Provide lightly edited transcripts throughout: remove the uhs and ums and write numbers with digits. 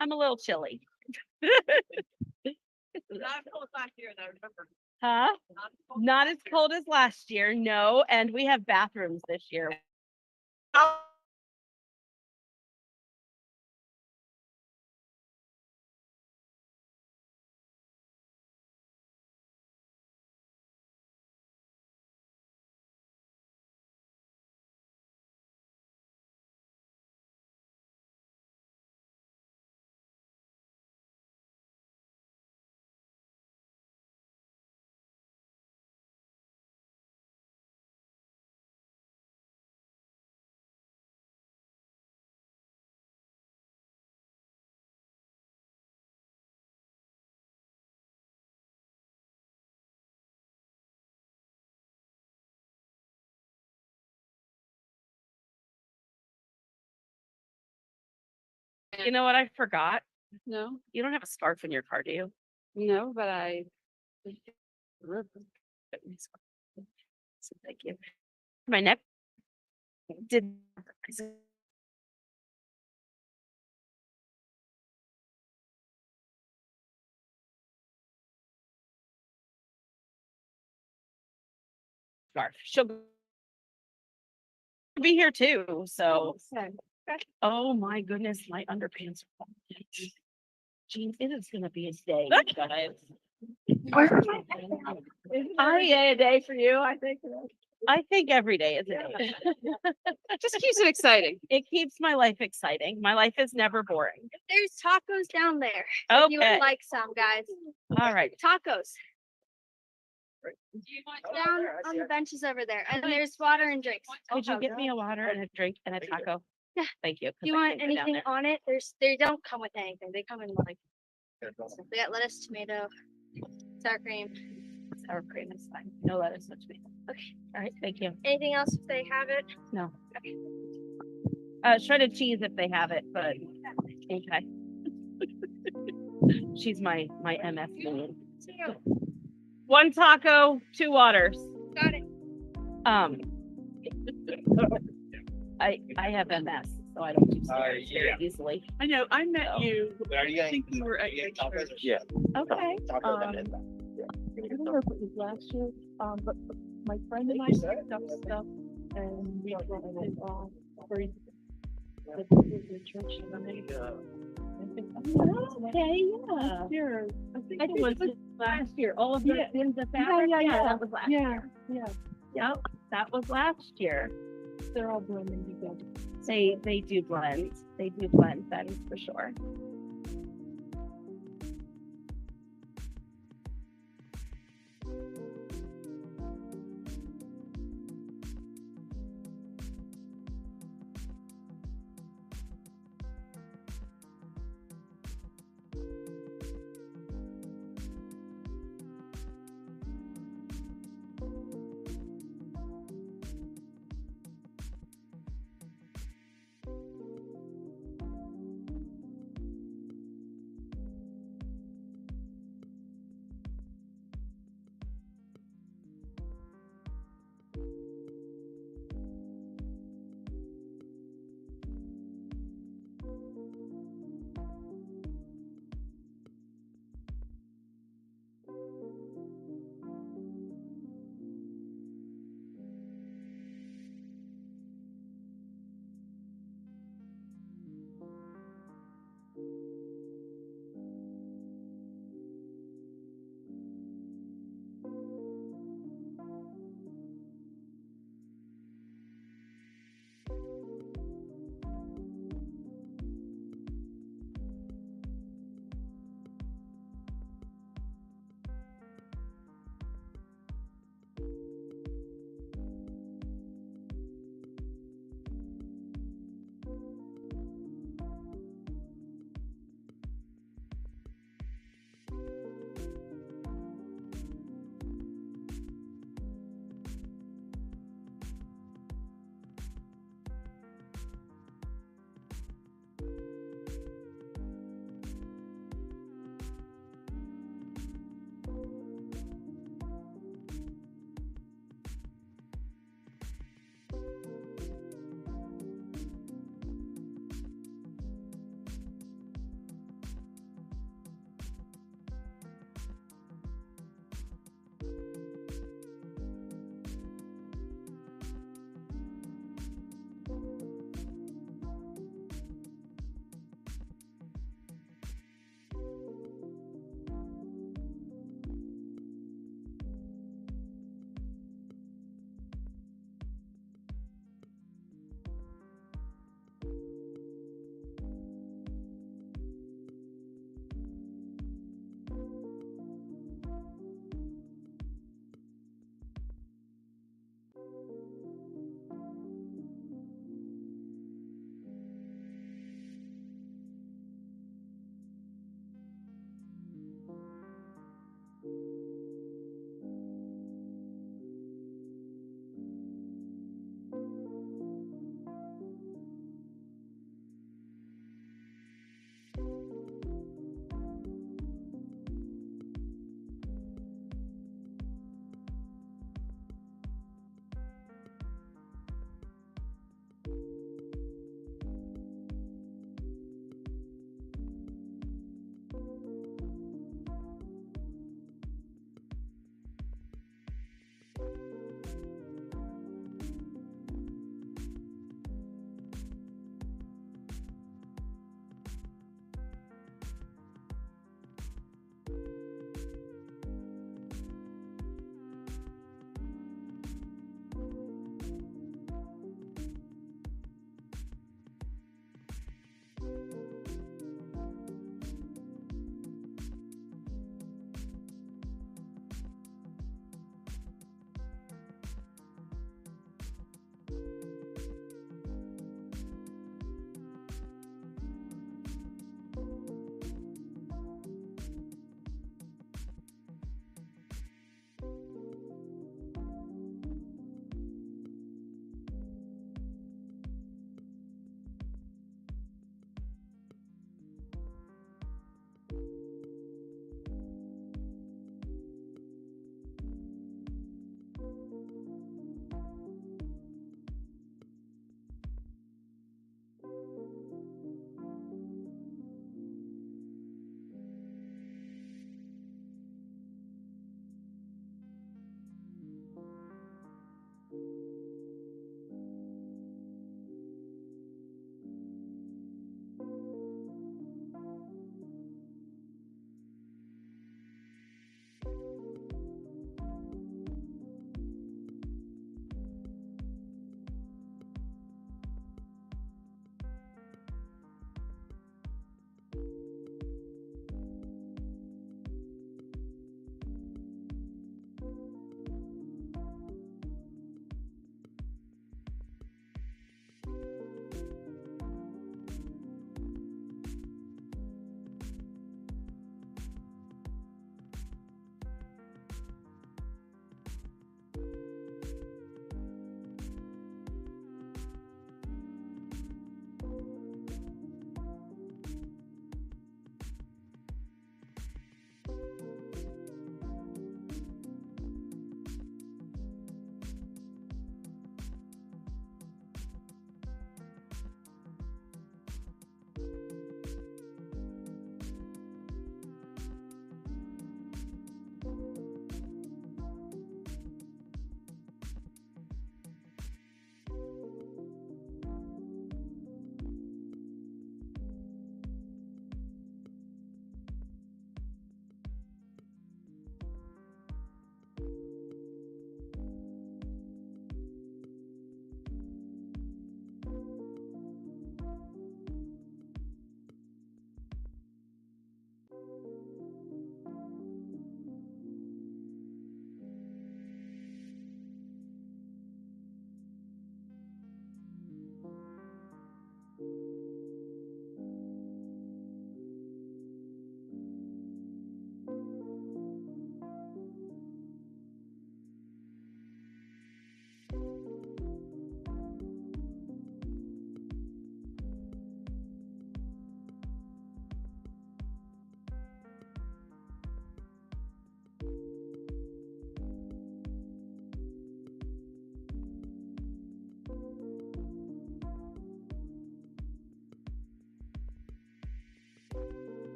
I'm a little chilly. Not as cold as last year, though, remember. Huh? Not as cold as last year, no. And we have bathrooms this year. You know what I forgot? No, You don't have a scarf in your car, do you? no, but I. So thank you. My neck did scarf. She'll be here too. So oh my goodness, my underpants are falling. Jean, it is gonna be a day, guys. Every day a day for you, I think. I think every day is a day. Just keeps it exciting. It keeps my life exciting. My life is never boring. There's tacos down there. If you Okay. would like some, guys. All right. Tacos Do you want down on the benches over there, and there's water and drinks. Could you get me a water and a drink and a taco? Yeah. Thank you. 'cause Do you I want can't go down anything there. on it? They don't come with anything. They come in like they got lettuce, tomato, sour cream. Sour cream is fine. No lettuce, no tomato. Okay. All right. Thank you. Anything else if they have it? No. Okay. Shredded cheese if they have it, but okay. She's my MS minion. See you. 1 taco, 2 waters. Got it. I have MS, so I don't do stairs very easily. I know, I met So- you, But are you I going? think you were at your church. Yeah. Okay. Talk about that in I don't know if it was last year, but my friend and I picked up stuff and we brought it for the church. And I think Okay, yeah. last year, I think I think it was last year. All of the Yeah. bins of fabric. yeah. That was last year. yeah, Yep, that was last year. they're all blending together. They do blend. They do blend, that is for sure.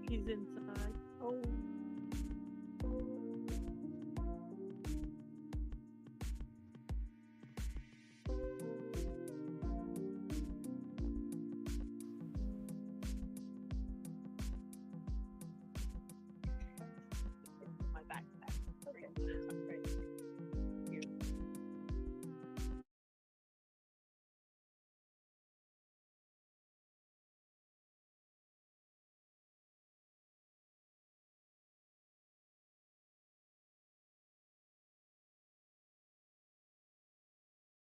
He's inside. Oh. My backpack. Okay.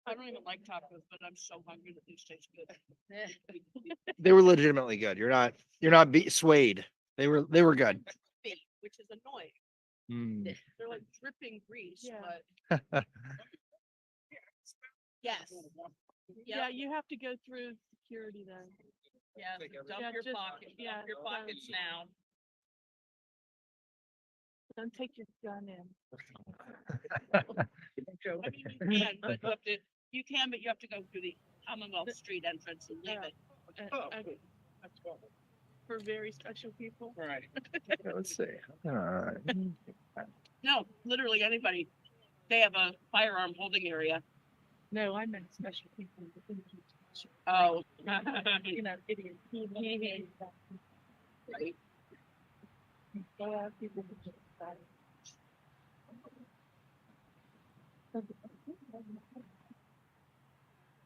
I don't even like tacos, but I'm so hungry that these taste good. They were legitimately good. You're not swayed. They were good. Which is annoying. Mm. They're like dripping grease, Yeah. but yes. Yeah, you have to go through security then. Yeah, dump Yeah, your just- pocket, yeah, dump your pockets now. Don't take your gun in. I mean, you can, but you have to go through the Commonwealth Street entrance and leave it. For very special people. Right. Let's see. All right. No, literally anybody. They have a firearm holding area. No, I meant special people. Oh. You know, idiots. Right. Go out, people who just decide.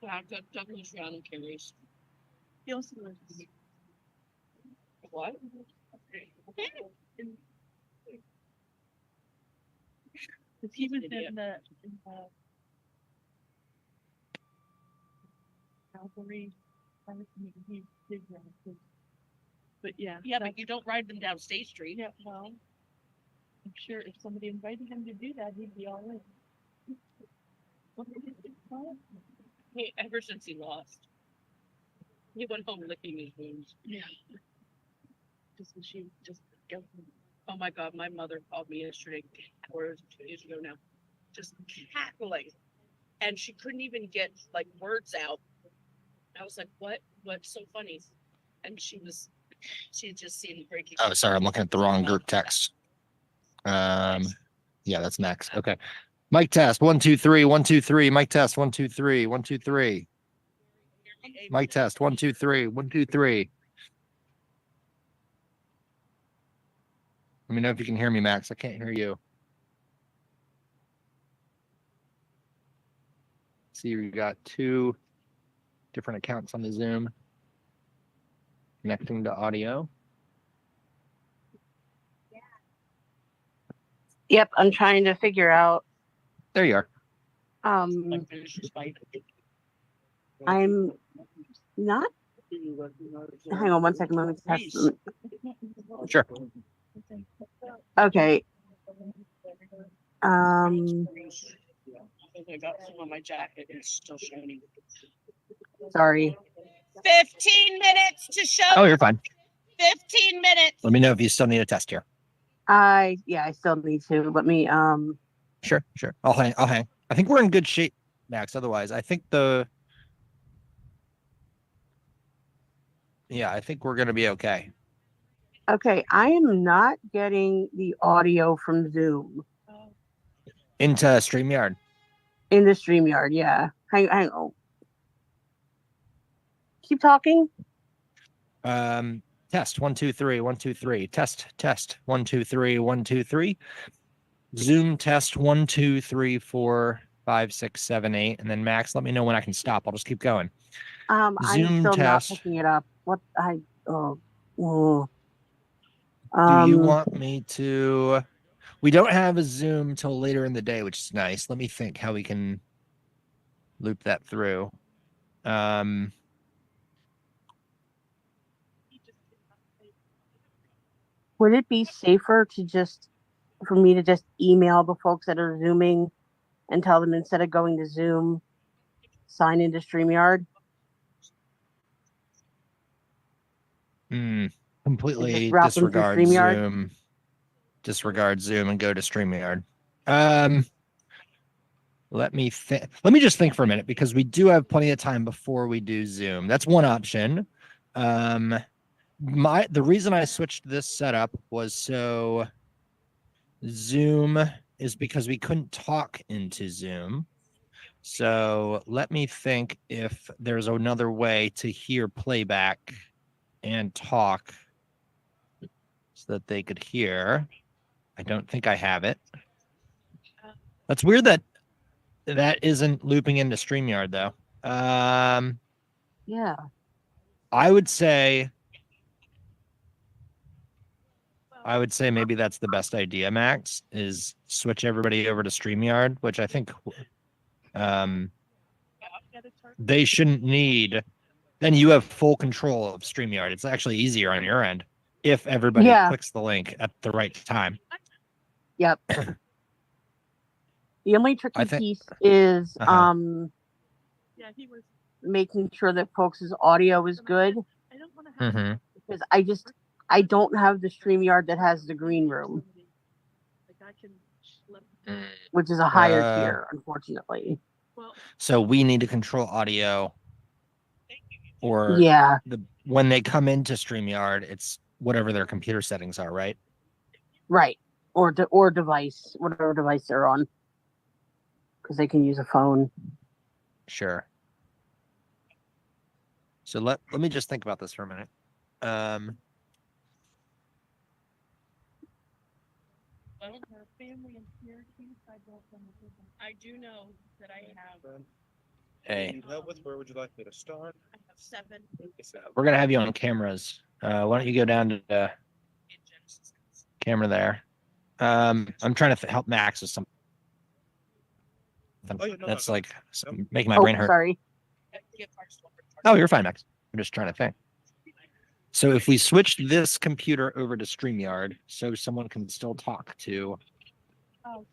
Yeah, Douglas around and carries. He also lives. What? Because he was Idiot. in the Calvary. He did that. But yeah. Yeah, but you don't ride them down State Street. Yeah, well, I'm sure if somebody invited him to do that, he'd be all in. What did he do? Hey, ever since he lost. He went home licking his wounds. Yeah. She just go. Oh my God, my mother called me yesterday, or 2 days ago now, just cackling. And she couldn't even get like words out. I was like, what's so funny? And she had just seen breaking. Oh, sorry, I'm looking at the wrong group text. Yeah, that's next. Okay. Mic test. 1, 2, 3. 1, 2, 3. Mic test. 1, 2, 3. 1, 2, 3. Mic test. 1, 2, 3. 1, 2, 3. Let me know if you can hear me, Max. I can't hear you. See, we got 2 different accounts on the Zoom. Connecting to audio. Yep, I'm trying to figure out. There you are. Like finish this fight. I'm not. Hang on one second. Let me test. Please. Sure. Okay. I got some on my jacket. It's still shiny. Sorry. 15 minutes to show. Oh, you're fine. 15 minutes. Let me know if you still need a test here. I still need to. Let me Sure. I'll hang. I think we're in good shape, Max. Otherwise, I think I think we're gonna be okay. Okay, I am not getting the audio from Zoom Into StreamYard. in the StreamYard. Yeah. Hang on. Keep talking. Test 1, 2, 3. 1, 2, 3. Test 1, 2, 3. 1, 2, 3. Zoom test 1, 2, 3, 4, 5, 6, 7, 8. And then Max, let me know when I can stop. I'll just keep going. I'm Zoom still test. not picking it up. What Do you want me to? We don't have a Zoom till later in the day, which is nice. Let me think how we can loop that through. Would it be safer for me to just email the folks that are Zooming and tell them instead of going to Zoom, sign into StreamYard? Completely route them through disregard StreamYard? Zoom. Disregard Zoom and go to StreamYard. Let me just think for a minute because we do have plenty of time before we do Zoom. That's one option. the reason I switched this setup was so Zoom is because we couldn't talk into Zoom. So let me think if there's another way to hear playback and talk so that they could hear. I don't think I have it. That's weird that that isn't looping into StreamYard though. Yeah. I would say maybe that's the best idea, Max, is switch everybody over to StreamYard, which I think they shouldn't need. Then you have full control of StreamYard. It's actually easier on your end if everybody Yeah. clicks the link at the right time. Yep. The only tricky I think- piece is Yeah, he was. making sure that folks' audio is good, I don't want to have. Mhm. because I don't have the StreamYard that has the green room, Like I can. which is a higher Uh, tier, unfortunately. Well, So we need to control audio, or Yeah. when they come into StreamYard, it's whatever their computer settings are, right? Right. Or device, whatever device they're on, because they can use a phone. Sure. So let me just think about this for a minute. well, her family in here, I do know that I have. Hey, Need help with? Where would you like me to start? I have 7 we're gonna have you on cameras. Why don't you go down to the in Genesis. camera there? I'm trying to help Max with something Oh, yeah, no, that's no. like making my Oh, brain hurt. sorry. Oh, you're fine, Max. I'm just trying to think. So if we switch this computer over to StreamYard, so someone can still talk to Oh,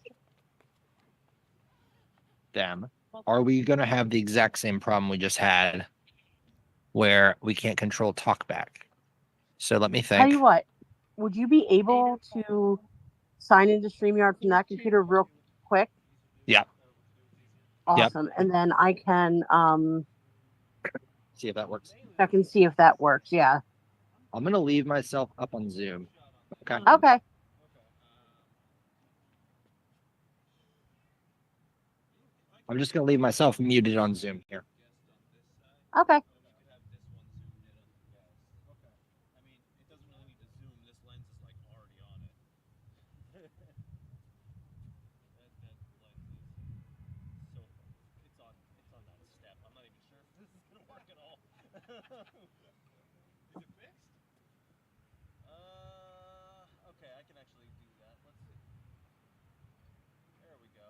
them, are we going to have the exact same problem we just had where we can't control talkback? So let me Tell think. you what, would you be able to sign into StreamYard from that computer real quick? Yeah. Yep. Awesome. And then I can See if that works. check and see if that works. Yeah. I'm going to leave myself up on Zoom. Okay. Okay. I'm just going to leave myself muted on Zoom here. Okay. Okay, I can actually do that. Let's see. There we go.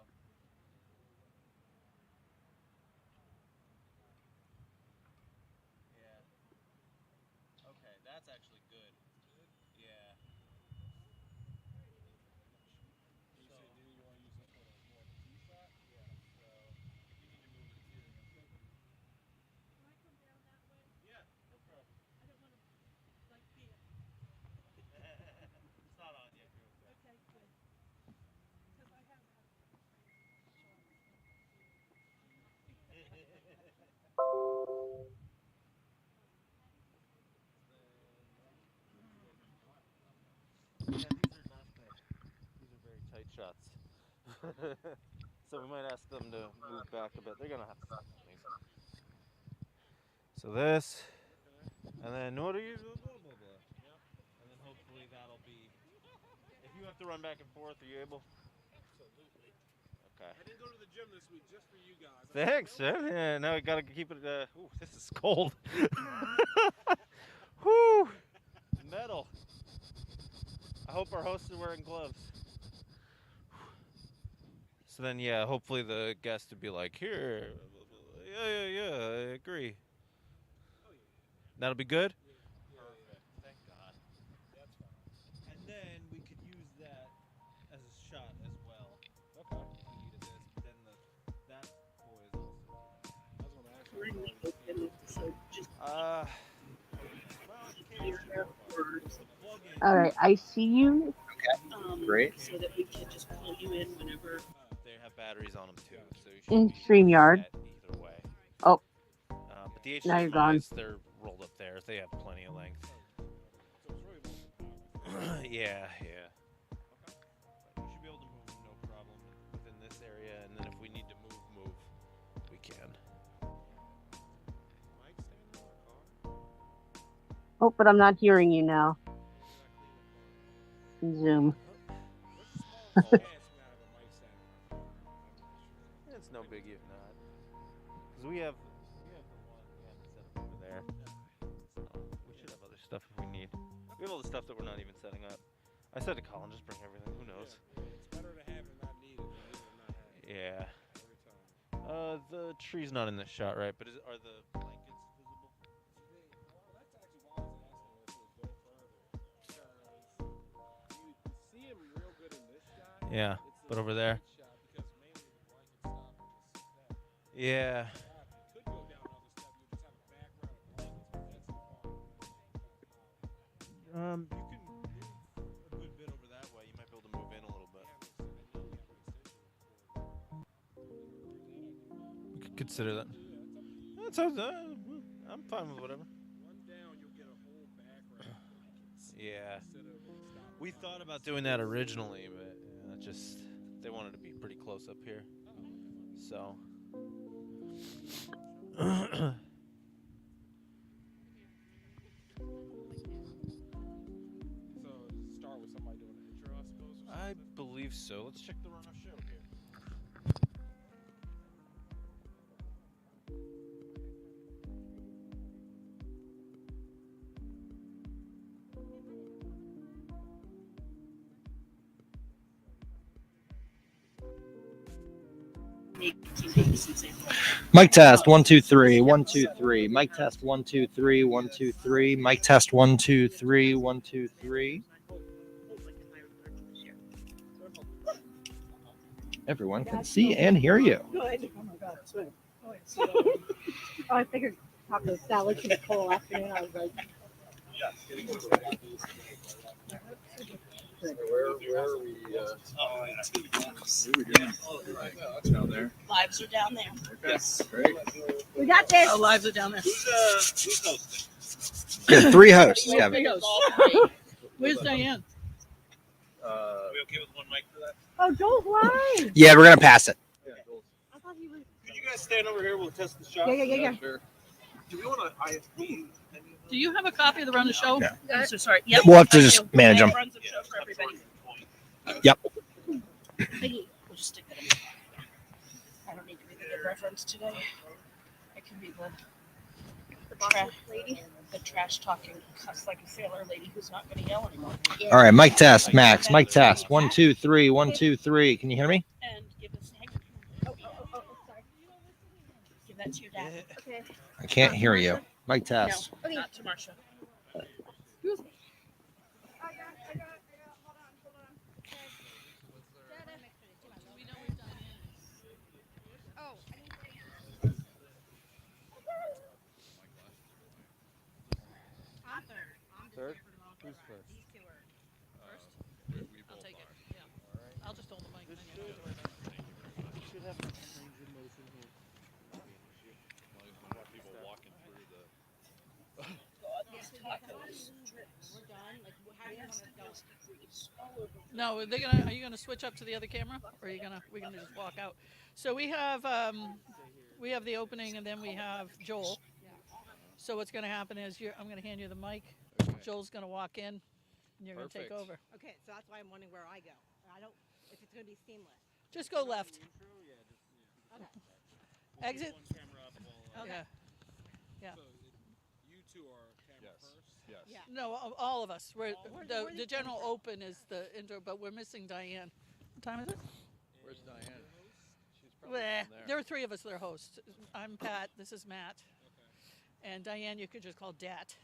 Yeah. Okay, that's actually good. Yeah. It's not on yet. Yeah, these are very tight shots. So we might ask them to move back a bit. They're gonna have to stop on these. So this, and then what are you? Blah, blah, blah. Yep. And then hopefully that'll be. If you have to run back and forth, are you able? Absolutely. Okay. I didn't go to the gym this week just for you guys. Thanks, man. Yeah, now we gotta keep it. Ooh, this is cold. Whoo! Metal. I hope our hosts are wearing gloves. So then, yeah, hopefully the guest would be like, here. Yeah, I agree. That'll be good? Perfect. Thank God. That's fine. And then we could use that as a shot as well. Okay. We needed this, but then that boy is also. I was gonna ask you. Well, All right. I see you. Great. So that we can just pull you in whenever. They have batteries on them too, so you In should be StreamYard. set either way. Oh. But the Now you're gone. HDMIs, they're rolled up there. They have plenty of length. Yeah, yeah. But we should be able to move no problem within this area, and then if we need to move, we can. Mike standing in the car? Oh, but I'm not hearing you now. Zoom. What's the smallest chance we have a Mike standing in our car? I'm not sure. It's no biggie if not. Because we have the one we have to set up over there. So we should have other stuff if we need. We have all the stuff that we're not even setting up. I said to Colin, just bring everything. Who knows? It's better to have it not needed than need it and not have it. Yeah. Every time. The tree's not in this shot, right? But are the blankets visible? Well, that's actually why I was asking if it would go further. Because you see him real good in this shot. Yeah, It's but in over the there. right shot because mainly the blanket stop and just step. Yeah. You could go down another step. You would just have a background of blankets, but that's the problem. You can move a good bit over that way. You might be able to move in a little bit. We could consider that. That's I'm fine with whatever. One down, you'll get a whole background of blankets. Yeah. Instead of stop We and thought stop. about doing that originally, but just they wanted to be pretty close up here. So So start with somebody doing an intro, I suppose. Or I something? believe so. Let's check the run of show here. Mic test 1 2 3 1 2 3. Mic test 1 2 3 1 2 3. Mic test 1 2 3 1 2 3. Everyone can see and hear you. Good. Oh my God, swim. I figured taco salad for the whole afternoon. I was like, Where are we? Down there. Lives are down there. Yes, great. we got this. Our lives are down there. There are 3 hosts, We have Kevin. three hosts. Where's Diane? Are we okay with one mic for that? Oh, don't lie. Yeah, we're gonna pass it. I thought he was. Could you guys stand over here? We'll test the shot. Yeah. Sure. Do we want to ISP? Do you have a copy of the run of show? Yeah. I'm so sorry. Yep. We'll have to I just do. manage them. Runs of show for everybody. Yep. We'll just stick that in. I don't need to be the good reference today. I can be the trash lady, the trash talking cuss like a sailor lady who's not going to yell anymore. All right, mic test, Max. Mic test 1 2 3 1 2 3. Can you hear me? And give us sorry. Give that to your dad. Okay. I can't hear you. Mic test. No, not to Marsha. Third? Who's first? I'll take it. Yeah. I'll just hold the mic. And then you Should have a range of motion here. People walking through the. No, are you gonna switch up to the other camera, or are you gonna? We're gonna just walk out. So we have the opening, and then we have Joel. So what's gonna happen is I'm gonna hand you the mic. Joel's gonna walk in, and you're gonna take over. Okay, so that's why I'm wondering where I go. I don't, if it's gonna be seamless. Just go left. Okay. Exit. One camera up while, Okay. Yeah. So you two are camera first? Yes. Yeah. No, all of us. We're Where's the the general open is the intro, but we're missing Diane. What time is it? Where's Diane? She's Well, down there are 3 of us that are hosts. I'm Pat. This is Matt. And Diane, you could just call Dat.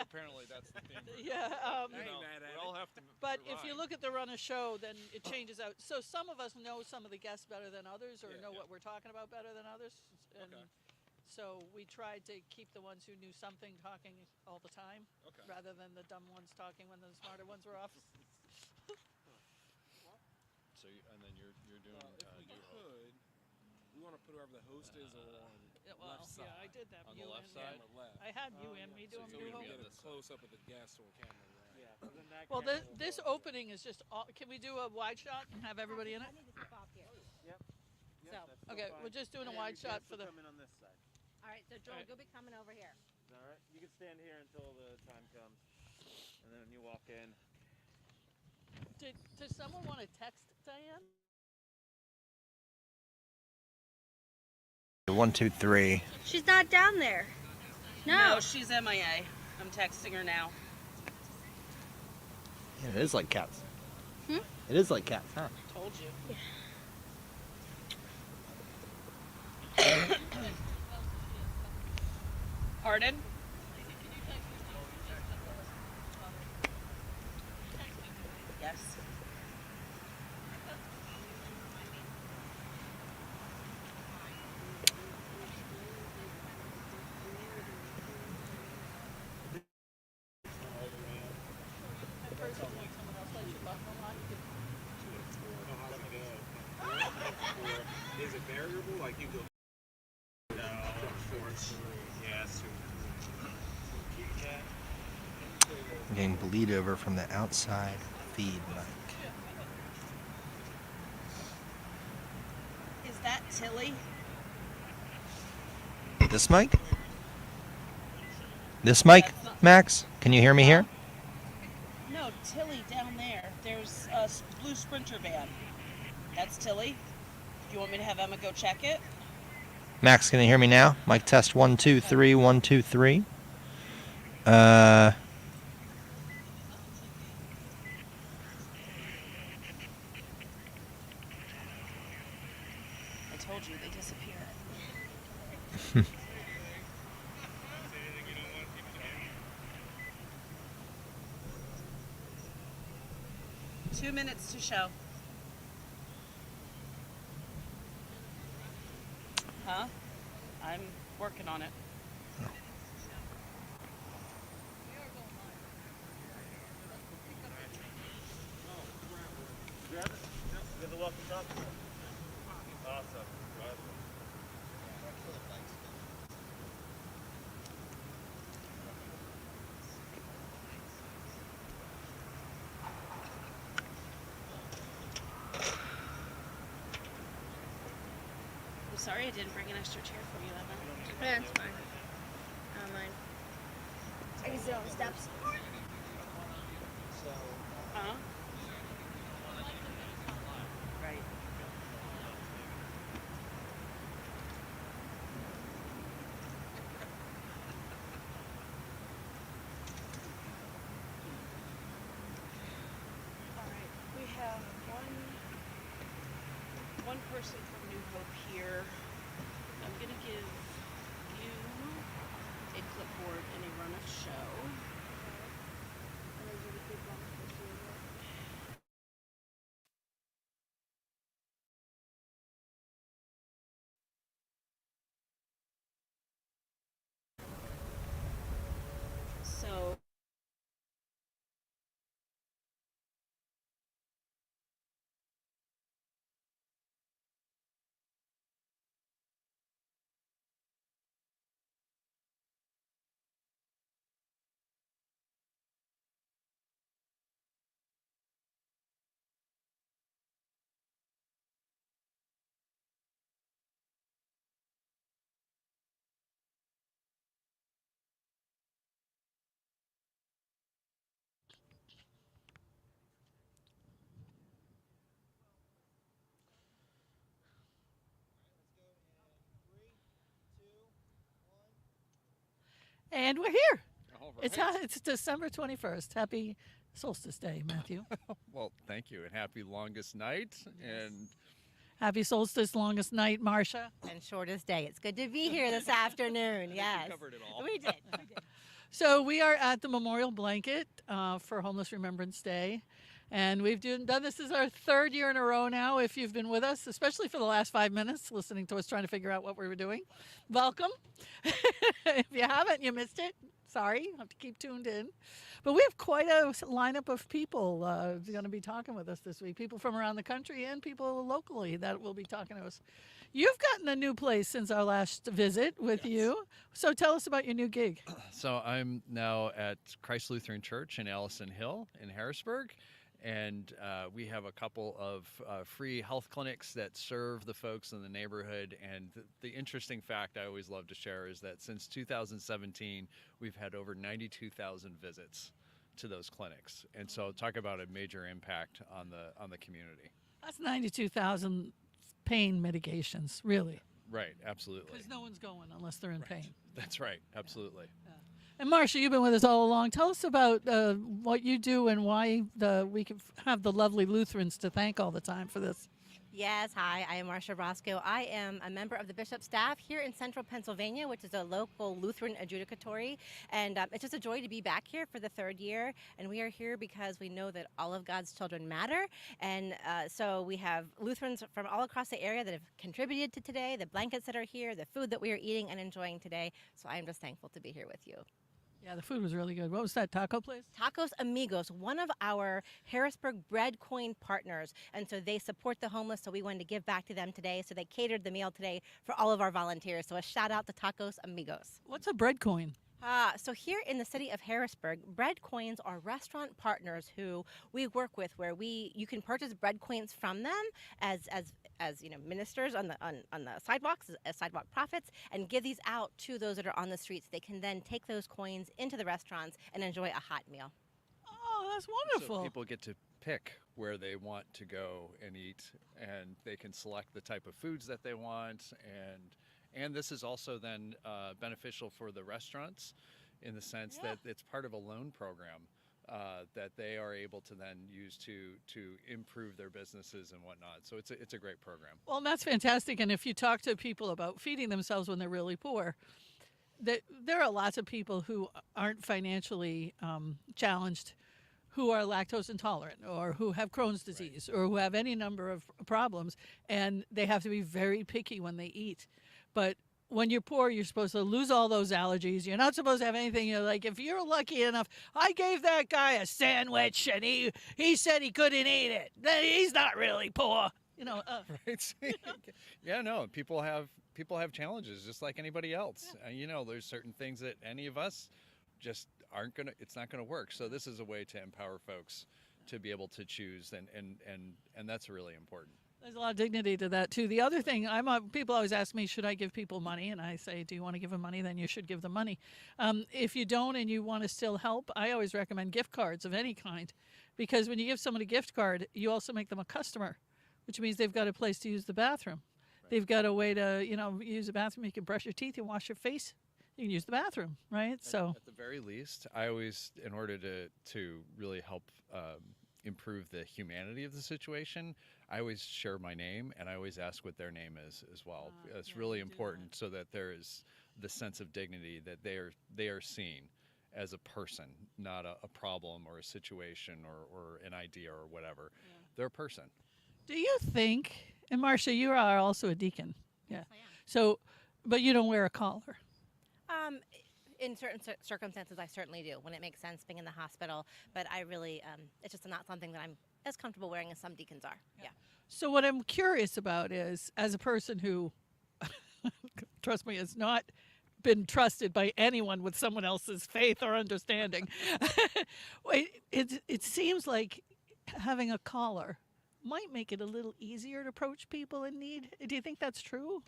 Apparently that's the thing. Yeah. I ain't mad at We all it. have to. But if you look at the run of show, then it changes out. So some of us know some of the guests better than others, or know what we're talking about better than others. And so we tried to keep the ones who knew something talking all the time, rather than the dumb ones talking when the smarter ones were off. So and then you're doing. If we could, we want to put whoever the host is on left side. Yeah, I did that. On you the left and side? I had you and me doing So new we can host. get a close up of the guest on camera right. Well, this opening is just, can we do a wide shot and have everybody in it? I need to step off here. So, okay, we're just doing a wide shot for the, Come in on this side. All right, so Joel, Alright. you'll be coming over here. All right. You can stand here until the time comes, and then when you walk in. does someone want to text Diane? 1, 2, 3. She's not down there. No. she's MIA. I'm texting her now. Yeah, it is like cats. Hmm? It is like cats, huh? Told you. Pardon? Yes. Is it variable? Like you go. No, yes. I'm getting bleed over from the outside feed mic. Is that Tilly? This mic? This mic, Max? Can you hear me here? No, Tilly down there. There's a blue Sprinter van. That's Tilly. Do you want me to have Emma go check it? Max, can you hear me now? Mic test 1, 2, 3, 1, 2, 3. I told you they disappear. 2 minutes to show. Huh? I'm working on it. Grab it. You have the welcome top. Awesome. I'm sorry I didn't bring an extra chair for you, Emma. That's fine. I don't mind. I can sit on the steps. Huh? Right. All right, we have one person from New Hope here. I'm gonna give you a clipboard and a run of show. So And we're here. All It's right. it's December 21st. Happy Solstice Day, Matthew. Well, thank you, and happy longest night, and Happy Solstice, longest night, Marcia. And shortest day. It's good to be here this afternoon. Yes. we covered it all. We did. We did. So we are at the Memorial Blanket for Homeless Remembrance Day. And we've done this is our third year in a row now. If you've been with us, especially for the last 5 minutes, listening to us trying to figure out what we were doing, welcome. If you haven't, you missed it. Sorry, you have to keep tuned in. But we have quite a lineup of people going to be talking with us this week. People from around the country and people locally that will be talking to us. You've gotten a new place since our last visit with you. So tell us about your new gig. So I'm now at Christ Lutheran Church in Allison Hill in Harrisburg. And we have a couple of free health clinics that serve the folks in the neighborhood. And the interesting fact I always love to share is that since 2017, we've had over 92,000 visits to those clinics. And so talk about a major impact on the community. That's 92,000 pain mitigations, really. Right, absolutely. Because no one's going unless they're in pain. That's right, absolutely. And Marcia, you've been with us all along. Tell us about what you do and why we can have the lovely Lutherans to thank all the time for this. Yes, hi, I am Marcia Roscoe. I am a member of the bishop's staff here in central Pennsylvania, which is a local Lutheran adjudicatory. And it's just a joy to be back here for the third year. And we are here because we know that all of God's children matter. And so we have Lutherans from all across the area that have contributed to today, the blankets that are here, the food that we are eating and enjoying today. So I am just thankful to be here with you. Yeah, the food was really good. What was that taco place? Tacos Amigos, one of our Harrisburg bread coin partners. And so they support the homeless, so we wanted to give back to them today. So they catered the meal today for all of our volunteers. So a shout out to Tacos Amigos. What's a bread coin? So here in the city of Harrisburg, bread coins are restaurant partners who we work with, where you can purchase bread coins from them as ministers on the sidewalks, as sidewalk prophets, and give these out to those that are on the streets. They can then take those coins into the restaurants and enjoy a hot meal. Oh, that's wonderful. So people get to pick where they want to go and eat, and they can select the type of foods that they want, and this is also then beneficial for the restaurants in the sense that it's part of a loan program that they are able to then use to improve their businesses and whatnot. So it's a great program. Well, that's fantastic. And if you talk to people about feeding themselves when they're really poor, there are lots of people who aren't financially challenged, who are lactose intolerant or who have Crohn's disease or who have any number of problems, and they have to be very picky when they eat. But when you're poor, you're supposed to lose all those allergies. You're not supposed to have anything. You're like, if you're lucky enough, I gave that guy a sandwich and he said he couldn't eat it, then he's not really poor. Right. Yeah, no, people have challenges just like anybody else. There's certain things that any of us just it's not gonna work. So this is a way to empower folks to be able to choose, and that's really important. There's a lot of dignity to that too. The other thing, people always ask me, should I give people money? And I say, do you want to give them money? Then you should give them money. If you don't and you want to still help, I always recommend gift cards of any kind, because when you give someone a gift card, you also make them a customer, which means they've got a place to use the bathroom. Right. They've got a way to, use the bathroom. You can brush your teeth, you wash your face. You can use the bathroom, right? So at the very least, I always, in order to really help improve the humanity of the situation, I always share my name and I always ask what their name is as well. It's really important so that there is the sense of dignity that they are seen as a person, not a problem or a situation or an idea or whatever. Yeah. They're a person. Do you think, and Marcia, you are also a deacon. Yeah. Yes, I am. So, but you don't wear a collar. In certain circumstances, I certainly do, when it makes sense being in the hospital. But I really, it's just not something that I'm as comfortable wearing as some deacons are. Yeah. So what I'm curious about is, as a person who, trust me, has not been trusted by anyone with someone else's faith or understanding, it seems like having a collar might make it a little easier to approach people in need. Do you think that's true?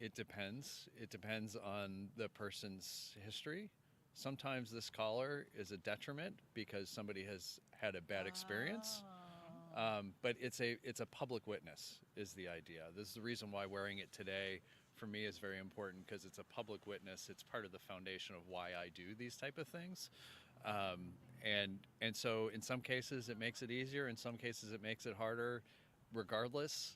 It depends. It depends on the person's history. Sometimes this collar is a detriment because somebody has had a bad experience. But it's a public witness is the idea. This is the reason why wearing it today for me is very important, because it's a public witness. It's part of the foundation of why I do these type of things. And so in some cases it makes it easier. In some cases it makes it harder. Regardless,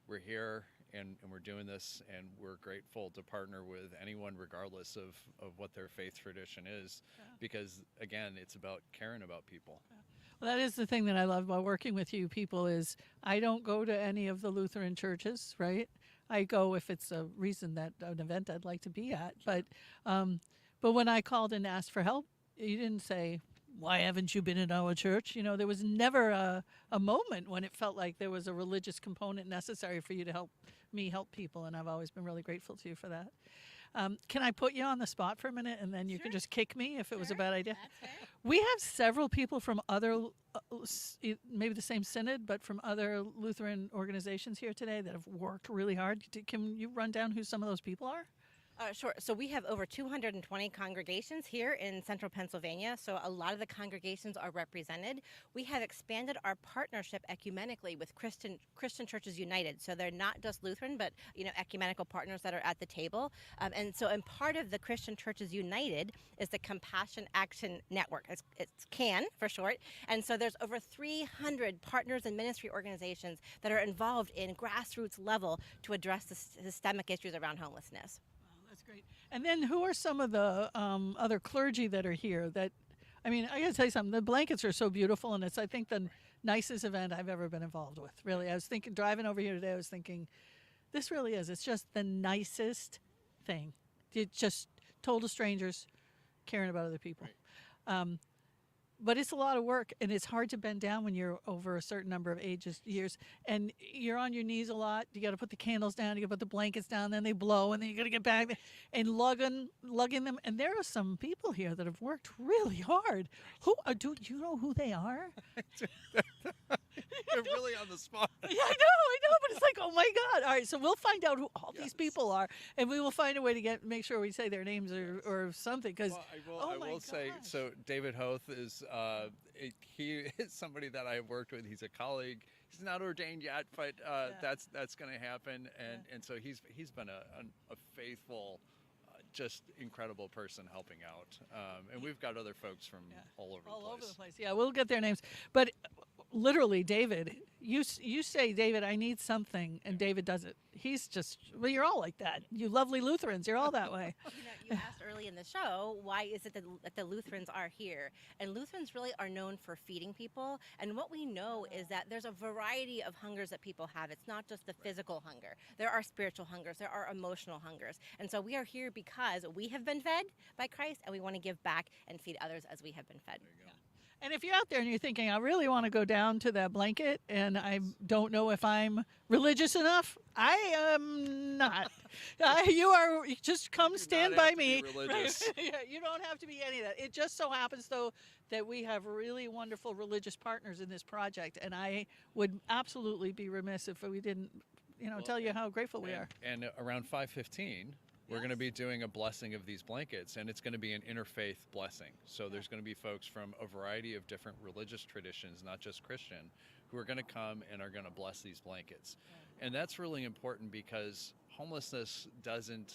we're here. And we're doing this, and we're grateful to partner with anyone regardless of what their faith tradition is, because, again, it's about caring about people. Well, that is the thing that I love about working with you people is I don't go to any of the Lutheran churches, right? I go if it's a reason that an event I'd like to be at. But when I called and asked for help, you didn't say, why haven't you been in our church? There was never a moment when it felt like there was a religious component necessary for you to help me help people, and I've always been really grateful to you for that. Can I put you on the spot for a minute, and then you can just kick me if it was a bad idea? We have several people from other, maybe the same synod, but from other Lutheran organizations here today that have worked really hard. Can you run down who some of those people are? Sure. So we have over 220 congregations here in central Pennsylvania. So a lot of the congregations are represented. We have expanded our partnership ecumenically with Christian Churches United. So they're not just Lutheran, but ecumenical partners that are at the table. And part of the Christian Churches United is the Compassion Action Network. It's CAN for short. And so there's over 300 partners and ministry organizations that are involved in grassroots level to address the systemic issues around homelessness. That's great. And then who are some of the other clergy that are here that, I got to tell you something, the blankets are so beautiful, and it's, I think, the nicest event I've ever been involved with, really. I was thinking, driving over here today, I was thinking, this really is. It's just the nicest thing. It's just total strangers caring about other people. Right. But it's a lot of work, and it's hard to bend down when you're over a certain number of years, and you're on your knees a lot. You got to put the candles down, you got to put the blankets down, then they blow, and then you got to get back and lugging them. And there are some people here that have worked really hard. Who do you know who they are? You're really on the spot. Yeah, I know, but it's like, oh my God! All right, so we'll find out who all these people are, and we will find a way to make sure we say their names or something. Because I will say, so David Hoth is he is somebody that I've worked with. He's a colleague. He's not ordained yet, but that's going to happen. And so he's been a faithful, just incredible person helping out. And we've got other folks from all over the place. Yeah, we'll get their names, but. Literally, David, you say, David, I need something, and David does it. He's just, well, you're all like that. You lovely Lutherans, you're all that way. You asked early in the show, why is it that the Lutherans are here? And Lutherans really are known for feeding people. And what we know is that there's a variety of hungers that people have. It's not just the physical hunger. There are spiritual hungers. There are emotional hungers. And so we are here because we have been fed by Christ, and we want to give back and feed others as we have been fed. And if you're out there and you're thinking, I really want to go down to that blanket and I don't know if I'm religious enough, I am not. Just come stand by me. Right? You don't have to be any of that. It just so happens, though, that we have really wonderful religious partners in this project. And I would absolutely be remiss if we didn't, tell you how grateful we are. And around 5:15, we're going to be doing a blessing of these blankets, and it's going to be an interfaith blessing. So there's going to be folks from a variety of different religious traditions, not just Christian, who are going to come and are going to bless these blankets. And that's really important because homelessness doesn't,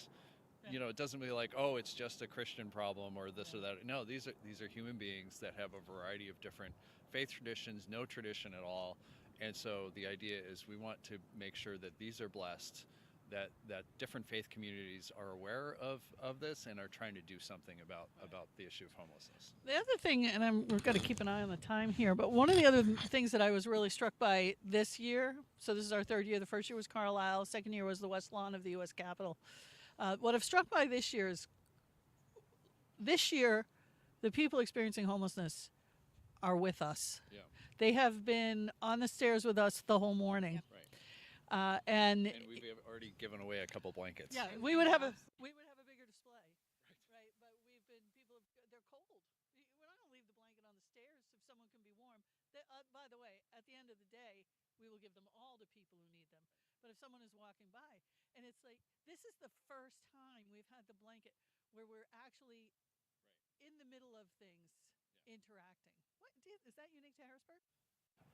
it doesn't be like, oh, it's just a Christian problem or this or that. No, these are human beings that have a variety of different faith traditions, no tradition at all. And so the idea is we want to make sure that these are blessed, that different faith communities are aware of this and are trying to do something about the issue of homelessness. The other thing, and we've got to keep an eye on the time here, but one of the other things that I was really struck by this year, so this is our third year, the first year was Carlisle, second year was the West Lawn of the U.S. Capitol. What I've struck by this year is, the people experiencing homelessness are with us. Yeah. They have been on the stairs with us the whole morning. Right. And we've already given away a couple blankets. Yeah, we would have a bigger display, right? But they're cold. We're not gonna leave the blanket on the stairs if someone can be warm. By the way, at the end of the day, we will give them all to people who need them. But if someone is walking by, and it's like, this is the first time we've had the blanket where we're actually in the middle of things, interacting. Is that unique to Harrisburg?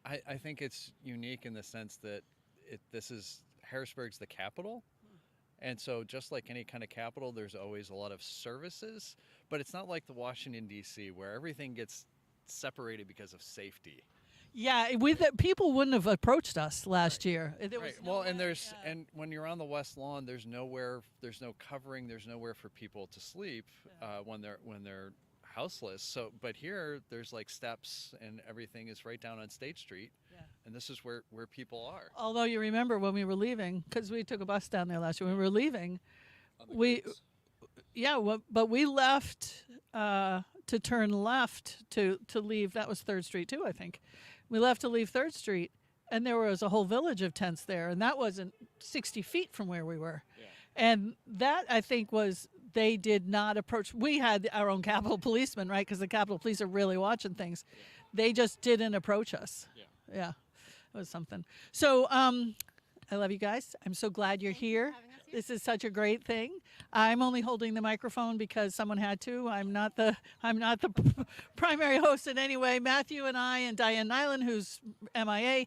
I think it's unique in the sense that Harrisburg's the capital. And so just like any kind of capital, there's always a lot of services, but it's not like the Washington, D.C., where everything gets separated because of safety. Yeah, people wouldn't have approached us last year. And when you're on the West Lawn, there's no covering, there's nowhere for people to sleep when they're houseless. So, but here there's like steps and everything is right down on State Street. Yeah. And this is where people are. Although you remember when we were leaving, because we took a bus down there last year, when we were leaving, but we left to turn left to leave. That was 3rd Street too, I think. We left to leave 3rd Street, and there was a whole village of tents there, and that wasn't 60 feet from where we were. Yeah. And that, I think, was they did not approach. We had our own Capitol policemen, right? Because the Capitol Police are really watching things. Yeah. They just didn't approach us. Yeah. Yeah, it was something. So I love you guys. I'm so glad you're here. This is such a great thing. I'm only holding the microphone because someone had to. I'm not the primary host in any way. Matthew and I and Diane Nyland, who's MIA,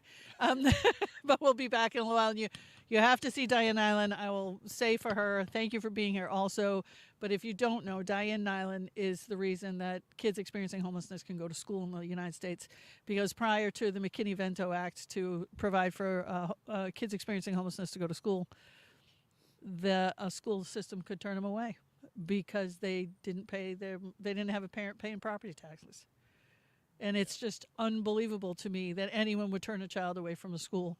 but we'll be back in a while. And you have to see Diane Nyland. I will say for her, thank you for being here also. But if you don't know, Diane Nyland is the reason that kids experiencing homelessness can go to school in the United States. Because prior to the McKinney-Vento Act to provide for kids experiencing homelessness to go to school, the school system could turn them away because they didn't have a parent paying property taxes. And it's just unbelievable to me that anyone would turn a child away from a school.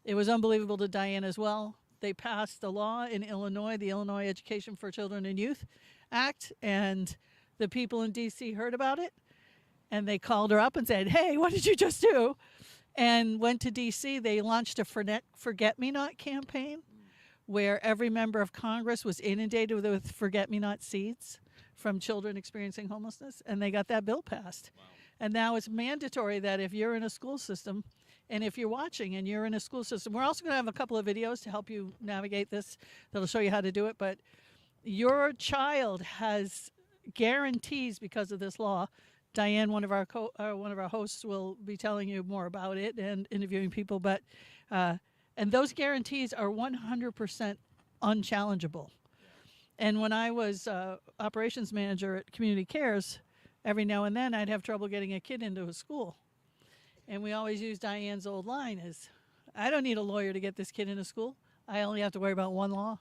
It was unbelievable to Diane as well. They passed a law in Illinois, the Illinois Education for Children and Youth Act, and the people in D.C. heard about it, and they called her up and said, hey, what did you just do? And went to D.C. They launched a Forget-Me-Not campaign where every member of Congress was inundated with forget-me-not seeds from children experiencing homelessness, and they got that bill passed. Wow. And now it's mandatory that if you're in a school system, and if you're watching and you're in a school system, we're also going to have a couple of videos to help you navigate this that'll show you how to do it, but your child has guarantees because of this law. Diane, one of our hosts, will be telling you more about it and interviewing people, but and those guarantees are 100% unchallengeable. And when I was operations manager at Community Cares, every now and then I'd have trouble getting a kid into a school. And we always use Diane's old line is, I don't need a lawyer to get this kid into school. I only have to worry about one law.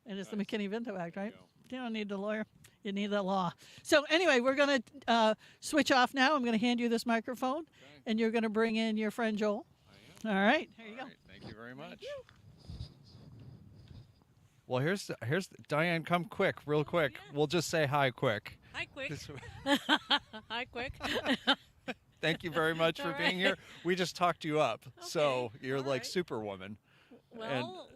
And it's the McKinney-Vento Act, right? You don't need the lawyer. You need the law. So anyway, we're going to switch off now. I'm going to hand you this microphone, and you're going to bring in your friend Joel. All right, here you go. Thank you very much. Well, here's Diane. Come quick, real quick. Yeah. We'll just say hi quick. Hi, quick. Hi, quick. Thank you very much for being here. We just talked you up, so you're all like right. Superwoman. Well,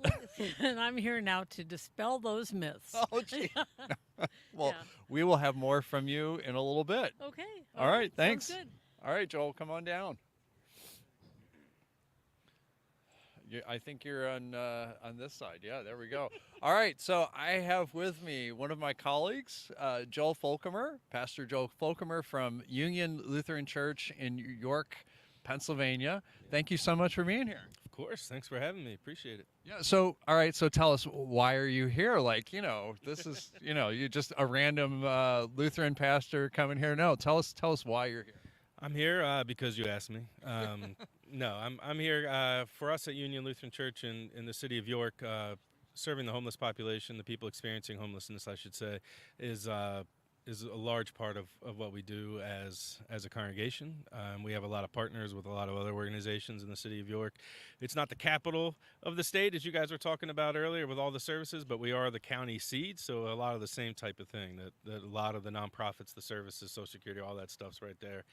and I'm here now to dispel those myths. Oh, gee. Well, Yeah. we will have more from you in a little bit. Okay. All right, thanks. Sounds good. All right, Joel, come on down. I think you're on this side. Yeah, there we go. All right, so I have with me one of my colleagues, Joel Folcomer, Pastor Joel Folcomer from Union Lutheran Church in York, Pennsylvania. Thank you so much for being here. Of course. Thanks for having me. Appreciate it. Yeah. So, all right. So tell us, why are you here? Like, this is, you're just a random Lutheran pastor coming here. No, tell us why you're here. I'm here because you asked me. No, I'm here for us at Union Lutheran Church in the city of York. Serving the homeless population, the people experiencing homelessness, I should say, is a large part of what we do as a congregation. We have a lot of partners with a lot of other organizations in the city of York. It's not the capital of the state, as you guys were talking about earlier with all the services, but we are the county seat, so a lot of the same type of thing, that a lot of the nonprofits, the services, Social Security, all that stuff's right there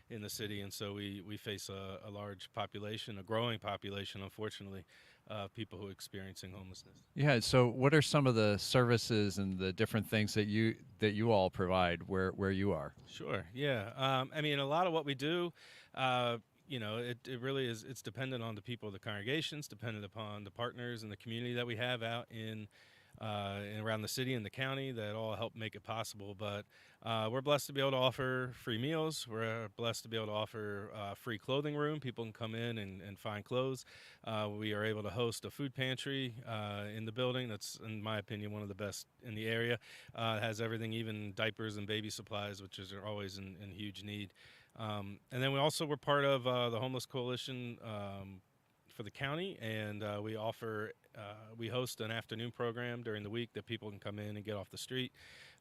in the city. And so we face a large population, a growing population, unfortunately, of people who are experiencing homelessness. Yeah. So what are some of the services and the different things that you all provide where you are? Sure. Yeah. I mean, a lot of what we do, it really is, it's dependent on the people of the congregations, dependent upon the partners and the community that we have out in around the city and the county that all help make it possible. But we're blessed to be able to offer free meals. We're blessed to be able to offer free clothing room. People can come in and find clothes. We are able to host a food pantry in the building. That's, in my opinion, one of the best in the area. It has everything, even diapers and baby supplies, which are always in huge need. And then we're part of the Homeless Coalition for the county, and we host an afternoon program during the week that people can come in and get off the street,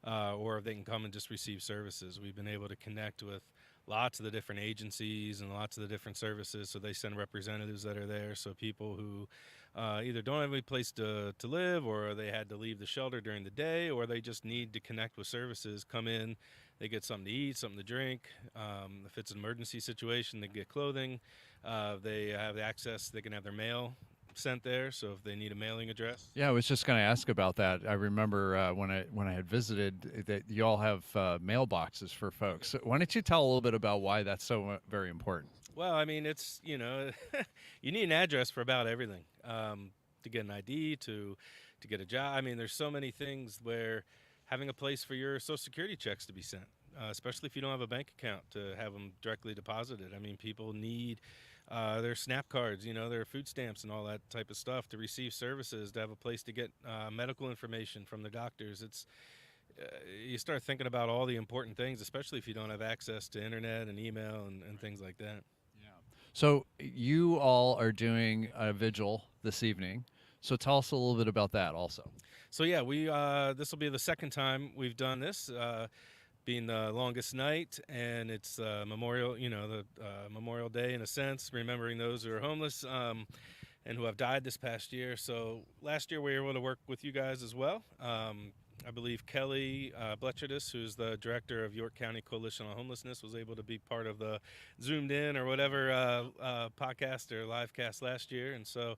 or they can come and just receive services. We've been able to connect with lots of the different agencies and lots of the different services, so they send representatives that are there, so people who either don't have any place to live, or they had to leave the shelter during the day, or they just need to connect with services, come in, they get something to eat, something to drink. If it's an emergency situation, they get clothing. They have access, they can have their mail sent there, so if they need a mailing address. Yeah, I was just going to ask about that. I remember when I had visited that you all have mailboxes for folks. So why don't you tell a little bit about why that's so very important? Well, I mean, it's, you know, you need an address for about everything. To get an ID, to get a job. I mean, there's so many things where having a place for your Social Security checks to be sent, especially if you don't have a bank account, to have them directly deposited. I mean, people need their SNAP cards, you know, their food stamps and all that type of stuff, to receive services, to have a place to get medical information from the doctors. It's you start thinking about all the important things, especially if you don't have access to internet and email and things like that. So you all are doing a vigil this evening. So tell us a little bit about that also. So yeah, we this will be the second time we've done this, being the longest night, and it's Memorial, you know, the Memorial Day in a sense, remembering those who are homeless and who have died this past year. So last year we were able to work with you guys as well. I believe Kelly Bletcherdis, who's the director of York County Coalition on Homelessness, was able to be part of the Zoomed In or whatever podcast or live cast last year. And so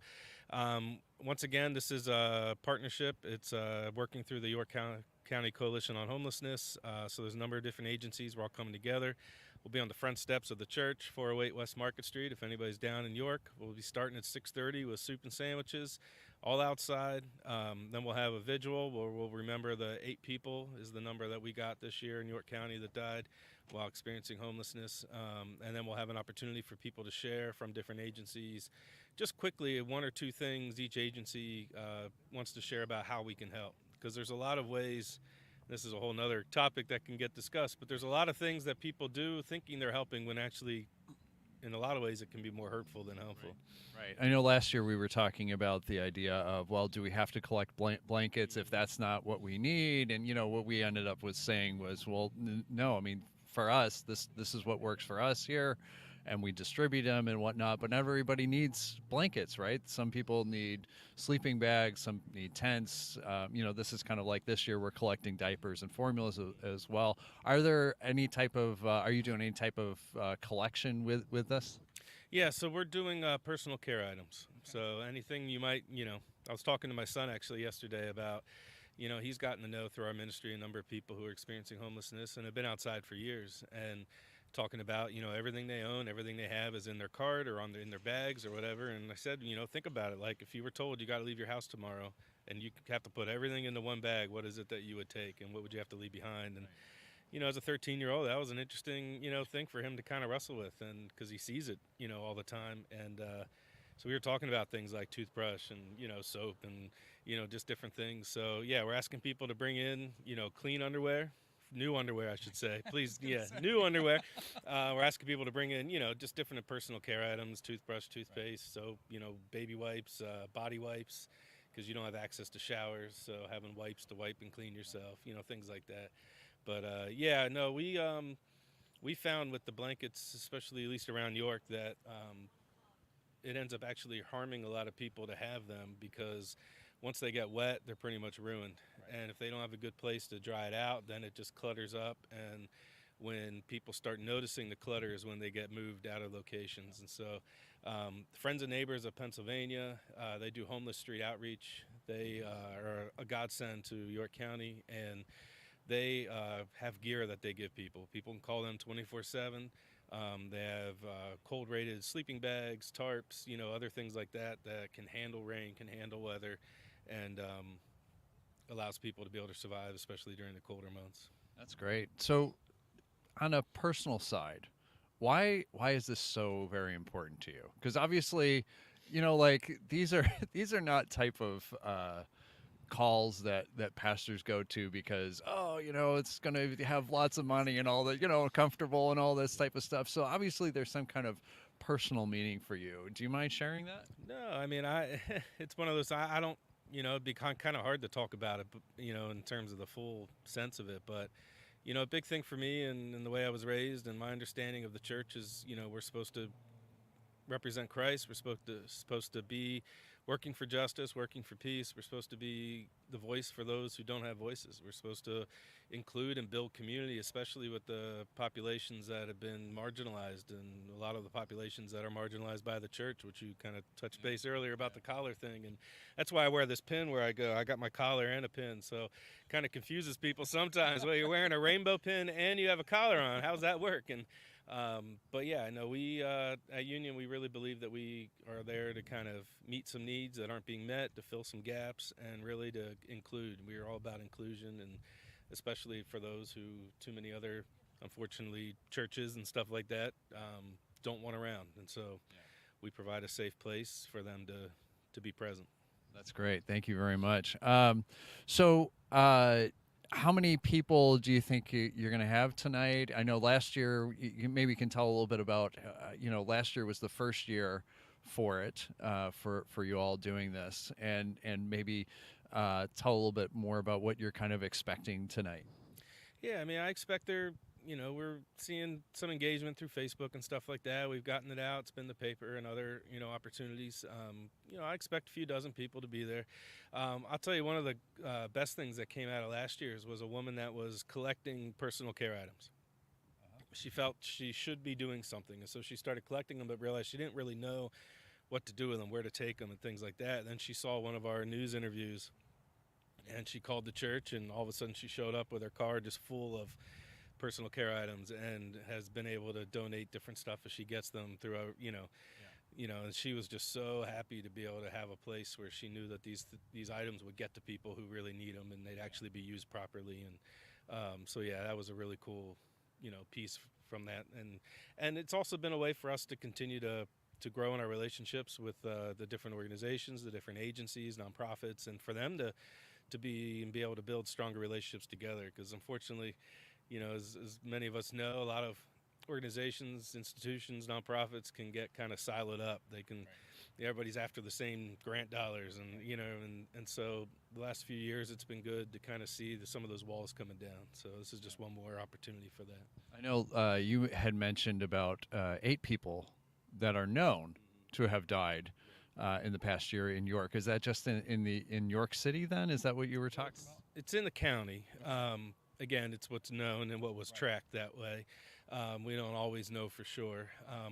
once again, this is a partnership. It's working through the York County Coalition on Homelessness. So there's a number of different agencies. We're all coming together. We'll be on the front steps of the church, 408 West Market Street. If anybody's down in York, we'll be starting at 6:30 with soup and sandwiches, all outside. Then we'll have a vigil where we'll remember the 8 people is the number that we got this year in York County that died while experiencing homelessness. And then we'll have an opportunity for people to share from different agencies. Just quickly, 1 or 2 things each agency wants to share about how we can help. Because there's a lot of ways, this is a whole nother topic that can get discussed, but there's a lot of things that people do thinking they're helping when actually, in a lot of ways, it can be more hurtful than helpful. Right. I know last year we were talking about the idea of, well, do we have to collect blankets if that's not what we need? And, you know, what we ended up with saying was, well, no, I mean, for us, this is what works for us here. And we distribute them and whatnot, but not everybody needs blankets, right? Some people need sleeping bags, some need tents. You know, this is kind of like this year we're collecting diapers and formulas as well. Are there any type of, are you doing any type of collection with this? Yeah, so we're doing personal care items. So anything you might, you know, I was talking to my son actually yesterday about, you know, he's gotten to know through our ministry a number of people who are experiencing homelessness and have been outside for years. And talking about, you know, everything they own, everything they have is in their cart or in their bags or whatever. And I said, you know, think about it. Like if you were told you got to leave your house tomorrow and you have to put everything into one bag, what is it that you would take and what would you have to leave behind? And, you know, as a 13-year-old, that was an interesting, you know, thing for him to kind of wrestle with, and because he sees it, you know, all the time. And so we were talking about things like toothbrush and, you know, soap and, you know, just different things. So yeah, we're asking people to bring in, you know, clean underwear. New underwear, I should say. Please, yeah, new underwear. We're asking people to bring in, you know, just different personal care items, toothbrush, toothpaste, soap, you know, baby wipes, body wipes, because you don't have access to showers, so having wipes to wipe and clean yourself, you know, things like that. But yeah, no, we found with the blankets, especially at least around York, that it ends up actually harming a lot of people to have them because once they get wet, they're pretty much ruined. Right. And if they don't have a good place to dry it out, then it just clutters up. And when people start noticing the clutter is when they get moved out of locations. And so Friends and Neighbors of Pennsylvania, they do homeless street outreach. They are a godsend to York County, and they have gear that they give people. People can call them 24/7. They have cold rated sleeping bags, tarps, you know, other things like that that can handle rain, can handle weather, and allows people to be able to survive, especially during the colder months. That's great. So on a personal side, why is this so very important to you? Because obviously, you know, like these are not type of calls that pastors go to because, oh, you know, it's going to have lots of money and all that, you know, comfortable and all this type of stuff. So obviously there's some kind of personal meaning for you. Do you mind sharing that? No, I mean, it's one of those, I don't, you know, it'd be kind of hard to talk about it, but, you know, in terms of the full sense of it. But, you know, a big thing for me and the way I was raised and my understanding of the church is, you know, we're supposed to represent Christ. We're supposed to be working for justice, working for peace. We're supposed to be the voice for those who don't have voices. We're supposed to include and build community, especially with the populations that have been marginalized, and a lot of the populations that are marginalized by the church, which you kind of touched base earlier about the collar thing. And that's why I wear this pin where I go. I got my collar and a pin, so kind of confuses people sometimes. Well, you're wearing a rainbow pin and you have a collar on. How's that work? And but yeah, I know we at Union, we really believe that we are there to kind of meet some needs that aren't being met, to fill some gaps, and really to include. We are all about inclusion, and especially for those who too many other, unfortunately, churches and stuff like that don't want around. And so we provide a safe place for them to be present. That's great. Thank you very much. How many people do you think you're going to have tonight? I know last year, you maybe can tell a little bit about, last year was the first year for it, for you all doing this, and maybe tell a little bit more about what you're kind of expecting tonight. Yeah, I mean, I expect we're seeing some engagement through Facebook and stuff like that. We've gotten it out. It's been the paper and other, opportunities. I expect a few dozen people to be there. I'll tell you, one of the best things that came out of last year's was a woman that was collecting personal care items. She felt she should be doing something, and so she started collecting them, but realized she didn't really know what to do with them, where to take them, and things like that. And then she saw one of our news interviews, and she called the church, and all of a sudden she showed up with her car just full of personal care items, and has been able to donate different stuff as she gets them through and she was just so happy to be able to have a place where she knew that these items would get to people who really need them, and they'd actually be used properly. And so yeah, that was a really cool piece from that. And it's also been a way for us to continue to grow in our relationships with the different organizations, the different agencies, nonprofits, and for them to be able to build stronger relationships together. Because unfortunately, as many of us know, a lot of organizations, institutions, nonprofits can get kind of siloed up. They can, everybody's after the same grant dollars, and so the last few years it's been good to kind of see some of those walls coming down. So this is just one more opportunity for that. I know you had mentioned about 8 people that are known to have died in the past year in York. Is that just in York City then? Is that what you were talking about? It's in the county. Again, it's what's known and what was tracked that way. We don't always know for sure.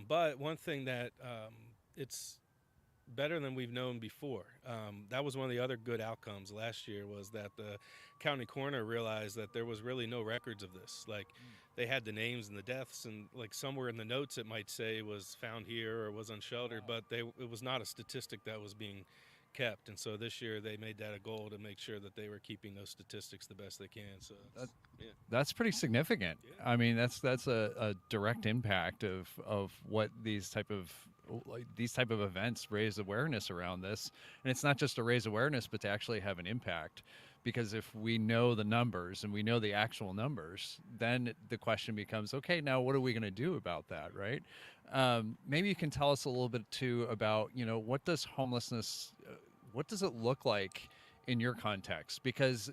But one thing that it's better than we've known before. That was one of the other good outcomes last year, was that the county coroner realized that there was really no records of this. Like, they had the names and the deaths, and like somewhere in the notes it might say was found here or was unsheltered, but it was not a statistic that was being kept. And so this year they made that a goal to make sure that they were keeping those statistics the best they can. So that's pretty significant. Yeah. I mean, that's a direct impact of what these type of events raise awareness around this. And it's not just to raise awareness, but to actually have an impact. Because if we know the numbers and we know the actual numbers, then the question becomes, okay, now what are we going to do about that, right? Maybe you can tell us a little bit too about, what does homelessness, what does it look like in your context? Because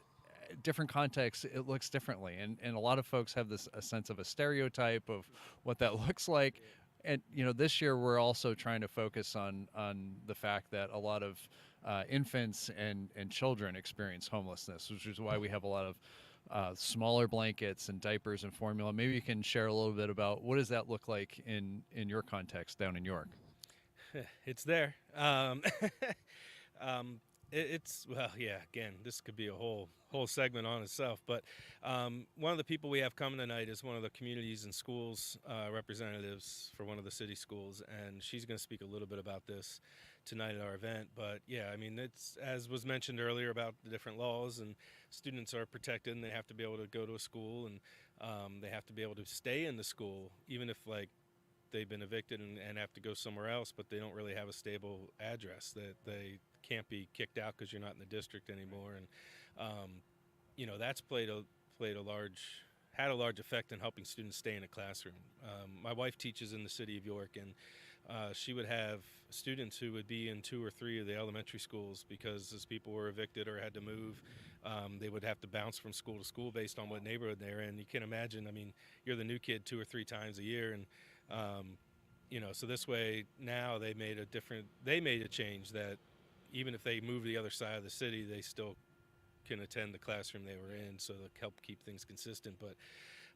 different contexts, it looks differently. And a lot of folks have a sense of a stereotype of what that looks like. And, this year we're also trying to focus on the fact that a lot of infants and children experience homelessness, which is why we have a lot of smaller blankets and diapers and formula. Maybe you can share a little bit about what does that look like in your context down in York? It's there. Again, this could be a whole segment on itself, but one of the people we have coming tonight is one of the communities and schools representatives for one of the city schools, and she's going to speak a little bit about this tonight at our event. But yeah, I mean, it's, as was mentioned earlier, about the different laws, and students are protected and they have to be able to go to a school, and they have to be able to stay in the school even if they've been evicted and have to go somewhere else, but they don't really have a stable address, that they can't be kicked out because you're not in the district anymore. And that's had a large effect in helping students stay in a classroom. My wife teaches in the city of York, and she would have students who would be in 2 or 3 of the elementary schools because as people were evicted or had to move, they would have to bounce from school to school based on what neighborhood they're in. You can imagine, I mean, you're the new kid 2 or 3 times a year, and so this way now they made a change that even if they move to the other side of the city, they still can attend the classroom they were in, so they'll help keep things consistent. But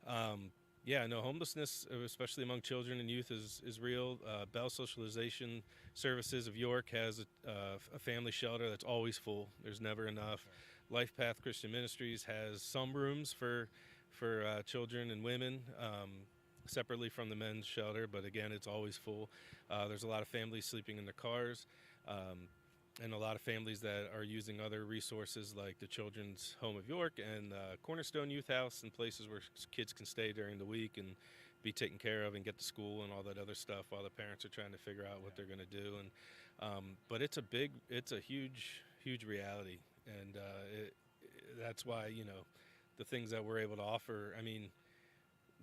homelessness, especially among children and youth, is real. Bell Socialization Services of York has a family shelter that's always full. There's never enough. Life Path Christian Ministries has some rooms for children and women, separately from the men's shelter, but again, it's always full. There's a lot of families sleeping in their cars, and a lot of families that are using other resources like the Children's Home of York and Cornerstone Youth House, and places where kids can stay during the week and be taken care of and get to school and all that other stuff while the parents are trying to figure out what they're going to do. And but it's a huge reality, and that's why the things that we're able to offer. I mean,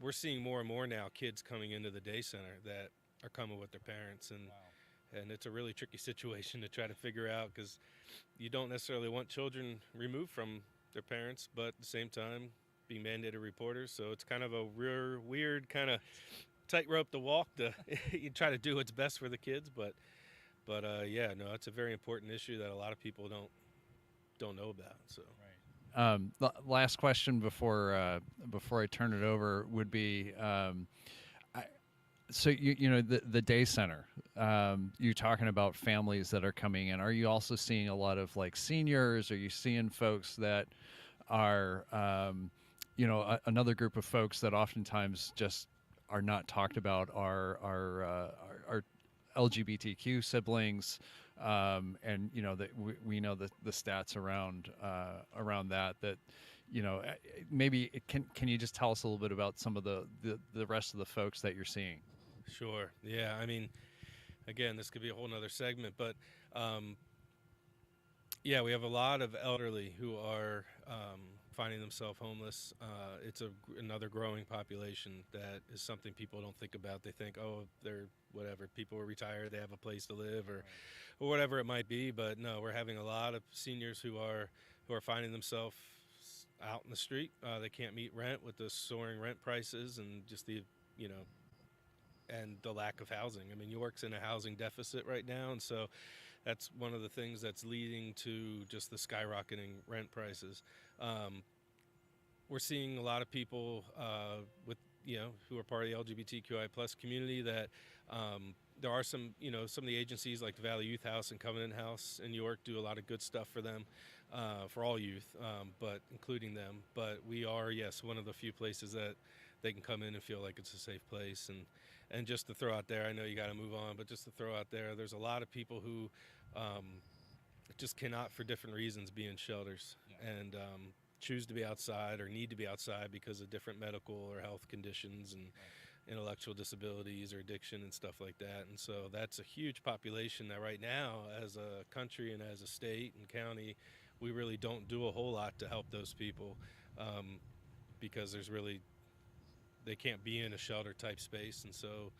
we're seeing more and more now kids coming into the day center that are coming with their parents, and it's a really tricky situation to try to figure out, because you don't necessarily want children removed from their parents, but at the same time being mandated reporters. So it's kind of a real weird kind of tightrope to walk. You try to do what's best for the kids, but it's a very important issue that a lot of people don't know about. So. The last question before I turn it over would be, so the day center, you're talking about families that are coming in. Are you also seeing a lot of like seniors? Are you seeing folks that are, another group of folks that oftentimes just are not talked about are LGBTQ siblings? And that we know the stats around that maybe can you just tell us a little bit about some of the rest of the folks that you're seeing? Sure. Yeah. I mean, again, this could be a whole nother segment, but we have a lot of elderly who are finding themselves homeless. It's another growing population that is something people don't think about. They think, oh, they're whatever, people are retired, they have a place to live, or whatever it might be. But no, we're having a lot of seniors who are finding themselves out in the street. They can't meet rent with the soaring rent prices and just and the lack of housing. I mean, York's in a housing deficit right now, and so that's one of the things that's leading to just the skyrocketing rent prices. We're seeing a lot of people who are part of the LGBTQI plus community that there are some of the agencies like the Valley Youth House and Covenant House in York do a lot of good stuff for them, for all youth, but including them. But we are, one of the few places that they can come in and feel like it's a safe place. And just to throw out there, I know you got to move on, but just to throw out there, there's a lot of people who just cannot, for different reasons, be in shelters and choose to be outside or need to be outside because of different medical or health conditions and intellectual disabilities or addiction and stuff like that. And so that's a huge population that right now, as a country and as a state and county, we really don't do a whole lot to help those people, because they can't be in a shelter type space, and so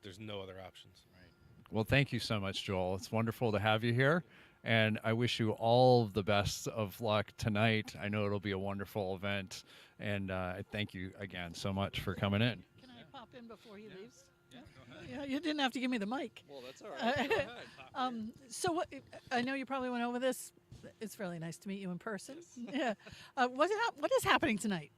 there's no other options. Right. Well, thank you so much, Joel. It's wonderful to have you here, and I wish you all the best of luck tonight. I know it'll be a wonderful event, and I thank you again so much for coming in. Can I pop in before he leaves? Yeah, go ahead. Yeah, you didn't have to give me the mic. Well, that's all right. Go ahead. So what, I know you probably went over this. It's really nice to meet you in person. Yes. Yeah. What is happening tonight?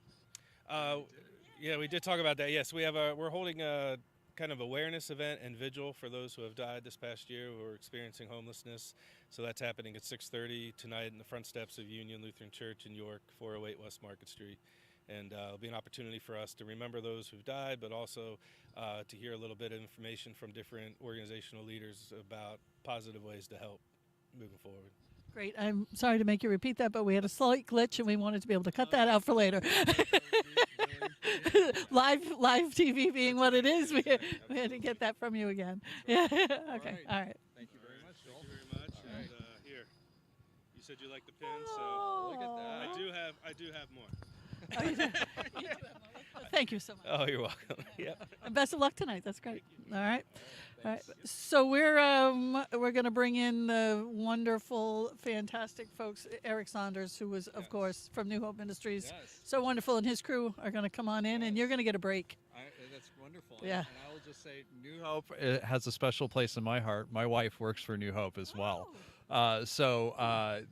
Yeah, we did talk about that. Yes, we're holding a kind of awareness event and vigil for those who have died this past year who are experiencing homelessness. So that's happening at 6:30 tonight in the front steps of Union Lutheran Church in York, 408 West Market Street. And it'll be an opportunity for us to remember those who've died, but also to hear a little bit of information from different organizational leaders about positive ways to help moving forward. Great. I'm sorry to make you repeat that, but we had a slight glitch and we wanted to be able to cut that out for later. Live TV being what it is, we had to get that from you again. Yeah. Okay. All right. Thank you very much, Joel. Thank you very much. And here, you said you liked the pin, so look at that. I do have more. Oh, you do? Thank you so much. Oh, you're welcome. Yep. And best of luck tonight. That's great. All right. All right. So we're going to bring in the wonderful, fantastic folks. Eric Saunders, who was, of course, from New Hope Ministries. Yes. So wonderful, and his crew are going to come on in, and you're going to get a break. That's wonderful. Yeah. And I will just say New Hope has a special place in my heart. My wife works for New Hope as well.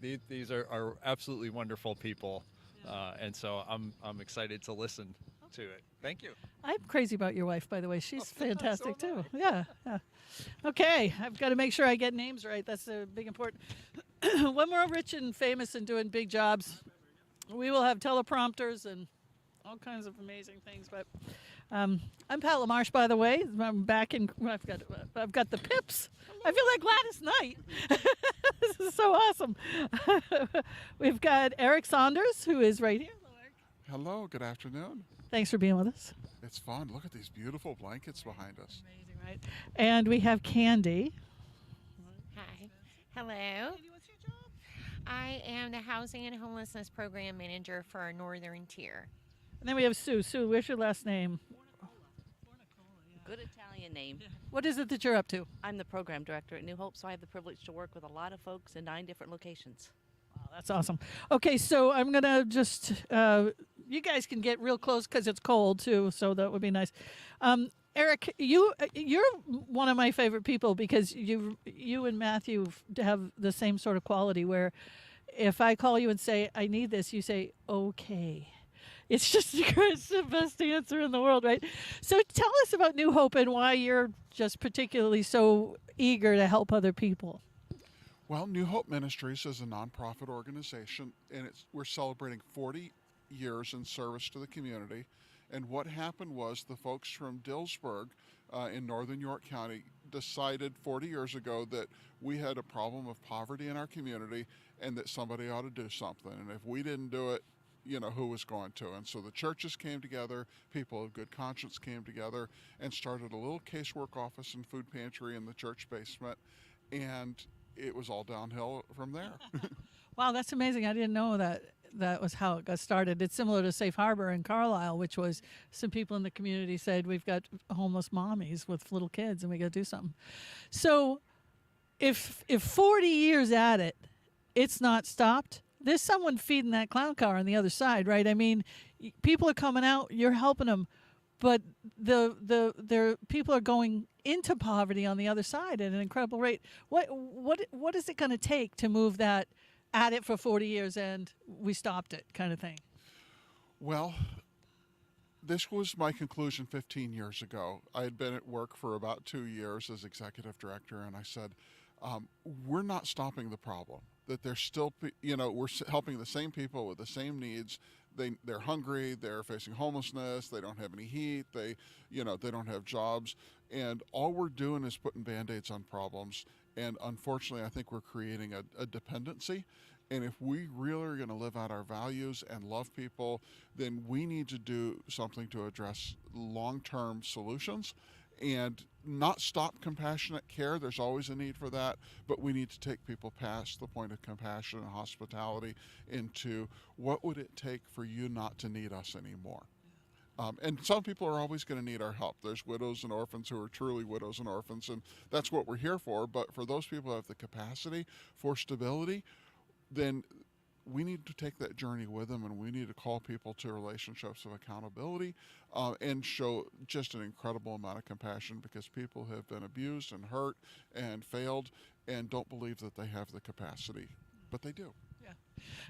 These are absolutely wonderful people. And so I'm excited to listen to it. Thank you. I'm crazy about your wife, by the way. She's fantastic too. Yeah. Okay, I've got to make sure I get names right. That's a big important. When we're rich and famous and doing big jobs, we will have teleprompters and all kinds of amazing things. But I'm Pat LaMarche, by the way. I'm back in. I've got the pips. I feel like Gladys Knight. This is so awesome. We've got Eric Saunders, who is right here. Hello, good afternoon. Thanks for being with us. It's fun. Look at these beautiful blankets behind us. Amazing, right? And we have Candy. Hi. Hello. I am the Housing and Homelessness Program Manager for our Northern Tier. And then we have Sue. Sue, where's your last name? Good Italian name. What is it that you're up to? I'm the program director at New Hope, so I have the privilege to work with a lot of folks in 9 different locations. Wow, that's awesome. Okay, so I'm going to just, you guys can get real close because it's cold too, so that would be nice. Eric, you're one of my favorite people because you and Matthew have the same sort of quality where if I call you and say, I need this, you say, okay. It's just it's the best answer in the world, right? So tell us about New Hope and why you're just particularly so eager to help other people. Well, New Hope Ministries is a nonprofit organization, and we're celebrating 40 years in service to the community. And what happened was the folks from Dillsburg in northern York County decided 40 years ago that we had a problem of poverty in our community and that somebody ought to do something. And if we didn't do it, who was going to? And so the churches came together, people of good conscience came together and started a little casework office and food pantry in the church basement. And it was all downhill from there. Wow, that's amazing. I didn't know that was how it got started. It's similar to Safe Harbor in Carlisle, which was some people in the community said, we've got homeless mommies with little kids and we got to do something. So if 40 years at it, it's not stopped, there's someone feeding that clown car on the other side, right? I mean, people are coming out, you're helping them, but the people are going into poverty on the other side at an incredible rate. What is it going to take to move that at it for 40 years and we stopped it kind of thing? Well, this was my conclusion 15 years ago. I had been at work for about 2 years as executive director, and I said, we're not stopping the problem. That there's still, we're helping the same people with the same needs. They're hungry, they're facing homelessness, they don't have any heat, they don't have jobs. And all we're doing is putting Band-Aids on problems. And unfortunately, I think we're creating a dependency. And if we really are going to live out our values and love people, then we need to do something to address long-term solutions and not stop compassionate care. There's always a need for that, but we need to take people past the point of compassion and hospitality into what would it take for you not to need us anymore. And some people are always going to need our help. There's widows and orphans who are truly widows and orphans, and that's what we're here for. But for those people who have the capacity for stability, then we need to take that journey with them, and we need to call people to relationships of accountability and show just an incredible amount of compassion, because people have been abused and hurt and failed and don't believe that they have the capacity, but they do. Yeah,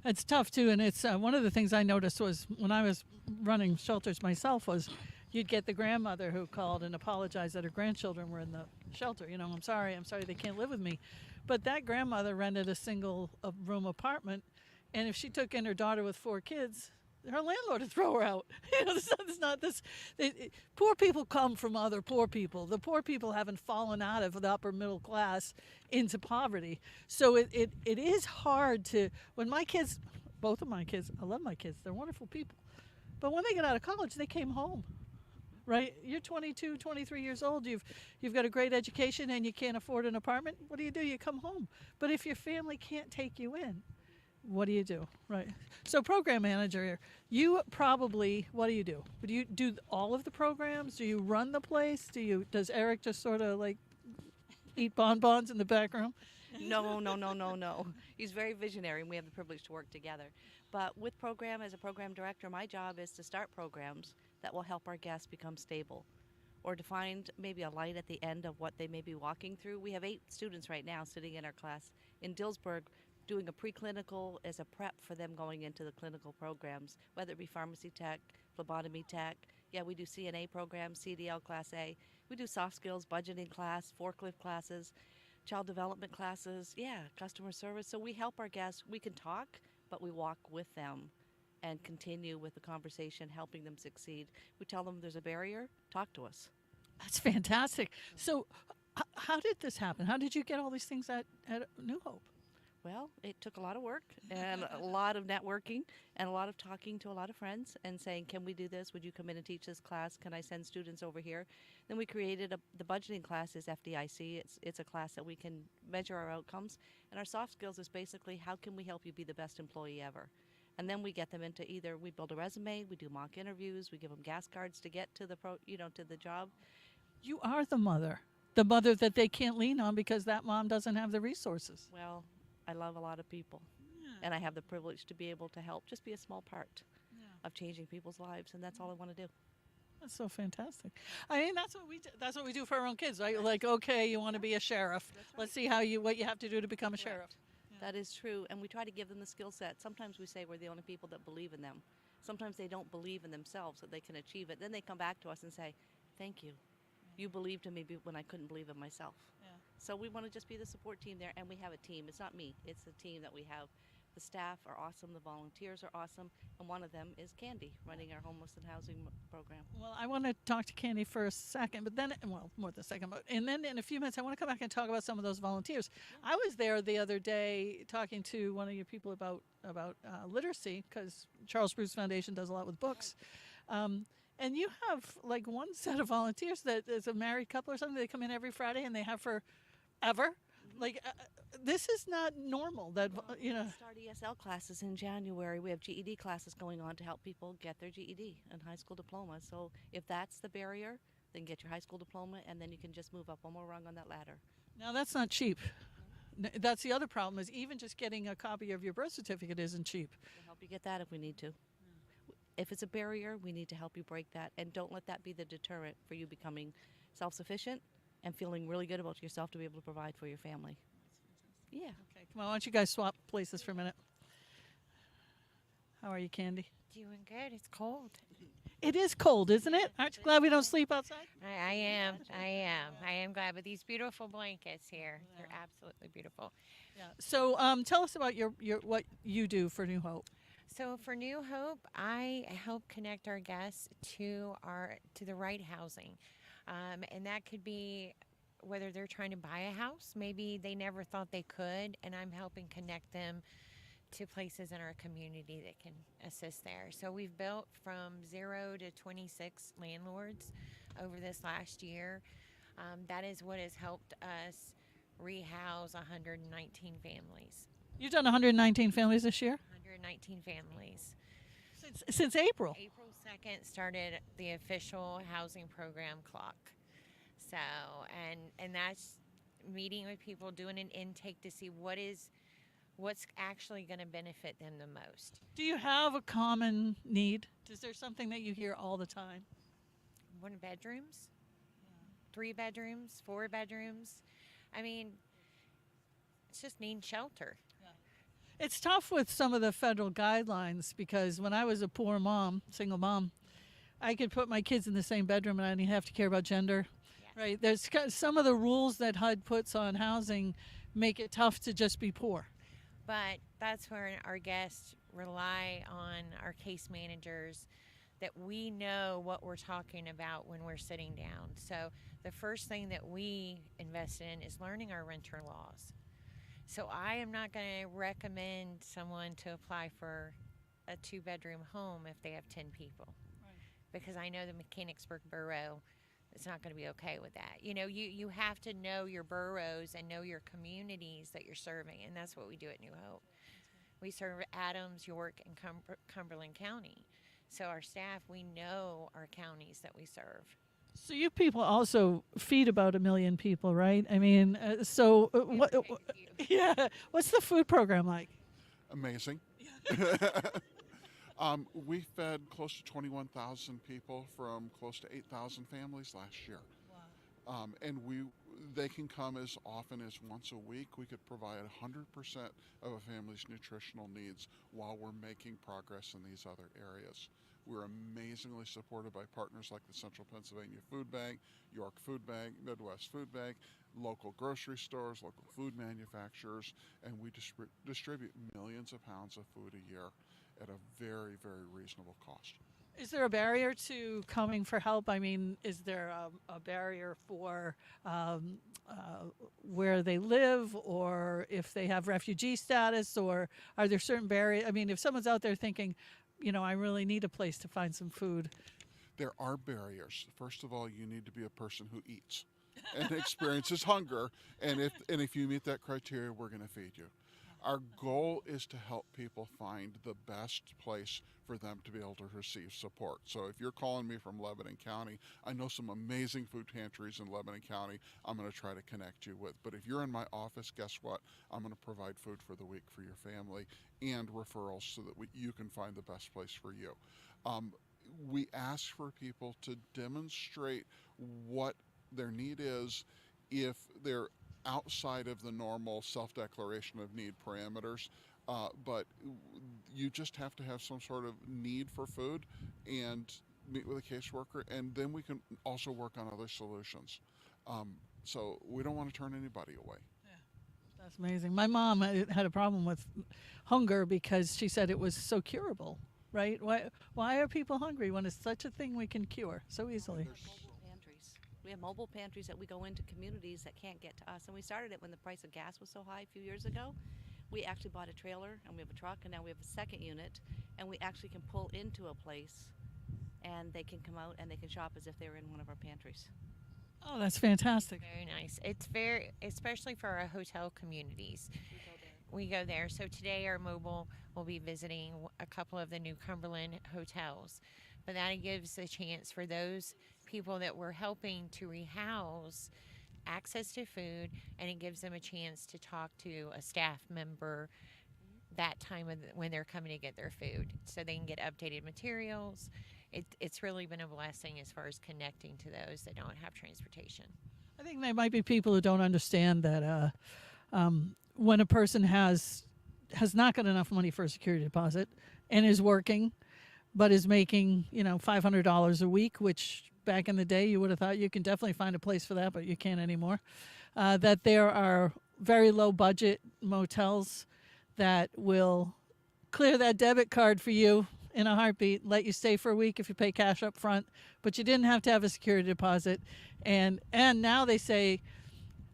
it's tough too, and it's one of the things I noticed was when I was running shelters myself was you'd get the grandmother who called and apologized that her grandchildren were in the shelter. I'm sorry they can't live with me. But that grandmother rented a single room apartment, and if she took in her daughter with 4 kids, her landlord would throw her out. It's not this. Poor people come from other poor people. The poor people haven't fallen out of the upper middle class into poverty. So it is hard to, when my kids, both of my kids, I love my kids, they're wonderful people. But when they get out of college, they came home. Right? You're 22, 23 years old. You've got a great education and you can't afford an apartment. What do? You come home. But if your family can't take you in, what do you do? Right. So program manager, you probably, what do? Do you do all of the programs? Do you run the place? Does Eric just sort of like eat bonbons in the background? No. He's very visionary, and we have the privilege to work together. But with program, as a program director, my job is to start programs that will help our guests become stable. or to find maybe a light at the end of what they may be walking through. We have 8 students right now sitting in our class in Dillsburg doing a preclinical as a prep for them going into the clinical programs, whether it be pharmacy tech, phlebotomy tech. Yeah, we do CNA programs, CDL Class A. We do soft skills, budgeting class, forklift classes, child development classes, yeah, customer service. So we help our guests. We can talk, but we walk with them and continue with the conversation, helping them succeed. We tell them there's a barrier, talk to us. That's fantastic. So, how did this happen? How did you get all these things at New Hope? Well, it took a lot of work and a lot of networking and a lot of talking to a lot of friends and saying, can we do this? Would you come in and teach this class? Can I send students over here? Then we created the budgeting class is FDIC. It's a class that we can measure our outcomes. And our soft skills is basically how can we help you be the best employee ever? And then we get them into either we build a resume, we do mock interviews, we give them gas cards to get to the to the job. You are the mother that they can't lean on because that mom doesn't have the resources. Well, I love a lot of people, and I have the privilege to be able to help, just be a small part of changing people's lives, and that's all I want to do. That's so fantastic. I mean, that's what we do. That's what we do for our own kids, right? Like, okay, you want to be a sheriff. Let's see what you have to do to become a sheriff. That is true, and we try to give them the skill set. Sometimes we say we're the only people that believe in them. Sometimes they don't believe in themselves that they can achieve it. Then they come back to us and say, thank you. You believed in me when I couldn't believe in myself. So we want to just be the support team there, and we have a team. It's not me. It's the team that we have. The staff are awesome. The volunteers are awesome. And one of them is Candy, running our homeless and housing program. Well, I want to talk to Candy for a second, but then, well, more than a second, and then in a few minutes, I want to come back and talk about some of those volunteers. I was there the other day talking to one of your people about literacy, because Charles Bruce Foundation does a lot with books. And you have like one set of volunteers that is a married couple or something. They come in every Friday and they have for ever. Like, this is not normal that, We start ESL classes in January. We have GED classes going on to help people get their GED and high school diploma. So if that's the barrier, then get your high school diploma, and then you can just move up one more rung on that ladder. Now, that's not cheap. That's the other problem, is even just getting a copy of your birth certificate isn't cheap. We'll help you get that if we need to. If it's a barrier, we need to help you break that, and don't let that be the deterrent for you becoming self-sufficient and feeling really good about yourself to be able to provide for your family. Yeah. Okay, come on, why don't you guys swap places for a minute? How are you, Candy? Doing good. It's cold. It is cold, isn't it? Aren't you glad we don't sleep outside? I am. I am glad. But these beautiful blankets here, they're absolutely beautiful. Yeah. So tell us about your what you do for New Hope. So for New Hope, I help connect our guests to the right housing. And that could be whether they're trying to buy a house, maybe they never thought they could, and I'm helping connect them to places in our community that can assist there. So we've built from 0 to 26 landlords over this last year. That is what has helped us rehouse 119 families. You've done 119 families this year? 119 families. Since April? April 2nd started the official housing program clock. So, and that's meeting with people, doing an intake to see what's actually going to benefit them the most. Do you have a common need? Is there something that you hear all the time? 1 bedrooms, 3 bedrooms, 4 bedrooms. I mean, it's just needing shelter. It's tough with some of the federal guidelines, because when I was a poor mom, single mom, I could put my kids in the same bedroom and I didn't have to care about gender. Yes. Right? There's some of the rules that HUD puts on housing make it tough to just be poor. But that's where our guests rely on our case managers, that we know what we're talking about when we're sitting down. So the first thing that we invest in is learning our renter laws. So I am not going to recommend someone to apply for a 2-bedroom home if they have 10 people. Right. Because I know the Mechanicsburg Borough is not going to be okay with that. You have to know your boroughs and know your communities that you're serving, and that's what we do at New Hope. We serve Adams, York, and Cumberland County. So our staff, we know our counties that we serve. So you people also feed about 1 million people, right? I mean, what's the food program like? Amazing. We fed close to 21,000 people from close to 8,000 families last year. And they can come as often as once a week. We could provide 100% of a family's nutritional needs while we're making progress in these other areas. We're amazingly supported by partners like the Central Pennsylvania Food Bank, York Food Bank, Midwest Food Bank, local grocery stores, local food manufacturers, and we distribute millions of pounds of food a year at a very, very reasonable cost. Is there a barrier to coming for help? I mean, is there a barrier for where they live, or if they have refugee status, or are there certain barriers? I mean, if someone's out there thinking, I really need a place to find some food. There are barriers. First of all, you need to be a person who eats and experiences hunger. And if you meet that criteria, we're going to feed you. Our goal is to help people find the best place for them to be able to receive support. So if you're calling me from Lebanon County, I know some amazing food pantries in Lebanon County I'm going to try to connect you with. But if you're in my office, guess what? I'm going to provide food for the week for your family and referrals so that you can find the best place for you. We ask for people to demonstrate what their need is if they're outside of the normal self-declaration of need parameters, but you just have to have some sort of need for food and meet with a caseworker, and then we can also work on other solutions. So we don't want to turn anybody away. That's amazing. My mom had a problem with hunger because she said it was so curable, right? Why are people hungry when it's such a thing we can cure so easily? We have mobile pantries that we go into communities that can't get to us. And we started it when the price of gas was so high a few years ago. We actually bought a trailer and we have a truck, and now we have a second unit, and we actually can pull into a place and they can come out and they can shop as if they were in one of our pantries. Oh, that's fantastic. Very nice. It's especially for our hotel communities. We go there. So today our mobile will be visiting a couple of the new Cumberland hotels. But that gives a chance for those people that we're helping to rehouse access to food, and it gives them a chance to talk to a staff member that time when they're coming to get their food, so they can get updated materials. It's really been a blessing as far as connecting to those that don't have transportation. I think there might be people who don't understand that when a person has not got enough money for a security deposit and is working, but is making, $500 a week, which back in the day you would have thought you can definitely find a place for that, but you can't anymore. That there are very low budget motels that will clear that debit card for you in a heartbeat, let you stay for a week if you pay cash up front, but you didn't have to have a security deposit. And now they say,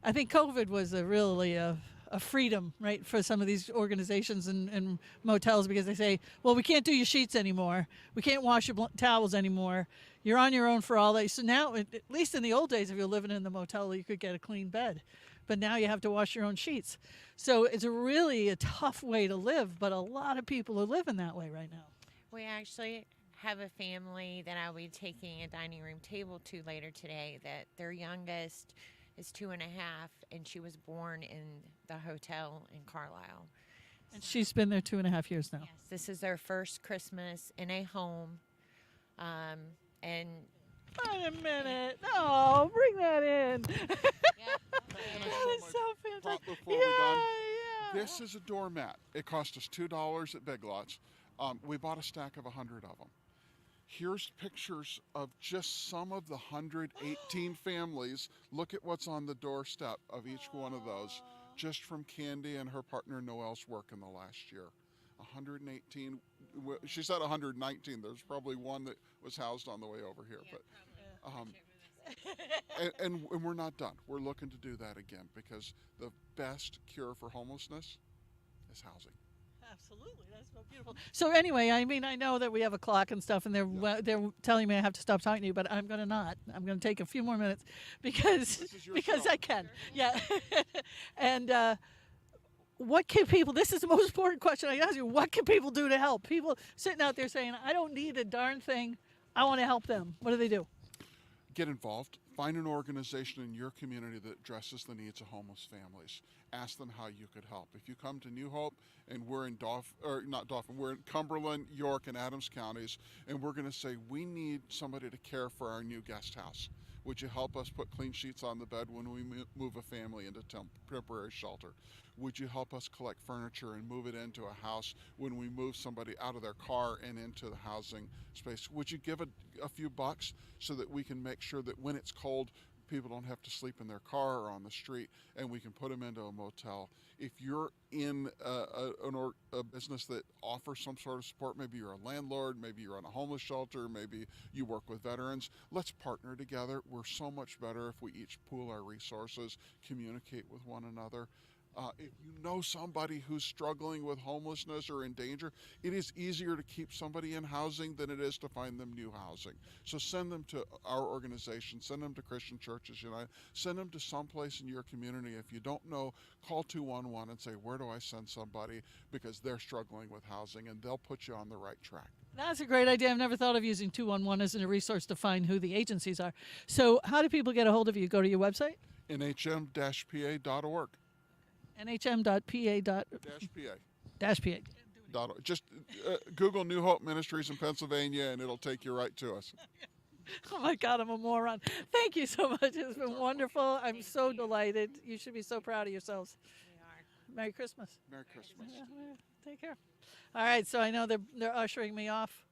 I think COVID was really a freedom, right, for some of these organizations and motels, because they say, well, we can't do your sheets anymore. We can't wash your towels anymore. You're on your own for all day. So now, at least in the old days, if you're living in the motel, you could get a clean bed. But now you have to wash your own sheets. So it's really a tough way to live, but a lot of people are living that way right now. We actually have a family that I'll be taking a dining room table to later today, that their youngest is 2.5, and she was born in the hotel in Carlisle. And she's been there 2.5 years now. Yes, this is their first Christmas in a home. And wait a minute. No, bring that in. That is so fantastic. This is a doormat. It cost us $2 at Big Lots. We bought a stack of 100 of them. Here's pictures of just some of the 118 families. Look at what's on the doorstep of each one of those, just from Candy and her partner Noel's work in the last year. 118. She said 119. There's probably one that was housed on the way over here. And we're not done. We're looking to do that again, because the best cure for homelessness is housing. Absolutely, that's so beautiful. So anyway, I mean, I know that we have a clock and stuff, and they're telling me I have to stop talking to you, but I'm going to not. I'm going to take a few more minutes because I can. Yeah. And what can people? This is the most important question I ask you. What can people do to help? People sitting out there saying, "I don't need a darn thing. I want to help them." What do they do? Get involved. Find an organization in your community that addresses the needs of homeless families. Ask them how you could help. If you come to New Hope and we're in we're in Cumberland, York, and Adams counties, and we're going to say we need somebody to care for our new guest house. Would you help us put clean sheets on the bed when we move a family into temporary shelter? Would you help us collect furniture and move it into a house when we move somebody out of their car and into the housing space? Would you give a few bucks so that we can make sure that when it's cold, people don't have to sleep in their car or on the street, and we can put them into a motel? If you're in a business that offers some sort of support, maybe you're a landlord, maybe you're on a homeless shelter, maybe you work with veterans, let's partner together. We're so much better if we each pool our resources, communicate with one another. If you know somebody who's struggling with homelessness or in danger, it is easier to keep somebody in housing than it is to find them new housing. So send them to our organization, send them to Christian Churches United, send them to someplace in your community. If you don't know, call 211 and say, where do I send somebody, because they're struggling with housing, and they'll put you on the right track. That's a great idea. I've never thought of using 211 as a resource to find who the agencies are. So how do people get a hold of you? Go to your website? nhm-pa.org. nhm.pa. .pa. Just Google New Hope Ministries in Pennsylvania, and it'll take you right to us. Oh my God, I'm a moron. Thank you so much. It's been wonderful. I'm so delighted. You should be so proud of yourselves. We are. Merry Christmas. Merry Christmas. Yeah, take care. All right, so I know they're ushering me off.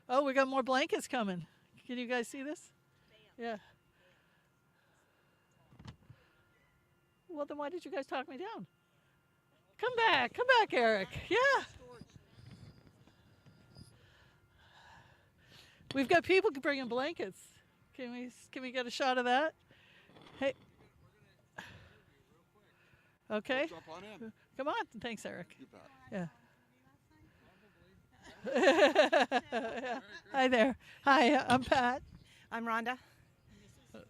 Oh, we got more blankets coming. Can you guys see this? Yeah. Well, then why did you guys talk me down? Come back, Eric. Yeah. We've got people bringing blankets. Can we get a shot of that? Hey. Okay. Jump on in. Come on. Thanks, Eric. You bet. Yeah. Hi there. Hi, I'm Pat. I'm Rhonda.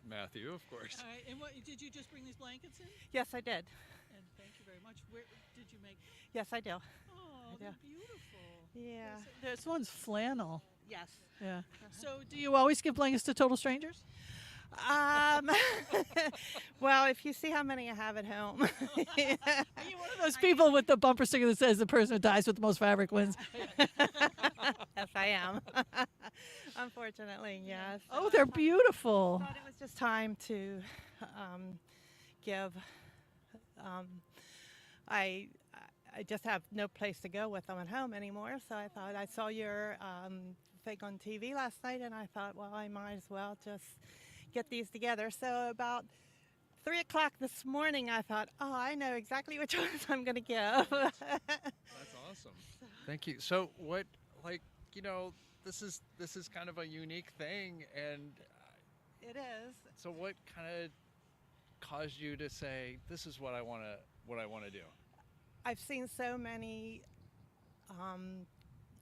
Matthew, of course. All right, and what did you just bring these blankets in? Yes, I did. And thank you very much. Where did you make them? Yes, I do. Oh, they're beautiful. Yeah. This one's flannel. Yes. Yeah. So do you always give blankets to total strangers? Well, if you see how many I have at home. Are you one of those people with the bumper sticker that says the person who dies with the most fabric wins? Yes, I am. Unfortunately, yes. Oh, they're beautiful. I thought it was just time to give. I just have no place to go with them at home anymore, so I thought I saw your thing on TV last night, and I thought, well, I might as well just get these together. So about 3 o'clock this morning, I thought, oh, I know exactly which ones I'm going to give. That's awesome. Thank you. So what, this is kind of a unique thing, and it is. So what kind of caused you to say, this is what I want to do? I've seen so many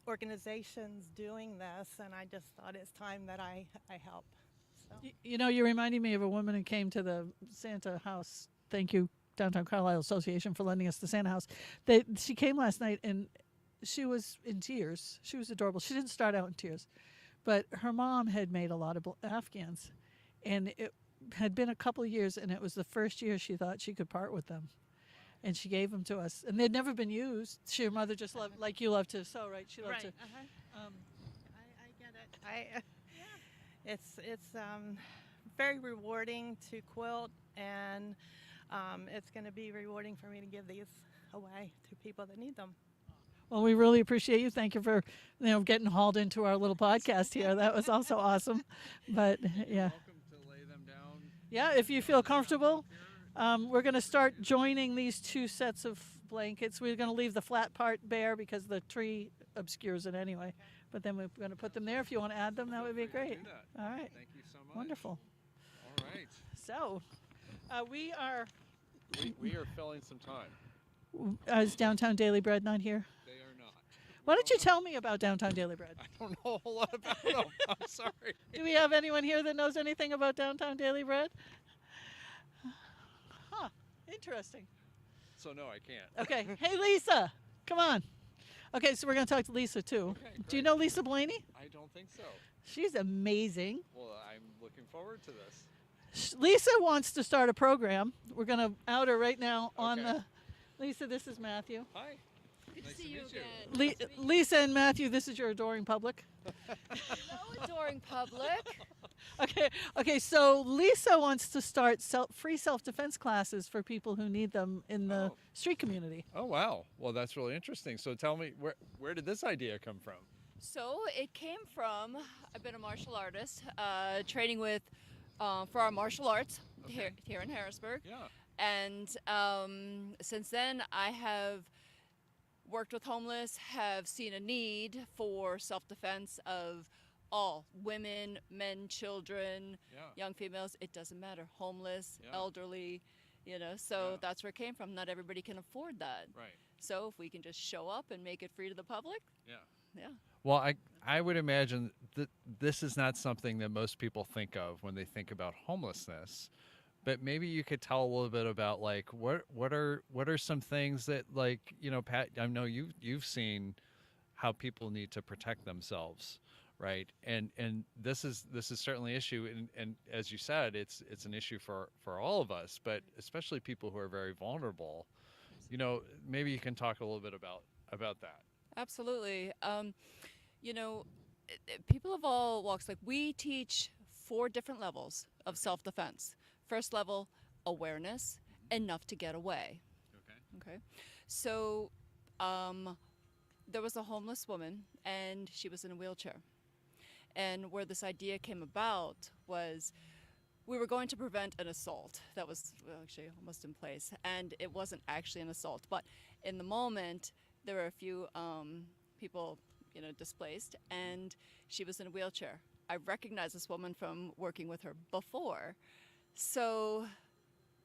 organizations doing this, and I just thought it's time that I help. So. You're reminding me of a woman who came to the Santa house. Thank you, Downtown Carlisle Association, for lending us the Santa house. She came last night, and she was in tears. She was adorable. She didn't start out in tears, but her mom had made a lot of Afghans, and it had been a couple of years, and it was the first year she thought she could part with them. And she gave them to us, and they'd never been used. Her mother just loved, like you love to sew, right? She loved to. I get it. It's very rewarding to quilt, and it's going to be rewarding for me to give these away to people that need them. Well, we really appreciate you. Thank you for getting hauled into our little podcast here. That was also awesome. But yeah. Welcome to lay them down. Yeah, if you feel comfortable. We're going to start joining these two sets of blankets. We're going to leave the flat part bare because the tree obscures it anyway. But then we're going to put them there. If you want to add them, that would be great. All right. Thank you so much. Wonderful. All right. So, we are filling some time. Is Downtown Daily Bread not here? They are not. Why don't you tell me about Downtown Daily Bread? I don't know a whole lot about them. I'm sorry. Do we have anyone here that knows anything about Downtown Daily Bread? Huh. Interesting. So no, I can't. Okay. Hey, Lisa, come on. Okay, so we're going to talk to Lisa, too. Okay, do you know Lisa Blaney? I don't think so. She's amazing. Well, I'm looking forward to this. Lisa wants to start a program. We're going to out her right now on the. Lisa, this is Matthew. Hi. Good to see you again. Lisa and Matthew, this is your adoring public. Hello, adoring public. Okay. So Lisa wants to start free self-defense classes for people who need them in the street community. Oh, wow. Well, that's really interesting. So tell me, where did this idea come from? So it came from, I've been a martial artist, training with, for our martial arts here in Harrisburg. Yeah. And since then, I have worked with homeless, have seen a need for self-defense of all women, men, children, young females. It doesn't matter. Homeless, elderly, so that's where it came from. Not everybody can afford that. Right. So if we can just show up and make it free to the public. Yeah. Well, I would imagine that this is not something that most people think of when they think about homelessness. But maybe you could tell a little bit about like what are some things that, like, Pat, I know you've seen how people need to protect themselves, right? And this is certainly an issue, and as you said, it's an issue for all of us, but especially people who are very vulnerable. Maybe you can talk a little bit about that. Absolutely. People of all walks, like we teach 4 different levels of self-defense. First level, awareness, enough to get away. Okay. So there was a homeless woman, and she was in a wheelchair. And where this idea came about was we were going to prevent an assault that was actually almost in place. And it wasn't actually an assault, but in the moment, there were a few people, displaced, and she was in a wheelchair. I recognized this woman from working with her before. So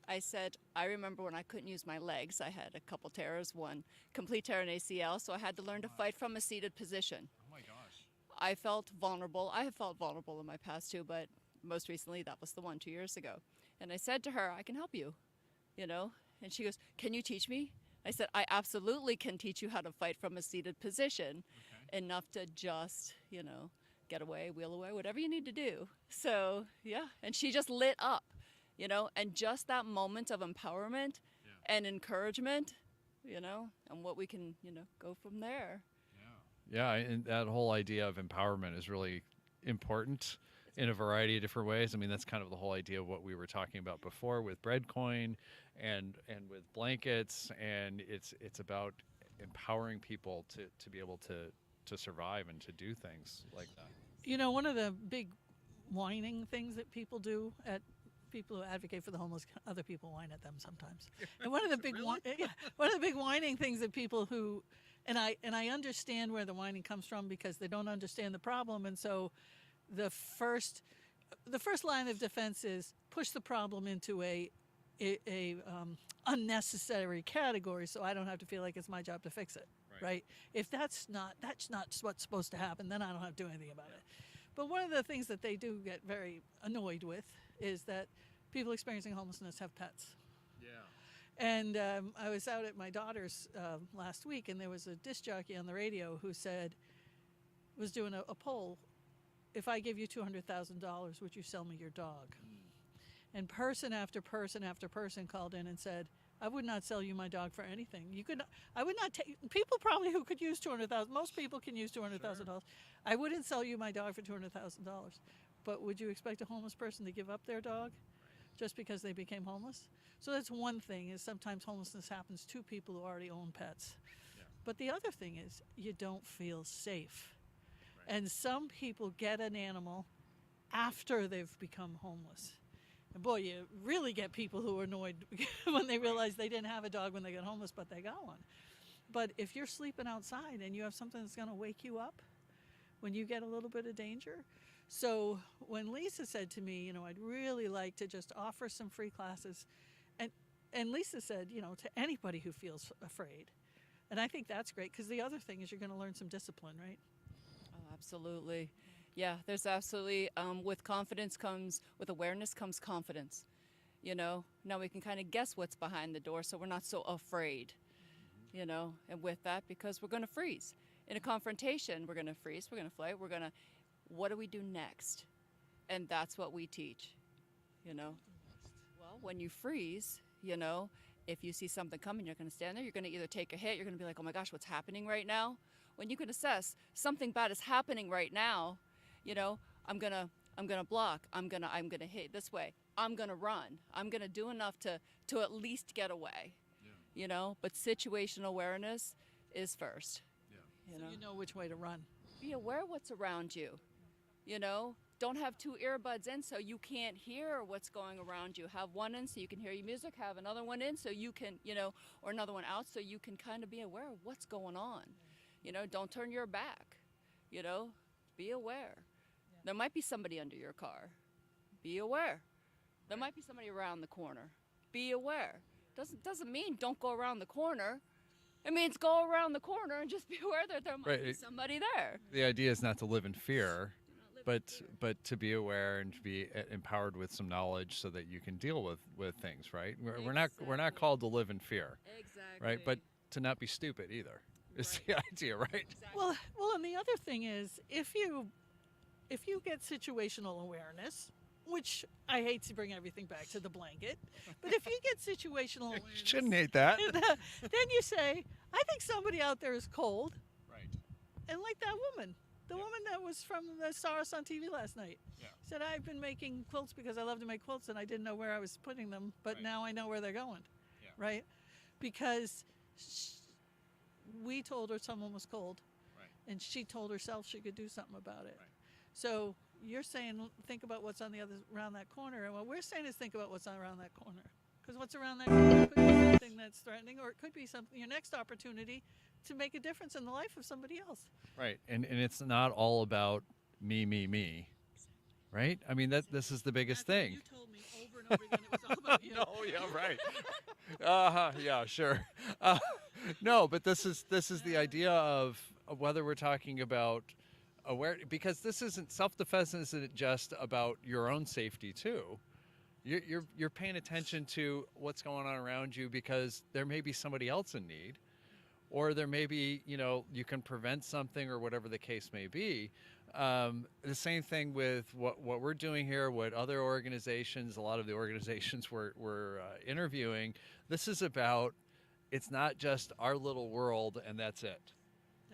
I said, I remember when I couldn't use my legs. I had a couple tears, one complete tear in ACL, so I had to learn to fight from a seated position. Oh my gosh. I felt vulnerable. I have felt vulnerable in my past too, but most recently that was the one 2 years ago. And I said to her, I can help you, and she goes, can you teach me? I said, I absolutely can teach you how to fight from a seated position, enough to just, get away, wheel away, whatever you need to do. So, yeah, and she just lit up, and just that moment of empowerment and encouragement, and what we can, go from there. Yeah, and that whole idea of empowerment is really important in a variety of different ways. I mean, that's kind of the whole idea of what we were talking about before with Breadcoin and with blankets, and it's about empowering people to be able to survive and to do things like that. One of the big whining things that people do at people who advocate for the homeless, other people whine at them sometimes. And one of the big one of the big whining things that people who and I understand where the whining comes from, because they don't understand the problem, and so the first line of defense is push the problem into a unnecessary category, so I don't have to feel like it's my job to fix it. Right? If that's not what's supposed to happen, then I don't have to do anything about it. But one of the things that they do get very annoyed with is that people experiencing homelessness have pets. Yeah. And I was out at my daughter's last week, and there was a disc jockey on the radio who was doing a poll. If I give you $200,000, would you sell me your dog? And person after person after person called in and said, I would not sell you my dog for anything. I would not take, people probably who could use $200,000, most people can use $200,000. Sure. I wouldn't sell you my dog for $200,000. But would you expect a homeless person to give up their dog just because they became homeless? So that's one thing, is sometimes homelessness happens to people who already own pets. Yeah. But the other thing is you don't feel safe. Right. And some people get an animal after they've become homeless. And boy, you really get people who are annoyed when they realize they didn't have a dog when they got homeless, but they got one. But if you're sleeping outside and you have something that's going to wake you up when you get a little bit of danger. So when Lisa said to me, I'd really like to just offer some free classes. And Lisa said, to anybody who feels afraid. And I think that's great, because the other thing is you're going to learn some discipline, right? Oh, absolutely. Yeah, there's absolutely, with awareness comes confidence. Now we can kind of guess what's behind the door, so we're not so afraid, and with that, because we're going to freeze. In a confrontation, we're going to freeze, we're going to flight, what do we do next? And that's what we teach. you know. Well, when you freeze, you know, if you see something coming, you're going to stand there. You're going to either take a hit. You're going to be like, oh my gosh, what's happening right now? When you can assess something bad is happening right now, you know, I'm gonna block. I'm gonna hit this way. I'm gonna run. I'm gonna do enough to at least get away. You know, but situational awareness is first. So you know which way to run. Be aware what's around you. You know, don't have two earbuds in so you can't hear what's going around you. Have one in so you can hear your music. Have another one in so you can, you know, or another one out so you can kind of be aware of what's going on. You know, don't turn your back. You know, be aware. There might be somebody under your car. Be aware. There might be somebody around the corner. Be aware. Doesn't mean don't go around the corner. It means go around the corner and just be aware that there might be somebody there. The idea is not to live in fear, but to be aware and to be empowered with some knowledge so that you can deal with things, right? We're not called to live in fear, right? But to not be stupid either is the idea, right? Well, and the other thing is, if you get situational awareness, which I hate to bring everything back to the blanket, but if you get situational awareness, You shouldn't hate that. then you say, I think somebody out there is cold. Right. And like that woman, the woman that was from that saw us on TV last night, said, I've been making quilts because I love to make quilts and I didn't know where I was putting them, but now I know where they're going, right? Because we told her someone was cold, and she told herself she could do something about it. So you're saying think about what's on around that corner, and what we're saying is think about what's around that corner, because what's around that corner could be something that's threatening, or it could be something your next opportunity to make a difference in the life of somebody else. Right, and it's not all about me, right? I mean this is the biggest thing. You told me over and over again it was all about you. No, yeah, right. Yeah, sure. No, but this is the idea of whether we're talking about aware, because this isn't self-defense isn't just about your own safety too. You're paying attention to what's going on around you because there may be somebody else in need, or there may be, you know, you can prevent something or whatever the case may be. The same thing with what we're doing here, what other organizations, a lot of the organizations we're interviewing, this is about, it's not just our little world and that's it.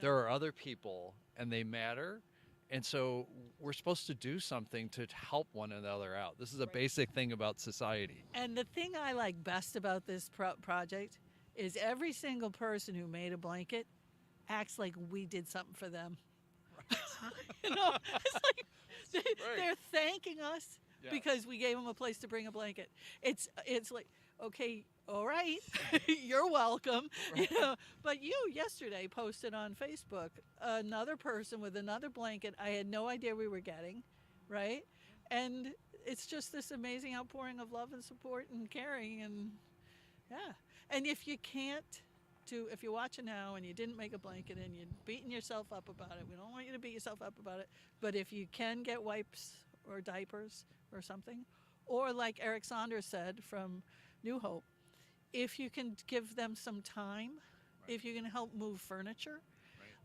There are other people and they matter. And so we're supposed to do something to help one another out. This is a basic thing about society. And the thing I like best about this project is every single person who made a blanket acts like we did something for them. You know, it's like they're thanking us because we gave them a place to bring a blanket. It's like, okay, all right, you're welcome. You know, but you yesterday posted on Facebook another person with another blanket I had no idea we were getting, right? And it's just this amazing outpouring of love and support and caring, and and if you can't if you're watching now and you didn't make a blanket and you're beating yourself up about it, we don't want you to beat yourself up about it, but if you can get wipes or diapers or something, or like Eric Saunders said from New Hope, if you can give them some time, if you can help move furniture,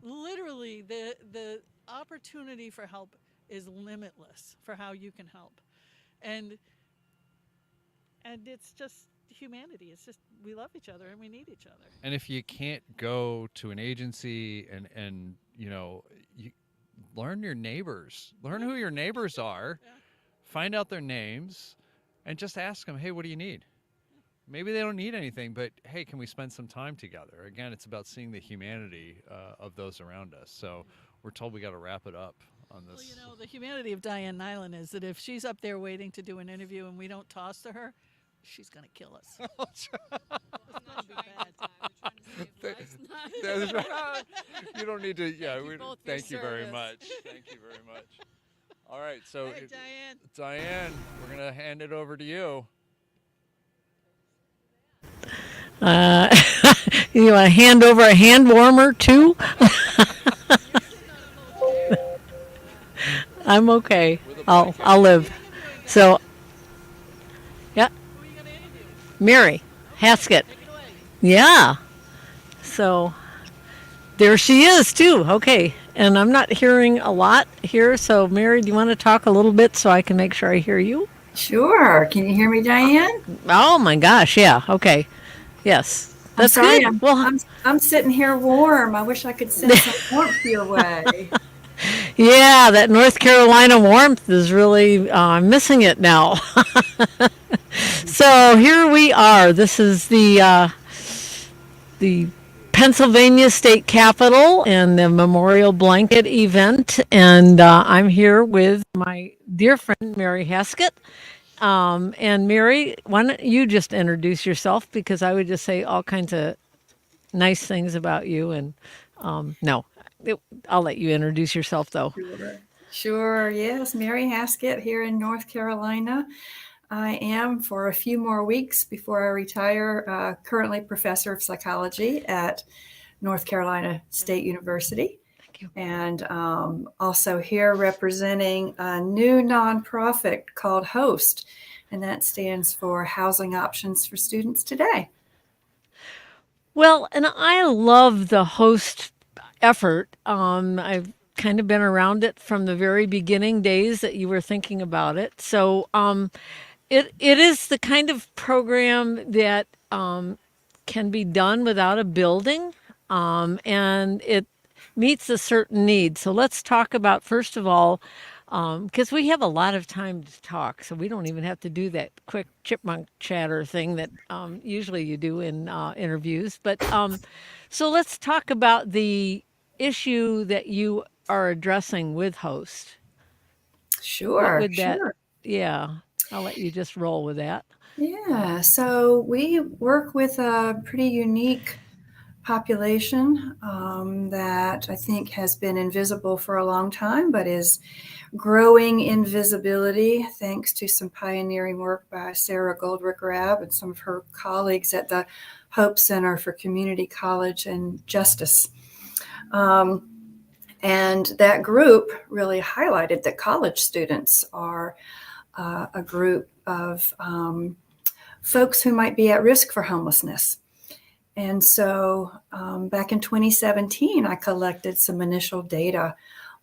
literally the opportunity for help is limitless for how you can help. And it's just humanity. It's just we love each other and we need each other. And if you can't go to an agency and you know, you learn your neighbors, learn who your neighbors are, find out their names, and just ask them, hey, what do you need? Maybe they don't need anything, but hey, can we spend some time together? Again, it's about seeing the humanity of those around us. So we're told we got to wrap it up on this. Well, you know, the humanity of Diane Nyland is that if she's up there waiting to do an interview and we don't toss to her, she's going to kill us. It's going to be bad. That's right. You don't need to, thank you very service. much. Thank you very much. All right, so Hey, Diane, we're going to hand it over to you. You want to hand over a hand warmer too? I'm okay. I'll live. So, yeah. Mary Haskett. Yeah. So there she is too. Okay. And I'm not hearing a lot here. So Mary, do you want to talk a little bit so I can make sure I hear you? Sure. Can you hear me, Diane? Oh my gosh, yeah. Okay. Yes. I'm That's sorry. good. Well, I'm sitting here warm. I wish I could send some warmth your way. yeah, that North Carolina warmth is really, I'm missing it now. So here we are. This is the Pennsylvania State Capitol and the Memorial Blanket event. And I'm here with my dear friend, Mary Haskett. And Mary, why don't you just introduce yourself? Because I would just say all kinds of nice things about you. And no, I'll let you introduce yourself though. Sure. Sure. Yes. Mary Haskett here in North Carolina. I am for a few more weeks before I retire, currently professor of psychology at North Carolina State University. Thank you. And also here representing a new nonprofit called HOST, and that stands for Housing Options for Students Today. Well, and I love the host effort. I've kind of been around it from the very beginning days that you were thinking about it. So it is the kind of program that can be done without a building, and it meets a certain need. So let's talk about, first of all, because we have a lot of time to talk, so we don't even have to do that quick chipmunk chatter thing that usually you do in interviews. But so let's talk about the issue that you are addressing with host. Sure. What would that? Sure. Yeah, I'll let you just roll with that. Yeah, so we work with a pretty unique population that I think has been invisible for a long time, but is growing in visibility thanks to some pioneering work by Sarah Goldrick-Rab and some of her colleagues at the Hope Center for Community College and Justice. And that group really highlighted that college students are a group of folks who might be at risk for homelessness. And so back in 2017, I collected some initial data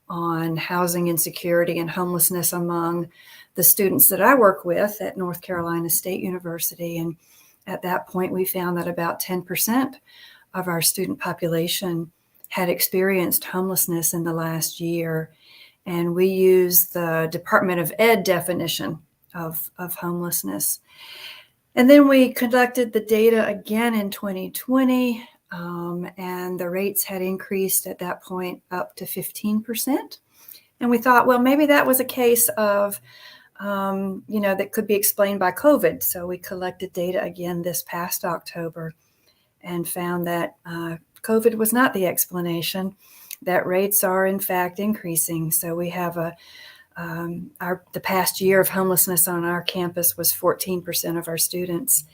on housing insecurity and homelessness among the students that I work with at North Carolina State University. And at that point, we found that about 10% of our student population had experienced homelessness in the last year. And we use the Department of Ed definition of homelessness. And then we conducted the data again in 2020, and the rates had increased at that point up to 15%. And we thought, well, maybe that was a case of, that could be explained by COVID. So we collected data again this past October and found that COVID was not the explanation, that rates are in fact increasing. So we have the past year of homelessness on our campus was 14% of our students,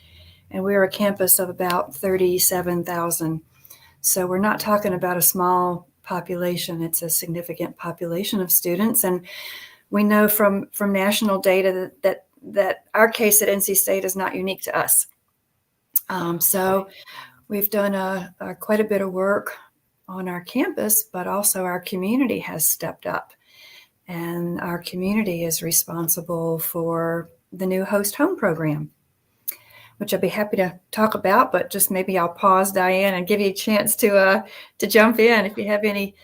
and we're a campus of about 37,000. So we're not talking about a small population. It's a significant population of students. And we know from national data that our case at NC State is not unique to us. So we've done quite a bit of work on our campus, but also our community has stepped up. And our community is responsible for the new Host Home program, which I'd be happy to talk about, but just maybe I'll pause, Diane, and give you a chance to jump in if you have any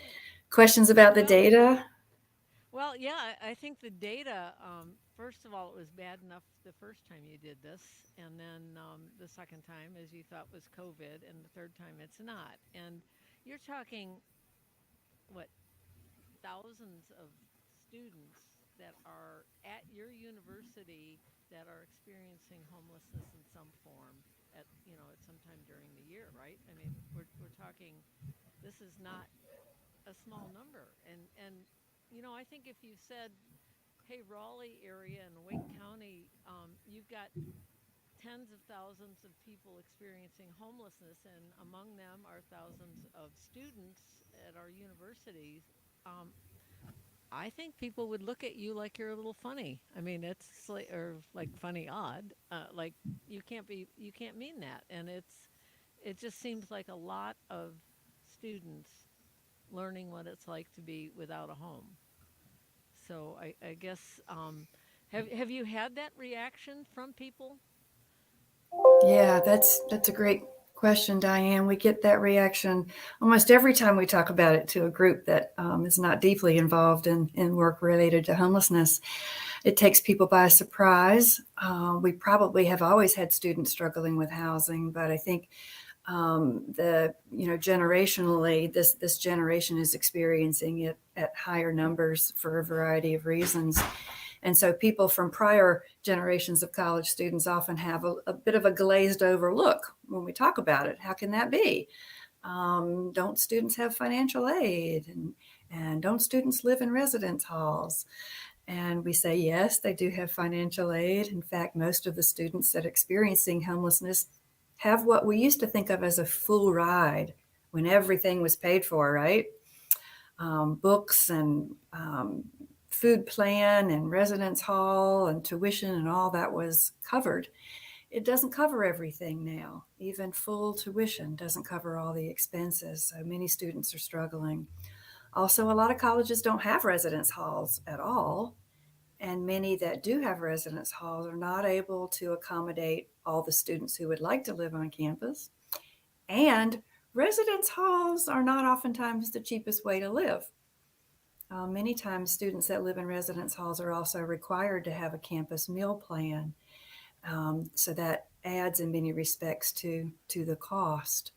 questions about the data. Well, yeah, I think the data, first of all, it was bad enough the first time you did this, and then the second time, as you thought, was COVID, and the third time it's not. And you're talking, what, thousands of students that are at your university that are experiencing homelessness in some form at some time during the year, right? I mean, we're talking, this is not a small number. And I think if you said, hey, Raleigh area and Wake County, you've got tens of thousands of people experiencing homelessness, and among them are thousands of students at our universities. I think people would look at you like you're a little funny. I mean, it's like, or like funny odd. Like you can't mean that. And it just seems like a lot of students learning what it's like to be without a home. So I guess Have you had that reaction from people? Yeah, that's a great question, Diane. We get that reaction almost every time we talk about it to a group that is not deeply involved in work related to homelessness. It takes people by surprise. We probably have always had students struggling with housing, but I think generationally, this generation is experiencing it at higher numbers for a variety of reasons. And so people from prior generations of college students often have a bit of a glazed over look when we talk about it. How can that be? Don't students have financial aid? And don't students live in residence halls? And we say, yes, they do have financial aid. In fact, most of the students that are experiencing homelessness have what we used to think of as a full ride when everything was paid for, right? Books and food plan and residence hall and tuition and all that was covered. It doesn't cover everything now. Even full tuition doesn't cover all the expenses. So many students are struggling. Also, a lot of colleges don't have residence halls at all. And many that do have residence halls are not able to accommodate all the students who would like to live on campus. And residence halls are not oftentimes the cheapest way to live. Many times students that live in residence halls are also required to have a campus meal plan. So that adds in many respects to the cost.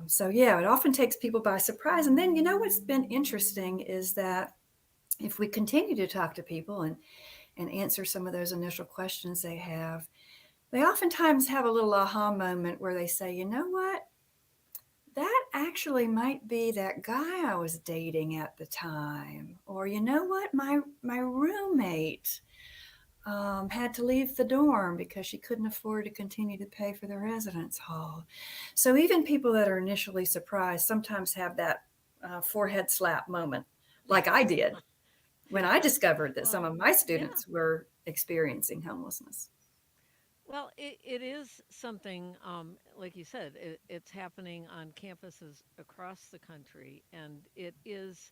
So yeah, it often takes people by surprise. And then, what's been interesting is that if we continue to talk to people and answer some of those initial questions they have, they oftentimes have a little aha moment where they say, you know what? That actually might be that guy I was dating at the time. Or, you know what? My roommate had to leave the dorm because she couldn't afford to continue to pay for the residence hall. So even people that are initially surprised sometimes have that forehead slap moment, like I did when I discovered that some of my students were experiencing homelessness. Well, it is something, like you said, it's happening on campuses across the country. And it is,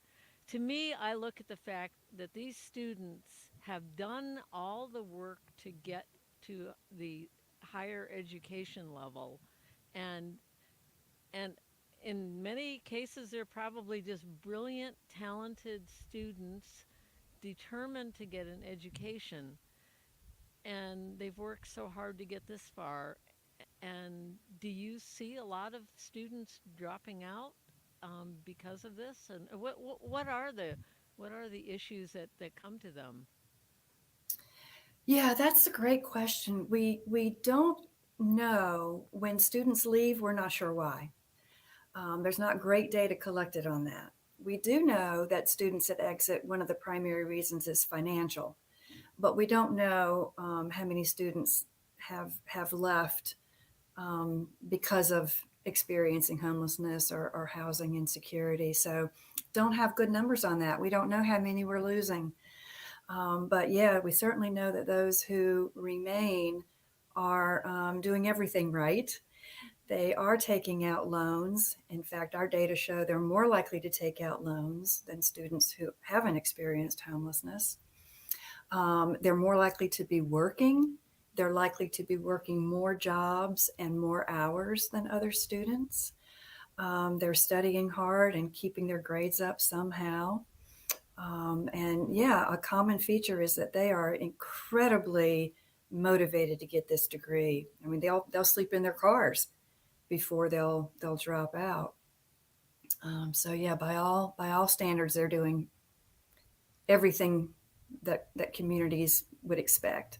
to me, I look at the fact that these students have done all the work to get to the higher education level. And in many cases, they're probably just brilliant, talented students determined to get an education, and they've worked so hard to get this far. And do you see a lot of students dropping out because of this? And what are the issues that come to them? Yeah, that's a great question. We don't know when students leave. We're not sure why. There's not great data collected on that. We do know that students that exit, one of the primary reasons is financial, but we don't know how many students have left because of experiencing homelessness or housing insecurity. So don't have good numbers on that. We don't know how many we're losing. But yeah, we certainly know that those who remain are doing everything right. They are taking out loans. In fact, our data show they're more likely to take out loans than students who haven't experienced homelessness. They're more likely to be working. They're likely to be working more jobs and more hours than other students. They're studying hard and keeping their grades up somehow. And yeah, a common feature is that they are incredibly motivated to get this degree. I mean, they'll sleep in their cars before they'll drop out. So yeah, by all standards, they're doing everything that communities would expect.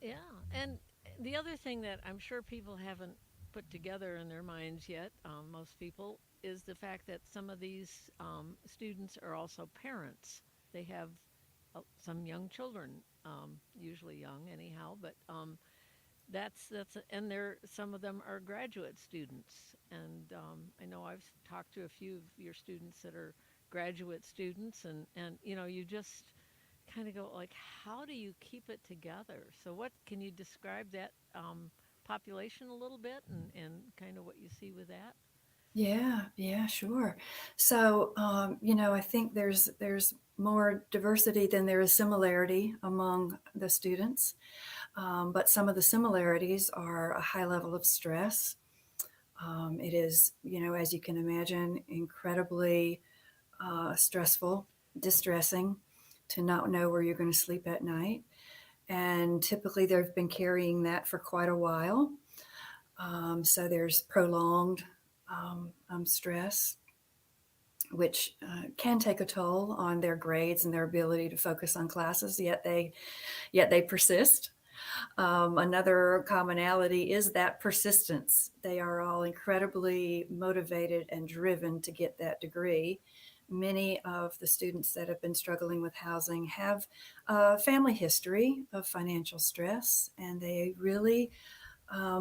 Yeah, and the other thing that I'm sure people haven't put together in their minds yet, most people, is the fact that some of these students are also parents. They have some young children, usually young anyhow, but and some of them are graduate students. And I know I've talked to a few of your students that are graduate students, and you just kind of go like, how do you keep it together? So what can you describe that population a little bit and kind of what you see with that? Yeah, sure. So, I think there's more diversity than there is similarity among the students. But some of the similarities are a high level of stress. It is, as you can imagine, incredibly stressful, distressing to not know where you're going to sleep at night. And typically they've been carrying that for quite a while. So there's prolonged stress, which can take a toll on their grades and their ability to focus on classes, yet they persist. Another commonality is that persistence. They are all incredibly motivated and driven to get that degree. Many of the students that have been struggling with housing have a family history of financial stress, and they really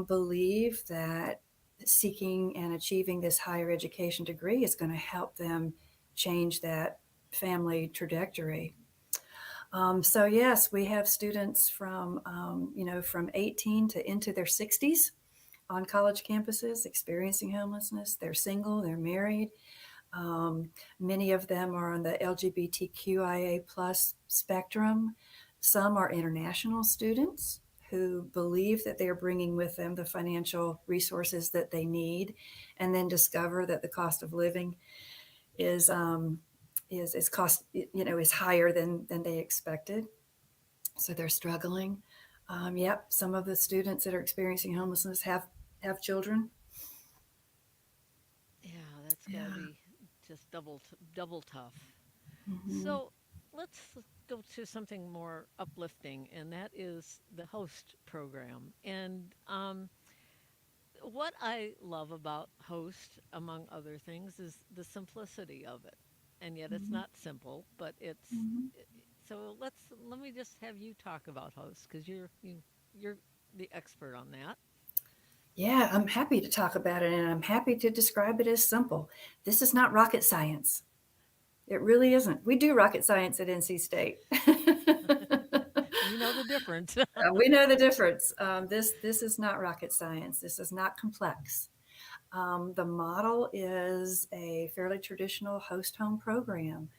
believe that seeking and achieving this higher education degree is going to help them change that family trajectory. So yes, we have students from, from 18 to into their 60s on college campuses experiencing homelessness. They're single, they're married. Many of them are on the LGBTQIA plus spectrum. Some are international students who believe that they're bringing with them the financial resources that they need, and then discover that the cost of living is higher than they expected. So they're struggling. Yep, some of the students that are experiencing homelessness have children. Yeah, that's got to be just double tough. Mhm. So let's go to something more uplifting, and that is the host program. And what I love about host, among other things, is the simplicity of it. And yet it's Mhm. not simple, but it's Mhm. so let me just have you talk about host, because you're the expert on that. Yeah, I'm happy to talk about it, and I'm happy to describe it as simple. This is not rocket science. It really isn't. We do rocket science at NC State. We know the difference. We know the difference. This is not rocket science. This is not complex. The model is a fairly traditional host home program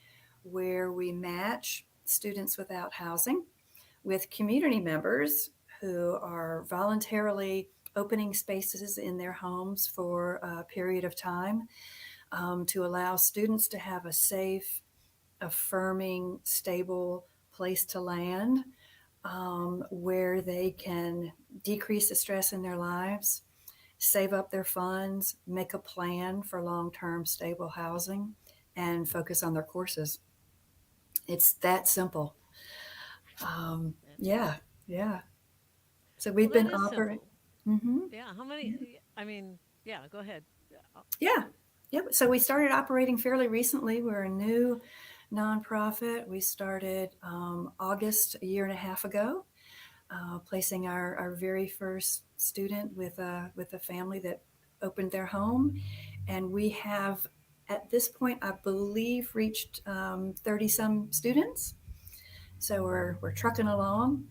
where we match students without housing with community members who are voluntarily opening spaces in their homes for a period of time to allow students to have a safe, affirming, stable place to land where they can decrease the stress in their lives, save up their funds, make a plan for long-term stable housing, and focus on their courses. It's that simple. Yeah, yeah. So Well, we've that been is operating. simple. Hmm. Yeah. How many? I mean, yeah. Go ahead. Yeah, yep. So we started operating fairly recently. We're a new nonprofit. We started August a year and a half ago, placing our very first student with a family that opened their home, and we have at this point, I believe, reached 30 some students. So we're trucking along.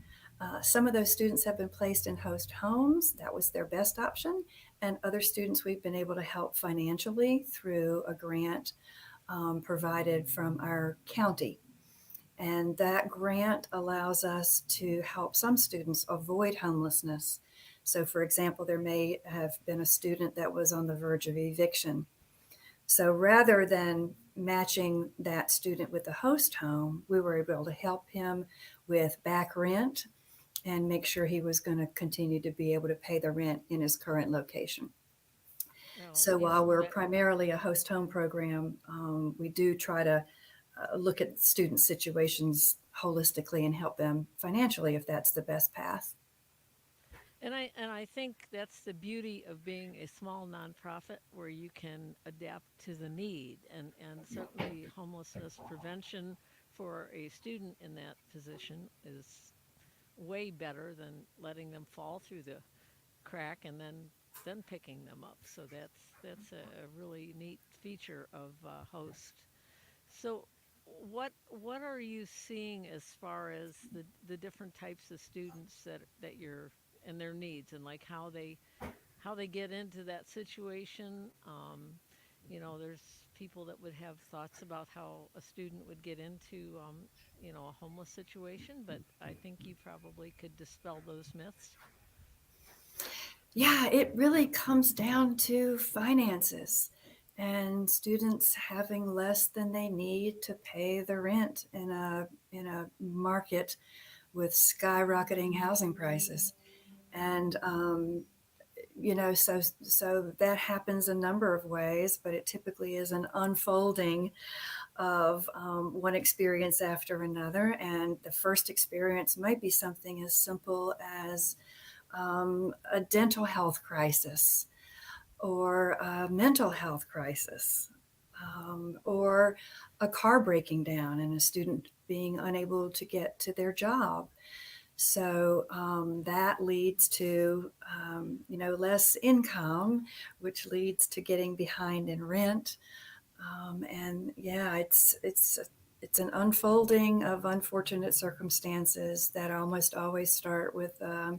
Some of those students have been placed in host homes. That was their best option. And other students we've been able to help financially through a grant provided from our county. And that grant allows us to help some students avoid homelessness. So, for example, there may have been a student that was on the verge of eviction. So rather than matching that student with the host home, we were able to help him with back rent and make sure he was going to continue to be able to pay the rent in his current location. So while we're primarily a host home program, we do try to look at student situations holistically and help them financially if that's the best path. And I think that's the beauty of being a small nonprofit, where you can adapt to the need, and certainly homelessness prevention for a student in that position is way better than letting them fall through the crack and then picking them up. So that's a really neat feature of host. So what are you seeing as far as the different types of students that you're, and their needs, and like how they get into that situation? there's people that would have thoughts about how a student would get into, a homeless situation, but I think you probably could dispel those myths. Yeah, it really comes down to finances and students having less than they need to pay the rent in a market with skyrocketing housing prices. And so that happens a number of ways, but it typically is an unfolding of one experience after another. And the first experience might be something as simple as a dental health crisis or a mental health crisis, or a car breaking down and a student being unable to get to their job. So that leads to, less income, which leads to getting behind in rent. And yeah, it's an unfolding of unfortunate circumstances that almost always start with, a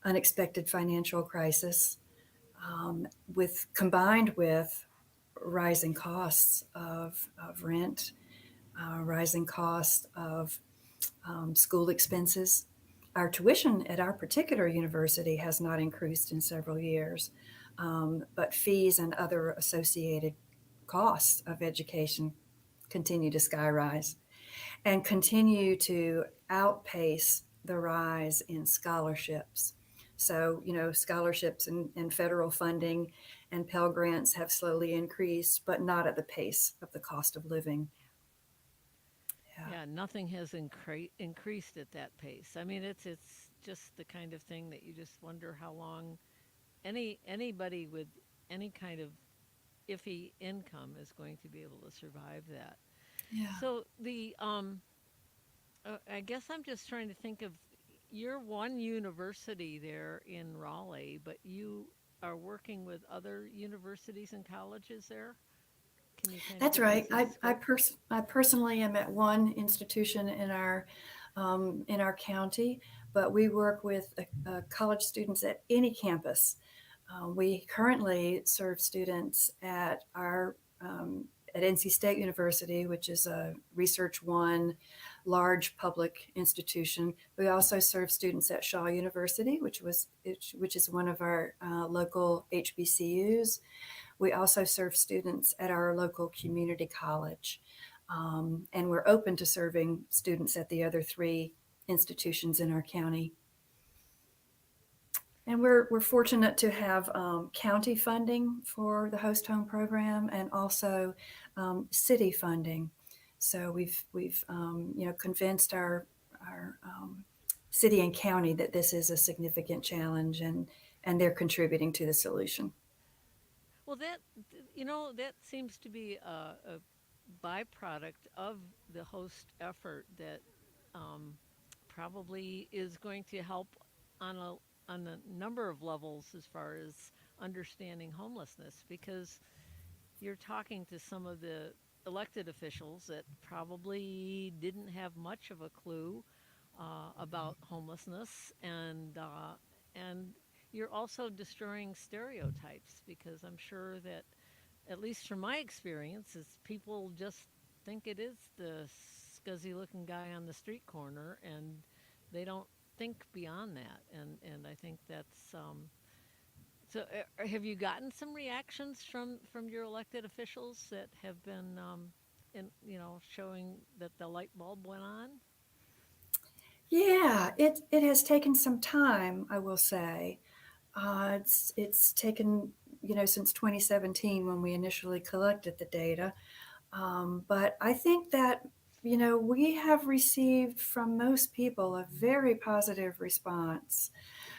unexpected financial crisis, combined with rising costs of rent, rising costs of school expenses. Our tuition at our particular university has not increased in several years, but fees and other associated costs of education continue to skyrise and continue to outpace the rise in scholarships. So, scholarships and federal funding and Pell Grants have slowly increased, but not at the pace of the cost of living. Yeah, nothing has increased at that pace. I mean, it's just the kind of thing that you just wonder how long anybody with any kind of iffy income is going to be able to survive that. Yeah. So I guess I'm just trying to think of, you're one university there in Raleigh, but you are working with other universities and colleges there. Can you kind That's of give right. us a scope? I personally am at one institution in our county, but we work with college students at any campus. We currently serve students at at NC State University, which is a Research One large public institution. We also serve students at Shaw University, which is one of our local HBCUs. We also serve students at our local community college. And we're open to serving students at the other 3 institutions in our county. And we're fortunate to have county funding for the host home program and also city funding. So we've convinced our city and county that this is a significant challenge, and they're contributing to the solution. Well, that seems to be a byproduct of the host effort that probably is going to help on a number of levels as far as understanding homelessness, because you're talking to some of the elected officials that probably didn't have much of a clue about homelessness, and you're also destroying stereotypes, because I'm sure that, at least from my experience, is people just think it is the scuzzy looking guy on the street corner, and they don't think beyond that. And I think that's so have you gotten some reactions from your elected officials that have been showing that the light bulb went on? Yeah, it has taken some time, I will say. It's taken, since 2017 when we initially collected the data. But I think that, we have received from most people a very positive response.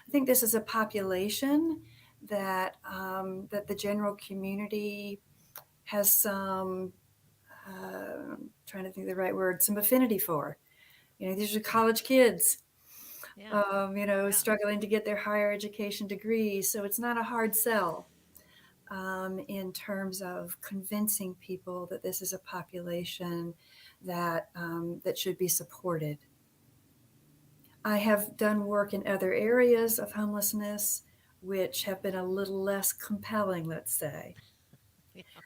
I think this is a population that the general community has some, I'm trying to think of the right word, some affinity for. These are college kids, struggling to get their higher education degrees. So it's not a hard sell in terms of convincing people that this is a population that should be supported. I have done work in other areas of homelessness which have been a little less compelling, let's say.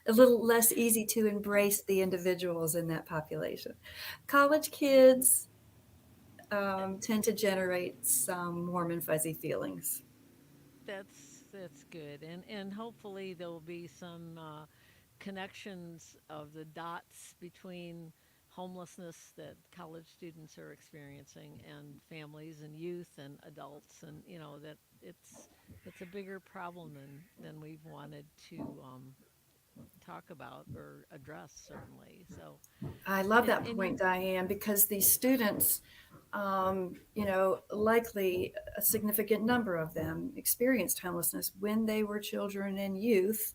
A little less easy to embrace the individuals in that population. College kids tend to generate some warm and fuzzy feelings. That's good, and hopefully there will be some connections of the dots between homelessness that college students are experiencing and families and youth and adults, and that it's a bigger problem than we've wanted to talk about or address, certainly. So I love that and point, Diane, because these students, likely a significant number of them experienced homelessness when they were children and youth.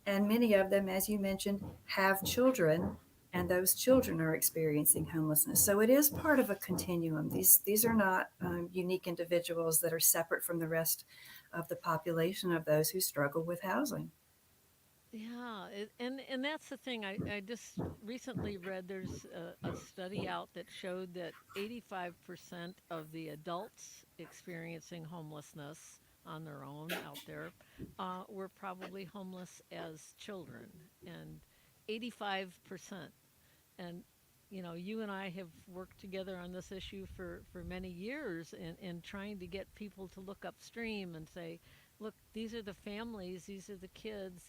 And many of them, as you mentioned, have children, and those children are experiencing homelessness. So it is part of a continuum. These are not unique individuals that are separate from the rest of the population of those who struggle with housing. Yeah, and that's the thing. I just recently read there's a study out that showed that 85% of the adults experiencing homelessness on their own out there were probably homeless as children, and 85%. And you and I have worked together on this issue for many years, and trying to get people to look upstream and say, look, these are the families, these are the kids,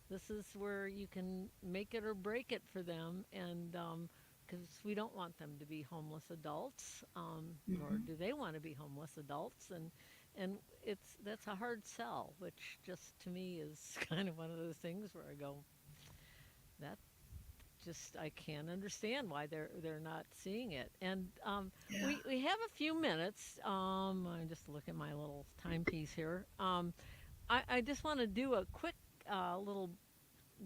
this is where you can make it or break it for them, and because we don't want them to be homeless adults, nor do they want to be homeless adults, and that's a hard sell, which just to me is kind of one of those things where I go, that just I can't understand why they're not seeing it. And we have a few minutes. I just look at my little timepiece here. I just want to do a quick little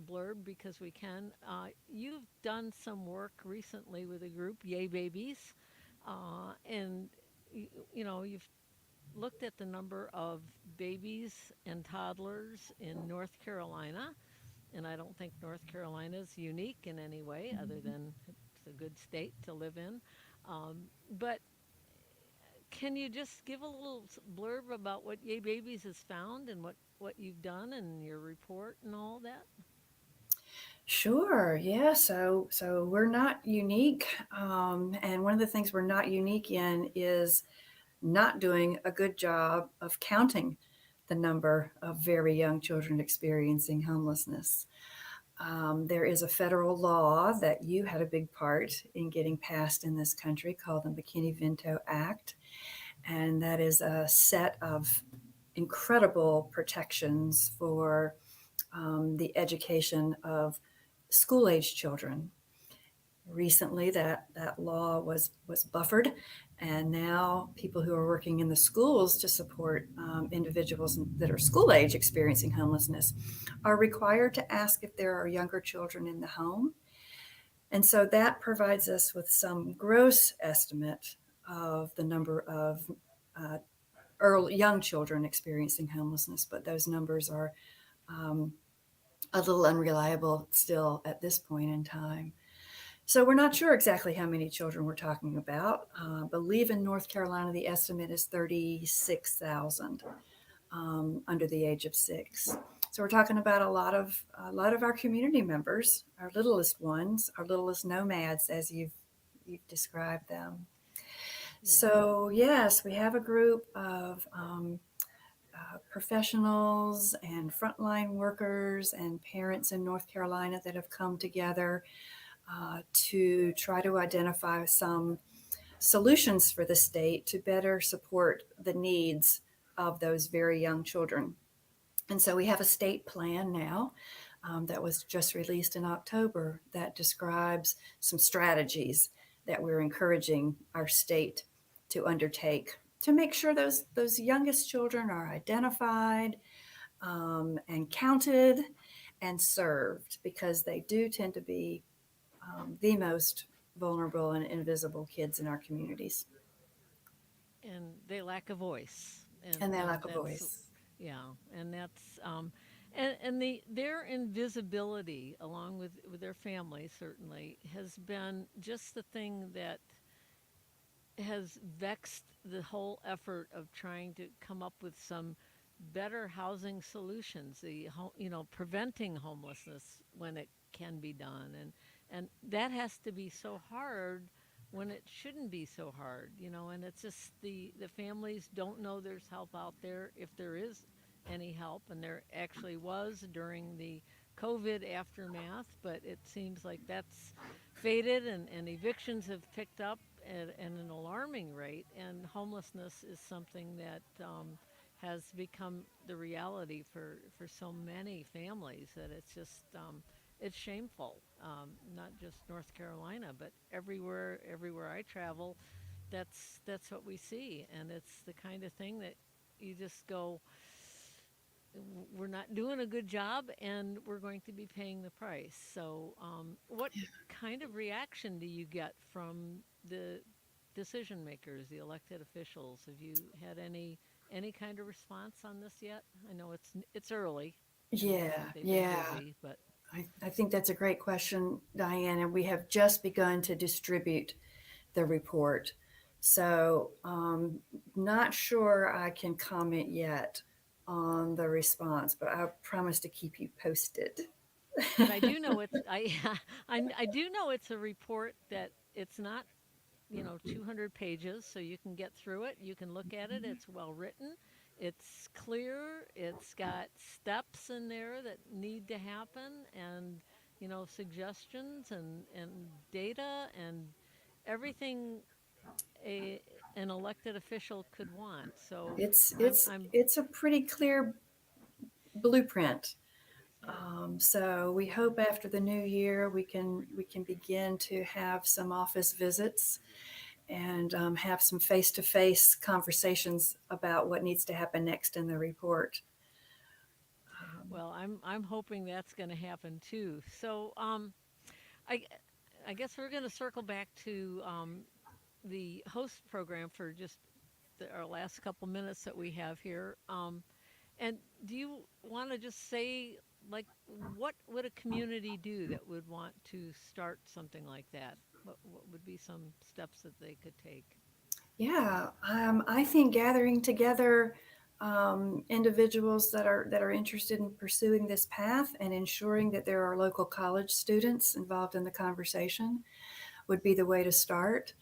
blurb because we can. You've done some work recently with a group, Yay Babies, and you've looked at the number of babies and toddlers in North Carolina. And I don't think North Carolina is unique in any way, other than it's a good state to live in. But can you just give a little blurb about what Yay Babies has found and what you've done and your report and all that? Sure. Yeah. So we're not unique, and one of the things we're not unique in is not doing a good job of counting the number of very young children experiencing homelessness. There is a federal law that you had a big part in getting passed in this country called the McKinney-Vento Act. And that is a set of incredible protections for the education of school-age children. Recently, that law was buffered, and now people who are working in the schools to support individuals that are school age experiencing homelessness are required to ask if there are younger children in the home. And so that provides us with some gross estimate of the number of young children experiencing homelessness, but those numbers are a little unreliable still at this point in time. So we're not sure exactly how many children we're talking about. I believe in North Carolina, the estimate is 36,000 under the age of 6. So we're talking about a lot of our community members, our littlest ones, our littlest nomads, as you've described them. Yeah. So yes, we have a group of professionals and frontline workers and parents in North Carolina that have come together to try to identify some solutions for the state to better support the needs of those very young children. And so we have a state plan now that was just released in October that describes some strategies that we're encouraging our state to undertake to make sure those youngest children are identified and counted and served, because they do tend to be the most vulnerable and invisible kids in our communities. And they lack a voice. And they lack a voice. Yeah, and that's their invisibility, along with their family, certainly has been just the thing that has vexed the whole effort of trying to come up with some better housing solutions, preventing homelessness when it can be done, and that has to be so hard when it shouldn't be so hard, and it's just the families don't know there's help out there, if there is any help, and there actually was during the COVID aftermath, but it seems like that's faded, and evictions have picked up at an alarming rate, and homelessness is something that has become the reality for so many families, that it's just it's shameful. Not just North Carolina, but everywhere I travel, that's what we see, and it's the kind of thing that you just go, we're not doing a good job, and we're going to be paying the price. So, what kind of reaction do you get from the decision makers, the elected officials? Have you had any kind of response on this yet? I know it's early. And Yeah, they've been yeah. busy, but I think that's a great question, Diane, and we have just begun to distribute the report. So, not sure I can comment yet on the response, but I promise to keep you posted. but I do know I do know it's a report that it's not 200 pages, so you can get through it, you can look at it, it's well written, it's clear, it's got steps in there that need to happen, and suggestions and data and everything an elected official could want. So It's I'm, it's I'm it's a pretty clear blueprint. So we hope after the new year we can begin to have some office visits and have some face-to-face conversations about what needs to happen next in the report. well, I'm hoping that's going to happen too. So I I guess we're going to circle back to the host program for just our last couple minutes that we have here. And do you want to just say, like, what would a community do that would want to start something like that? What would be some steps that they could take? Yeah, I think gathering together individuals that are interested in pursuing this path and ensuring that there are local college students involved in the conversation would be the way to start.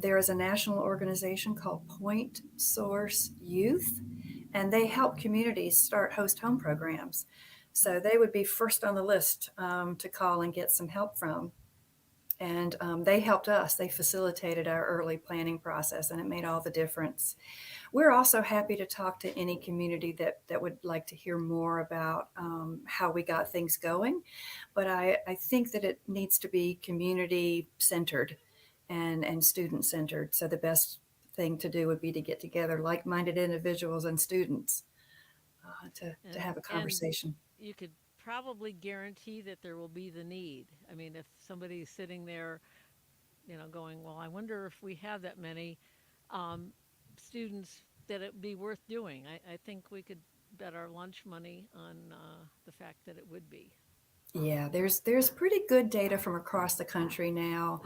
There is a national organization called Point Source Youth, and they help communities start host home programs. So they would be first on the list to call and get some help from. And they helped us. They facilitated our early planning process, and it made all the difference. We're also happy to talk to any community that would like to hear more about how we got things going. But I think that it needs to be community centered and student centered. So the best thing to do would be to get together like-minded individuals and students to have a conversation. And you could probably guarantee that there will be the need. I mean, if somebody's sitting there, going, well, I wonder if we have that many students, that it would be worth doing. I think we could bet our lunch money on the fact that it would be. Yeah, there's pretty good data from across the country now,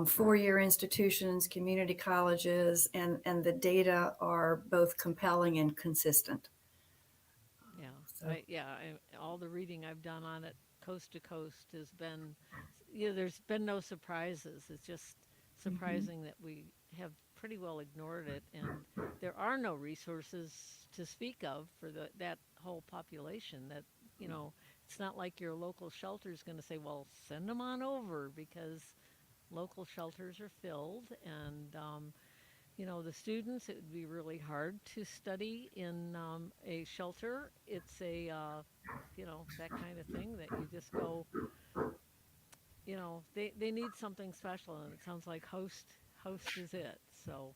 four-year institutions, community colleges, and the data are both compelling and consistent. Yeah, So all the reading I've done on it, coast to coast, has been, there's been no surprises. It's just surprising that we have pretty well ignored it, and there are no resources to speak of for that whole population. That it's not like your local shelter is going to say, well, send them on over, because local shelters are filled, and the students, it would be really hard to study in a shelter. It's a that kind of thing that you just go, they need something special, and it sounds like host is it. So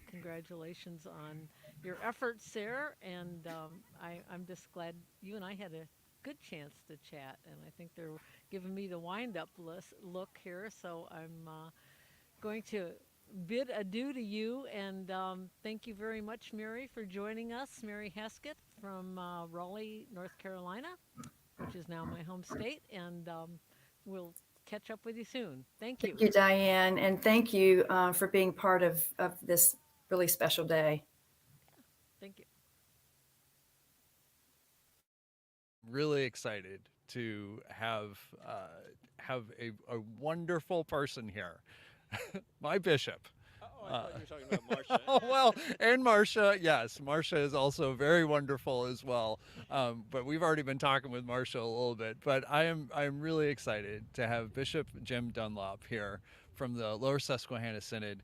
congratulations on your efforts there, and I'm just glad you and I had a good chance to chat, and I think they're giving me the wind-up look here, so I'm going to bid adieu to you, and thank you very much, Mary, for joining us. Mary Heskett from Raleigh, North Carolina, which is now my home state, and we'll catch up with you soon. Thank you. Thank you, Diane, and thank you for being part of this really special day. Thank you. really excited to have a wonderful person here, my bishop. I thought you were talking about Marcia. Oh, well, and Marcia, yes, Marcia is also very wonderful as well. But we've already been talking with Marcia a little bit. But I'm really excited to have Bishop Jim Dunlop here from the Lower Susquehanna Synod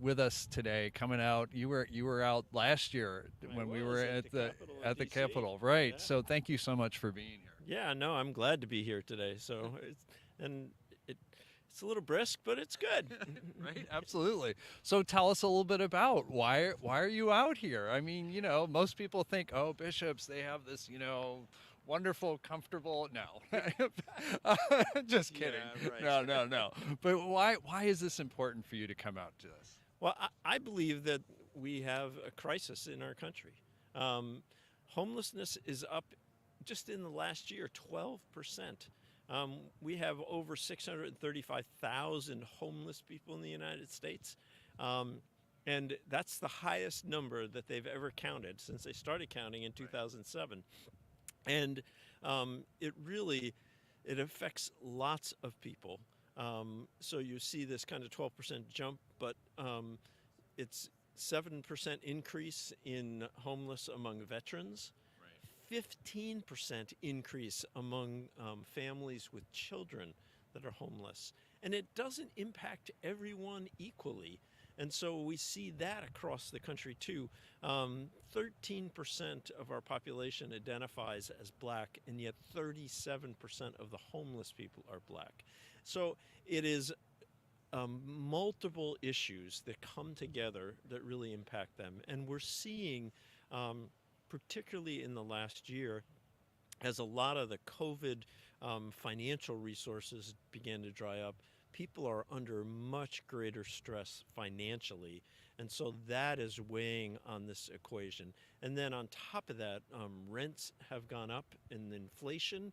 with us today. Coming out, you were out last year when we were at the Capitol, right? Yeah. So thank you so much for being here. Yeah, no, I'm glad to be here today. So it's a little brisk, but it's good. Right, absolutely. So tell us a little bit about why are you out here? I mean, most people think, oh, bishops, they have this, wonderful, comfortable. No, just kidding. Yeah, right. No. But why is this important for you to come out to this? Well, I believe that we have a crisis in our country. Homelessness is up just in the last year, 12%. We have over 635,000 homeless people in the United States. And that's the highest number that they've ever counted since they started counting in 2007. And it affects lots of people. So you see this kind of 12% jump, but it's 7% increase in homeless among veterans. 15% increase among families with children that are homeless. And it doesn't impact everyone equally. And so we see that across the country too. 13% of our population identifies as black, and yet 37% of the homeless people are black. So it is multiple issues that come together that really impact them. And we're seeing particularly in the last year, as a lot of the COVID financial resources began to dry up, people are under much greater stress financially. And so that is weighing on this equation. And then on top of that, rents have gone up in inflation.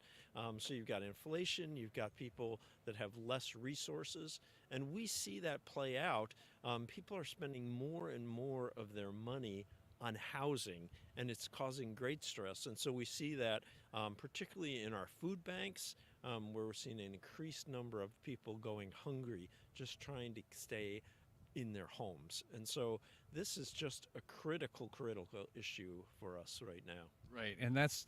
So you've got inflation, you've got people that have less resources. And we see that play out. People are spending more and more of their money on housing, and it's causing great stress. And so we see that particularly in our food banks, where we're seeing an increased number of people going hungry, just trying to stay in their homes. And so this is just a critical issue for us right now. Right, and that's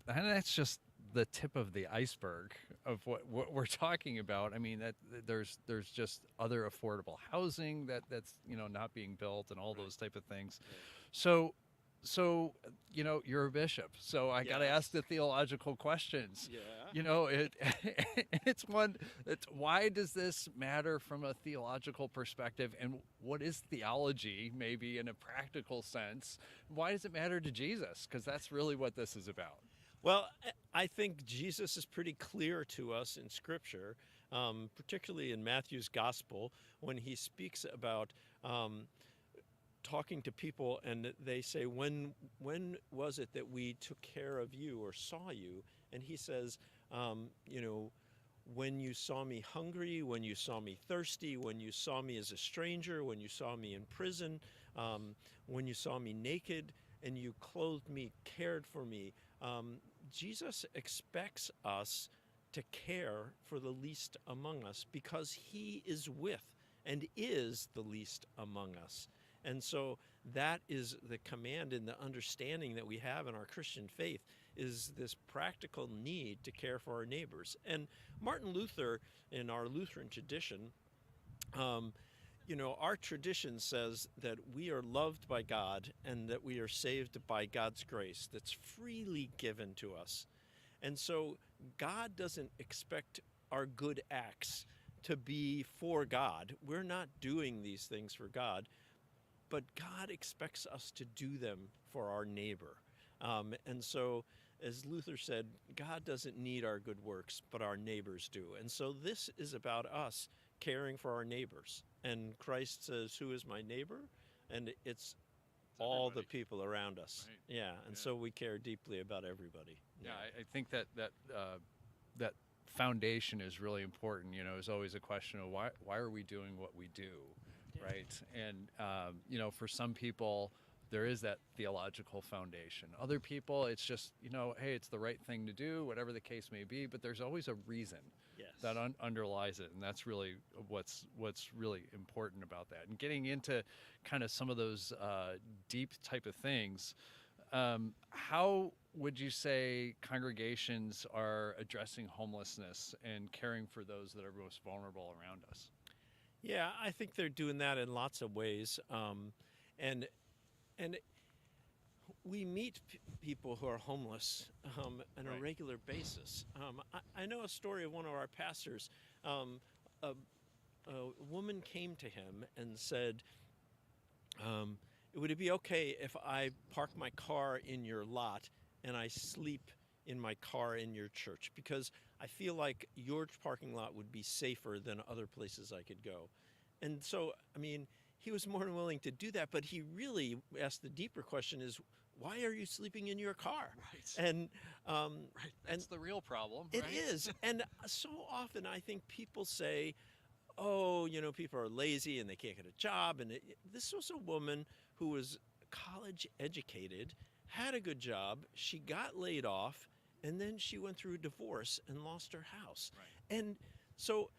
just the tip of the iceberg of what we're talking about. I mean, that there's just other affordable housing that's not being built and all those type of things. So you're a bishop, so I got to ask the theological questions. Yeah. It's why does this matter from a theological perspective, and what is theology, maybe in a practical sense? Why does it matter to Jesus? Because that's really what this is about. Well, I think Jesus is pretty clear to us in Scripture, particularly in Matthew's Gospel, when he speaks about talking to people, and they say, when was it that we took care of you or saw you? And he says, when you saw me hungry, when you saw me thirsty, when you saw me as a stranger, when you saw me in prison, when you saw me naked, and you clothed me, cared for me. Jesus expects us to care for the least among us because he is with and is the least among us. And so that is the command and the understanding that we have in our Christian faith, is this practical need to care for our neighbors. And Martin Luther, in our Lutheran tradition, our tradition says that we are loved by God and that we are saved by God's grace that's freely given to us. And so God doesn't expect our good acts to be for God. We're not doing these things for God. But God expects us to do them for our neighbor. And so, as Luther said, God doesn't need our good works, but our neighbors do. And so this is about us caring for our neighbors. And Christ says, who is my neighbor? And it's all the people around us. Right. Yeah, and so we care deeply about everybody. Yeah, I think that foundation is really important. Is always a question of why are we doing what we do? Right. And, for some people, there is that theological foundation. Other people, it's just, you know, hey, it's the right thing to do, whatever the case may be, but there's always a reason that underlies it, and that's really what's really important about that. And getting into kind of some of those deep type of things, how would you say congregations are addressing homelessness and caring for those that are most vulnerable around us? Yeah, I think they're doing that in lots of ways, and we meet people who are homeless on a regular basis. I know a story of one of our pastors. A woman came to him and said, would it be okay if I park my car in your lot and I sleep in my car in your church? Because I feel like your parking lot would be safer than other places I could go. And so, I mean, he was more than willing to do that, but he really asked the deeper question is, why are you sleeping in your car? Right. And that's the real problem. It is. And so often I think people say, oh, you know, people are lazy and they can't get a job. And this was a woman who was college educated, had a good job, she got laid off, and then she went through a divorce and lost her house. Right. And so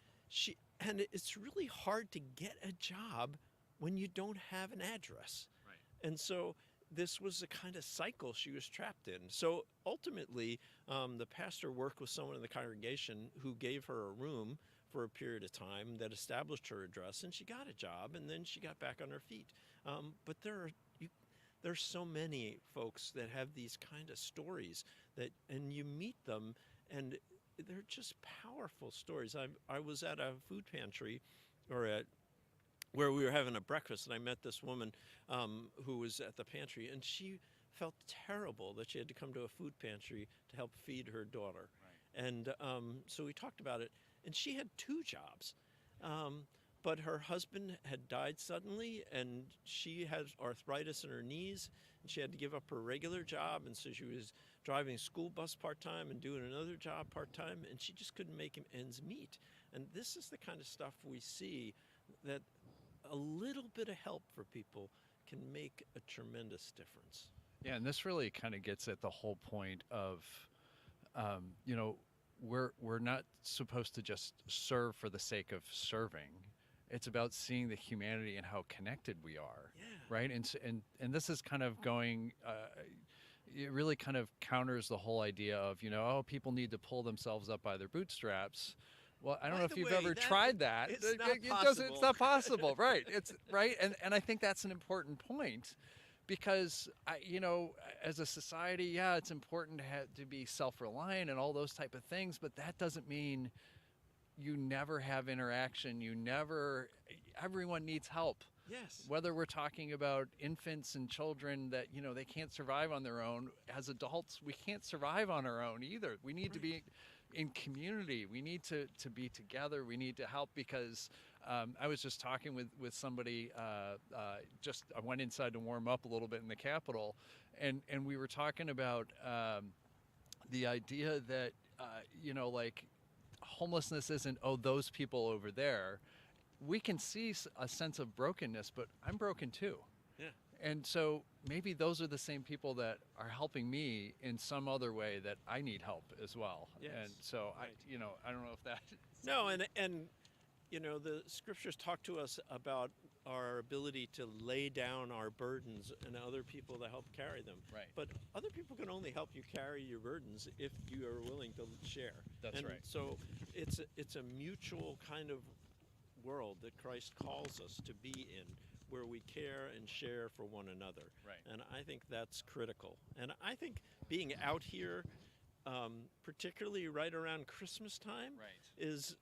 it's really hard to get a job when you don't have an address. Right. And so this was the kind of cycle she was trapped in. So ultimately, the pastor worked with someone in the congregation who gave her a room for a period of time that established her address, and she got a job, and then she got back on her feet. But there's so many folks that have these kind of stories and you meet them, and they're just powerful stories. I was at a food pantry, where we were having a breakfast, and I met this woman who was at the pantry, and she felt terrible that she had to come to a food pantry to help feed her daughter. Right. And so we talked about it, and she had 2 jobs. But her husband had died suddenly, and she had arthritis in her knees, and she had to give up her regular job, and so she was driving a school bus part-time and doing another job part-time, and she just couldn't make ends meet. And this is the kind of stuff we see, that a little bit of help for people can make a tremendous difference. Yeah, and this really kind of gets at the whole point of, you know, we're not supposed to just serve for the sake of serving. It's about seeing the humanity and how connected we are, right? And this is kind of going. It really kind of counters the whole idea of, you know, oh, people need to pull themselves up by their bootstraps. Well, I don't know if you've ever tried that. It's not possible, right? It's right, and I think that's an important point, because you know, as a society, yeah, it's important to be self-reliant and all those type of things, but that doesn't mean you never have interaction. Everyone needs help. Yes. Whether we're talking about infants and children that, you know, they can't survive on their own. As adults, we can't survive on our own either. We need to be in community. We need to be together. We need to help, because I was just talking with somebody, I went inside to warm up a little bit in the Capitol, and we were talking about the idea that, you know, like, homelessness isn't, oh, those people over there. We can see a sense of brokenness, but I'm broken too. Yeah. And so maybe those are the same people that are helping me in some other way that I need help as well. Yes. And so Right. I don't know if that. No, and you know, the scriptures talk to us about our ability to lay down our burdens and other people to help carry them. Right. But other people can only help you carry your burdens if you are willing to share. That's right. So it's a mutual kind of world that Christ calls us to be in, where we care and share for one another. Right. And I think that's critical. And I think being out here, particularly right around Christmas time, is,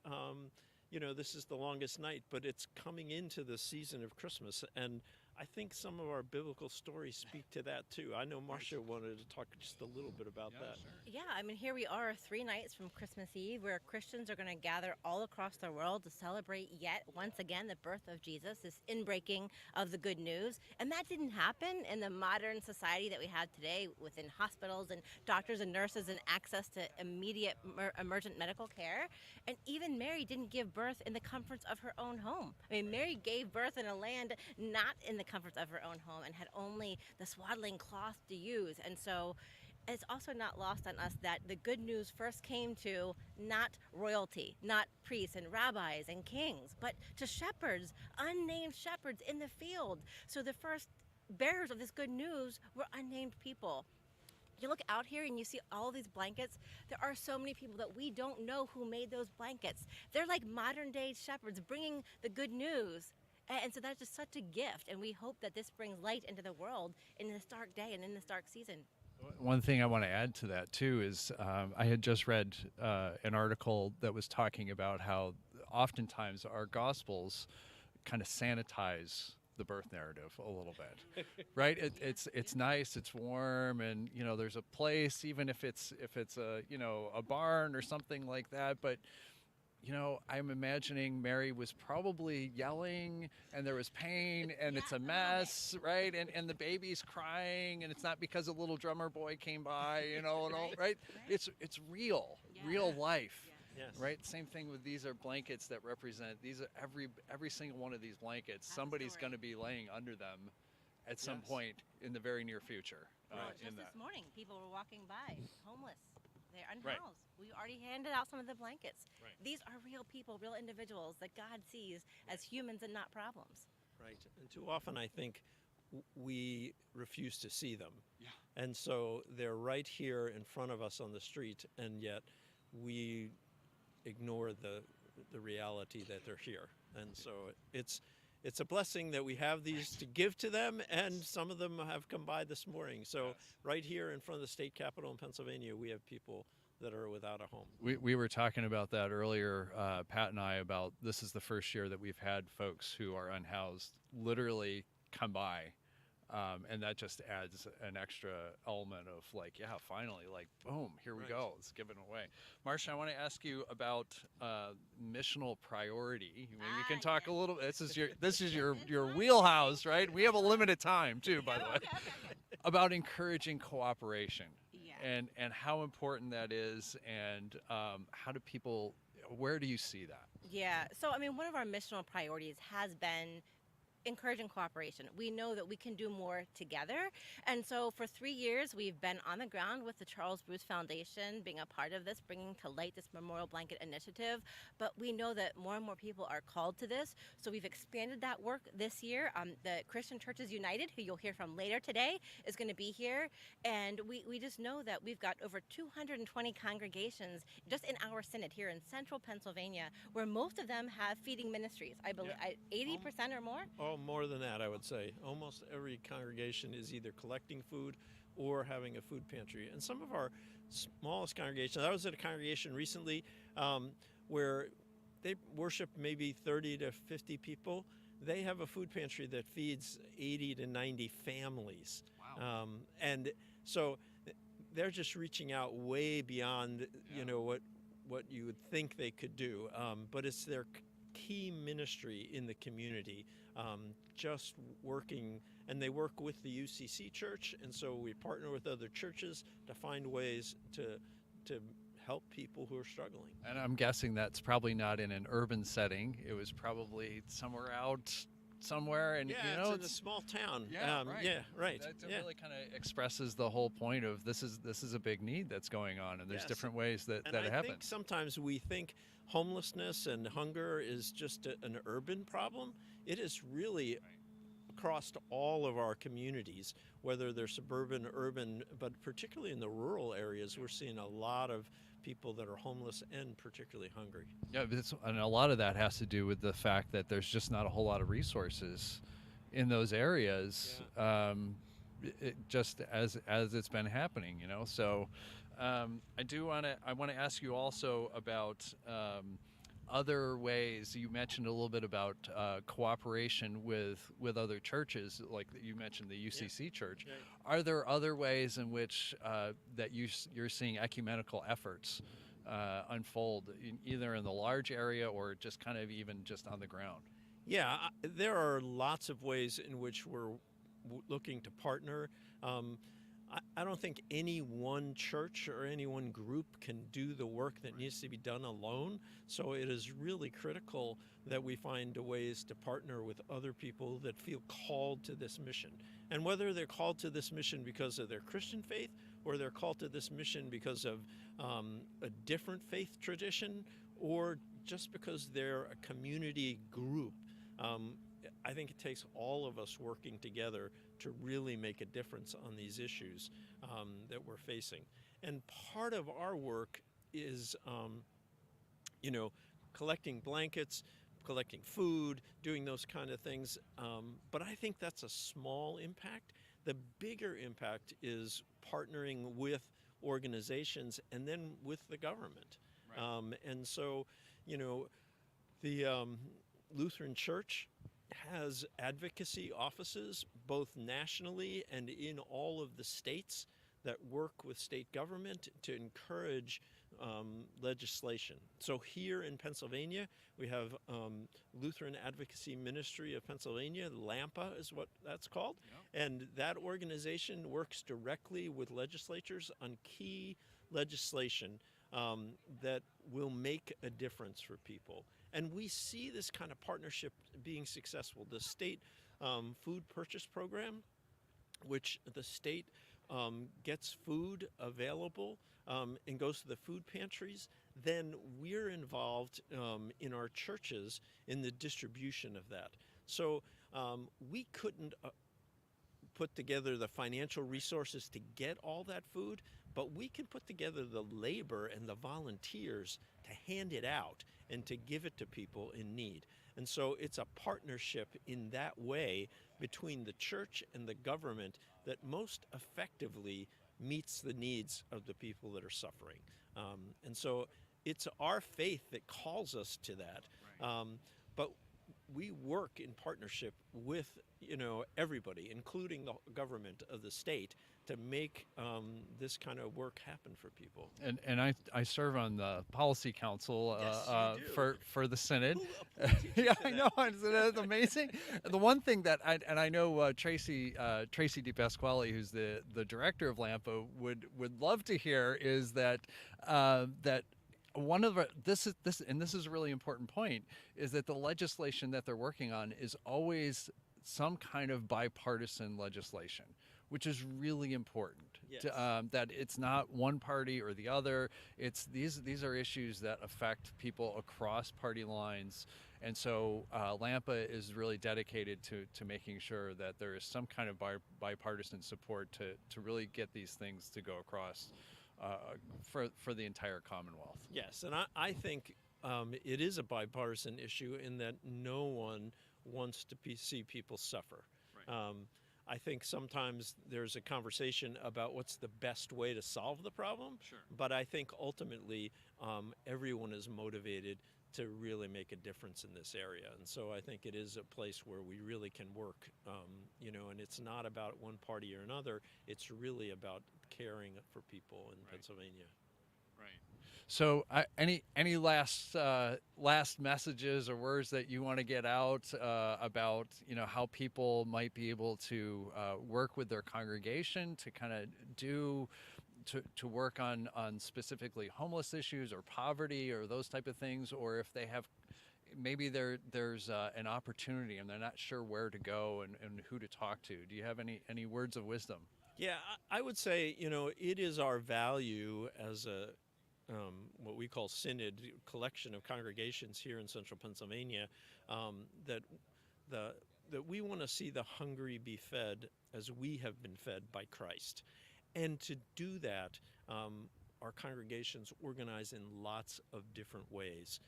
you know, this is the longest night, but it's coming into the season of Christmas. And I think some of our biblical stories speak to that too. I know Marcia wanted to talk just a little bit about that. Sure. Yeah, I mean, here we are 3 nights from Christmas Eve, where Christians are going to gather all across the world to celebrate yet once again the birth of Jesus, this inbreaking of the good news. And that didn't happen in the modern society that we have today, within hospitals and doctors and nurses and access to immediate emergent medical care. And even Mary didn't give birth in the comforts of her own home. I mean, Mary gave birth in a land not in the the comforts of her own home and had only the swaddling cloth to use. And so it's also not lost on us that the good news first came to not royalty, not priests and rabbis and kings, but to shepherds, unnamed shepherds in the field. So the first bearers of this good news were unnamed people. You look out here and you see all these blankets. There are so many people that we don't know who made those blankets. They're like modern day shepherds bringing the good news. And so that's just such a gift. And we hope that this brings light into the world in this dark day and in this dark season. One thing I want to add to that too is I had just read an article that was talking about how oftentimes our gospels kind of sanitize the birth narrative a little bit, right? It's nice, it's warm, and there's a place, even if it's a a barn or something like that. But I'm imagining Mary was probably yelling, and there was pain, and it's a mess, right? And the baby's crying, and it's not because a little drummer boy came by, and all, right? It's real life. Yes. Right. Same thing with these are blankets that represent these are every single one of these blankets. Somebody's going to be laying under them at some point in the very near future. Just this morning, people were walking by, homeless. They're unhoused. We already handed out some of the blankets. These are real people, real individuals that God sees as humans and not problems. Right. And too often, I think we refuse to see them. Yeah. And so they're right here in front of us on the street, and yet we ignore the reality that they're here. And so it's a blessing that we have these to give to them, and some of them have come by this morning. So right here in front of the state capitol in Pennsylvania, we have people that are without a home. We were talking about that earlier, Pat and I, about this is the first year that we've had folks who are unhoused literally come by. And that just adds an extra element of like, yeah, finally, like, boom, here we go. Let's give it away. Marcia, I want to ask you about missional priority. Maybe we can talk a little. This is your wheelhouse, right? We have a limited time too, by the way. About encouraging cooperation, and how important that is, and how do people? Where do you see that? Yeah. So I mean, one of our missional priorities has been encouraging cooperation. We know that we can do more together. And so for 3 years, we've been on the ground with the Charles Bruce Foundation, being a part of this, bringing to light this Memorial Blanket Initiative. But we know that more and more people are called to this. So we've expanded that work this year. The Christian Churches United, who you'll hear from later today, is going to be here. And we just know that we've got over 220 congregations just in our synod here in central Pennsylvania, where most of them have feeding ministries. I believe 80% or more. Oh, more than that, I would say. Almost every congregation is either collecting food or having a food pantry. And some of our smallest congregations, I was at a congregation recently where they worship maybe 30 to 50 people. They have a food pantry that feeds 80 to 90 families. Wow. And so they're just reaching out way beyond, what you would think they could do. But it's their key ministry in the community, just working, and they work with the UCC church, and so we partner with other churches to find ways to help people who are struggling. And I'm guessing that's probably not in an urban setting. It was probably somewhere out somewhere, and it's in a small town. Right. That really kind of expresses the whole point of this is a big need that's going on, and there's different ways that and I happen. think sometimes we think homelessness and hunger is just an urban problem. It is really across all of our communities, whether they're suburban, urban, but particularly in the rural areas, we're seeing a lot of people that are homeless and particularly hungry. Yeah, and a lot of that has to do with the fact that there's just not a whole lot of resources in those areas, just as it's been happening, So I want to ask you also about other ways. You mentioned a little bit about cooperation with other churches, like you mentioned the UCC church. Yeah. Are there other ways in which that you're seeing ecumenical efforts unfold, either in the large area or just kind of even just on the ground? Yeah, there are lots of ways in which we're looking to partner. I don't think any one church or any one group can do the work that needs to be done alone. So it is really critical that we find ways to partner with other people that feel called to this mission. And whether they're called to this mission because of their Christian faith, or they're called to this mission because of a different faith tradition, or just because they're a community group, I think it takes all of us working together to really make a difference on these issues that we're facing. And part of our work is, collecting blankets, collecting food, doing those kind of things. But I think that's a small impact. The bigger impact is partnering with organizations and then with the government. And so, the Lutheran Church has advocacy offices both nationally and in all of the states that work with state government to encourage legislation. So here in Pennsylvania, we have Lutheran Advocacy Ministry of Pennsylvania, LAMPA is what that's called. And that organization works directly with legislatures on key legislation that will make a difference for people. And we see this kind of partnership being successful. The state food purchase program, which the state gets food available and goes to the food pantries, then we're involved in our churches in the distribution of that. So we couldn't put together the financial resources to get all that food, but we can put together the labor and the volunteers to hand it out and to give it to people in need. And so it's a partnership in that way between the church and the government that most effectively meets the needs of the people that are suffering. And so it's our faith that calls us to that. But we work in partnership with everybody, including the government of the state, to make this kind of work happen for people. And I serve on the policy council for the synod. Yeah, I know, it's amazing. The one thing that I know Tracy DePasquale, who's the director of LAMPA, would love to hear is that one of this is a really important point, is that the legislation that they're working on is always some kind of bipartisan legislation, which is really important. Yes. That it's not one party or the other. It's these are issues that affect people across party lines, and so LAMPA is really dedicated to making sure that there is some kind of bipartisan support to really get these things to go across for the entire Commonwealth. Yes, and I think it is a bipartisan issue in that no one wants to see people suffer. Right. I think sometimes there's a conversation about what's the best way to solve the problem. Sure. But I think ultimately everyone is motivated to really make a difference in this area. And so I think it is a place where we really can work, and it's not about one party or another. It's really about caring for people in Pennsylvania. Right. So any last messages or words that you want to get out about how people might be able to work with their congregation to kind of to work on specifically homeless issues or poverty or those type of things, or if they have maybe there's an opportunity and they're not sure where to go and who to talk to. Do you have any words of wisdom? Yeah, I would say it is our value as a what we call synod, collection of congregations here in central Pennsylvania, that we want to see the hungry be fed as we have been fed by Christ. And to do that, our congregations organize in lots of different ways.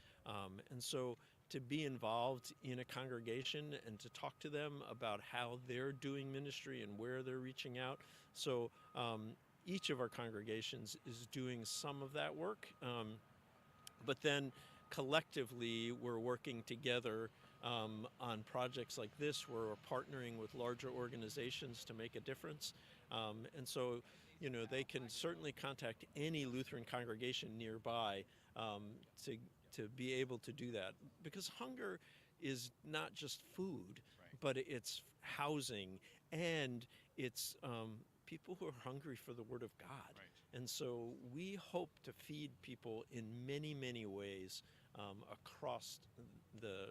And so to be involved in a congregation and to talk to them about how they're doing ministry and where they're reaching out. So each of our congregations is doing some of that work, but then collectively we're working together on projects like this where we're partnering with larger organizations to make a difference. And so, they can certainly contact any Lutheran congregation nearby to be able to do that, because hunger is not just food, but it's housing, and it's people who are hungry for the Word of God. And so we hope to feed people in many, many ways across the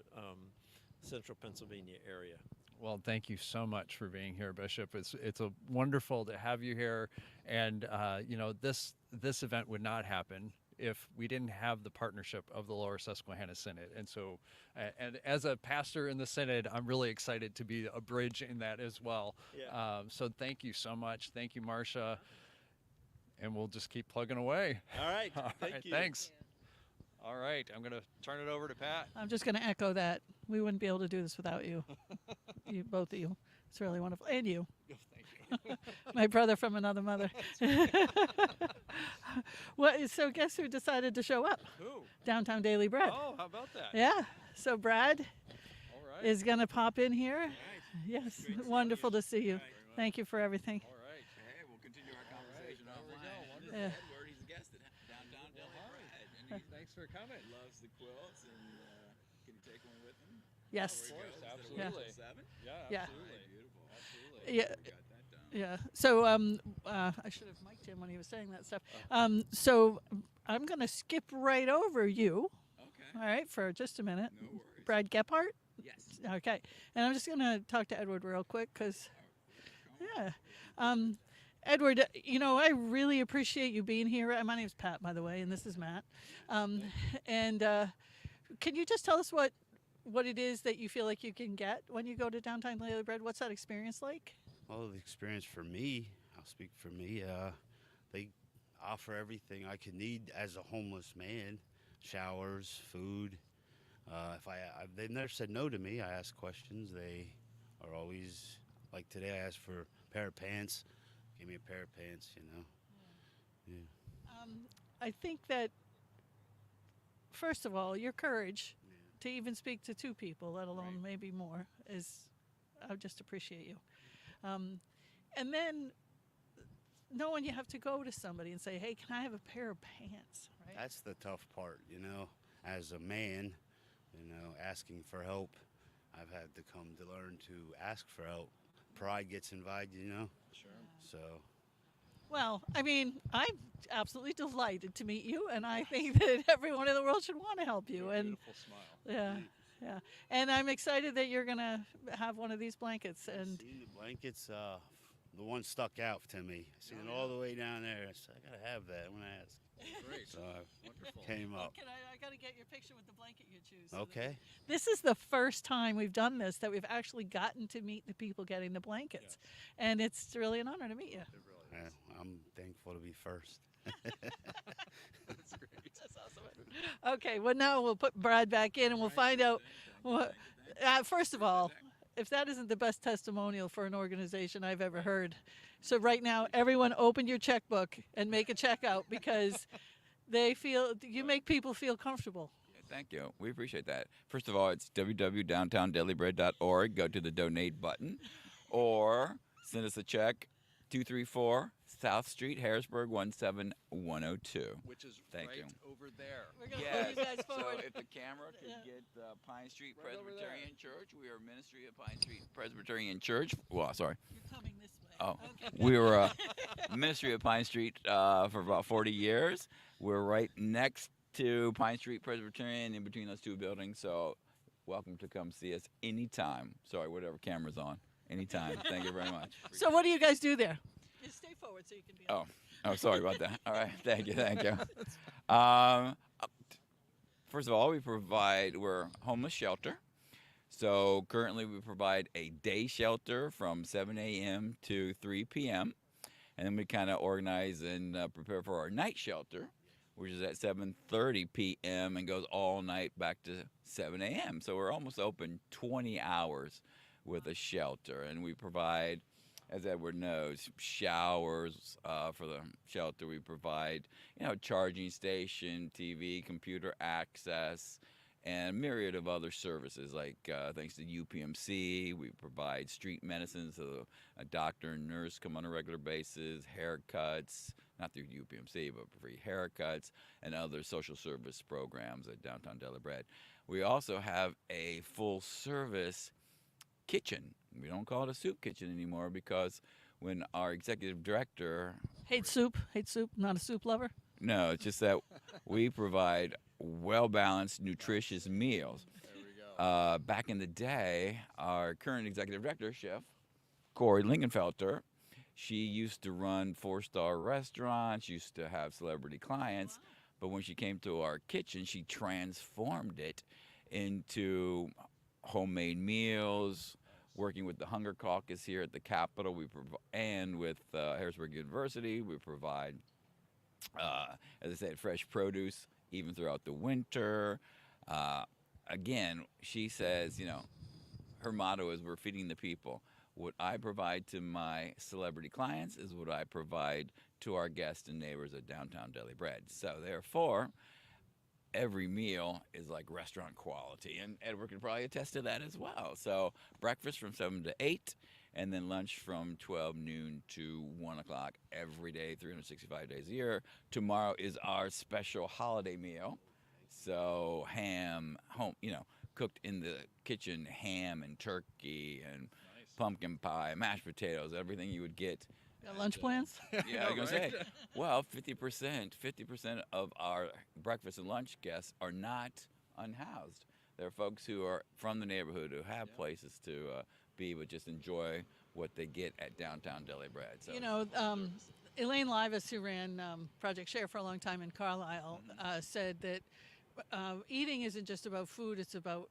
central Pennsylvania area. Well, thank you so much for being here, Bishop. It's a wonderful to have you here, and you know, this event would not happen if we didn't have the partnership of the Lower Susquehanna Synod. And so, and as a pastor in the Synod, I'm really excited to be a bridge in that as well. Yeah. So thank you so much. Thank you, Marcia. And we'll just keep plugging away. All right. All right, Thank you. Thanks. All right. I'm going to turn it over to Pat. I'm just going to echo that. We wouldn't be able to do this without you. You, both of you. It's really wonderful. And you. Thank you. My brother from another mother. Well, so guess who decided to show up? Who? Downtown Daily Bread. Oh, how about that? Yeah. So Brad All right. is going to pop in here. Right. Yes. Great to see Wonderful you. to see you. Thank you for everything. All right. Hey, we'll continue our conversation offline. Yeah. Edward, he's a guest at Downtown Daily Bread. And Thanks for coming. he loves the quilts, and can you take one with him? Yes. Before he goes? Absolutely. Is it a 7? Yeah, Yeah. absolutely. Right, beautiful. Absolutely. Yeah. We got that done. Yeah. So I should have mic'd him when he was saying that stuff. So I'm going to skip right over you. Okay. All right, for just a minute. No worries. Brad Gephardt? Yes. Okay. And I'm just going to talk to Edward real quick because, yeah. Edward, you know, I really appreciate you being here. My name's Pat, by the way, and this is Matt. And can you just tell us what it is that you feel like you can get when you go to Downtown Daily Bread? What's that experience like? Well, the experience for me, I'll speak for me, they offer everything I could need as a homeless man. Showers, food. They've never said no to me. I ask questions. They are always, like today I asked for a pair of pants. Give me a pair of pants, you know. Yeah. I think that, first of all, your courage to even speak to two people, let alone maybe more, is, I just appreciate you. And then knowing you have to go to somebody and say, hey, can I have a pair of pants? Right? That's the tough part, you know. As a man, you know, asking for help, I've had to come to learn to ask for help. Pride gets invited, you know. Sure. So. Well, I mean, I'm absolutely delighted to meet you, and I think that everyone in the world should want to help you. And Beautiful smile. yeah, yeah. And I'm excited that you're gonna have one of these blankets. And Seeing the blankets, the one stuck out to me. Seeing it all the way down there, I said, I gotta have that when I asked. Great. So I Wonderful. came up. I got to get your picture with the blanket you choose. Okay. This is the first time we've done this that we've actually gotten to meet the people getting the blankets, and it's really an honor to meet you. I'm thankful to be first. That's great. That's awesome. Okay, well now we'll put Brad back in and we'll find out what. First of all, if that isn't the best testimonial for an organization I've ever heard. So right now, everyone open your checkbook and make a checkout because you make people feel comfortable. Thank you. We appreciate that. First of all, it's www.downtowndailyBread.org. Go to the donate button or send us a check, 234 South Street, Harrisburg, 17102. Which is Thank right you. over there. We're gonna Yes. move you guys So forward. if the camera could get Pine Street Right over Presbyterian Church, we are Ministry of Pine Street Presbyterian Church. Well, sorry. You're coming this way. Oh, Okay. we were Ministry of Pine Street for about 40 years. We're right next to Pine Street Presbyterian, in between those two buildings. So, welcome to come see us anytime. Sorry, whatever camera's on. Anytime. Thank you very much. So what do you guys do there? Just stay forward so you can be. Oh, sorry about that. All right, thank you. First of all, we're a homeless shelter. So currently we provide a day shelter from 7 a.m. to 3 p.m. And then we kind of organize and prepare for our night shelter, which is at 7:30 p.m. and goes all night back to 7 a.m. So we're almost open 20 hours with a shelter. And we provide, as Edward knows, showers for the shelter. We provide, charging station, TV, computer access, and a myriad of other services. Like thanks to UPMC, we provide street medicine, so a doctor and nurse come on a regular basis, haircuts, not through UPMC, but free haircuts, and other social service programs at Downtown Daily Bread. We also have a full service kitchen. We don't call it a soup kitchen anymore because when our executive director, Hate soup. Not a soup lover. no, it's just that we provide well-balanced, nutritious meals. Back in the day, our current executive director, Chef Corey Lingenfelter, she used to run 4-star restaurants, used to have celebrity clients, but when she came to our kitchen, she transformed it into homemade meals, working with the Hunger Caucus here at the Capitol, and with Harrisburg University. We provide, as I said, fresh produce even throughout the winter. Again, she says, her motto is, we're feeding the people. What I provide to my celebrity clients is what I provide to our guests and neighbors at Downtown Deli Bread. So therefore, every meal is like restaurant quality, and Edward can probably attest to that as well. So breakfast from 7 to 8, and then lunch from 12 noon to 1 o'clock every day, 365 days a year. Tomorrow is our special holiday meal. So ham, cooked in the kitchen, ham and turkey and pumpkin pie, mashed potatoes, everything you would get. Got lunch plans? Yeah, I was gonna say. Well, 50% of our breakfast and lunch guests are not unhoused. They're folks who are from the neighborhood who have places to be, but just enjoy what they get at Downtown Deli Bread. So, Elaine Livas, who ran Project Share for a long time in Carlisle, said that eating isn't just about food. It's about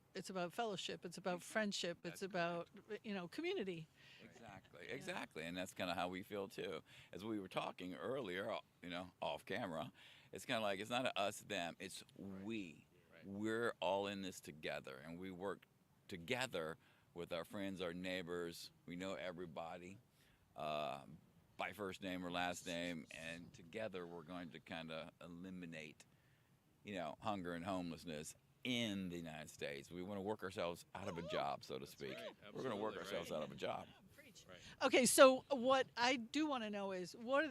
fellowship. It's about friendship. It's about community. Exactly, and that's kind of how we feel too. As we were talking earlier, off camera, it's kind of like it's not a us, them. It's we. We're all in this together, and we work together with our friends, our neighbors. We know everybody by first name or last name, and together we're going to kind of eliminate, hunger and homelessness in the United States. We want to work ourselves out of a job, so to speak. We're going to work ourselves out of a job. Okay, so what I do want to know is, what are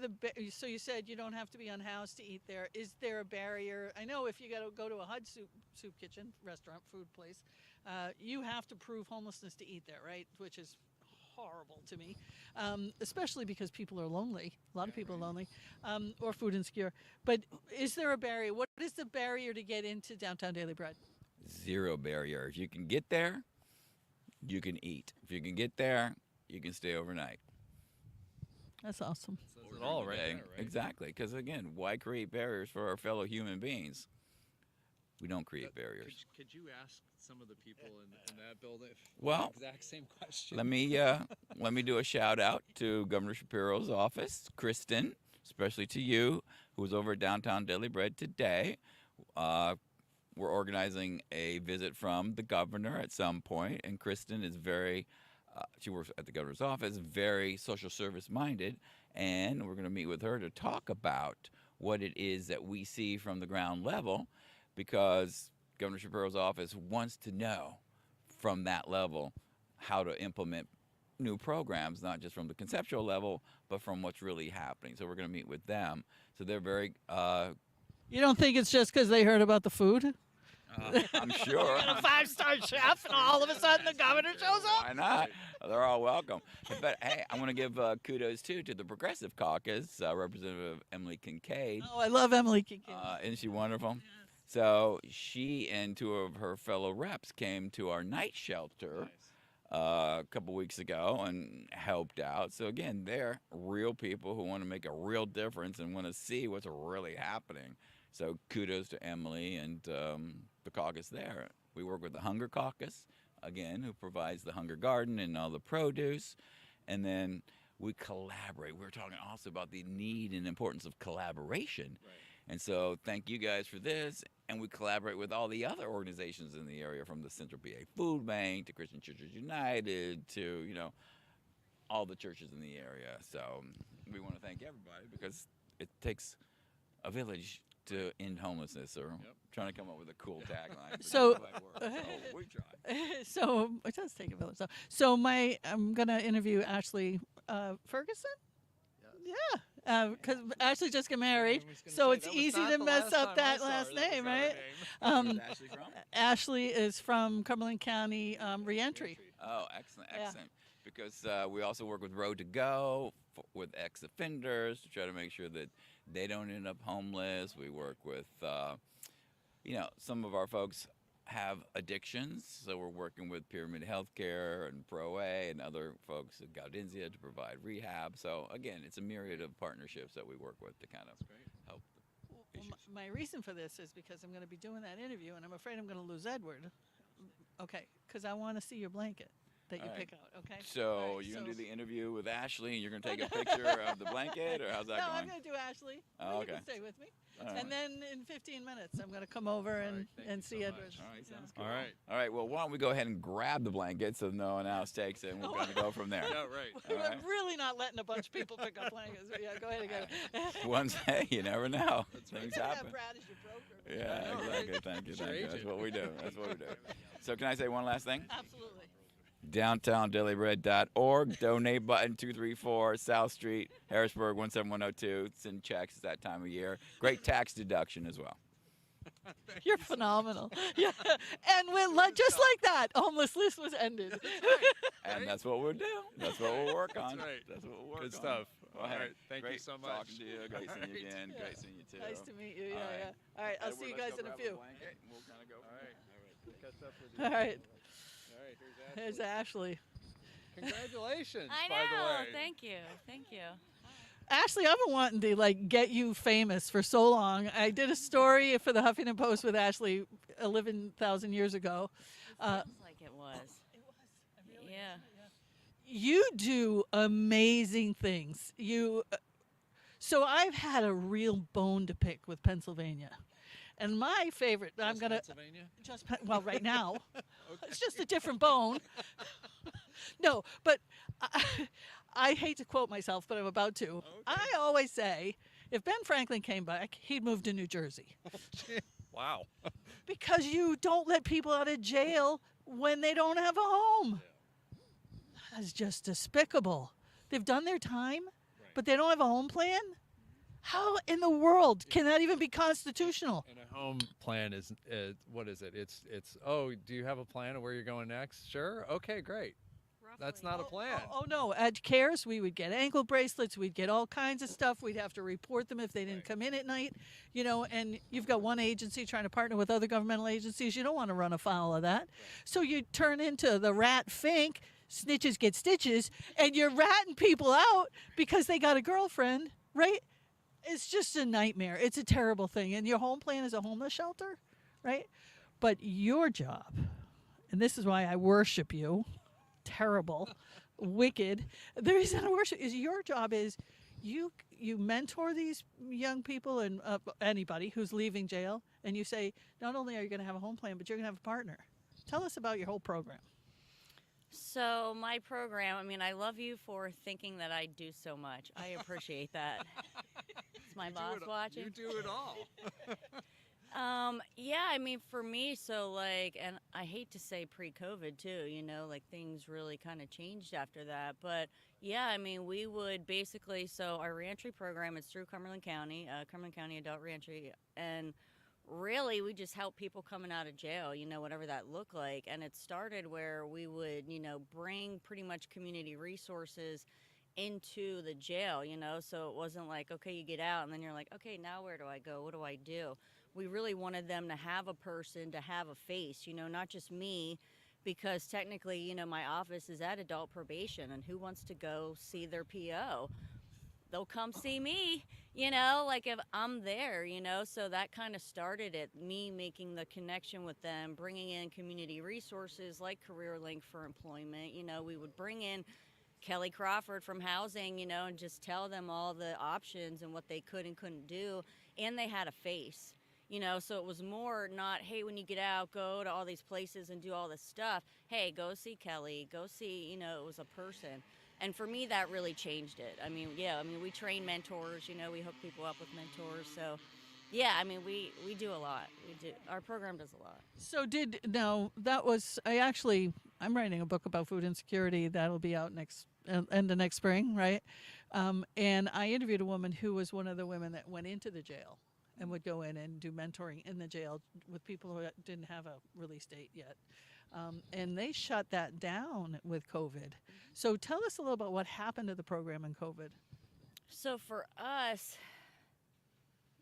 so you said you don't have to be unhoused to eat there. Is there a barrier? I know if you got to go to a HUD soup kitchen, restaurant, food place, you have to prove homelessness to eat there, right? Which is horrible to me, especially because people are lonely. A lot of people are lonely, or food insecure. But is there a barrier? What is the barrier to get into Downtown Daily Bread? Zero barrier. If you can get there, you can eat. If you can get there, you can stay overnight. That's awesome. Says it all right there, right? Exactly. Because again, why create barriers for our fellow human beings? We don't create barriers. Could you ask some of the people in that building? Well, the exact same question. Let me do a shout out to Governor Shapiro's office, Kristen, especially to you, who was over at Downtown Deli Bread today. We're organizing a visit from the governor at some point, and Kristen is she works at the governor's office, very social service minded, and we're going to meet with her to talk about what it is that we see from the ground level, because Governor Shapiro's office wants to know from that level how to implement new programs, not just from the conceptual level, but from what's really happening. So we're going to meet with them. So they're very... You don't think it's just because they heard about the food? I'm sure. You got a 5-star chef, and all of a sudden the governor shows up? Why not? They're all welcome. But hey, I want to give kudos too to the Progressive Caucus, Representative Emily Kincaid. Oh, I love Emily Kincaid. Isn't she wonderful? Yes. So she and two of her fellow reps came to our night shelter a couple weeks ago and helped out. So again, they're real people who want to make a real difference and want to see what's really happening. So kudos to Emily and the caucus there. We work with the Hunger Caucus, again, who provides the Hunger Garden and all the produce. And then we collaborate. We were talking also about the need and importance of collaboration. Right. And so thank you guys for this. And we collaborate with all the other organizations in the area, from the Central PA Food Bank to Christian Churches United to, all the churches in the area. So we want to thank everybody, because it takes a village to end homelessness, or trying to come up with a cool tagline. So we try. So it does take a village. So I'm gonna interview Ashley Ferguson. Yeah, because Ashley just got married, so it's easy to mess up that last name, right? Ashley is from Cumberland County Reentry. Oh, excellent. Yeah. because we also work with Road to Go with ex-offenders to try to make sure that they don't end up homeless. We work with, some of our folks have addictions, so we're working with Pyramid Healthcare and Pro A and other folks at Gaudenzia to provide rehab. So again, it's a myriad of partnerships that we work with to kind of help. Well, my reason for this is because I'm going to be doing that interview, and I'm afraid I'm going to lose Edward. Okay, because I want to see your blanket that you All right. pick out. Okay. So All right, you're gonna so- do the interview with Ashley, and you're gonna take a picture of the blanket, or how's that no, going? I'm going to do Ashley. Oh, Well, okay. You can stay with me. All And right. then in 15 minutes, I'm going to come over and see Edward. All right, sounds Yeah. good. All right. Well, why don't we go ahead and grab the blanket so no one else takes it, and we're gonna go from there. Yeah, right. We're All right. really not letting a bunch of people pick up blankets. But yeah, go ahead and get it. Once, hey, you never know. Things You happen. have Brad as your broker. Yeah, exactly. Thank you. It's your Thank you. That's agent. what we do. That's what we do. So can I say one last thing? Absolutely. DowntownDailyBread.org. Donate button 234 South Street, Harrisburg 17102. Send checks that time of year. Great tax deduction as well. You're phenomenal. Yeah. And just like that, homelessness was ended. And that's what we'll do. That's what we'll work on. That's right. That's what we'll work Good on. stuff. Well, All hey, right. Thank you great so much. talking to you. Great All seeing you right. again. Yeah. Great seeing you too. Nice to meet you. All Yeah, right. yeah. All right, I'll see you Edward, guys let's in go a grab few. blanket, and we'll kind of go All from right. there. Catch up with you. All right. All right. Here's Ashley. There's Ashley. Congratulations, I by the know. way. Thank you. Thank you. Ashley, I've been wanting to get you famous for so long. I did a story for the Huffington Post with Ashley 11,000 years ago. Feels like it was. Yeah. You do amazing things. So I've had a real bone to pick with Pennsylvania. And my favorite, I'm going to Pennsylvania? well, right now. It's just a different bone. No, but I hate to quote myself, but I'm about to. I always say, if Ben Franklin came back, he'd move to New Jersey. Wow. Because you don't let people out of jail when they don't have a home. That's just despicable. They've done their time, but they don't have a home plan? How in the world can that even be constitutional? And a home plan is what is it? It's oh, do you have a plan of where you're going next? Sure. Okay, great. That's not a plan. Oh no, at CARES, we would get ankle bracelets, we'd get all kinds of stuff. We'd have to report them if they didn't come in at night, and you've got one agency trying to partner with other governmental agencies. You don't want to run afoul of that. So you turn into the rat fink, snitches get stitches, and you're ratting people out because they got a girlfriend, right? It's just a nightmare. It's a terrible thing. And your home plan is a homeless shelter, right? But your job, and this is why I worship you, terrible, wicked. The reason I worship is your job is you mentor these young people and anybody who's leaving jail, and you say, not only are you going to have a home plan, but you're going to have a partner. Tell us about your whole program. So my program, I love you for thinking that I do so much. I appreciate that. Is my boss watching? You do it all. Yeah, for me, and I hate to say pre-COVID too, things really kind of changed after that. But yeah, we would basically, so our reentry program is through Cumberland County Adult Reentry, and really we just help people coming out of jail, whatever that looked like. And it started where we would, bring pretty much community resources into the jail, so it wasn't like, okay, you get out and then you're like, okay, now where do I go? What do I do? We really wanted them to have a person, to have a face, not just me, because technically, my office is at adult probation, and who wants to go see their PO? They'll come see me, if I'm there, so that kind of started it, me making the connection with them, bringing in community resources like Career Link for employment. We would bring in Kelly Crawford from housing, and just tell them all the options and what they could and couldn't do, and they had a face. So it was more not, hey, when you get out, go to all these places and do all this stuff. Hey, go see Kelly, go see, it was a person. And for me, that really changed it. We train mentors, we hook people up with mentors. So yeah, we do a lot. Our program does a lot. So I'm writing a book about food insecurity that'll be out end of next spring, right? And I interviewed a woman who was one of the women that went into the jail and would go in and do mentoring in the jail with people who didn't have a release date yet. and they shut that down with COVID. So tell us a little about what happened to the program in COVID. So for us,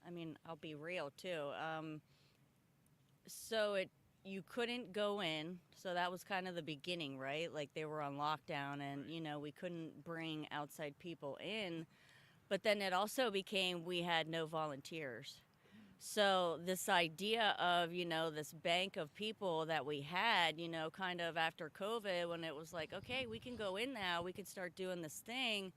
I mean, I'll be real too. You couldn't go in, so that was kind of the beginning, right? Like they were on lockdown, and we couldn't bring outside people in. But then it also became we had no volunteers. So this idea of this bank of people that we had, kind of after COVID, when it was like, okay, we can go in now, we can start doing this thing.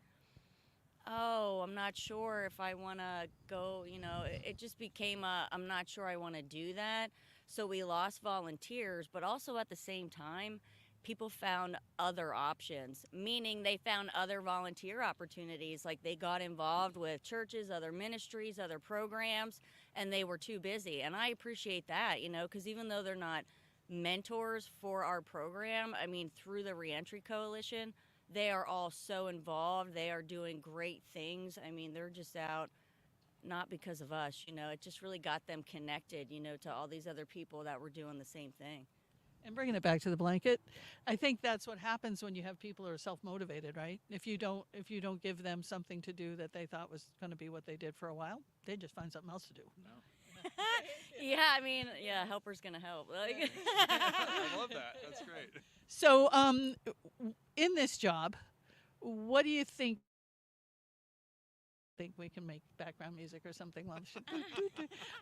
Oh, I'm not sure if I want to go, it just became I'm not sure I want to do that. So we lost volunteers, but also at the same time, people found other options, meaning they found other volunteer opportunities. Like they got involved with churches, other ministries, other programs, and they were too busy. And I appreciate that, because even though they're not mentors for our program, I mean, through the Reentry Coalition, they are all so involved. They are doing great things. I mean, they're just out, not because of us, it just really got them connected, to all these other people that were doing the same thing. And bringing it back to the blanket, I think that's what happens when you have people who are self-motivated, right? If you don't give them something to do that they thought was going to be what they did for a while, they just find something else to do. Yeah, I mean, helper's gonna help. Like, I love that. That's great. So, in this job, what do you think? Think we can make background music or something. What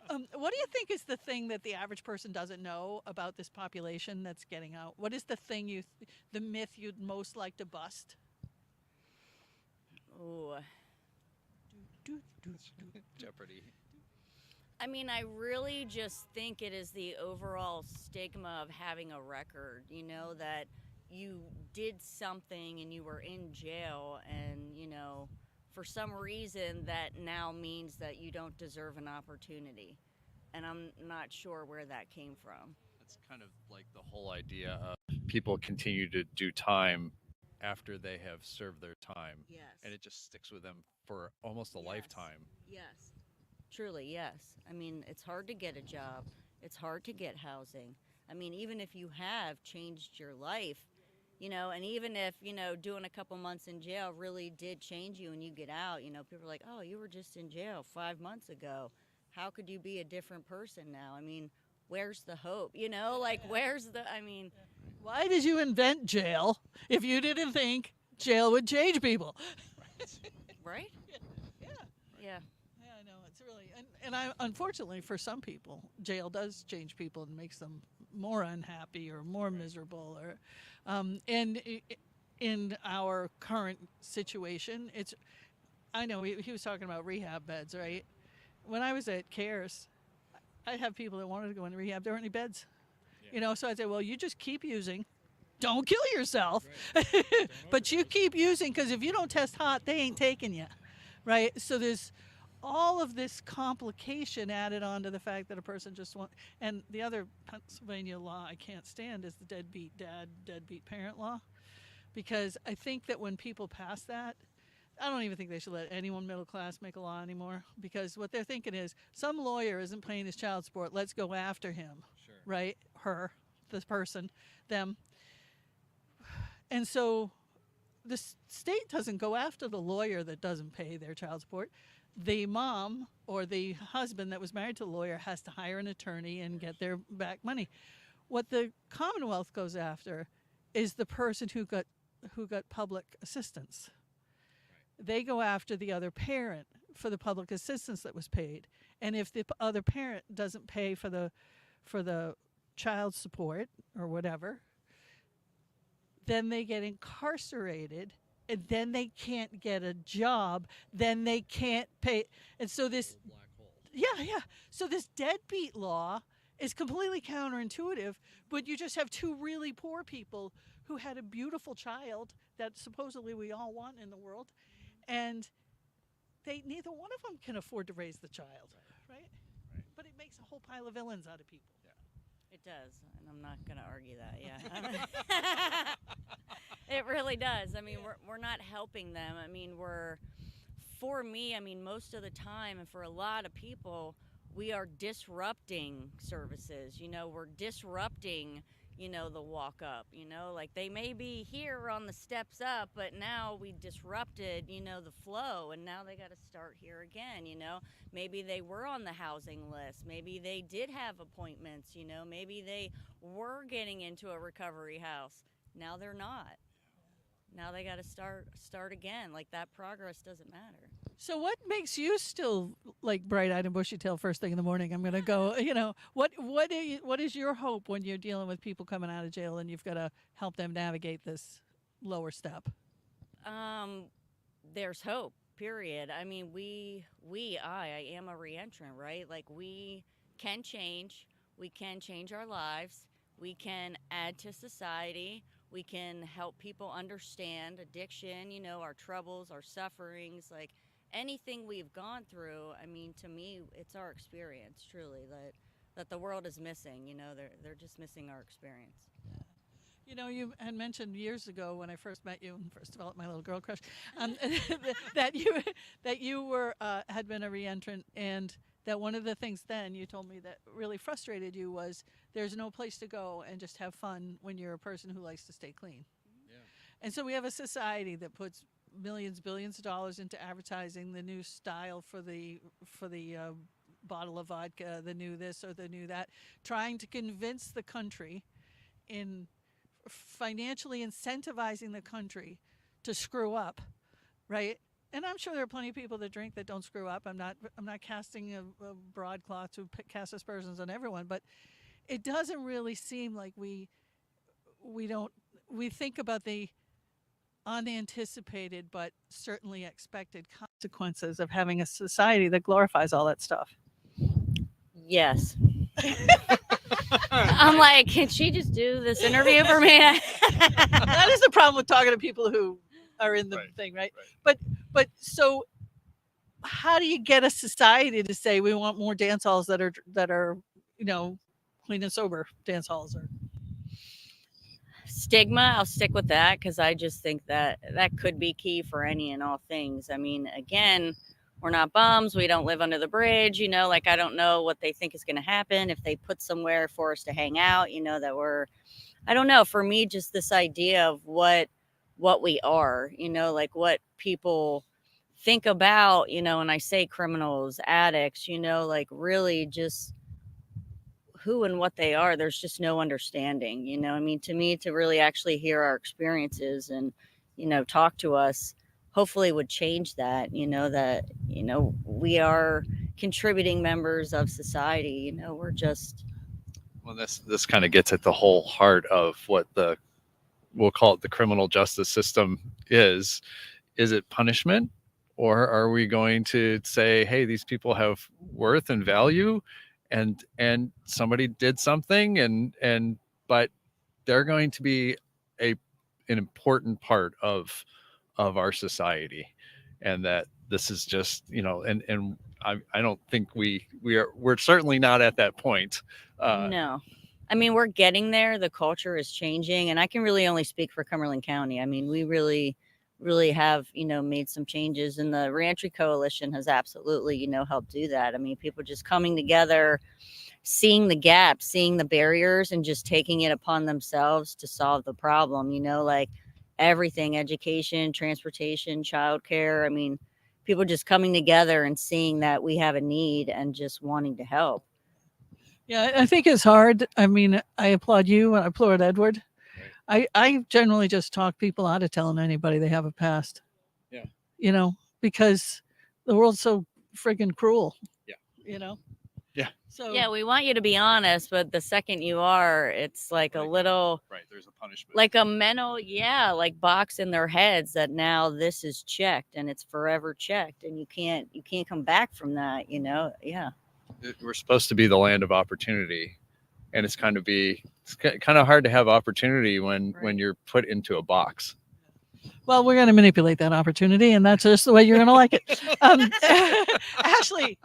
do you think is the thing that the average person doesn't know about this population that's getting out? What is the thing the myth you'd most like to bust? ooh. Jeopardy. I mean, I really just think it is the overall stigma of having a record, that you did something and you were in jail and, for some reason that now means that you don't deserve an opportunity. And I'm not sure where that came from. That's kind of like the whole idea of people continue to do time after they have served their time. Yes. And it just sticks with them for almost a lifetime. Yes. Truly, yes. I mean, it's hard to get a job. It's hard to get housing. I mean, even if you have changed your life, and even if, doing a couple months in jail really did change you and you get out, people are like, oh, you were just in jail 5 months ago. How could you be a different person now? I mean, where's the hope? Where's the, Why did you invent jail if you didn't think jail would change people? Right? Yeah. Yeah. Yeah, I know. It's really, and unfortunately for some people, jail does change people and makes them more unhappy or more miserable. Or, and in our current situation, I know he was talking about rehab beds, right? When I was at CARES, I have people that wanted to go into rehab. There weren't any beds, so I'd say, well, you just keep using. Don't kill yourself, but you keep using, because if you don't test hot, they ain't taking you, right? So there's all of this complication added on to the fact that a person just wants, and the other Pennsylvania law I can't stand is the deadbeat dad, deadbeat parent law, because I think that when people pass that, I don't even think they should let anyone middle class make a law anymore, because what they're thinking is some lawyer isn't paying his child support, let's go after him, right? Her, this person, them. And so the state doesn't go after the lawyer that doesn't pay their child support. The mom or the husband that was married to the lawyer has to hire an attorney and get their back money. What the Commonwealth goes after is the person who got public assistance. They go after the other parent for the public assistance that was paid. And if the other parent doesn't pay for the child support or whatever, then they get incarcerated, and then they can't get a job, then they can't pay. And so this, so this deadbeat law is completely counterintuitive, but you just have two really poor people who had a beautiful child that supposedly we all want in the world, and neither one of them can afford to raise the child, right? But it makes a whole pile of villains out of people. It does, and I'm not going to argue that, yeah. It really does. I mean, we're not helping them. I mean, for me, most of the time, and for a lot of people, we are disrupting services. We're disrupting, the walk up, like they may be here on the steps up, but now we disrupted, the flow, and now they got to start here again, maybe they were on the housing list, maybe they did have appointments, maybe they were getting into a recovery house, now they're not. Now they got to start again. Like that progress doesn't matter. So what makes you still like bright-eyed and bushy-tailed first thing in the morning? I'm going to go, what is your hope when you're dealing with people coming out of jail and you've got to help them navigate this lower step? There's hope, period. I mean, I am a reentrant, right? Like we can change our lives. We can add to society. We can help people understand addiction, our troubles, our sufferings, like anything we've gone through. I mean, to me, it's our experience, truly, that the world is missing. They're just missing our experience. You had mentioned years ago when I first met you and first developed my little girl crush, that you were had been a reentrant, and that one of the things then you told me that really frustrated you was there's no place to go and just have fun when you're a person who likes to stay clean. Yeah. And so we have a society that puts billions of dollars into advertising the new style for the bottle of vodka, the new this or the new that, trying to convince the country in financially incentivizing the country to screw up, right? And I'm sure there are plenty of people that drink that don't screw up. I'm not casting a broad cloth to cast aspersions on everyone, but it doesn't really seem like we think about the unanticipated but certainly expected consequences of having a society that glorifies all that stuff. Yes. I'm like, can she just do this interview for me? That is the problem with talking to people who are in the thing, right? But so how do you get a society to say we want more dance halls that are clean and sober dance halls? Or Stigma, I'll stick with that because I just think that could be key for any and all things. I mean, again, we're not bums. We don't live under the bridge, like I don't know what they think is going to happen if they put somewhere for us to hang out, that I don't know. For me, just this idea of what we are, like what people think about, and I say criminals, addicts, like really just who and what they are. There's just no understanding, I mean, to me, to really actually hear our experiences and, talk to us, hopefully would change that, that, we are contributing members of society, we're just. Well, this kind of gets at the whole heart of what we'll call it the criminal justice system is. Is it punishment, or are we going to say, hey, these people have worth and value, and somebody did something, but they're going to be an important part of our society, and that this is just, and I don't think we're certainly not at that point. No. I mean, we're getting there. The culture is changing, and I can really only speak for Cumberland County. I mean, we really have, made some changes, and the Reentry Coalition has absolutely, helped do that. I mean, people just coming together, seeing the gaps, seeing the barriers, and just taking it upon themselves to solve the problem, like everything, education, transportation, childcare. I mean, people just coming together and seeing that we have a need and just wanting to help. Yeah, I think it's hard. I mean, I applaud you and I applaud Edward. I generally just talk people out of telling anybody they have a past. Yeah. Because the world's so friggin' cruel. Yeah. Yeah. So yeah, we want you to be honest, but the second you are, it's like a little there's a punishment. Like a mental, like box in their heads that now this is checked and it's forever checked, and you can't come back from that, Yeah. We're supposed to be the land of opportunity, and it's kind of hard to have opportunity when you're put into a box. Well, we're going to manipulate that opportunity, and that's just the way you're going to like it. Ashley,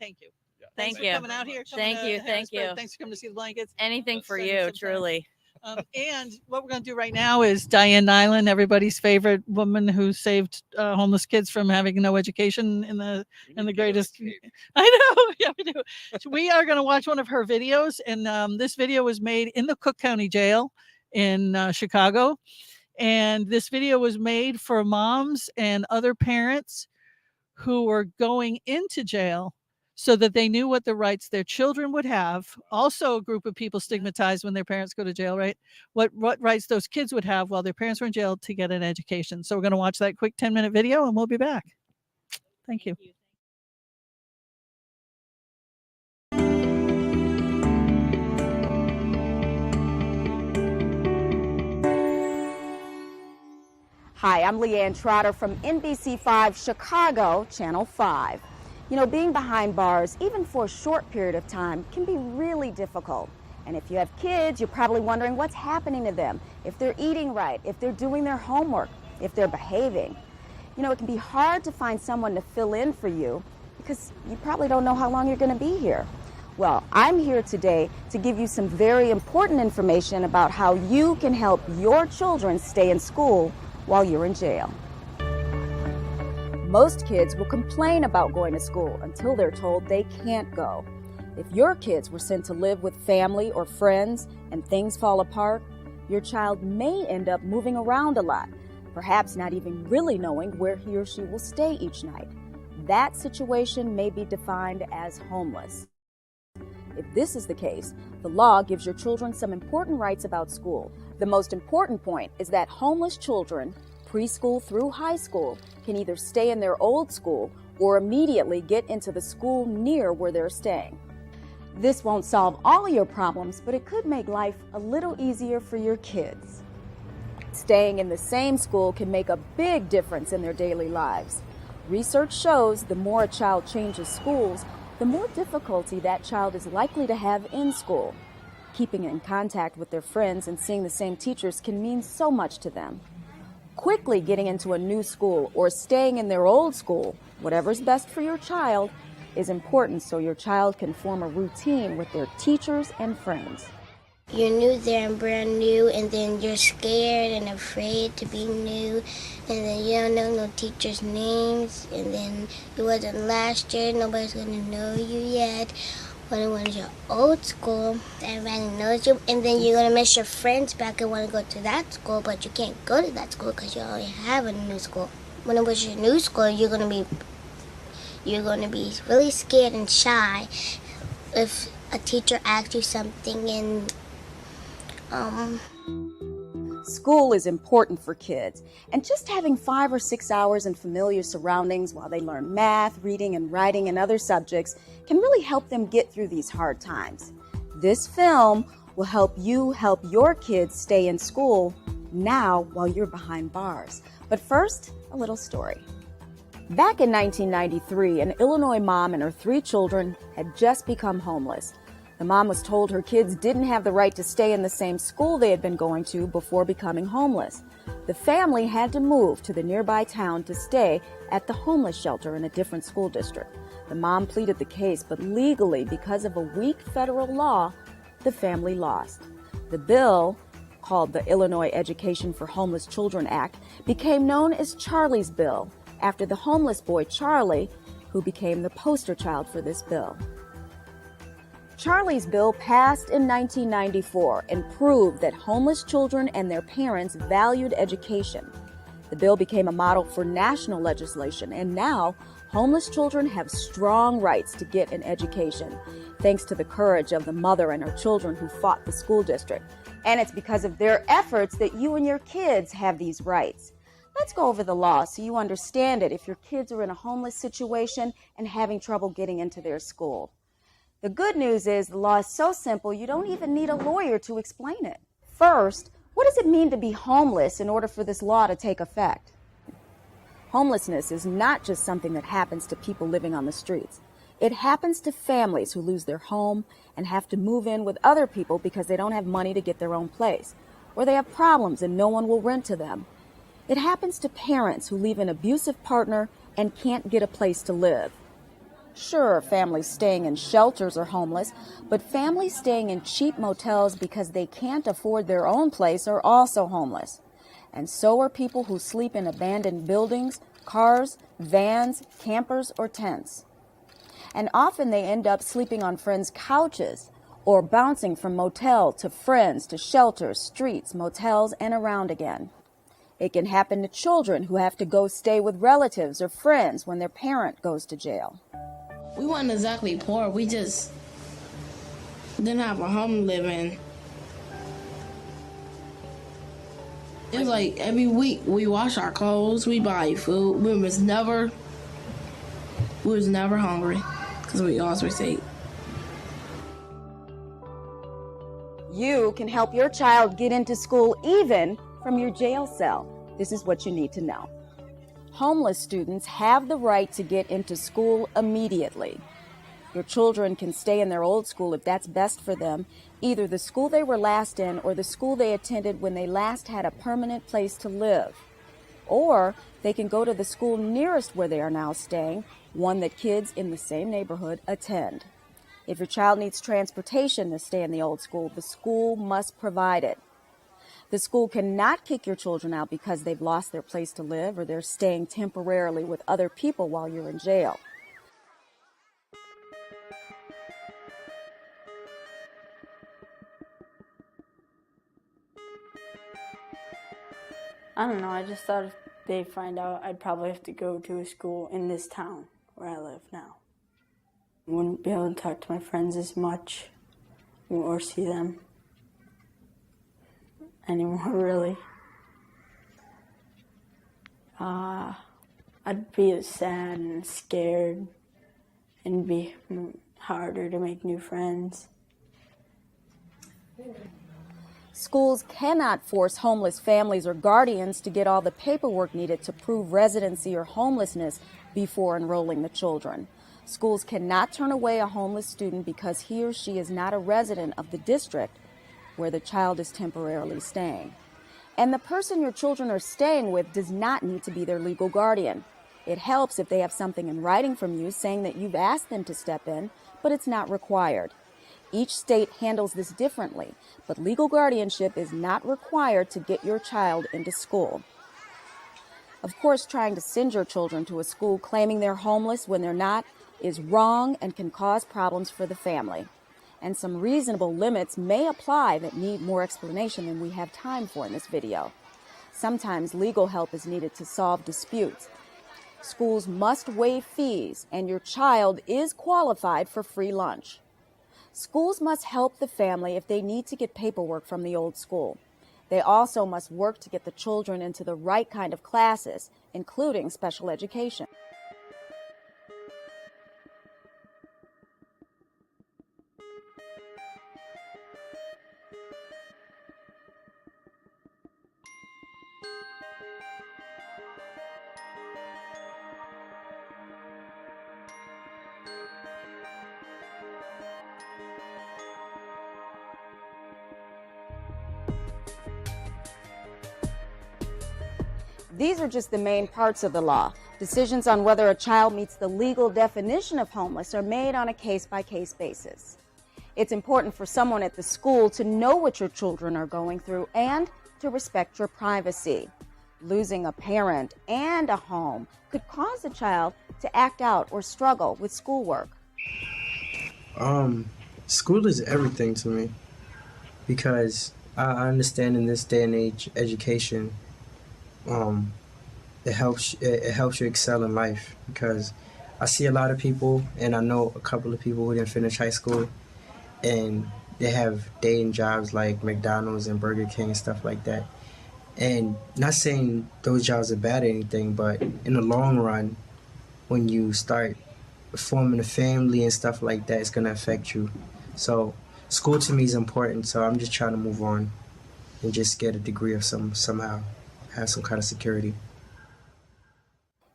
thank you. Thank Thanks you. for coming out here. Thank you. Thanks for coming to see the blankets. Anything for you, truly. And what we're going to do right now is Diane Nyland, everybody's favorite woman who saved homeless kids from having no education in the greatest. I know, yeah, we do. So we are going to watch one of her videos, and this video was made in the Cook County Jail in Chicago, and this video was made for moms and other parents who were going into jail so that they knew what the rights their children would have. Also a group of people stigmatized when their parents go to jail, right? What rights those kids would have while their parents were in jail to get an education. So we're going to watch that quick 10-minute video and we'll be back. Thank you. Hi, I'm Leanne Trotter from NBC5 Chicago, Channel 5. You know, being behind bars, even for a short period of time, can be really difficult. And if you have kids, you're probably wondering what's happening to them, if they're eating right, if they're doing their homework, if they're behaving. You know, it can be hard to find someone to fill in for you because you probably don't know how long you're going to be here. Well, I'm here today to give you some very important information about how you can help your children stay in school while you're in jail. Most kids will complain about going to school until they're told they can't go. If your kids were sent to live with family or friends and things fall apart, your child may end up moving around a lot, perhaps not even really knowing where he or she will stay each night. That situation may be defined as homeless. If this is the case, the law gives your children some important rights about school. The most important point is that homeless children, preschool through high school, can either stay in their old school or immediately get into the school near where they're staying. This won't solve all your problems, but it could make life a little easier for your kids. Staying in the same school can make a big difference in their daily lives. Research shows the more a child changes schools, the more difficulty that child is likely to have in school. Keeping in contact with their friends and seeing the same teachers can mean so much to them. Quickly getting into a new school or staying in their old school, whatever's best for your child, is important so your child can form a routine with their teachers and friends. You're new there and brand new, and then you're scared and afraid to be new, and then you don't know no teachers' names, and then it wasn't last year, nobody's gonna know you yet. When it was your old school, everybody knows you, and then you're gonna miss your friends back and wanna go to that school, but you can't go to that school because you already have a new school. When it was your new school, you're gonna be really scared and shy if a teacher asks you something and School is important for kids, and just having 5 or 6 hours in familiar surroundings while they learn math, reading, and writing and other subjects can really help them get through these hard times. This film will help you help your kids stay in school now while you're behind bars. But first, a little story. Back in 1993, an Illinois mom and her 3 children had just become homeless. The mom was told her kids didn't have the right to stay in the same school they had been going to before becoming homeless. The family had to move to the nearby town to stay at the homeless shelter in a different school district. The mom pleaded the case, but legally, because of a weak federal law, the family lost. The bill, called the Illinois Education for Homeless Children Act, became known as Charlie's Bill, after the homeless boy Charlie, who became the poster child for this bill. Charlie's Bill passed in 1994 and proved that homeless children and their parents valued education. The bill became a model for national legislation, and now homeless children have strong rights to get an education, thanks to the courage of the mother and her children who fought the school district. And it's because of their efforts that you and your kids have these rights. Let's go over the law so you understand it if your kids are in a homeless situation and having trouble getting into their school. The good news is the law is so simple you don't even need a lawyer to explain it. First, what does it mean to be homeless in order for this law to take effect? Homelessness is not just something that happens to people living on the streets. It happens to families who lose their home and have to move in with other people because they don't have money to get their own place, or they have problems and no one will rent to them. It happens to parents who leave an abusive partner and can't get a place to live. Sure, families staying in shelters are homeless, but families staying in cheap motels because they can't afford their own place are also homeless. And so are people who sleep in abandoned buildings, cars, vans, campers, or tents. And often they end up sleeping on friends' couches or bouncing from motel to friends to shelters, streets, motels, and around again. It can happen to children who have to go stay with relatives or friends when their parent goes to jail. We weren't exactly poor, we just didn't have a home to live in. It was like every week we wash our clothes, we buy food. We was never hungry because we always ate. You can help your child get into school even from your jail cell. This is what you need to know. Homeless students have the right to get into school immediately. Your children can stay in their old school if that's best for them, either the school they were last in or the school they attended when they last had a permanent place to live. Or they can go to the school nearest where they are now staying, one that kids in the same neighborhood attend. If your child needs transportation to stay in the old school, the school must provide it. The school cannot kick your children out because they've lost their place to live or they're staying temporarily with other people while you're in jail. I don't know, I just thought if they find out, I'd probably have to go to a school in this town where I live now. I wouldn't be able to talk to my friends as much or see them anymore, really. I'd be sad and scared and be harder to make new friends. Schools cannot force homeless families or guardians to get all the paperwork needed to prove residency or homelessness before enrolling the children. Schools cannot turn away a homeless student because he or she is not a resident of the district where the child is temporarily staying. And the person your children are staying with does not need to be their legal guardian. It helps if they have something in writing from you saying that you've asked them to step in, but it's not required. Each state handles this differently, but legal guardianship is not required to get your child into school. Of course, trying to send your children to a school claiming they're homeless when they're not is wrong and can cause problems for the family. And some reasonable limits may apply that need more explanation than we have time for in this video. Sometimes legal help is needed to solve disputes. Schools must waive fees, and your child is qualified for free lunch. Schools must help the family if they need to get paperwork from the old school. They also must work to get the children into the right kind of classes, including special education. These are just the main parts of the law. Decisions on whether a child meets the legal definition of homeless are made on a case-by-case basis. It's important for someone at the school to know what your children are going through and to respect your privacy. Losing a parent and a home could cause a child to act out or struggle with schoolwork. School is everything to me because I understand in this day and age education it helps you excel in life, because I see a lot of people, and I know a couple of people who didn't finish high school and they have day-in jobs like McDonald's and Burger King and stuff like that. And not saying those jobs are bad or anything, but in the long run, when you start forming a family and stuff like that, it's going to affect you. So school to me is important, so I'm just trying to move on and just get a degree of somehow have some kind of security.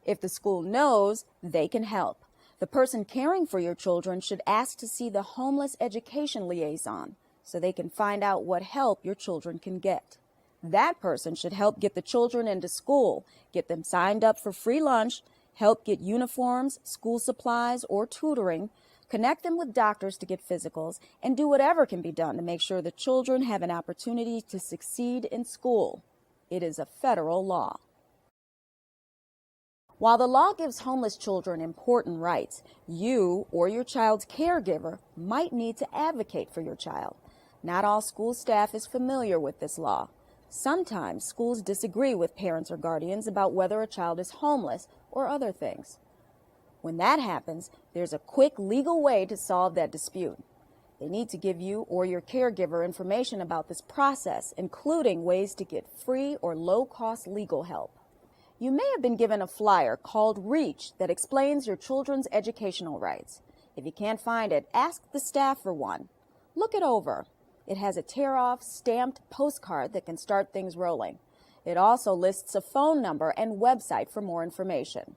If the school knows, they can help. The person caring for your children should ask to see the homeless education liaison so they can find out what help your children can get. That person should help get the children into school, get them signed up for free lunch, help get uniforms, school supplies, or tutoring, connect them with doctors to get physicals, and do whatever can be done to make sure the children have an opportunity to succeed in school. It is a federal law. While the law gives homeless children important rights, you or your child's caregiver might need to advocate for your child. Not all school staff is familiar with this law. Sometimes schools disagree with parents or guardians about whether a child is homeless or other things. When that happens, there's a quick legal way to solve that dispute. They need to give you or your caregiver information about this process, including ways to get free or low-cost legal help. You may have been given a flyer called REACH that explains your children's educational rights. If you can't find it, ask the staff for one. Look it over. It has a tear-off, stamped postcard that can start things rolling. It also lists a phone number and website for more information.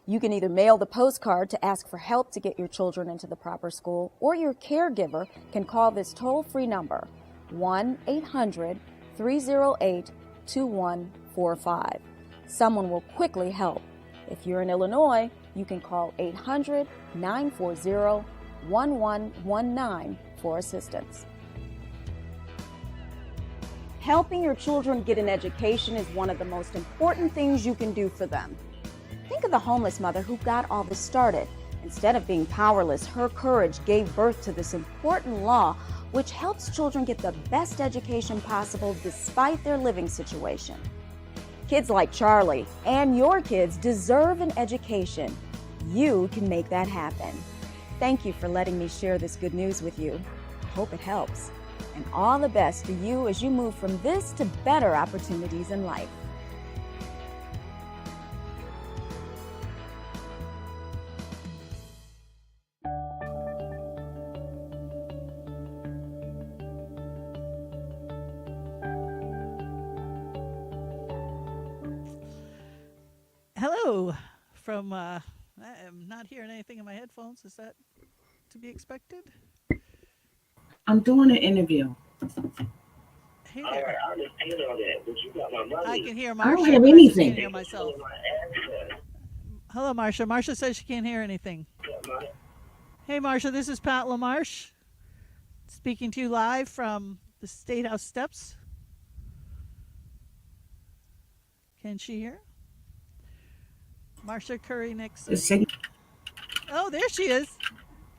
You can either mail the postcard to ask for help to get your children into the proper school, or your caregiver can call this toll-free number, 1-800-308-2145. Someone will quickly help. If you're in Illinois, you can call 800-940-1119 for assistance. Helping your children get an education is one of the most important things you can do for them. Think of the homeless mother who got all this started. Instead of being powerless, her courage gave birth to this important law which helps children get the best education possible despite their living situation. Kids like Charlie and your kids deserve an education. You can make that happen. Thank you for letting me share this good news with you. I hope it helps. And all the best to you as you move from this to better opportunities in life. Hello from, I am not hearing anything in my headphones. Is that to be expected? I'm doing an interview. Hey there. I can hear Marsha. I don't have but I just anything. can't hear myself. Hello, Marsha. Marsha says she can't hear anything. Hey, Marsha, this is Pat LaMarche speaking to you live from the State House steps. Can she hear? Marsha Curry Nixon. Oh, there she is.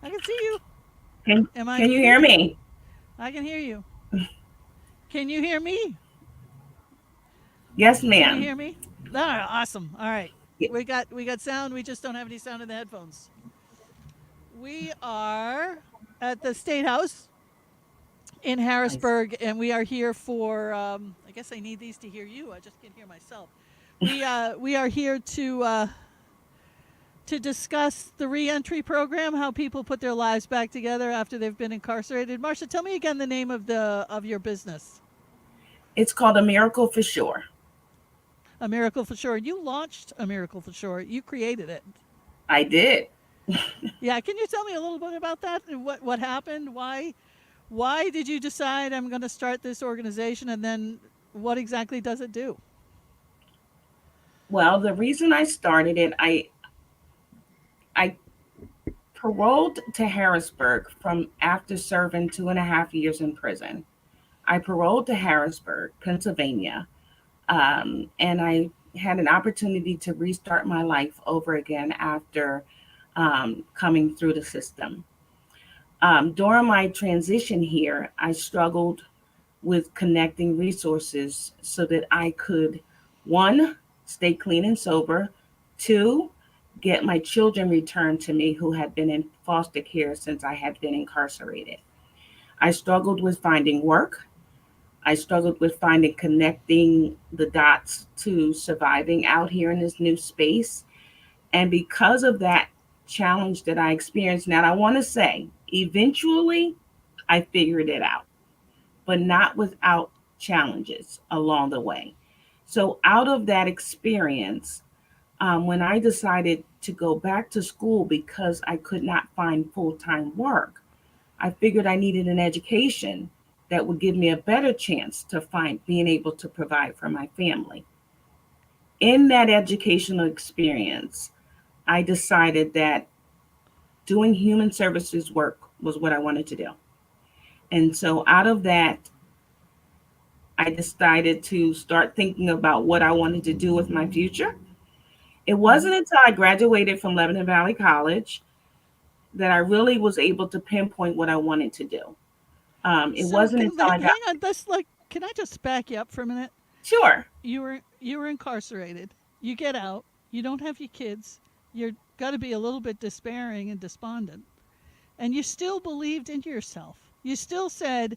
I can see you. Can you hear me? I can hear you. Can you hear me? Yes, ma'am. Can you hear me? All right, awesome. All right. We got sound. We just don't have any sound in the headphones. We are at the State House in Harrisburg, and we are here for, I guess I need these to hear you. I just can't hear myself. We are here to discuss the reentry program, how people put their lives back together after they've been incarcerated. Marsha, tell me again the name of your business. It's called A Miracle for Sure. A Miracle for Sure. You launched A Miracle for Sure. You created it. I did. Yeah, can you tell me a little bit about that? What happened? Why did you decide I'm going to start this organization, and then what exactly does it do? Well, the reason I started it, I paroled to Harrisburg from after serving 2.5 years in prison. I paroled to Harrisburg, Pennsylvania, and I had an opportunity to restart my life over again after coming through the system. During my transition here, I struggled with connecting resources so that I could, 1, stay clean and sober, 2, get my children returned to me who had been in foster care since I had been incarcerated. I struggled with finding work. I struggled with connecting the dots to surviving out here in this new space. And because of that challenge that I experienced, now I want to say, eventually I figured it out, but not without challenges along the way. So out of that experience, when I decided to go back to school because I could not find full-time work, I figured I needed an education that would give me a better chance to being able to provide for my family. In that educational experience, I decided that doing human services work was what I wanted to do. And so out of that, I decided to start thinking about what I wanted to do with my future. It wasn't until I graduated from Lebanon Valley College that I really was able to pinpoint what I wanted to do. It So wasn't until I got hang on. Let's like. Can I just back you up for a minute? sure. You were incarcerated. You get out. You don't have your kids. You're got to be a little bit despairing and despondent, and you still believed in yourself. You still said,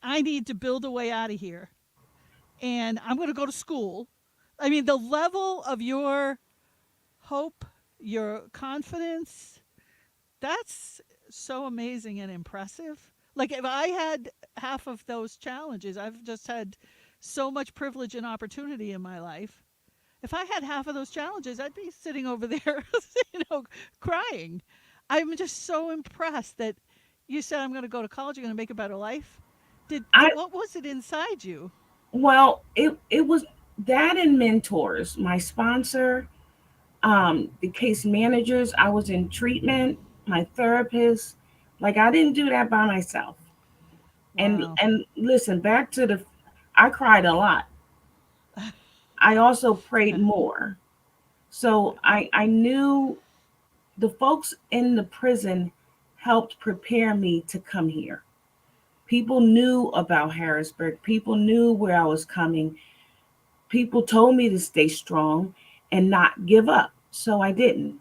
"I need to build a way out of here, and I'm going to go to school." I mean, the level of your hope, your confidence, that's so amazing and impressive. Like if I had half of those challenges, I've just had so much privilege and opportunity in my life. If I had half of those challenges, I'd be sitting over there, crying. I'm just so impressed that you said I'm going to go to college, you're going to make a better life. I What was it inside you? well, it was that and mentors. My sponsor, the case managers, I was in treatment, my therapist. Like I didn't do that by myself. Wow. And listen, back to the I cried a lot. I also prayed more. So I knew the folks in the prison helped prepare me to come here. People knew about Harrisburg. People knew where I was coming. People told me to stay strong and not give up. So I didn't.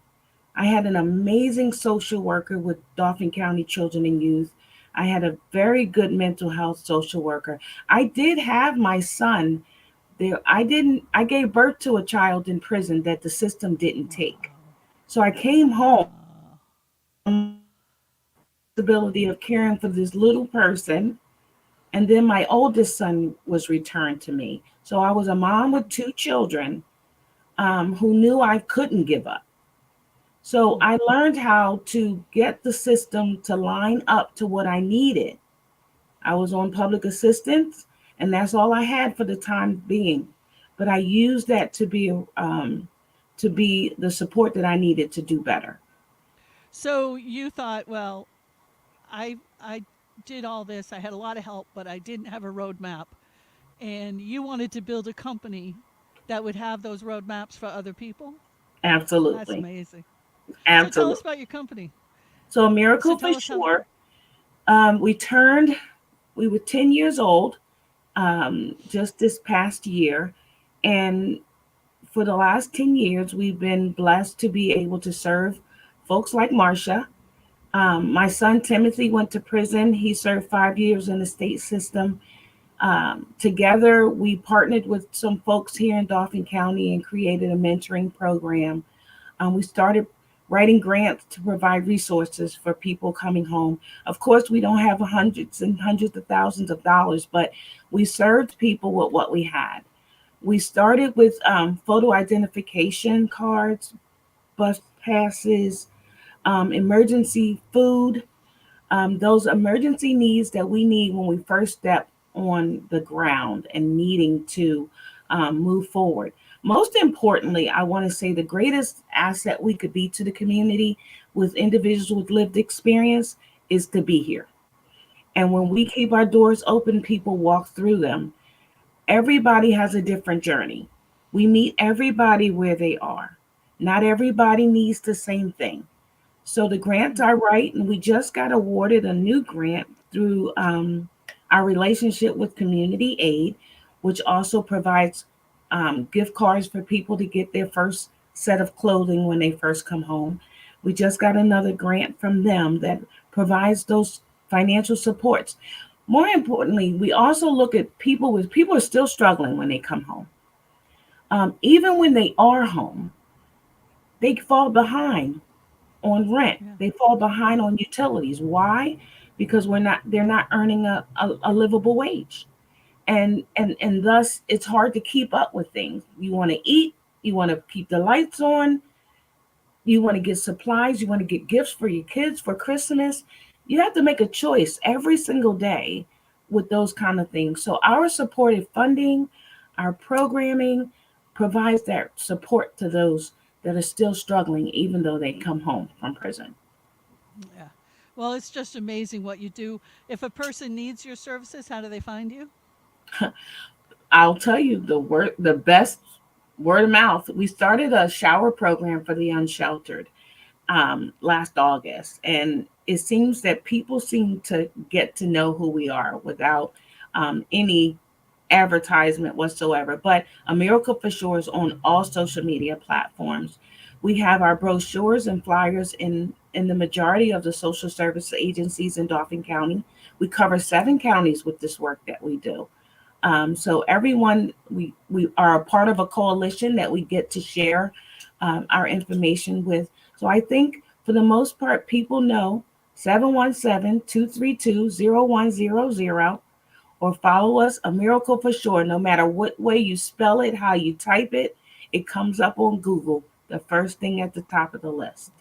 I had an amazing social worker with Dauphin County Children and Youth. I had a very good mental health social worker. I did have my son there. I gave birth to a child in prison that the system didn't take. So I came home the ability of caring for this little person. And then my oldest son was returned to me. So I was a mom with two children who knew I couldn't give up. So I learned how to get the system to line up to what I needed. I was on public assistance, and that's all I had for the time being. But I used that to be the support that I needed to do better. So you thought, well, I did all this. I had a lot of help, but I didn't have a roadmap. And you wanted to build a company that would have those roadmaps for other people. That's Absolutely, amazing. So tell us absolutely. about your company. So a So miracle for tell us how. sure. We turned. We were 10 years old just this past year, and for the last 10 years, we've been blessed to be able to serve folks like Marcia. My son Timothy went to prison. He served 5 years in the state system. Together, we partnered with some folks here in Dauphin County and created a mentoring program. We started writing grants to provide resources for people coming home. Of course, we don't have hundreds and hundreds of thousands of dollars, but we served people with what we had. We started with photo identification cards, bus passes, emergency food, those emergency needs that we need when we first step on the ground and needing to move forward. Most importantly, I want to say the greatest asset we could be to the community with individuals with lived experience is to be here. And when we keep our doors open, people walk through them. Everybody has a different journey. We meet everybody where they are. Not everybody needs the same thing. So the grants are right, and we just got awarded a new grant through our relationship with Community Aid, which also provides gift cards for people to get their first set of clothing when they first come home. We just got another grant from them that provides those financial supports. More importantly, we also look at people are still struggling when they come home. Even when they are home, they fall behind on rent. Yeah. They fall behind on utilities. Why? Because they're not earning a livable wage. And thus it's hard to keep up with things. You want to eat, you want to keep the lights on, you want to get supplies, you want to get gifts for your kids for Christmas. You have to make a choice every single day with those kind of things. So our supportive funding, our programming, provides that support to those that are still struggling, even though they come home from prison. Yeah. Well, it's just amazing what you do. If a person needs your services, how do they find you? I'll tell you the best word of mouth. We started a shower program for the unsheltered last August, and it seems that people seem to get to know who we are without any advertisement whatsoever. But A Miracle for Sure is on all social media platforms. We have our brochures and flyers in the majority of the social service agencies in Dauphin County. We cover 7 counties with this work that we do. So everyone, we are a part of a coalition that we get to share our information with. So I think for the most part, people know 717-232-0100, or follow us, A Miracle for Sure. No matter what way you spell it, how you type it, it comes up on Google, the first thing at the top of the list.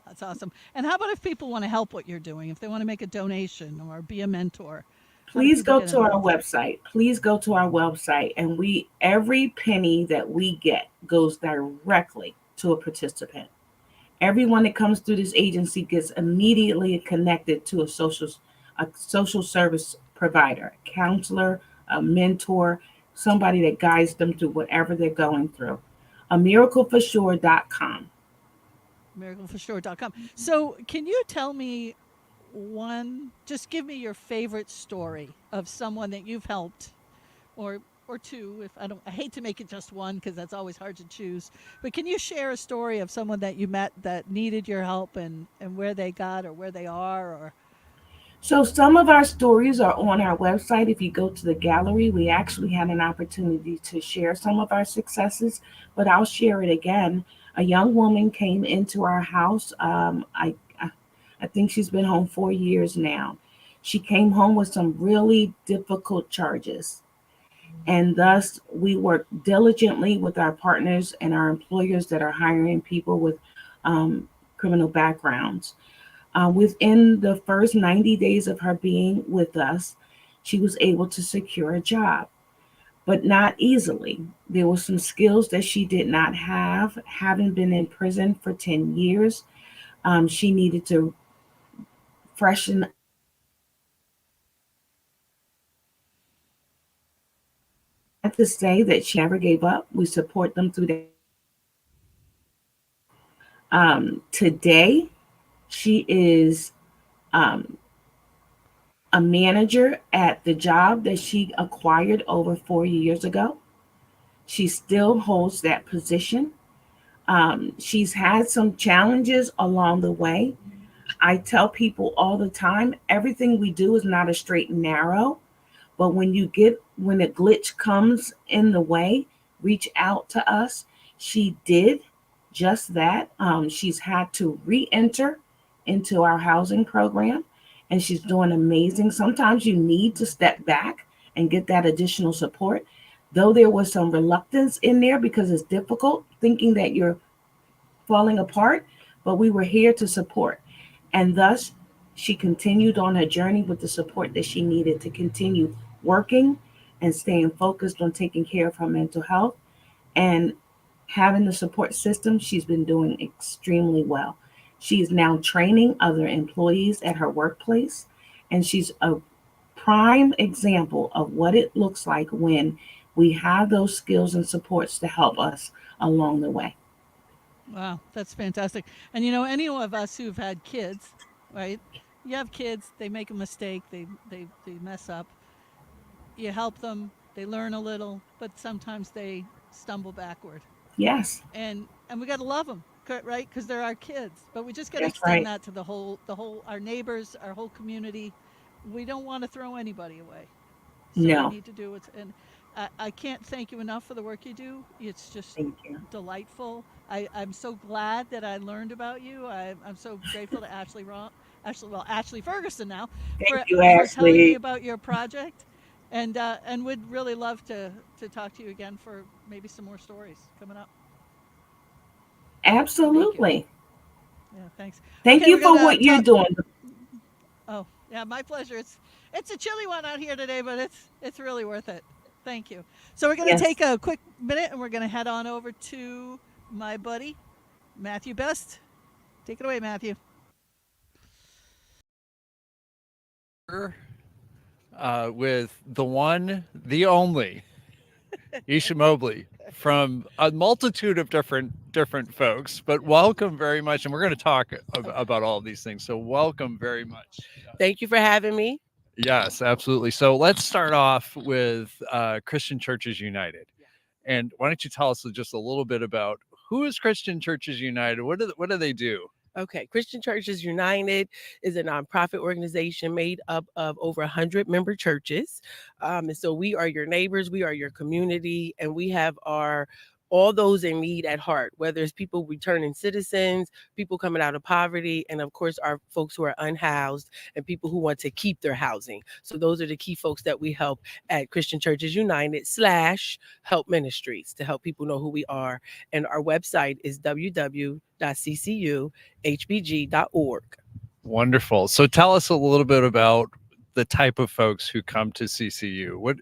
That's awesome. And how about if people want to help what you're doing, if they want to make a donation or be a mentor? Please go to our website. Please go to our website, and every penny that we get goes directly to a participant. Everyone that comes through this agency gets immediately connected to a social service provider, a counselor, a mentor, somebody that guides them through whatever they're going through. amiracleforsure.com. Miracleforsure.com. So, can you tell me just give me your favorite story of someone that you've helped, or two, if I hate to make it just one because that's always hard to choose, but can you share a story of someone that you met that needed your help, and where they got or where they are? Or So some of our stories are on our website. If you go to the gallery, we actually had an opportunity to share some of our successes, but I'll share it again. A young woman came into our house. I think she's been home 4 years now. She came home with some really difficult charges. And thus, we work diligently with our partners and our employers that are hiring people with criminal backgrounds. Within the first 90 days of her being with us, she was able to secure a job, but not easily. There were some skills that she did not have, having been in prison for 10 years. She needed to freshen up. To say that she never gave up. We support them through that. Today, she is a manager at the job that she acquired over 4 years ago. She still holds that position. She's had some challenges along the way. I tell people all the time, everything we do is not a straight and narrow, but when a glitch comes in the way, reach out to us. She did just that. She's had to re-enter into our housing program, and she's doing amazing. Sometimes you need to step back and get that additional support. Though there was some reluctance in there because it's difficult thinking that you're falling apart, but we were here to support. And thus, she continued on her journey with the support that she needed to continue working and staying focused on taking care of her mental health. And having the support system, she's been doing extremely well. She is now training other employees at her workplace, and she's a prime example of what it looks like when we have those skills and supports to help us along the way. wow, that's fantastic. And any of us who've had kids, right? You have kids, they make a mistake, they mess up. You help them, they learn a little, but sometimes they stumble backward. Yes. And we got to love them, right? Because they're our kids. But we just got to That's extend right. that to the whole our neighbors, our whole community. We don't want to throw anybody away. So No. we need to do it. And I can't thank you enough for the work you do. It's just Thank you. delightful. I'm so glad that I learned about you. I'm so grateful to Ashley Ferguson now Thank you, for telling me Ashley. about your project. And would really love to talk to you again for maybe some more stories coming up. Absolutely. Yeah, thanks. Thank Okay, you we're for gonna what you're doing. Oh, yeah, my pleasure. It's a chilly one out here today, but it's really worth it. Thank you. So we're going to Yes. take a quick minute and we're going to head on over to my buddy, Matthew Best. Take it away, Matthew. With the one, the only, Isha Mobley, from a multitude of different folks. But welcome very much, and we're going to talk about all of these things. So welcome very much. Thank you for having me. Yes, absolutely. So let's start off with Christian Churches United. And why don't you tell us just a little bit about who is Christian Churches United? What do they do? Okay, Christian Churches United is a nonprofit organization made up of over 100 member churches. And so we are your neighbors, we are your community, and we have all those in need at heart, whether it's people returning citizens, people coming out of poverty, and of course our folks who are unhoused and people who want to keep their housing. So those are the key folks that we help at Christian Churches United / Help Ministries to help people know who we are. And our website is www.ccuhbg.org. Wonderful. So tell us a little bit about the type of folks who come to CCU. What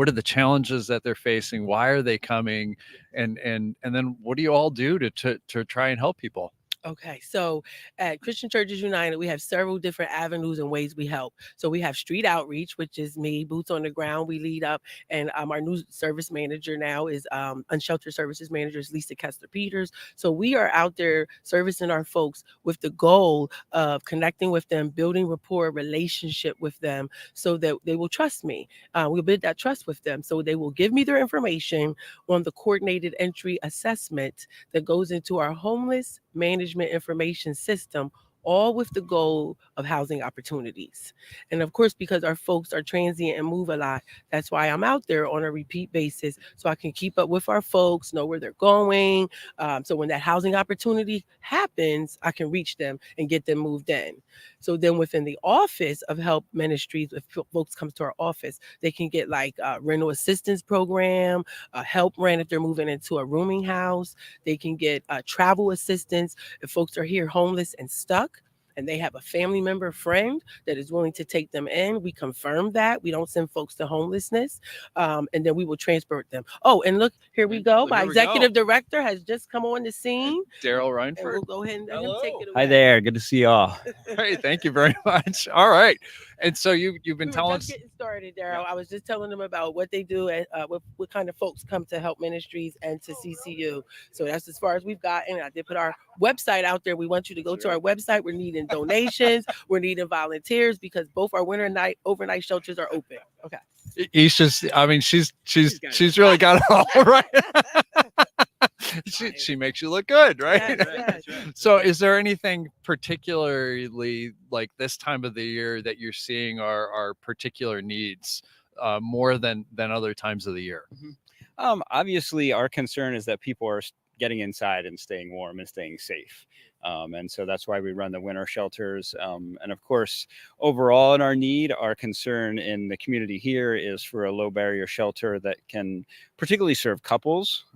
are the challenges that they're facing? Why are they coming? And then what do you all do to try and help people? Okay, so at Christian Churches United, we have several different avenues and ways we help. So we have street outreach, which is me, boots on the ground. We lead up, and our new service manager now is Unsheltered Services Manager is Lisa Kester Peters. So we are out there servicing our folks with the goal of connecting with them, building rapport, relationship with them, so that they will trust me. We'll build that trust with them, so they will give me their information on the coordinated entry assessment that goes into our homeless management information system, all with the goal of housing opportunities. And of course, because our folks are transient and move a lot, that's why I'm out there on a repeat basis, so I can keep up with our folks, know where they're going. So when that housing opportunity happens, I can reach them and get them moved in. So then within the office of Help Ministries, if folks come to our office, they can get like a rental assistance program, help rent if they're moving into a rooming house. They can get travel assistance if folks are here homeless and stuck and they have a family member, friend that is willing to take them in. We confirm that. We don't send folks to homelessness. And then we will transport them. Oh, and look, here we go. My executive director has just come on the scene. Daryl And Reinford. we'll go ahead and let him take it away. Hi there. Good to see y'all. Hey, thank you very much. All right. And so you've been telling us. Getting started, Daryl. I was just telling them about what they do and what kind of folks come to Help Ministries and to CCU. So that's as far as we've gotten. I did put our website out there. We want you to go to our website. We're needing donations. We're needing volunteers because both our overnight shelters are open. Okay. Isha's, I mean, she's really got it all right. She makes you look good, right? Yes. So is there anything particularly like this time of the year that you're seeing are particular needs more than other times of the year? Obviously, our concern is that people are getting inside and staying warm and staying safe. And so that's why we run the winter shelters. And of course, overall in our concern in the community here is for a low barrier shelter that can particularly serve couples,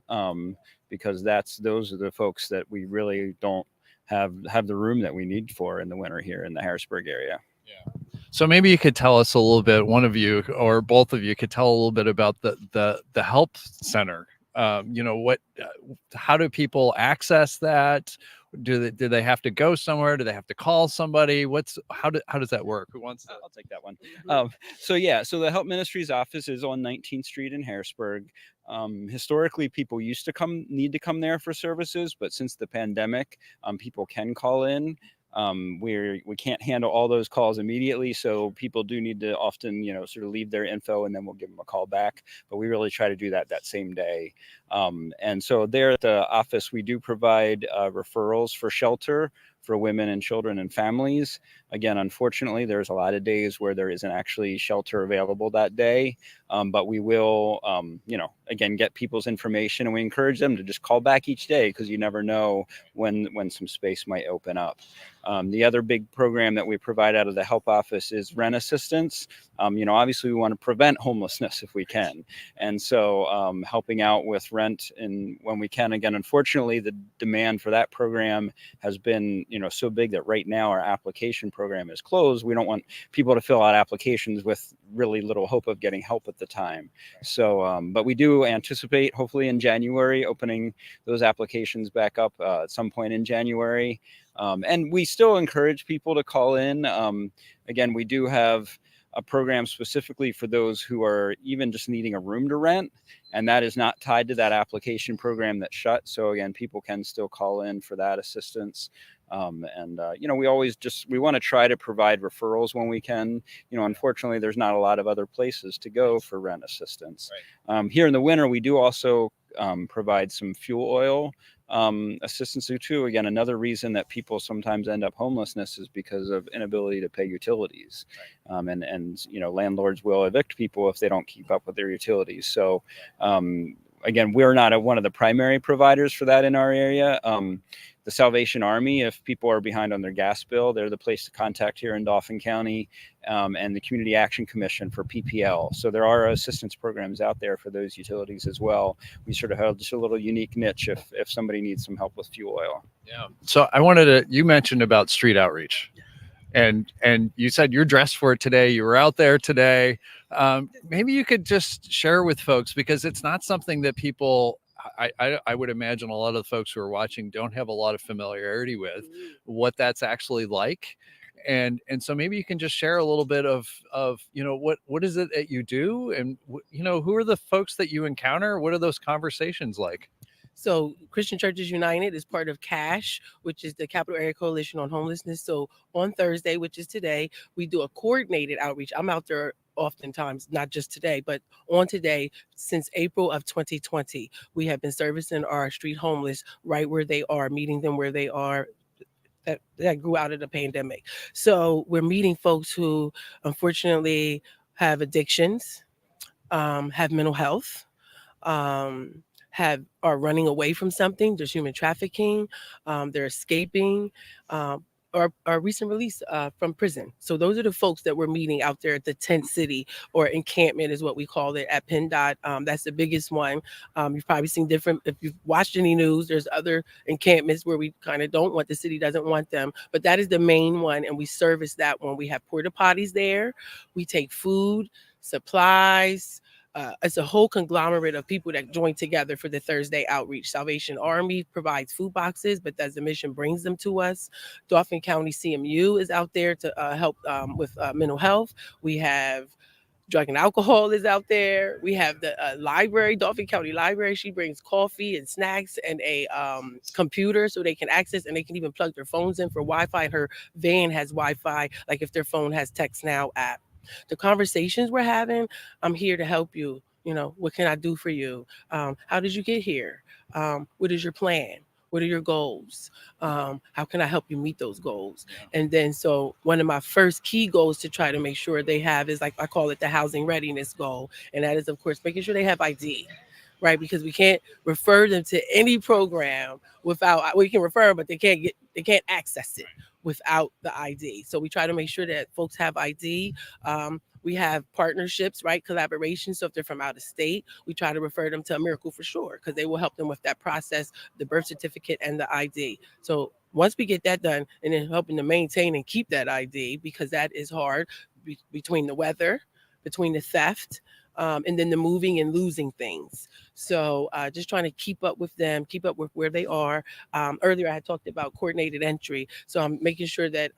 because those are the folks that we really don't have the room that we need for in the winter here in the Harrisburg area. Yeah. So maybe you could tell us a little bit, one of you or both of you could tell a little bit about the help center. How do people access that? Do they have to go somewhere? Do they have to call somebody? How does that work? Who wants to? I'll take that one. So the Help Ministries office is on 19th Street in Harrisburg. Historically, people used to need to come there for services, but since the pandemic, people can call in. We can't handle all those calls immediately, so people do need to often sort of leave their info and then we'll give them a call back, but we really try to do that same day. And so there at the office we do provide referrals for shelter for women and children and families. Again, unfortunately, there's a lot of days where there isn't actually shelter available that day, but we will again get people's information, and we encourage them to just call back each day because you never know when some space might open up. The other big program that we provide out of the help office is rent assistance. Obviously we want to prevent homelessness if we can, and so helping out with rent and when we can. Again, unfortunately, the demand for that program has been so big that right now our application program is closed. We don't want people to fill out applications with really little hope of getting help at the time. So, but we do anticipate, hopefully in January, opening those applications back up at some point in January. And we still encourage people to call in. Again, we do have a program specifically for those who are even just needing a room to rent, and that is not tied to that application program that shut. So again, people can still call in for that assistance. You know, we want to try to provide referrals when we can. You know, unfortunately, there's not a lot of other places to go for rent assistance. Right. Here in the winter, we do also provide some fuel oil assistance too. Again, another reason that people sometimes end up homelessness is because of inability to pay utilities. Right. And you know, landlords will evict people if they don't keep up with their utilities. So again, we're not one of the primary providers for that in our area. The Salvation Army, if people are behind on their gas bill, they're the place to contact here in Dauphin County, and the Community Action Commission for PPL. So there are assistance programs out there for those utilities as well. We sort of have just a little unique niche if somebody needs some help with fuel oil. Yeah. So I wanted to, you mentioned about street outreach, and you said you're dressed for it today. You were out there today. Maybe you could just share with folks, because it's not something that people, I would imagine a lot of the folks who are watching don't have a lot of familiarity with what that's actually like. And so maybe you can just share a little bit of, you know, what is it that you do, and you know, who are the folks that you encounter? What are those conversations like? So Christian Churches United is part of CASH, which is the Capital Area Coalition on Homelessness. So on Thursday, which is today, we do a coordinated outreach. I'm out there oftentimes, not just today, but on today, since April of 2020, we have been servicing our street homeless right where they are, meeting them where they are, that grew out of the pandemic. So we're meeting folks who unfortunately have addictions, have mental health, are running away from something. There's human trafficking. They're escaping, or recent release from prison. So those are the folks that we're meeting out there at the tent city, or encampment is what we call it at PennDOT. That's the biggest one. You've probably seen different, if you've watched any news, there's other encampments where we kind of don't want, the city doesn't want them, but that is the main one. And we service that one. We have porta potties there. We take food, supplies. It's a whole conglomerate of people that join together for the Thursday outreach. Salvation Army provides food boxes, but as the mission brings them to us. Dauphin County CMU is out there to help with mental health. We have drug and alcohol is out there. We have the library, Dauphin County Library. She brings coffee and snacks and a computer so they can access, and they can even plug their phones in for Wi-Fi. And her van has Wi-Fi, like if their phone has Text Now app. The conversations we're having, I'm here to help you. You know, what can I do for you? How did you get here? What is your plan? What are your goals? How can I help you meet those goals? Yeah. And then, so one of my first key goals to try to make sure they have is, like, I call it the housing readiness goal. And that is, of course, making sure they have ID, right? Because we can't refer them to any program without, we can refer them, but they can't access it without the ID. So we try to make sure that folks have ID. We have partnerships, right? Collaboration. So if they're from out of state, we try to refer them to a Miracle for Sure, because they will help them with that process, the birth certificate and the ID. So once we get that done, and then helping to maintain and keep that ID, because that is hard between the weather, between the theft, and then the moving and losing things. So just trying to keep up with them, keep up with where they are. Earlier I had talked about coordinated entry. So I'm making sure that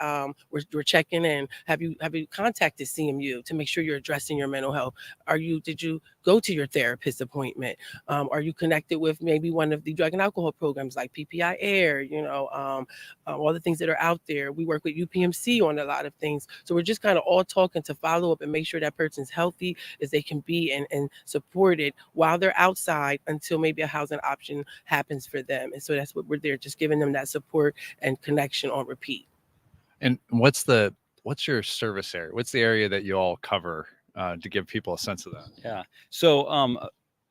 we're checking in. Have you contacted CMU to make sure you're addressing your mental health? Did you go to your therapist appointment? Are you connected with maybe one of the drug and alcohol programs like PPI Air, you know, all the things that are out there. We work with UPMC on a lot of things. So we're just kind of all talking to follow up and make sure that person's healthy as they can be, and supported while they're outside until maybe a housing option happens for them. And so that's what we're there, just giving them that support and connection on repeat. And what's your service area? What's the area that you all cover to give people a sense of that? Yeah. So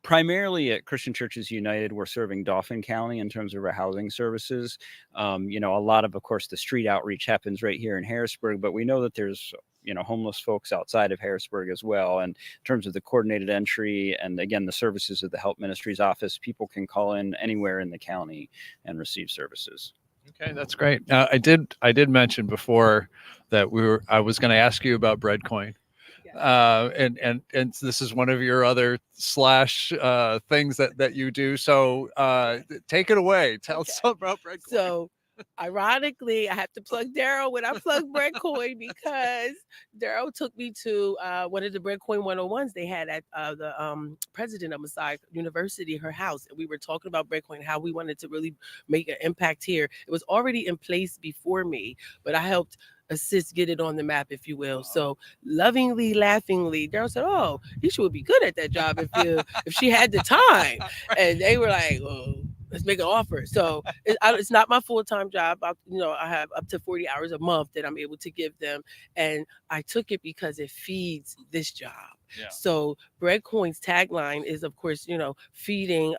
primarily at Christian Churches United, we're serving Dauphin County in terms of our housing services. You know, a lot of course, the street outreach happens right here in Harrisburg, but we know that there's, you know, homeless folks outside of Harrisburg as well. And in terms of the coordinated entry and, again, the services of the Help Ministries office, people can call in anywhere in the county and receive services. Okay, that's great. Now, I did mention before that I was going to ask you about Breadcoin. And this is one of your other slash things that you do. So take it away. Tell us about bread coin. So, ironically, I have to plug Daryl when I plug bread coin because Daryl took me to one of the bread coin 101s they had at the president of Messiah University, her house, and we were talking about bread coin, how we wanted to really make an impact here. It was already in place before me, but I helped assist get it on the map, if you will. So lovingly, laughingly, Daryl said, "Oh, Isha would be good at that job if she had the time." And they were like, "Oh, let's make an offer." So it's not my full-time job. I have up to 40 hours a month that I'm able to give them, and I took it because it feeds this job. Yeah. So Bread Coin's tagline is, of course, feeding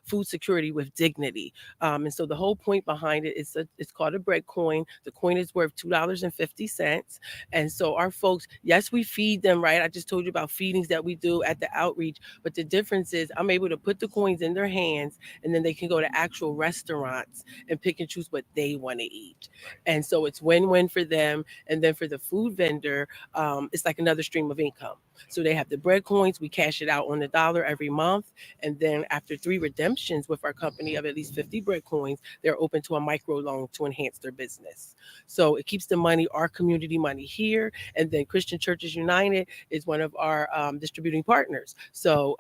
food security with dignity. And so the whole point behind it is it's called a bread coin. The coin is worth $2.50. And so our folks, yes, we feed them, right? I just told you about feedings that we do at the outreach, but the difference is I'm able to put the coins in their hands, and then they can go to actual restaurants and pick and choose what they want to eat. And so it's win-win for them. And then for the food vendor, it's like another stream of income. So they have the bread coins. We cash it out on the dollar every month. And then after 3 redemptions with our company of at least 50 bread coins, they're open to a micro loan to enhance their business. So it keeps the money, our community money here. And then Christian Churches United is one of our distributing partners. So,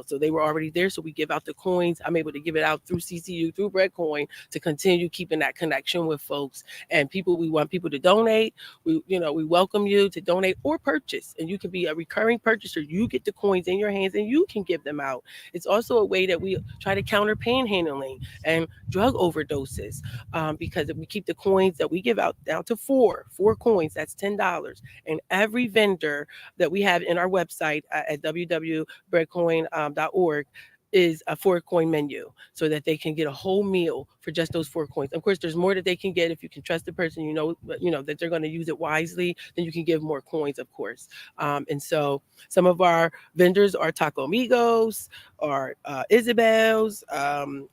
so they were already there. So we give out the coins. I'm able to give it out through CCU, through bread coin, to continue keeping that connection with folks. And we want people to donate. We welcome you to donate or purchase. And you can be a recurring purchaser. You get the coins in your hands and you can give them out. It's also a way that we try to counter panhandling and drug overdoses, because if we keep the coins that we give out down to four coins, that's $10. And every vendor that we have in our website at www.breadcoin.org is a 4-coin menu, so that they can get a whole meal for just those 4 coins. Of course, there's more that they can get if you can trust the person, that they're going to use it wisely. Then you can give more coins, of course. And so some of our vendors are Taco Amigos, or Isabel's,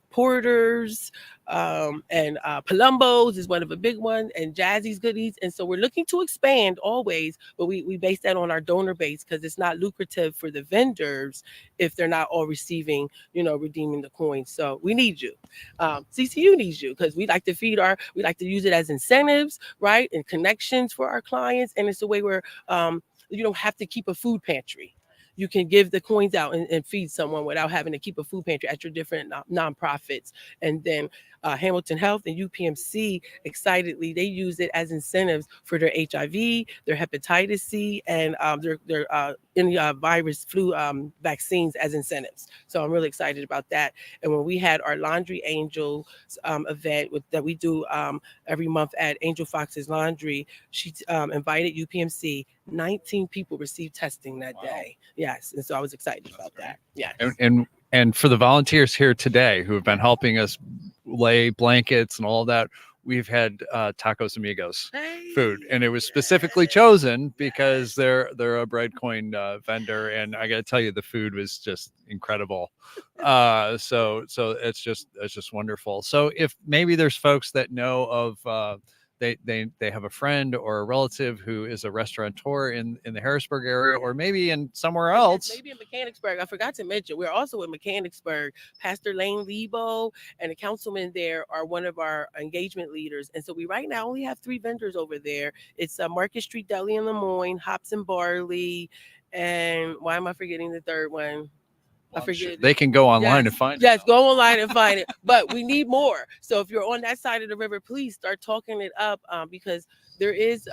Porters, and Palumbo's is one of a big one, and Jazzy's Goodies. And so we're looking to expand always, but we base that on our donor base, because it's not lucrative for the vendors if they're not all receiving, redeeming the coins. So we need you. CCU needs you, because we like to we like to use it as incentives, right? And connections for our clients. And it's a way where you don't have to keep a food pantry. You can give the coins out and feed someone without having to keep a food pantry at your different nonprofits. And then Hamilton Health and UPMC, excitedly, they use it as incentives for their HIV, their hepatitis C, and their any virus flu vaccines as incentives. So I'm really excited about that. And when we had our Laundry Angels event that we do every month at Angel Fox's Laundry, she invited UPMC. 19 people received testing that day. Yes. And so I was excited about that. Yes. And for the volunteers here today who have been helping us lay blankets and all that, we've had Tacos Amigos food, and it was specifically chosen because they're a bread coin vendor, and I got to tell you, the food was just incredible. So it's just wonderful. So if maybe there's folks that know of they have a friend or a relative who is a restaurateur in the Harrisburg area, or maybe in somewhere else. Maybe in Mechanicsburg. I forgot to mention, we're also in Mechanicsburg. Pastor Lane Lebo and the councilman there are one of our engagement leaders. And so we right now only have 3 vendors over there. It's Market Street Deli in Lemoyne, Hops and Barley, and why am I forgetting the third one? I forget. They can go online and find it. Yes, go online and find it. But we need more. So if you're on that side of the river, please start talking it up, because there is,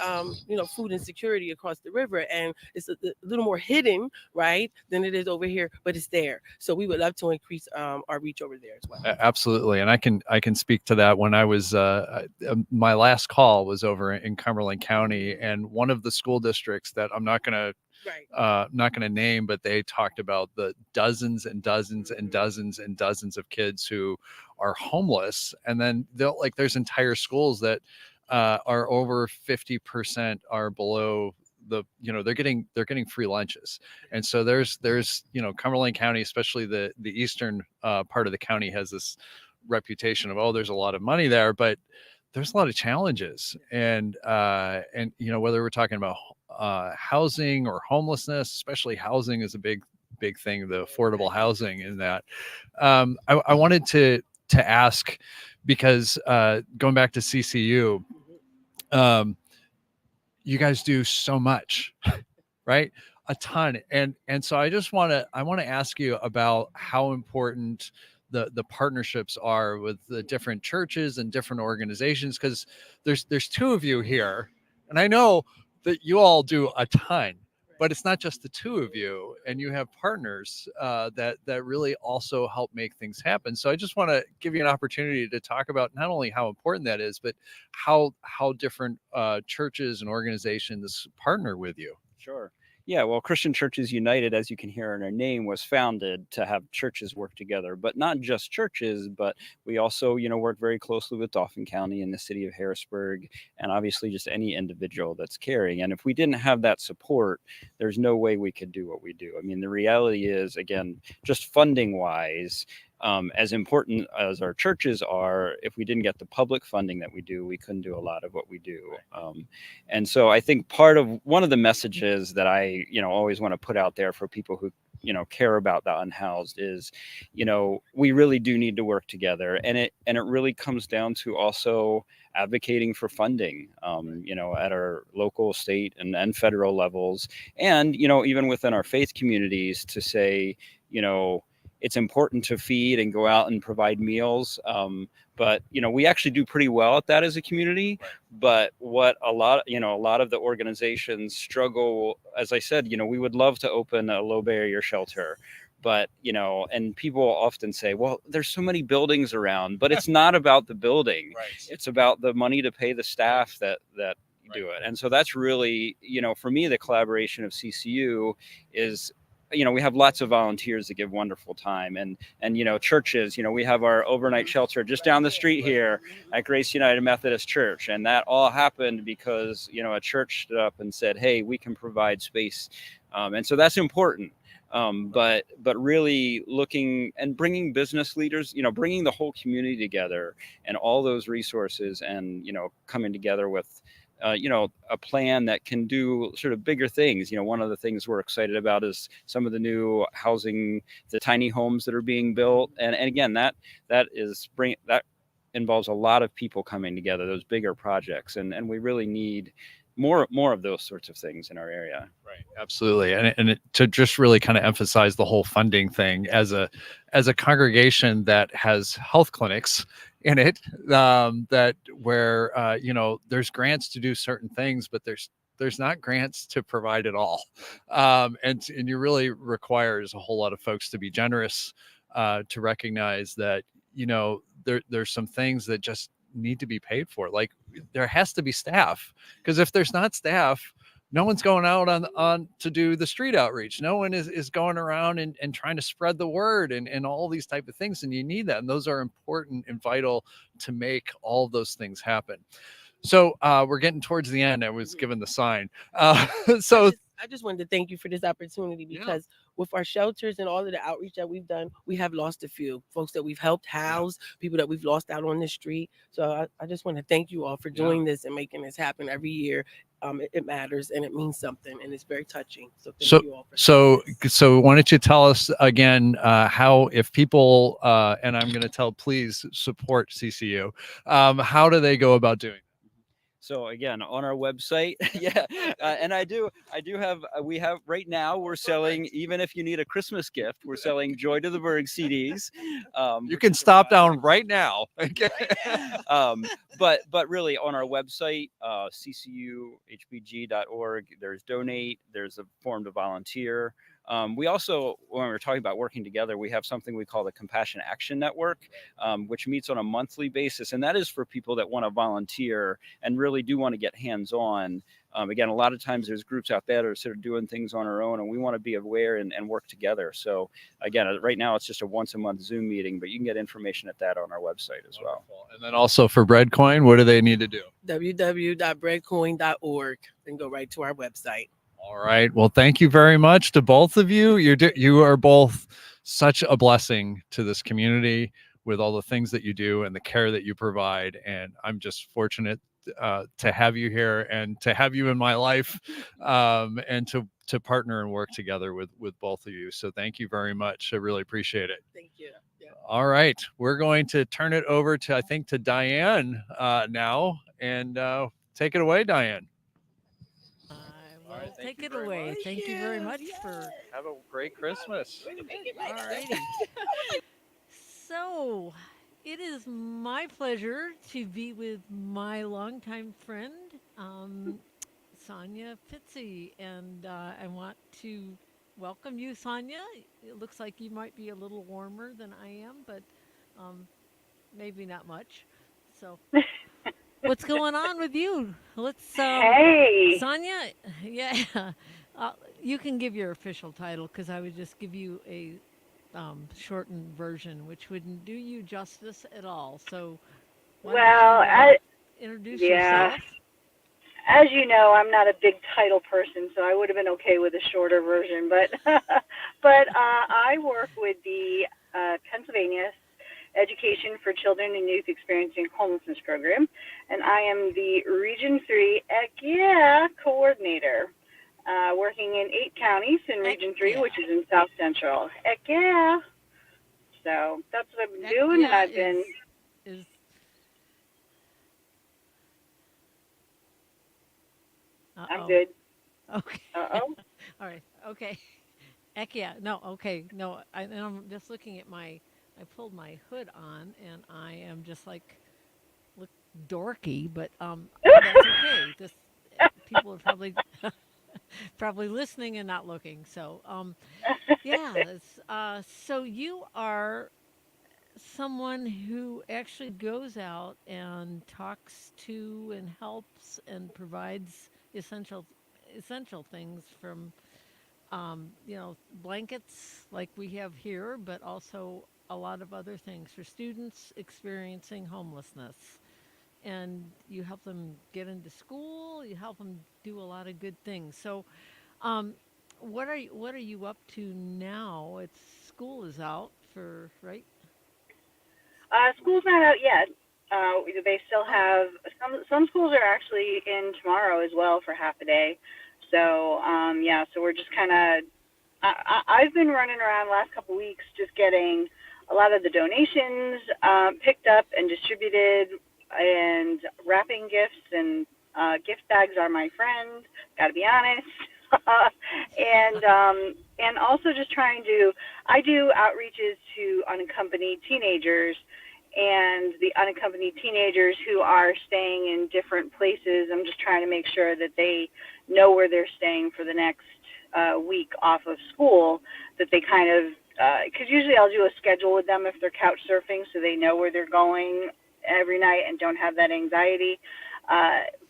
food insecurity across the river, and it's a little more hidden, right, than it is over here, but it's there. So we would love to increase our reach over there as well. Absolutely, and I can speak to that. When I was my last call was over in Cumberland County, and one of the school districts that I'm not going to name, but they talked about the dozens and dozens and dozens and dozens of kids who are homeless, and then there's entire schools that are over 50% are below the, they're getting free lunches. And so there's Cumberland County, especially the eastern part of the county, has this reputation of, there's a lot of money there, but there's a lot of challenges. And whether we're talking about housing or homelessness, especially housing is a big thing, the affordable housing in that. I wanted to ask, because going back to CCU, you guys do so much, right? A ton. And so I want to ask you about how important the partnerships are with the different churches and different organizations, because there's two of you here, and I know that you all do a ton, but it's not just the two of you, and you have partners that really also help make things happen. So I just want to give you an opportunity to talk about not only how important that is, but how different churches and organizations partner with you. Sure. Yeah, well, Christian Churches United, as you can hear in our name, was founded to have churches work together, but not just churches, but we also, work very closely with Dauphin County and the city of Harrisburg, and obviously just any individual that's caring. And if we didn't have that support, there's no way we could do what we do. I mean, the reality is, again, just funding wise, as important as our churches are, if we didn't get the public funding that we do, we couldn't do a lot of what we do. And so I think one of the messages that I, always want to put out there for people who, care about the unhoused is, we really do need to work together. And it really comes down to also advocating for funding, at our local, state, and federal levels. And, even within our faith communities to say, it's important to feed and go out and provide meals. But, we actually do pretty well at that as a community. But what a lot of the organizations struggle, as I said, we would love to open a low barrier shelter. But, and people often say, well, there's so many buildings around, but it's not about the building. Right. It's about the money to pay the staff that do it. And so that's really, for me, the collaboration of CCU is, we have lots of volunteers that give wonderful time, and churches, we have our overnight shelter just down the street here at Grace United Methodist Church. And that all happened because, a church stood up and said, hey, we can provide space. And so that's important. But really looking and bringing business leaders, bringing the whole community together and all those resources and, coming together with, a plan that can do sort of bigger things. One of the things we're excited about is some of the new housing, the tiny homes that are being built. And again, that involves a lot of people coming together, those bigger projects. And we really need more of those sorts of things in our area. Right. Absolutely. And to just really kind of emphasize the whole funding thing, as a congregation that has health clinics in it, that where, there's grants to do certain things, but there's not grants to provide it all. And it really requires a whole lot of folks to be generous, to recognize that, there's some things that just need to be paid for. Like, there has to be staff, because if there's not staff, no one's going out on to do the street outreach. No one is going around and trying to spread the word and all these type of things. And you need that. And those are important and vital to make all those things happen. So we're getting towards the end. I was given the sign. I just wanted to thank you for this opportunity, because with our shelters and all of the outreach that we've done, we have lost a few folks that we've helped house, people that we've lost out on the street. So I just want to thank you all for doing this and making this happen every year. It matters and it means something, and it's very touching. So thank you all for so why don't you tell us again how, if people and I'm going to tell, please support CCU, how do they go about doing it? So again, on our website, and we have right now, we're selling, even if you need a Christmas gift, we're selling Joy to the Berg CDs. You can stop down right now. Okay. But really on our website, ccuhbg.org, there's donate, there's a form to volunteer. We also, when we're talking about working together, we have something we call the Compassion Action Network, which meets on a monthly basis. And that is for people that want to volunteer and really do want to get hands-on. Again, a lot of times there's groups out there that are sort of doing things on our own, and we want to be aware and work together. So again, right now it's just a once-a-month Zoom meeting, but you can get information at that on our website as well. And then also for Breadcoin, what do they need to do? www.breadcoin.org, and go right to our website. All right. Well, thank you very much to both of you. You are both such a blessing to this community with all the things that you do and the care that you provide. And I'm just fortunate to have you here and to have you in my life, and to partner and work together with both of you. So thank you very much. I really appreciate it. Thank you. Yeah. All right, we're going to turn it over to Diane now, and take it away, Diane. Well, take it away. Thank you very much for. Have a great Christmas. All righty. So, it is my pleasure to be with my longtime friend, Sonia Fitzy, and I want to welcome you, Sonia. It looks like you might be a little warmer than I am, but maybe not much. So, what's going on with you? Let's. Hey, Sonia. Yeah, you can give your official title because I would just give you a shortened version, which wouldn't do you justice at all. So, why don't you introduce yourself? As you know, I'm not a big title person, so I would have been okay with a shorter version. But I work with the Pennsylvania Education for Children and Youth Experiencing Homelessness program, and I am the Region 3 coordinator, working in 8 counties in Region 3, which is in South Central. So that's what I've been doing, and I've been. I'm good. Okay. Uh-oh. All right. Okay. Heck yeah. No, okay. No, I'm just looking at I pulled my hood on, and I am just like, look dorky, but that's okay. People are probably listening and not looking. So, yeah. So you are someone who actually goes out and talks to and helps and provides essential things from blankets like we have here, but also a lot of other things for students experiencing homelessness. And you help them get into school, you help them do a lot of good things. So what are you up to now? School is out right? School's not out yet. They still have some schools are actually in tomorrow as well for half a day. So so we're just kind of. I've been running around the last couple weeks just getting a lot of the donations picked up and distributed, and wrapping gifts, and gift bags are my friend. Got to be honest. And also just I do outreaches to unaccompanied teenagers, and the unaccompanied teenagers who are staying in different places. I'm just trying to make sure that they know where they're staying for the next week off of school, that they kind of, because usually I'll do a schedule with them if they're couch surfing, so they know where they're going every night and don't have that anxiety.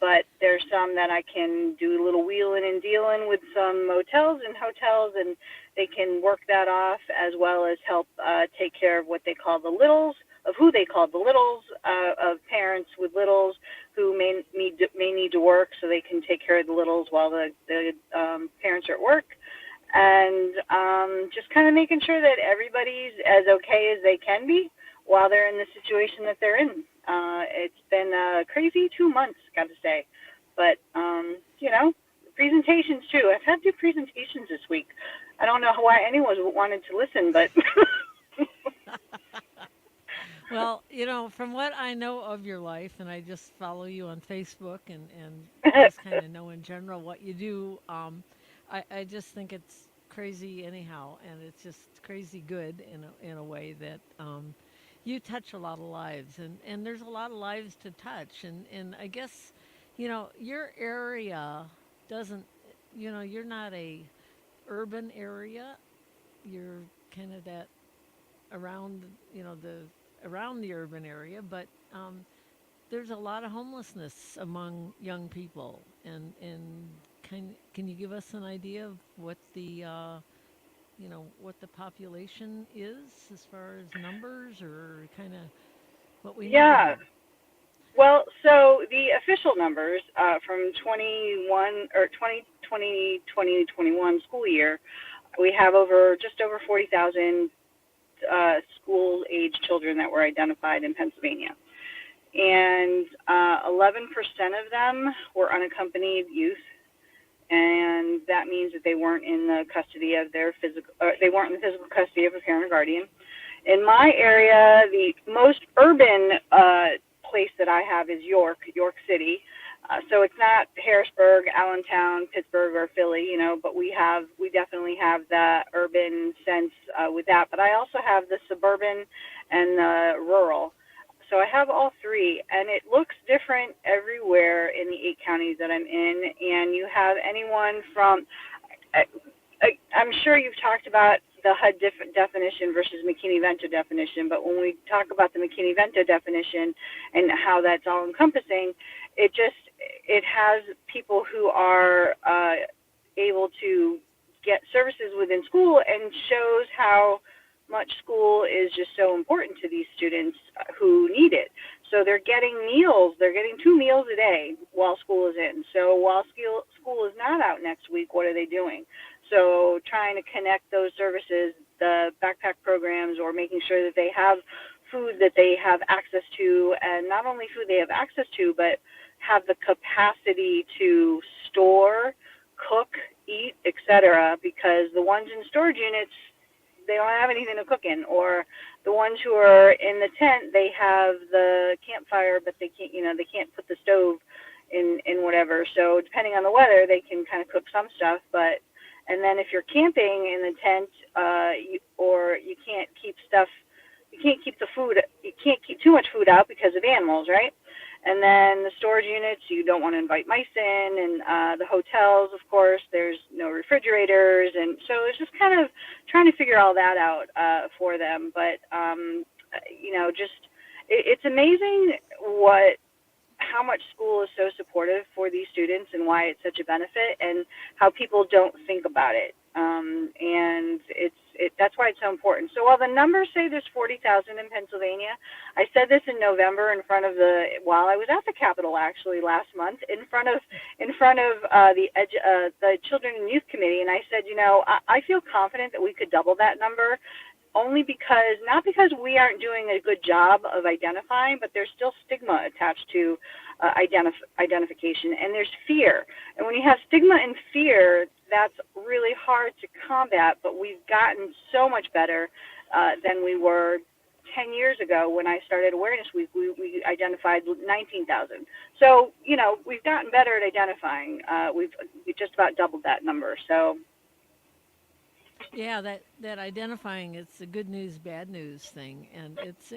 But there's some that I can do a little wheeling and dealing with some motels and hotels, and they can work that off, as well as help take care of what they call the littles, of parents with littles who may need to work, so they can take care of the littles while the parents are at work. And just kind of making sure that everybody's as okay as they can be while they're in the situation that they're in. It's been a crazy 2 months, got to say. But, presentations too. I've had 2 presentations this week. I don't know why anyone wanted to listen, but... Well, from what I know of your life, and I just follow you on Facebook and just kind of know in general what you do, I just think it's crazy anyhow, and it's just crazy good in a way that you touch a lot of lives, and there's a lot of lives to touch, and I guess, your area doesn't, you're not a urban area, you're kind of that around, around the urban area, but there's a lot of homelessness among young people, and can you give us an idea of what the what the population is as far as numbers, or kind of what we know? Well, so the official numbers from 2020-2021 school year, we have just over 40,000 school-age children that were identified in Pennsylvania. and 11% of them were unaccompanied youth, and that means that they weren't in the custody of their physical, or they weren't in the physical custody of a parent or guardian. In my area, the most urban place that I have is York City. So it's not Harrisburg, Allentown, Pittsburgh, or Philly, you know, but we definitely have the urban sense with that. But I also have the suburban and the rural. So I have all three, and it looks different everywhere in the 8 counties that I'm in. And you have anyone from, I'm sure you've talked about the HUD definition versus McKinney-Vento definition, but when we talk about the McKinney-Vento definition and how that's all encompassing, it has people who are able to get services within school, and shows how much school is just so important to these students who need it. So they're getting meals. They're getting 2 meals a day while school is in. So while school is not out next week, what are they doing? So trying to connect those services, the backpack programs, or making sure that they have food that they have access to, and not only food they have access to, but have the capacity to store, cook, eat, etc. Because the ones in storage units, they don't have anything to cook in, or the ones who are in the tent, they have the campfire, but they can't, they can't put the stove in whatever. So depending on the weather, they can kind of cook some stuff, and then if you're camping in the tent, you can't keep the food, you can't keep too much food out because of animals, right? And then the storage units, you don't want to invite mice in, and the hotels, of course, there's no refrigerators, and so it's just kind of trying to figure all that out for them. But it's amazing how much school is so supportive for these students, and why it's such a benefit, and how people don't think about it. And that's why it's so important. So while the numbers say there's 40,000 in Pennsylvania, I said this in November while I was at the Capitol actually last month, in front of the Children and Youth Committee, and I said, I feel confident that we could double that number. Only because, not because we aren't doing a good job of identifying, but there's still stigma attached to identification, and there's fear. And when you have stigma and fear, that's really hard to combat, but we've gotten so much better than we were 10 years ago when I started Awareness Week. We identified 19,000. So, we've gotten better at identifying. We've just about doubled that number. So. Yeah, that identifying, it's a good news, bad news thing, and it's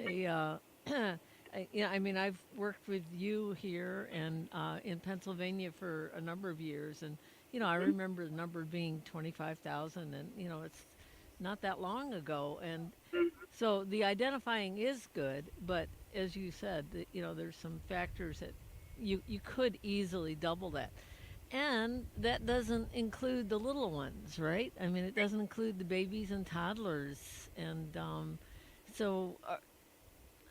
I've worked with you here and in Pennsylvania for a number of years, and I remember the number being 25,000, and it's not that long ago, and so the identifying is good, but as you said, there's some factors that you could easily double that. And that doesn't include the little ones, right? I mean, it doesn't include the babies and toddlers. And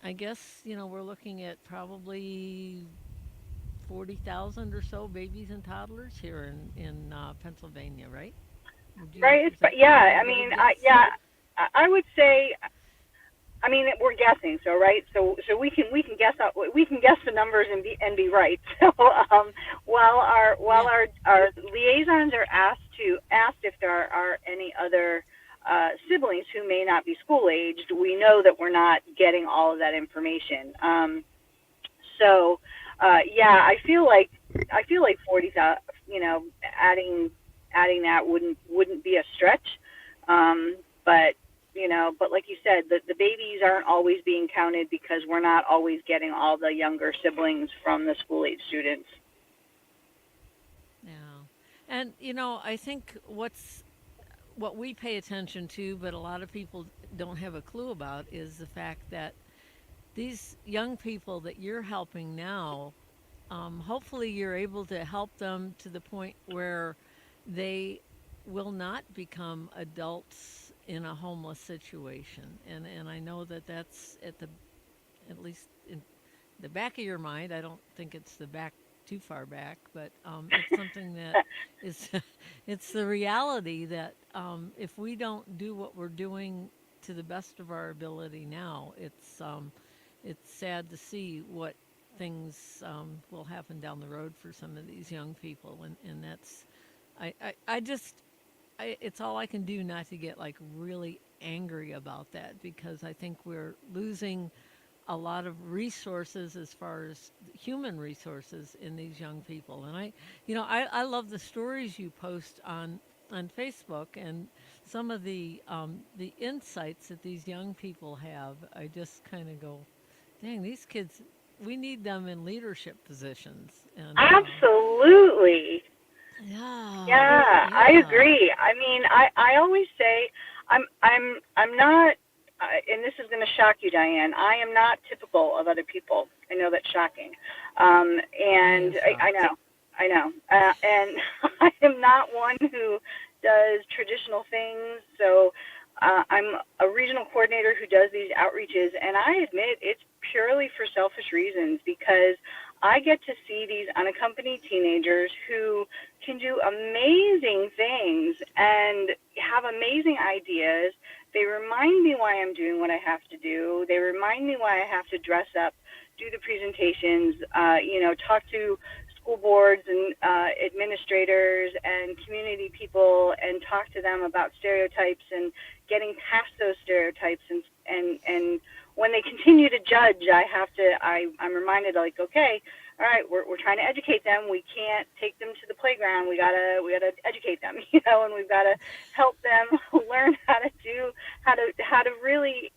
I guess, we're looking at probably 40,000 or so babies and toddlers here in Pennsylvania, right? Right. Yeah. I would say. We're guessing, so right. So we can guess the numbers and be right. So while our liaisons are asked if there are any other siblings who may not be school aged, we know that we're not getting all of that information. I feel like 40,000. Adding that wouldn't be a stretch, but like you said, the babies aren't always being counted because we're not always getting all the younger siblings from the school-age students. Yeah. And, I think what we pay attention to, but a lot of people don't have a clue about, is the fact that these young people that you're helping now, hopefully you're able to help them to the point where they will not become adults in a homeless situation, and I know that's at least in the back of your mind. I don't think it's the back too far back, but it's something that is it's the reality that if we don't do what we're doing to the best of our ability now, it's sad to see what things will happen down the road for some of these young people, and that's I just it's all I can do not to get like really angry about that, because I think we're losing a lot of resources as far as human resources in these young people. And I love the stories you post on Facebook, and some of the insights that these young people have. I just kind of go, dang, these kids, we need them in leadership positions. And Absolutely. Yeah, I yeah. agree. I mean, I always say I'm not, and this is going to shock you, Diane. I am not typical of other people. I know that's shocking, and I know, and I am not one who does traditional things. So I'm a regional coordinator who does these outreaches, and I admit it's purely for selfish reasons, because I get to see these unaccompanied teenagers who can do amazing things and have amazing ideas. They remind me why I'm doing what I have to do. They remind me why I have to dress up, do the presentations, talk to school boards and administrators and community people, and talk to them about stereotypes and getting past those stereotypes. And when they continue to judge, I'm reminded, like, okay, all right, we're trying to educate them. We can't take them to the playground. We gotta educate them, and we've got to help them learn how to really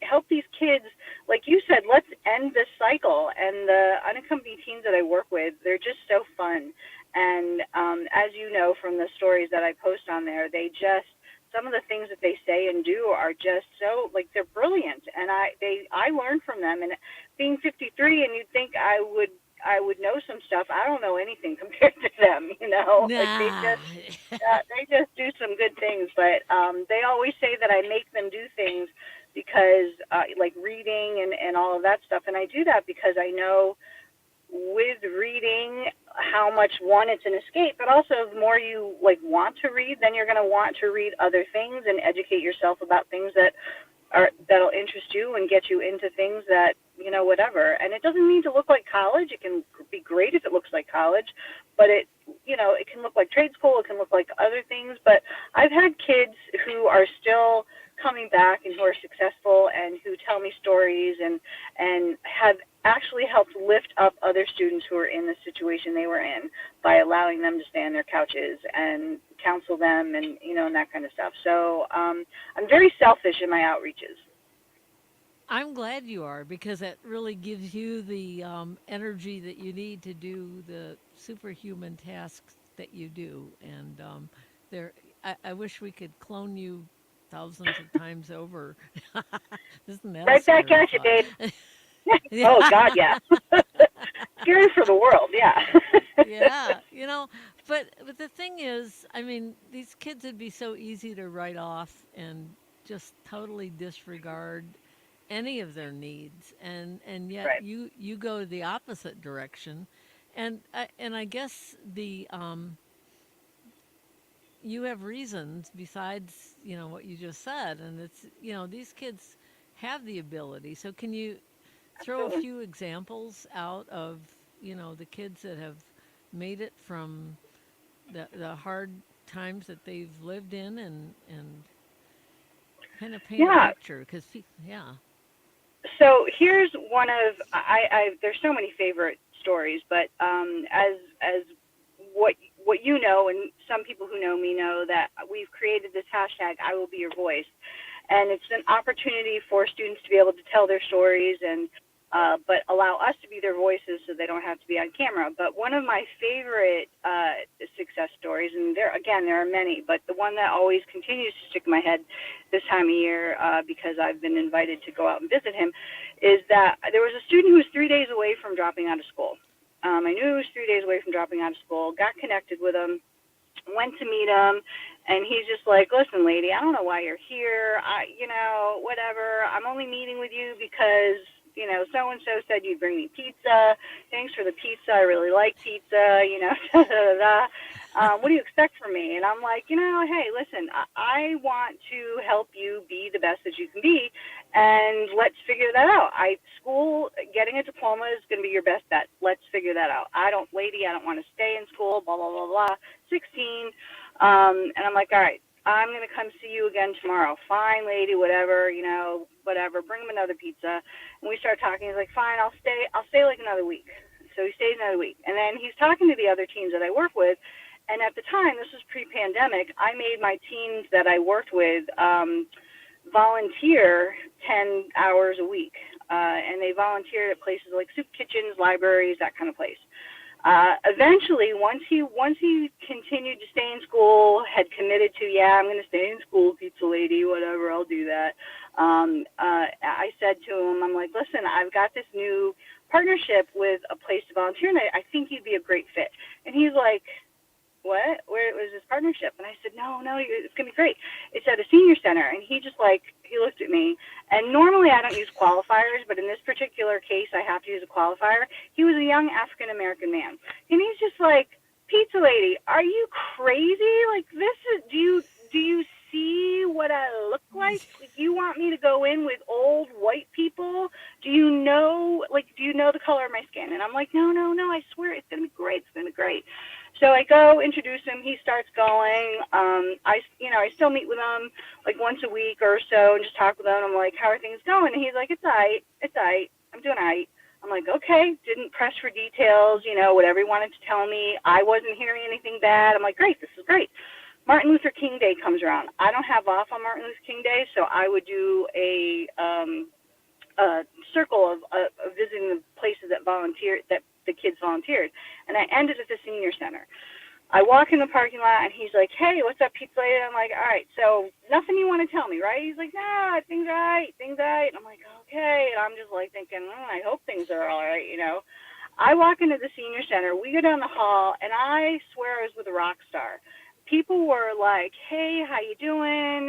help these kids. Like you said, let's end this cycle. And the unaccompanied teens that I work with, they're just so fun. And as you know from the stories that I post on there, some of the things that they say and do are just so, like, they're brilliant. And I learn from them. And being 53, and you'd think I would know some stuff. I don't know anything compared to them, Nah. Like they just do some good things. But they always say that I make them do things because, like reading and all of that stuff. And I do that because I know with reading how much, one, it's an escape, but also the more you want to read, then you're going to want to read other things and educate yourself about things that'll interest you and get you into things that, whatever. And it doesn't need to look like college. It can be great if it looks like college, but it can look like trade school. It can look like other things. But I've had kids who are still coming back and who are successful and who tell me stories and have actually helped lift up other students who are in the situation they were in by allowing them to stay on their couches and counsel them and that kind of stuff. So I'm very selfish in my outreaches. I'm glad you are, because that really gives you the energy that you need to do the superhuman tasks that you do. And I wish we could clone you thousands of times over. Isn't that right back at you, babe. Oh, God, yeah. Scary for the world, yeah. Yeah, but the thing is, I mean, these kids would be so easy to write off and just totally disregard any of their needs, and yet Right. you go the opposite direction, and I guess you have reasons besides what you just said, and it's these kids have the ability. So can you throw a few examples out of the kids that have made it from the hard times that they've lived in, and kind of paint a picture? Because So here's one of there's so many favorite stories, but as what you know, and some people who know me know, that we've created this hashtag, I will be your voice, and it's an opportunity for students to be able to tell their stories and but allow us to be their voices so they don't have to be on camera. But one of my favorite success stories, and there are many, but the one that always continues to stick in my head this time of year, because I've been invited to go out and visit him, is that there was a student who was 3 days away from dropping out of school. I knew he was 3 days away from dropping out of school, got connected with him, went to meet him, and he's just like, listen, lady, I don't know why you're here. Whatever. I'm only meeting with you because so-and-so said you'd bring me pizza. Thanks for the pizza. I really like pizza, da, da, da, da. What do you expect from me? And I'm like, hey, listen, I want to help you be the best that you can be, and let's figure that out. School, getting a diploma is going to be your best bet. Let's figure that out. I don't want to stay in school, blah, blah, blah, blah, 16. And I'm like, all right, I'm going to come see you again tomorrow. Fine, lady, whatever, whatever. Bring him another pizza. And we start talking. He's like, fine, I'll stay like another week. So he stays another week. And then he's talking to the other teens that I work with. And at the time, this was pre-pandemic, I made my teens that I worked with volunteer 10 hours a week. And they volunteered at places like soup kitchens, libraries, that kind of place. Eventually, once he continued to stay in school, had committed to, I'm going to stay in school, pizza lady, whatever, I'll do that. I said to him, I'm like, listen, I've got this new partnership with a place to volunteer, and I think you'd be a great fit. And he's like, what? Where was this partnership? And I said, no, it's going to be great. It's at a senior center. And he looked at me. And normally I don't use qualifiers, but in this particular case, I have to use a qualifier. He was a young African-American man. And he's just like, pizza lady, are you crazy? Like, do you see what I look like? You want me to go in with old white people? Do you know the color of my skin? And I'm like, no, I swear it's going to be great. It's going to be great. So I go introduce him. He starts going. I still meet with him like once a week or so and just talk with him. I'm like, how are things going? And he's like, it's all right. I'm doing all right. I'm like, okay. Didn't press for details, whatever he wanted to tell me. I wasn't hearing anything bad. I'm like, great. This is great. Martin Luther King Day comes around. I don't have off on Martin Luther King Day, so I would do a circle of visiting the places that the kids volunteered, and I ended at the senior center. I walk in the parking lot, and he's like, hey, what's up, pizza lady? I'm like, all right, so nothing you want to tell me, right? He's like, no, things are right. And I'm like, okay, and I'm just like thinking, I hope things are all right, I walk into the senior center, we go down the hall, and I swear I was with a rock star. People were like, hey, how you doing?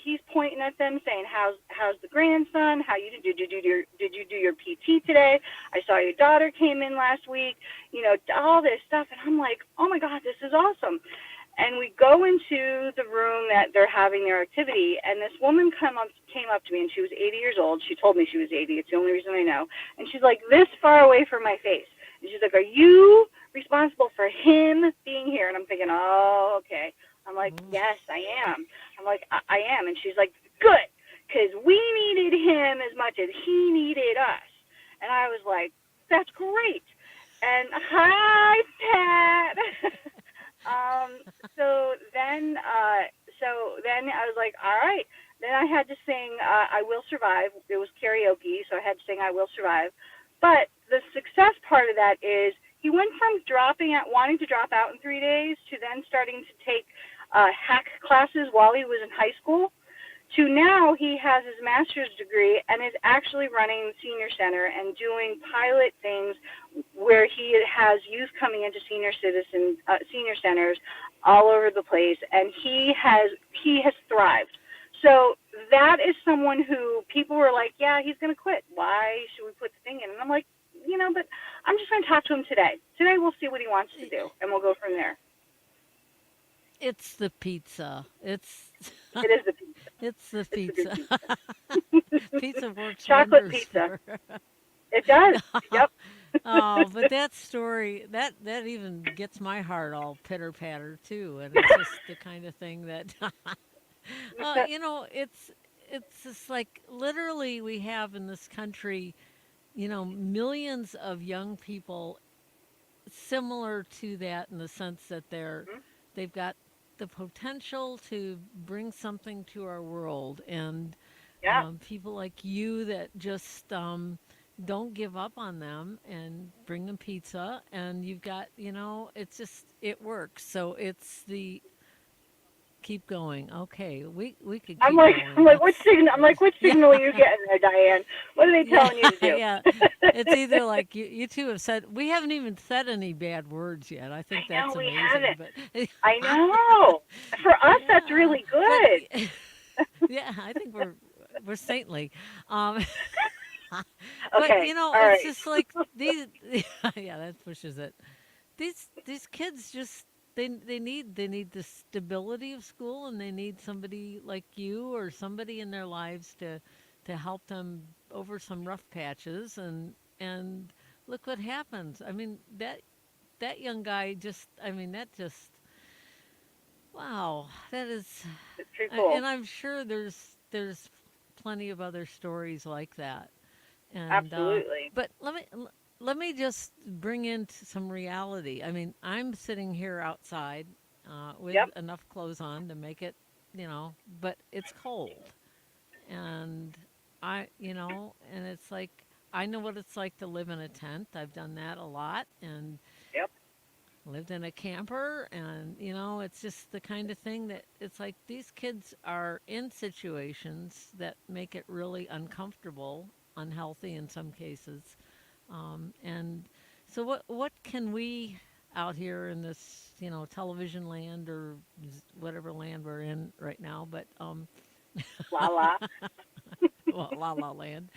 He's pointing at them saying, how's the grandson? Did you do your PT today? I saw your daughter came in last week, all this stuff. And I'm like, oh my God, this is awesome. And we go into the room that they're having their activity, and this woman came up to me, and she was 80 years old. She told me she was 80. It's the only reason I know. And she's like this far away from my face. And she's like, are you responsible for him being here? And I'm thinking, oh, okay. I'm like, yes, I am. I'm like, I am. And she's like, good, because we needed him as much as he needed us. And I was like, that's great. And hi, Pat. So then I was like, all right. Then I had to sing I Will Survive. It was karaoke, so I had to sing I Will Survive. But the success part of that is he went from wanting to drop out in 3 days to then starting to take hack classes while he was in high school, to now he has his master's degree and is actually running the senior center and doing pilot things where he has youth coming into senior centers all over the place, and he has thrived. So that is someone who people were like, yeah, he's going to quit. Why should we put the thing in? And I'm like, but I'm just going to talk to him today. Today we'll see what he wants to do, and we'll go from there. It's the pizza. It is the pizza. It's the pizza. Pizza works Chocolate wonders pizza. It does. Yep. Oh, but that story, that even gets my heart all pitter-patter, too. And it's just the kind of thing that, it's just like literally we have in this country, millions of young people similar to that in the sense that they've got the potential to bring something to our world, and people like you that just don't give up on them and bring them pizza, and you've got it's just, it works. So it's the keep going. Okay, we could keep I'm like, going. which signal are you getting there, Diane? What are they telling you to do? Yeah, it's either like you two have said, we haven't even said any bad words yet. I think that's we amazing. haven't. But I know. For us, that's really good. Yeah, I think we're saintly. Okay, But it's right. just like these. Yeah, that pushes it. These kids just they need the stability of school, and they need somebody like you or somebody in their lives to help them over some rough patches, and look what happens. I mean, that young guy just, I mean, that just, wow, that is, It's pretty cool. and I'm sure there's plenty of other stories like that. And Absolutely. but let me just bring in some reality. I mean, I'm sitting here outside with Yep. enough clothes on to make it, but it's cold, and and it's like I know what it's like to live in a tent. I've done that a lot, and Yep. lived in a camper, and it's just the kind of thing that it's like these kids are in situations that make it really uncomfortable, unhealthy in some cases. And so what can we out here in this, television land or whatever land we're in right now, but La la. well, la la land.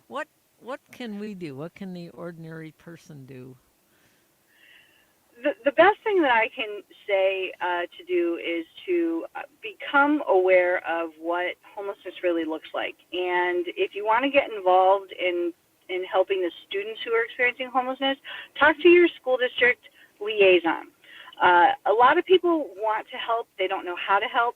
What what can we do? What can the ordinary person do? The best thing that I can say to do is to become aware of what homelessness really looks like. And if you want to get involved in helping the students who are experiencing homelessness, talk to your school district liaison. A lot of people want to help. They don't know how to help.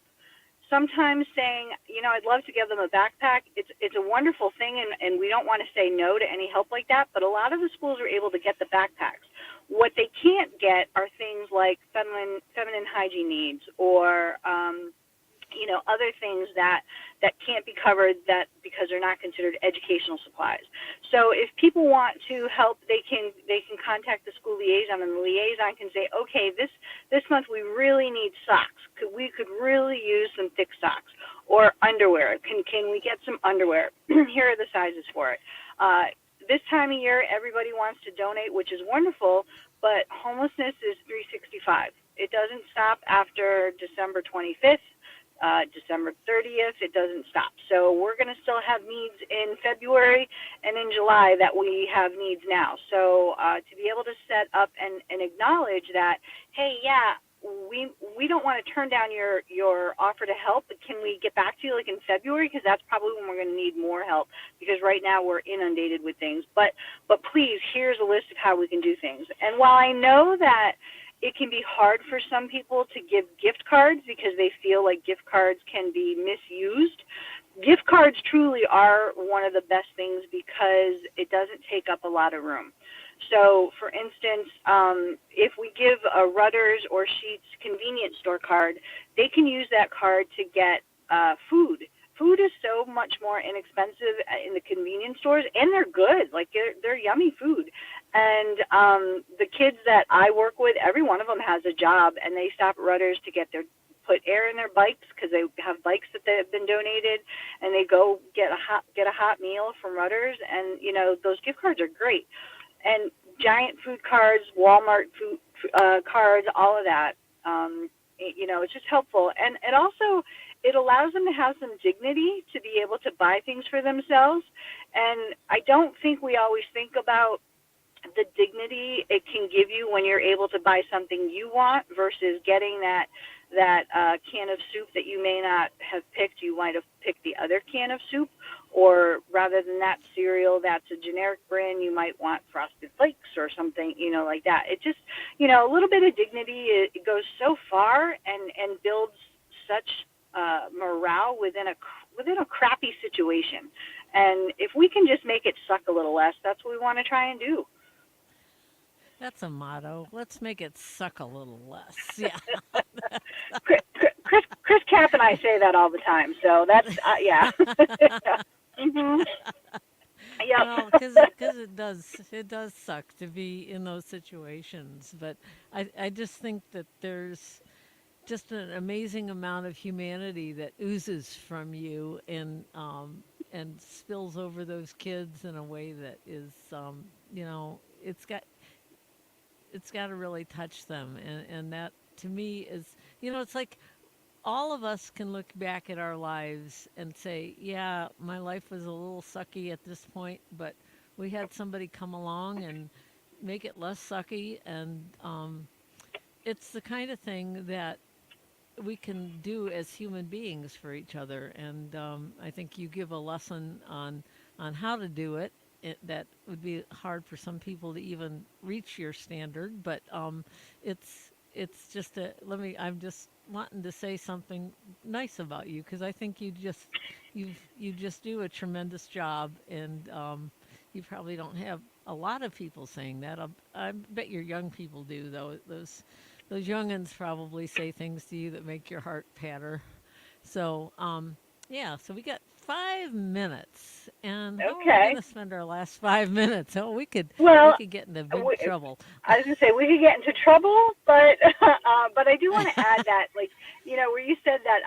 Sometimes saying, I'd love to give them a backpack, it's a wonderful thing, and we don't want to say no to any help like that, but a lot of the schools are able to get the backpacks. What they can't get are things like feminine hygiene needs or, other things that can't be covered that because they're not considered educational supplies. So if people want to help, they can contact the school liaison, and the liaison can say, okay, this month we really need socks. We could really use some thick socks or underwear. Can we get some underwear? Here are the sizes for it. This time of year, everybody wants to donate, which is wonderful, but homelessness is 365. It doesn't stop after December 25th. December 30th, it doesn't stop. So we're going to still have needs in February and in July that we have needs now. So to be able to set up and acknowledge that, hey, yeah, we don't want to turn down your offer to help, but can we get back to you like in February? Because that's probably when we're going to need more help, because right now we're inundated with things. But please, here's a list of how we can do things. And while I know that it can be hard for some people to give gift cards because they feel like gift cards can be misused, gift cards truly are one of the best things because it doesn't take up a lot of room. So, for instance, if we give a Rudders or Sheets convenience store card, they can use that card to get food. Food is so much more inexpensive in the convenience stores, and they're good. Like, they're yummy food. And the kids that I work with, every one of them has a job, and they stop at Rudders to put air in their bikes because they have bikes that have been donated, and they go get a hot meal from Rudders, and those gift cards are great. And giant food cards, Walmart food cards, all of that. It's just helpful, and it also it allows them to have some dignity to be able to buy things for themselves. And I don't think we always think about the dignity it can give you when you're able to buy something you want versus getting that can of soup that you may not have picked. You might have picked the other can of soup, or rather than that cereal that's a generic brand, you might want Frosted Flakes or something, like that. It just, a little bit of dignity, it goes so far and builds such morale within a crappy situation. And if we can just make it suck a little less, that's what we want to try and do. That's a motto. Let's make it suck a little less. Yeah. Chris Cap and I say that all the time. So that's yeah. Mm-hmm. Yeah. Well, because it does suck to be in those situations. But I just think that there's just an amazing amount of humanity that oozes from you and spills over those kids in a way that is it's got to really touch them, and that to me is it's like all of us can look back at our lives and say, yeah, my life was a little sucky at this point, but we had somebody come along and make it less sucky, and it's the kind of thing that we can do as human beings for each other. And I think you give a lesson on how to do it. That would be hard for some people to even reach your standard, but it's just a let me. I'm just wanting to say something nice about you because I think you just do a tremendous job, and you probably don't have a lot of people saying that. I bet your young people do though. Those youngins probably say things to you that make your heart patter. So, yeah, so we got 5 minutes, and how are we Okay. going to spend our last 5 minutes? Oh, we Well, could get into big trouble. I was gonna say we could get into trouble, but but I do want to add that, like, where you said that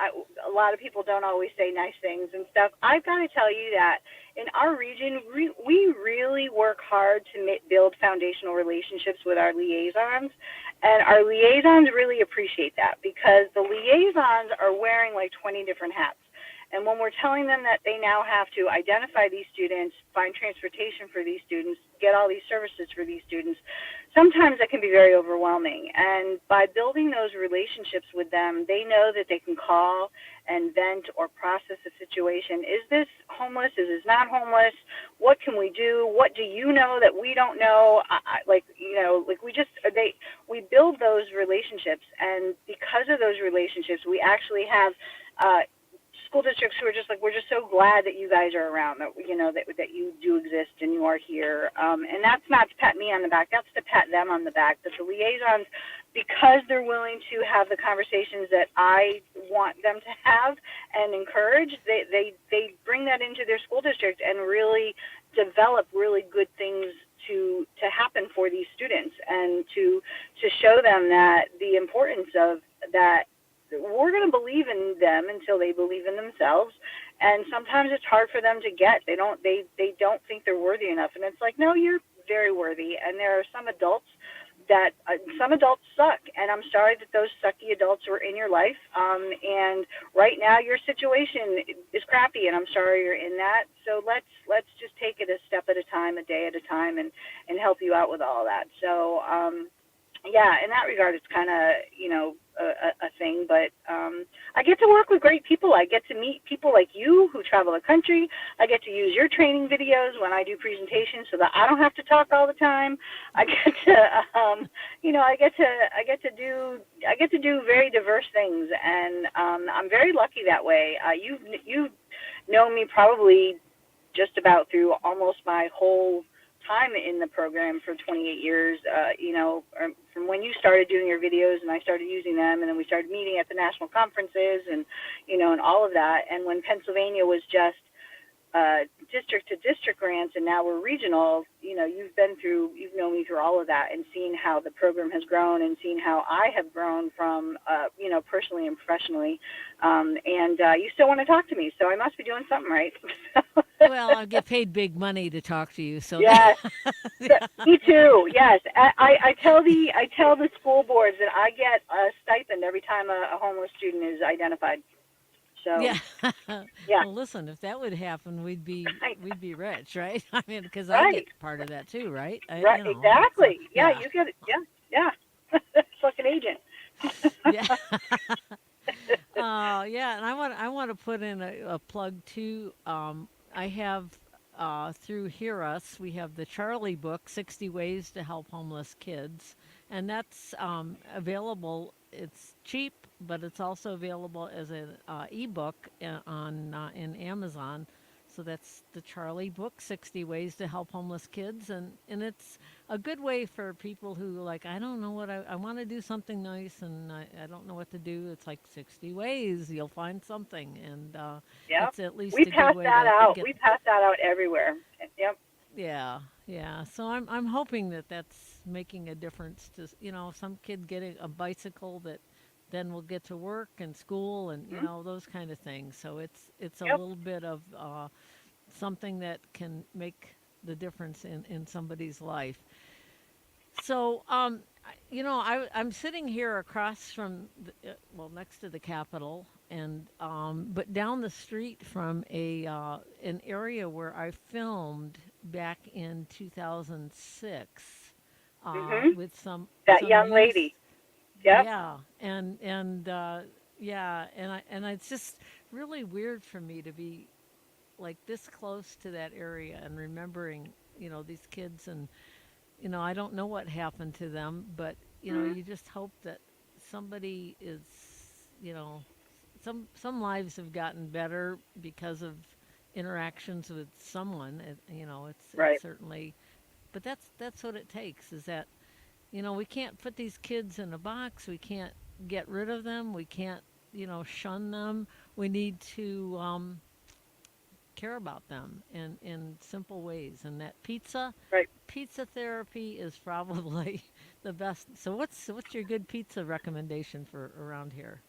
a lot of people don't always say nice things and stuff. I've got to tell you that in our region, we really work hard to build foundational relationships with our liaisons, and our liaisons really appreciate that because the liaisons are wearing like 20 different hats. And when we're telling them that they now have to identify these students, find transportation for these students, get all these services for these students, sometimes that can be very overwhelming. And by building those relationships with them, they know that they can call and vent or process a situation. Is this homeless? Is this not homeless? What can we do? What do you know that we don't know? We build those relationships, and because of those relationships, we actually have school districts who are just like, we're just so glad that you guys are around, that that you do exist and you are here. And that's not to pat me on the back, that's to pat them on the back. That the liaisons, because they're willing to have the conversations that I want them to have and encourage, they bring that into their school district and really develop really good things to happen for these students, and to show them that the importance of that. We're going to believe in them until they believe in themselves, and sometimes it's hard for them to get. They don't think they're worthy enough, and it's like, no, you're very worthy. And there are some adults suck, and I'm sorry that those sucky adults were in your life. And right now your situation is crappy, and I'm sorry you're in that. So let's just take it a step at a time, a day at a time, and help you out with all that. So yeah, in that regard, it's kind of a thing. But I get to work with great people. I get to meet people like you who travel the country. I get to use your training videos when I do presentations, so that I don't have to talk all the time. I get to, I get to do very diverse things, and I'm very lucky that way. You've known me probably just about through almost my whole time in the program for 28 years, from when you started doing your videos and I started using them, and then we started meeting at the national conferences and all of that. And when Pennsylvania was just district to district grants, and now we're regional, you've known me through all of that, and seen how the program has grown, and seen how I have grown from, personally and professionally. And you still want to talk to me, so I must be doing something right. Well, I get paid big money to talk to you, so yes, yeah. Me too. Yes, I tell the school boards that I get a stipend every time a homeless student is identified. So yeah. yeah, Well, listen, if that would happen, we'd be rich, right? I mean, because I right, get part of that too, right? right, exactly. Yeah, yeah. you get it. Yeah. It's like an agent. Yeah. Yeah, and I want to put in a plug too. I have through Hear Us, we have the Charlie book, 60 Ways to Help Homeless Kids, and that's available. It's cheap, but it's also available as an ebook on in Amazon. So that's the Charlie book, 60 Ways to Help Homeless Kids, and it's a good way for people who like, I don't know what I want to do something nice, and I don't know what to do. It's like 60 ways, you'll find something, and Yeah, it's at least we a good pass way that to out. get. We pass that out everywhere. Yep. Yeah. So I'm hoping that that's making a difference to some kid getting a bicycle that then will get to work and school and those kind of things. So it's a Yep. little bit of something that can make the difference in somebody's life. So I'm sitting here across from next to the Capitol, and but down the street from an area where I filmed back in 2006 Mhm. with some That young youth. lady. Yep. Yeah, yeah, and it's just really weird for me to be like this close to that area and remembering, these kids, and I don't know what happened to them, but Mhm. you just hope that somebody is, you know, some lives have gotten better because of interactions with someone. It's Right. certainly, but that's what it takes. Is that we can't put these kids in a box. We can't get rid of them. We can't shun them. We need to care about them in simple ways. And that Right. pizza therapy is probably the best. So what's your good pizza recommendation for around here?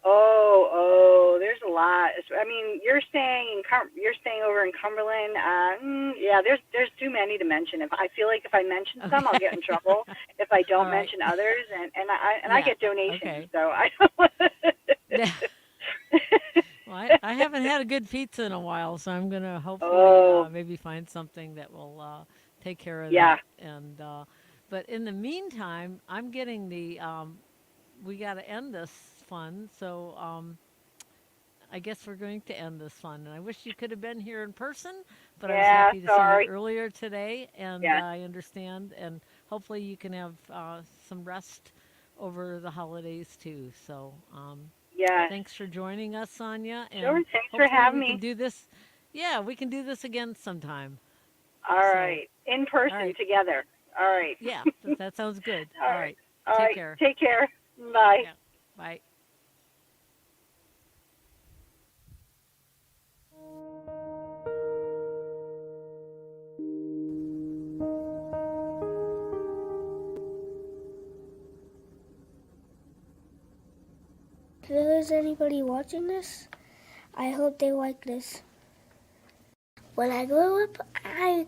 Oh, there's a lot. I mean, you're staying over in Cumberland. Yeah, there's too many to mention. If I feel like if I mention some, I'll get in trouble. If I All don't right. mention others, and I Yeah. get donations, Okay. so I don't. Well, I haven't had a good pizza in a while, so I'm gonna hopefully Oh, maybe find something that will take care of yeah. that. And but in the meantime, I'm getting the we got to end this fun, so I guess we're going to end this fun. And I wish you could have been here in person, but I was Yeah, happy to see you sorry. earlier today, and Yeah. I understand. And hopefully you can have some rest over the holidays too. So Yes. thanks for joining us, Sonia, Sure. and Thanks for hopefully having we can me. do this. Yeah, we can do this again sometime. All So, right. In all person right. together. All right. Yeah, that sounds good. All All right. right. All Take right. care. Take care. Bye. Yeah. Bye. If there's anybody watching this, I hope they like this. When I grow up, I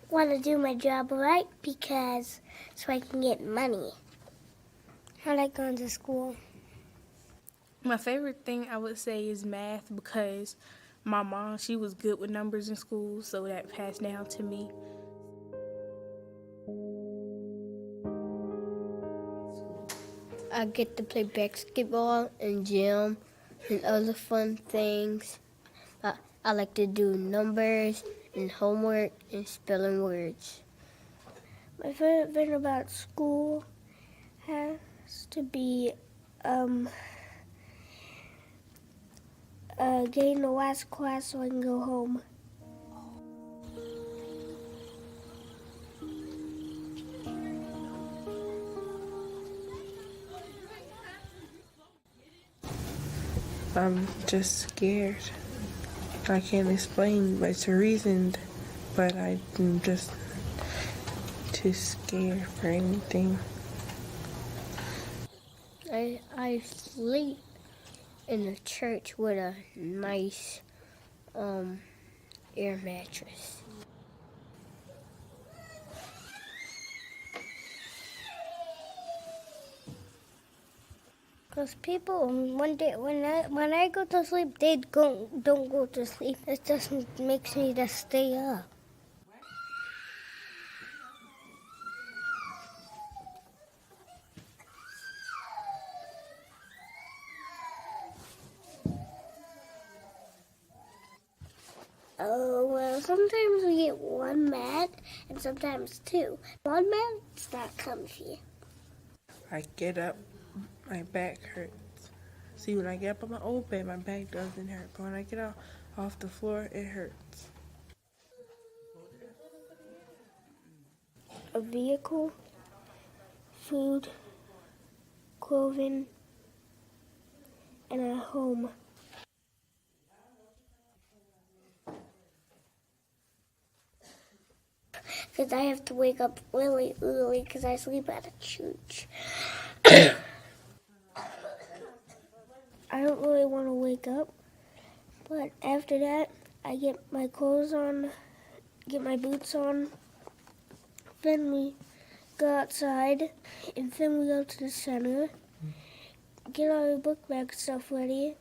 want to do my job right because so I can get money. I like going to school. My favorite thing I would say is math because my mom, she was good with numbers in school, so that passed down to me. I get to play basketball and gym and other fun things. I like to do numbers and homework and spelling words. My favorite thing about school has to be getting the last class so I can go home. I'm just scared. I can't explain what's the reason, but I'm just too scared for anything. I sleep in a church with a nice air mattress. Because people, one day when I go to sleep, they don't go to sleep. It just makes me to stay up. Oh, well, sometimes we get one mat and sometimes two. One mat's not comfy. I get up, my back hurts. See, when I get up on my old bed, my back doesn't hurt. But when I get off the floor, it hurts. A vehicle, food, clothing, and a home. Because I have to wake up really early because I sleep at a church. I don't really want to wake up, but after that, I get my clothes on, get my boots on, then we go outside, and then we go to the center, get our book bag stuff ready,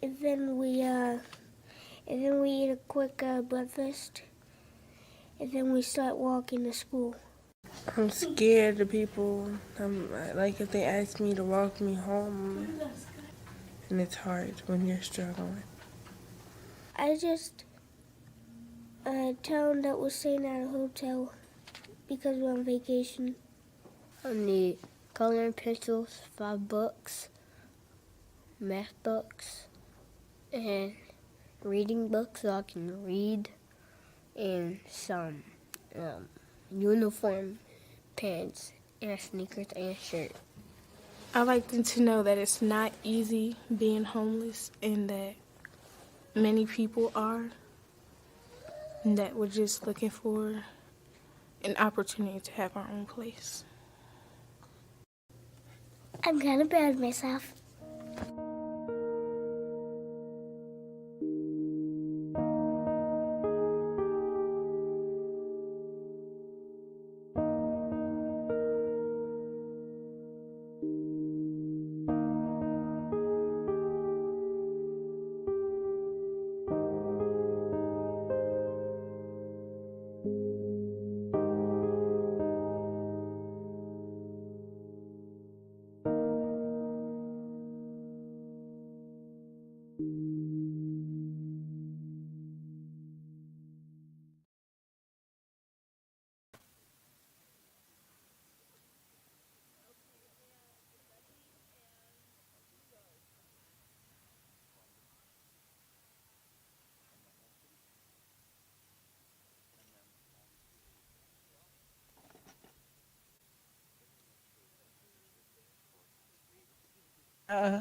and then we eat a quick breakfast, and then we start walking to school. I'm scared of people. Like if they ask me to walk me home, and it's hard when you're struggling. I just tell them that we're staying at a hotel because we're on vacation. I need coloring pencils, 5 books, math books, and reading books so I can read, and some uniform pants and sneakers and a shirt. I like them to know that it's not easy being homeless and that many people are, and that we're just looking for an opportunity to have our own place. I'm kind of proud of myself.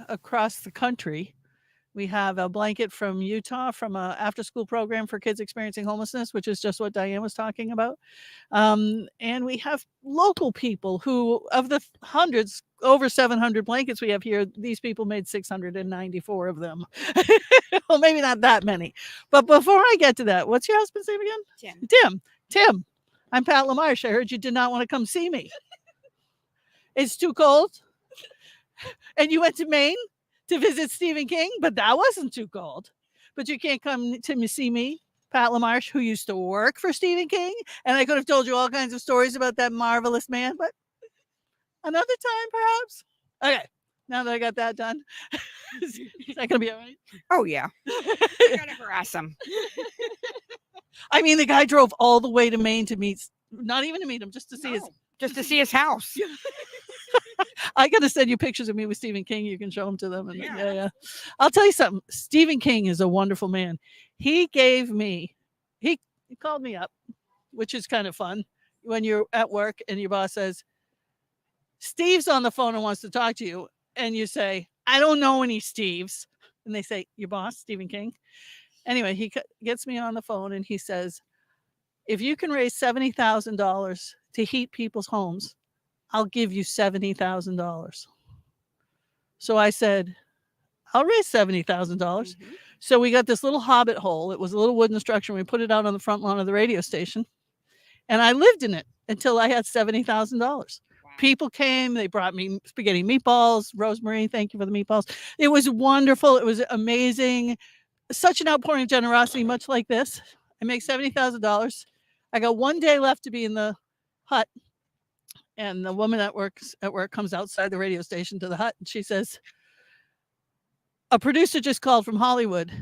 Across the country, we have a blanket from Utah from a after-school program for kids experiencing homelessness, which is just what Diane was talking about. And we have local people who, of the hundreds, over 700 blankets we have here, these people made 694 of them. Well, maybe not that many. But before I get to that, what's your husband's name again? Tim. I'm Pat Lamarche. I heard you did not want to come see me. It's too cold. And you went to Maine to visit Stephen King, but that wasn't too cold. But you can't come to see me, Pat Lamarche, who used to work for Stephen King, and I could have told you all kinds of stories about that marvelous man, but another time, perhaps. Okay, now that I got that done, is that going to be all right? Oh, yeah. You gotta harass him. I mean, the guy drove all the way to Maine to meet, not even to meet him, just to see his house. I got to send you pictures of me with Stephen King. You can show them to them. And yeah. I'll tell you something. Stephen King is a wonderful man. He called me up, which is kind of fun when you're at work and your boss says, Steve's on the phone and wants to talk to you. And you say, I don't know any Steves. And they say, your boss, Stephen King. Anyway, he gets me on the phone and he says, if you can raise $70,000 to heat people's homes, I'll give you $70,000. So I said, I'll raise $70,000. So we got this little hobbit hole. It was a little wooden structure. We put it out on the front lawn of the radio station. And I lived in it until I had $70,000. Wow. People came. They brought me spaghetti meatballs. Rosemary, thank you for the meatballs. It was wonderful. It was amazing. Such an outpouring of generosity, much like this. I make $70,000. I got 1 day left to be in the hut. And the woman that works at work comes outside the radio station to the hut and she says, a producer just called from Hollywood.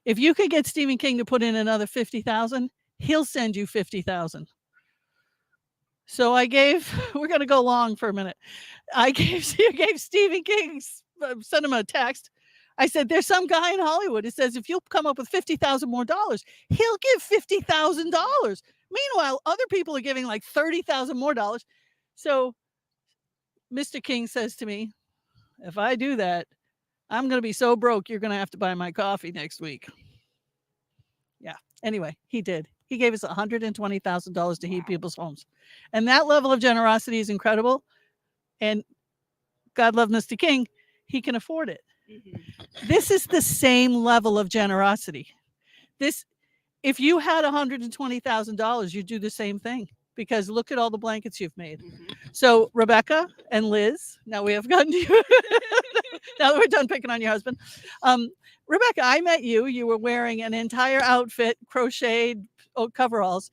If you could get Stephen King to put in another 50,000, he'll send you 50,000. So we're going to go long for a minute. I gave Stephen King, sent him a text. I said, there's some guy in Hollywood who says, if you'll come up with 50,000 more dollars, he'll give $50,000. Meanwhile, other people are giving like 30,000 more dollars. So Mr. King says to me, if I do that, I'm going to be so broke, you're going to have to buy my coffee next week. Yeah. Anyway, he did. He gave us $120,000 to heat people's homes. And that level of generosity is incredible. And God love Mr. King, he can afford it. Mm-hmm. This is the same level of generosity. If you had $120,000, you'd do the same thing. Because look at all the blankets you've made. Mm-hmm. So Rebecca and Liz, now we have gotten to you. Now that we're done picking on your husband. Rebecca, I met you. You were wearing an entire outfit, crocheted coveralls.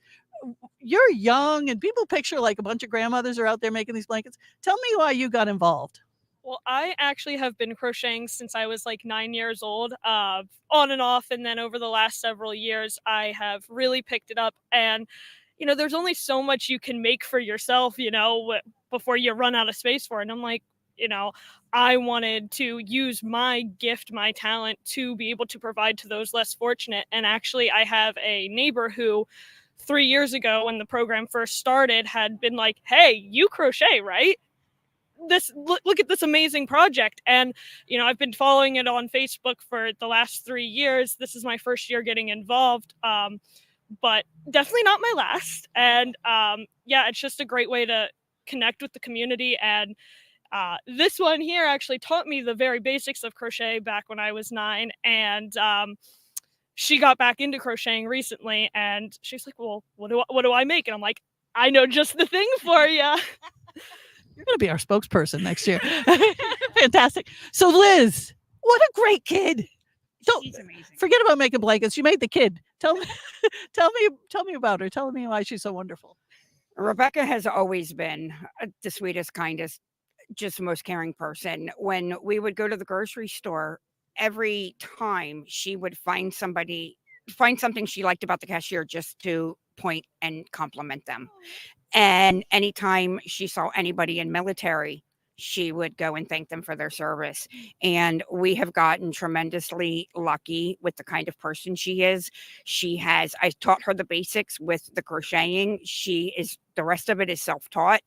you're young, and people picture like a bunch of grandmothers are out there making these blankets. Tell me why you got involved. Well, I actually have been crocheting since I was like 9 years old, on and off. And then over the last several years, I have really picked it up. And, there's only so much you can make for yourself, before you run out of space for it. And I'm like, I wanted to use my gift, my talent to be able to provide to those less fortunate. And actually, I have a neighbor who 3 years ago, when the program first started, had been like, hey, you crochet, right? Look at this amazing project. And I've been following it on Facebook for the last 3 years. This is my first year getting involved, but definitely not my last. And it's just a great way to connect with the community. And this one here actually taught me the very basics of crochet back when I was 9. And she got back into crocheting recently, and she's like, well, what do I make? And I'm like, I know just the thing for you. You're going to be our spokesperson next year. Fantastic. So Liz, what a great kid. She's amazing. Forget about making blankets. You made the kid. Tell me about her. Tell me why she's so wonderful. Rebecca has always been the sweetest, kindest, just most caring person. When we would go to the grocery store, every time she would find something she liked about the cashier just to point and compliment them. And anytime she saw anybody in military, she would go and thank them for their service. And we have gotten tremendously lucky with the kind of person she is. I taught her the basics with the crocheting. The rest of it is self-taught.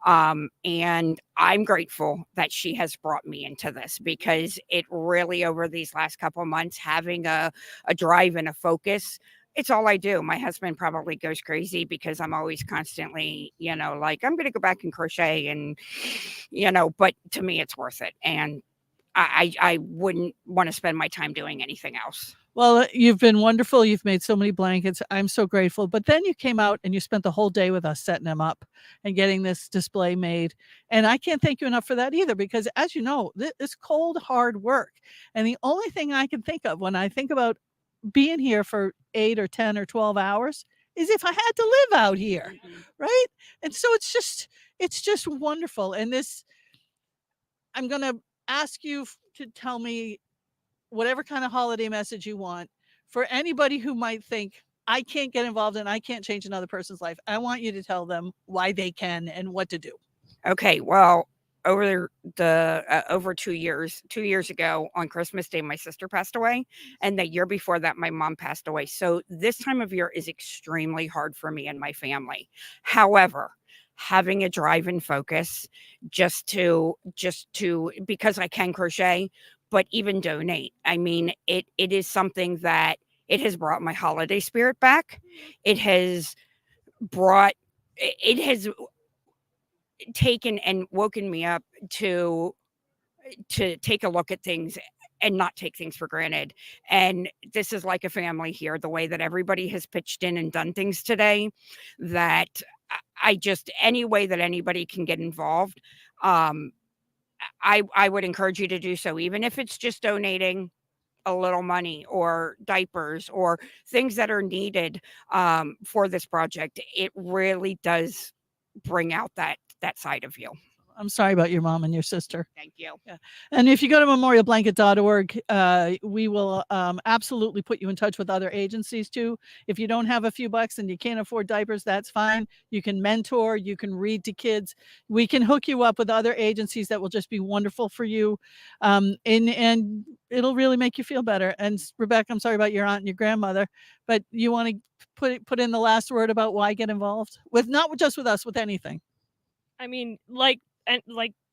And I'm grateful that she has brought me into this, because it really, over these last couple of months, having a drive and a focus, it's all I do. My husband probably goes crazy because I'm always constantly, like, I'm going to go back and crochet and, but to me, it's worth it. And I wouldn't want to spend my time doing anything else. Well, you've been wonderful. You've made so many blankets. I'm so grateful. But then you came out and you spent the whole day with us setting them up and getting this display made. And I can't thank you enough for that either, because as you know, this is cold, hard work. And the only thing I can think of when I think about being here for 8 or 10 or 12 hours is if I had to live out here. Right. And so it's just wonderful. And I'm going to ask you to tell me whatever kind of holiday message you want for anybody who might think, I can't get involved and I can't change another person's life. I want you to tell them why they can and what to do. Okay. Well, over 2 years ago on Christmas Day, my sister passed away. And the year before that, my mom passed away. So this time of year is extremely hard for me and my family. However, having a drive and focus just to because I can crochet, but even donate. I mean, it is something that it has brought my holiday spirit back. It has taken and woken me up to take a look at things and not take things for granted. And this is like a family here, the way that everybody has pitched in and done things today, that any way that anybody can get involved, I would encourage you to do so, even if it's just donating a little money or diapers or things that are needed for this project. It really does bring out that side of you. I'm sorry about your mom and your sister. Thank you. Yeah. And if you go to memorialblanket.org, we will absolutely put you in touch with other agencies too. If you don't have a few bucks and you can't afford diapers, that's fine. You can mentor, you can read to kids. We can hook you up with other agencies that will just be wonderful for you. And it'll really make you feel better. And Rebecca, I'm sorry about your aunt and your grandmother, but you want to put in the last word about why get involved with, not just with us, with anything. I mean, like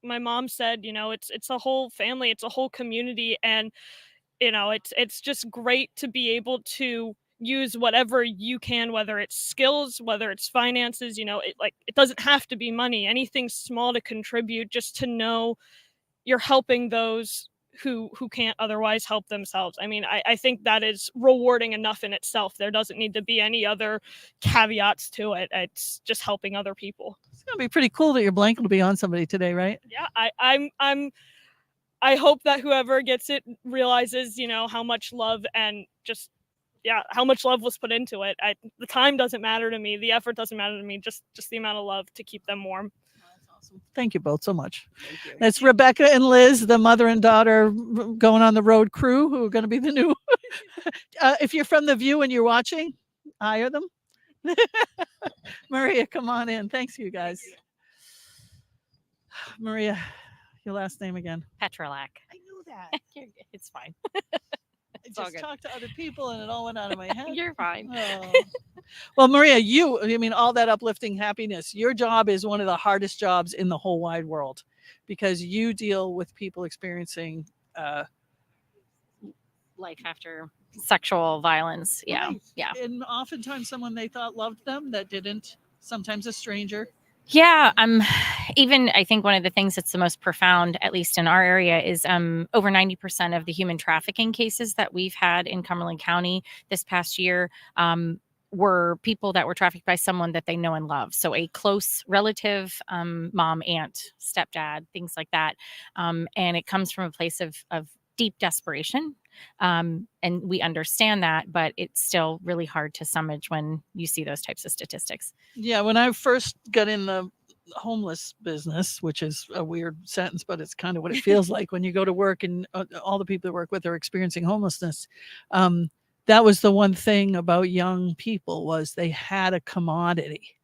my mom said, it's a whole family, it's a whole community, and it's just great to be able to use whatever you can, whether it's skills, whether it's finances, it doesn't have to be money, anything small to contribute, just to know you're helping those who can't otherwise help themselves. I mean, I think that is rewarding enough in itself. There doesn't need to be any other caveats to it. It's just helping other people. It's gonna be pretty cool that your blanket will be on somebody today, right? Yeah, I hope that whoever gets it realizes, how much love and just yeah, how much love was put into it. The time doesn't matter to me. The effort doesn't matter to me. Just the amount of love to keep them warm. Thank you both so much. That's Rebecca and Liz, the mother and daughter going on the road crew, who are going to be the new. If you're from the View and you're watching, hire them. Maria, come on in. Thanks, you guys. Maria, your last name again. Petrolac. I knew that. It's fine. I all just good. talked to other people and it all went out of my head. You're fine. Oh. Well, Maria, all that uplifting happiness, your job is one of the hardest jobs in the whole wide world, because you deal with people experiencing life after sexual violence. Yeah. Right. Yeah. And oftentimes someone they thought loved them that didn't, sometimes a stranger. Yeah, even I think one of the things that's the most profound, at least in our area, is over 90% of the human trafficking cases that we've had in Cumberland County this past year were people that were trafficked by someone that they know and love. So a close relative, mom, aunt, stepdad, things like that. And it comes from a place of deep desperation. And we understand that, but it's still really hard to summage when you see those types of statistics. Yeah, when I first got in the homeless business, which is a weird sentence, but it's kind of what it feels like when you go to work and all the people that work with are experiencing homelessness. That was the one thing about young people, was they had a commodity.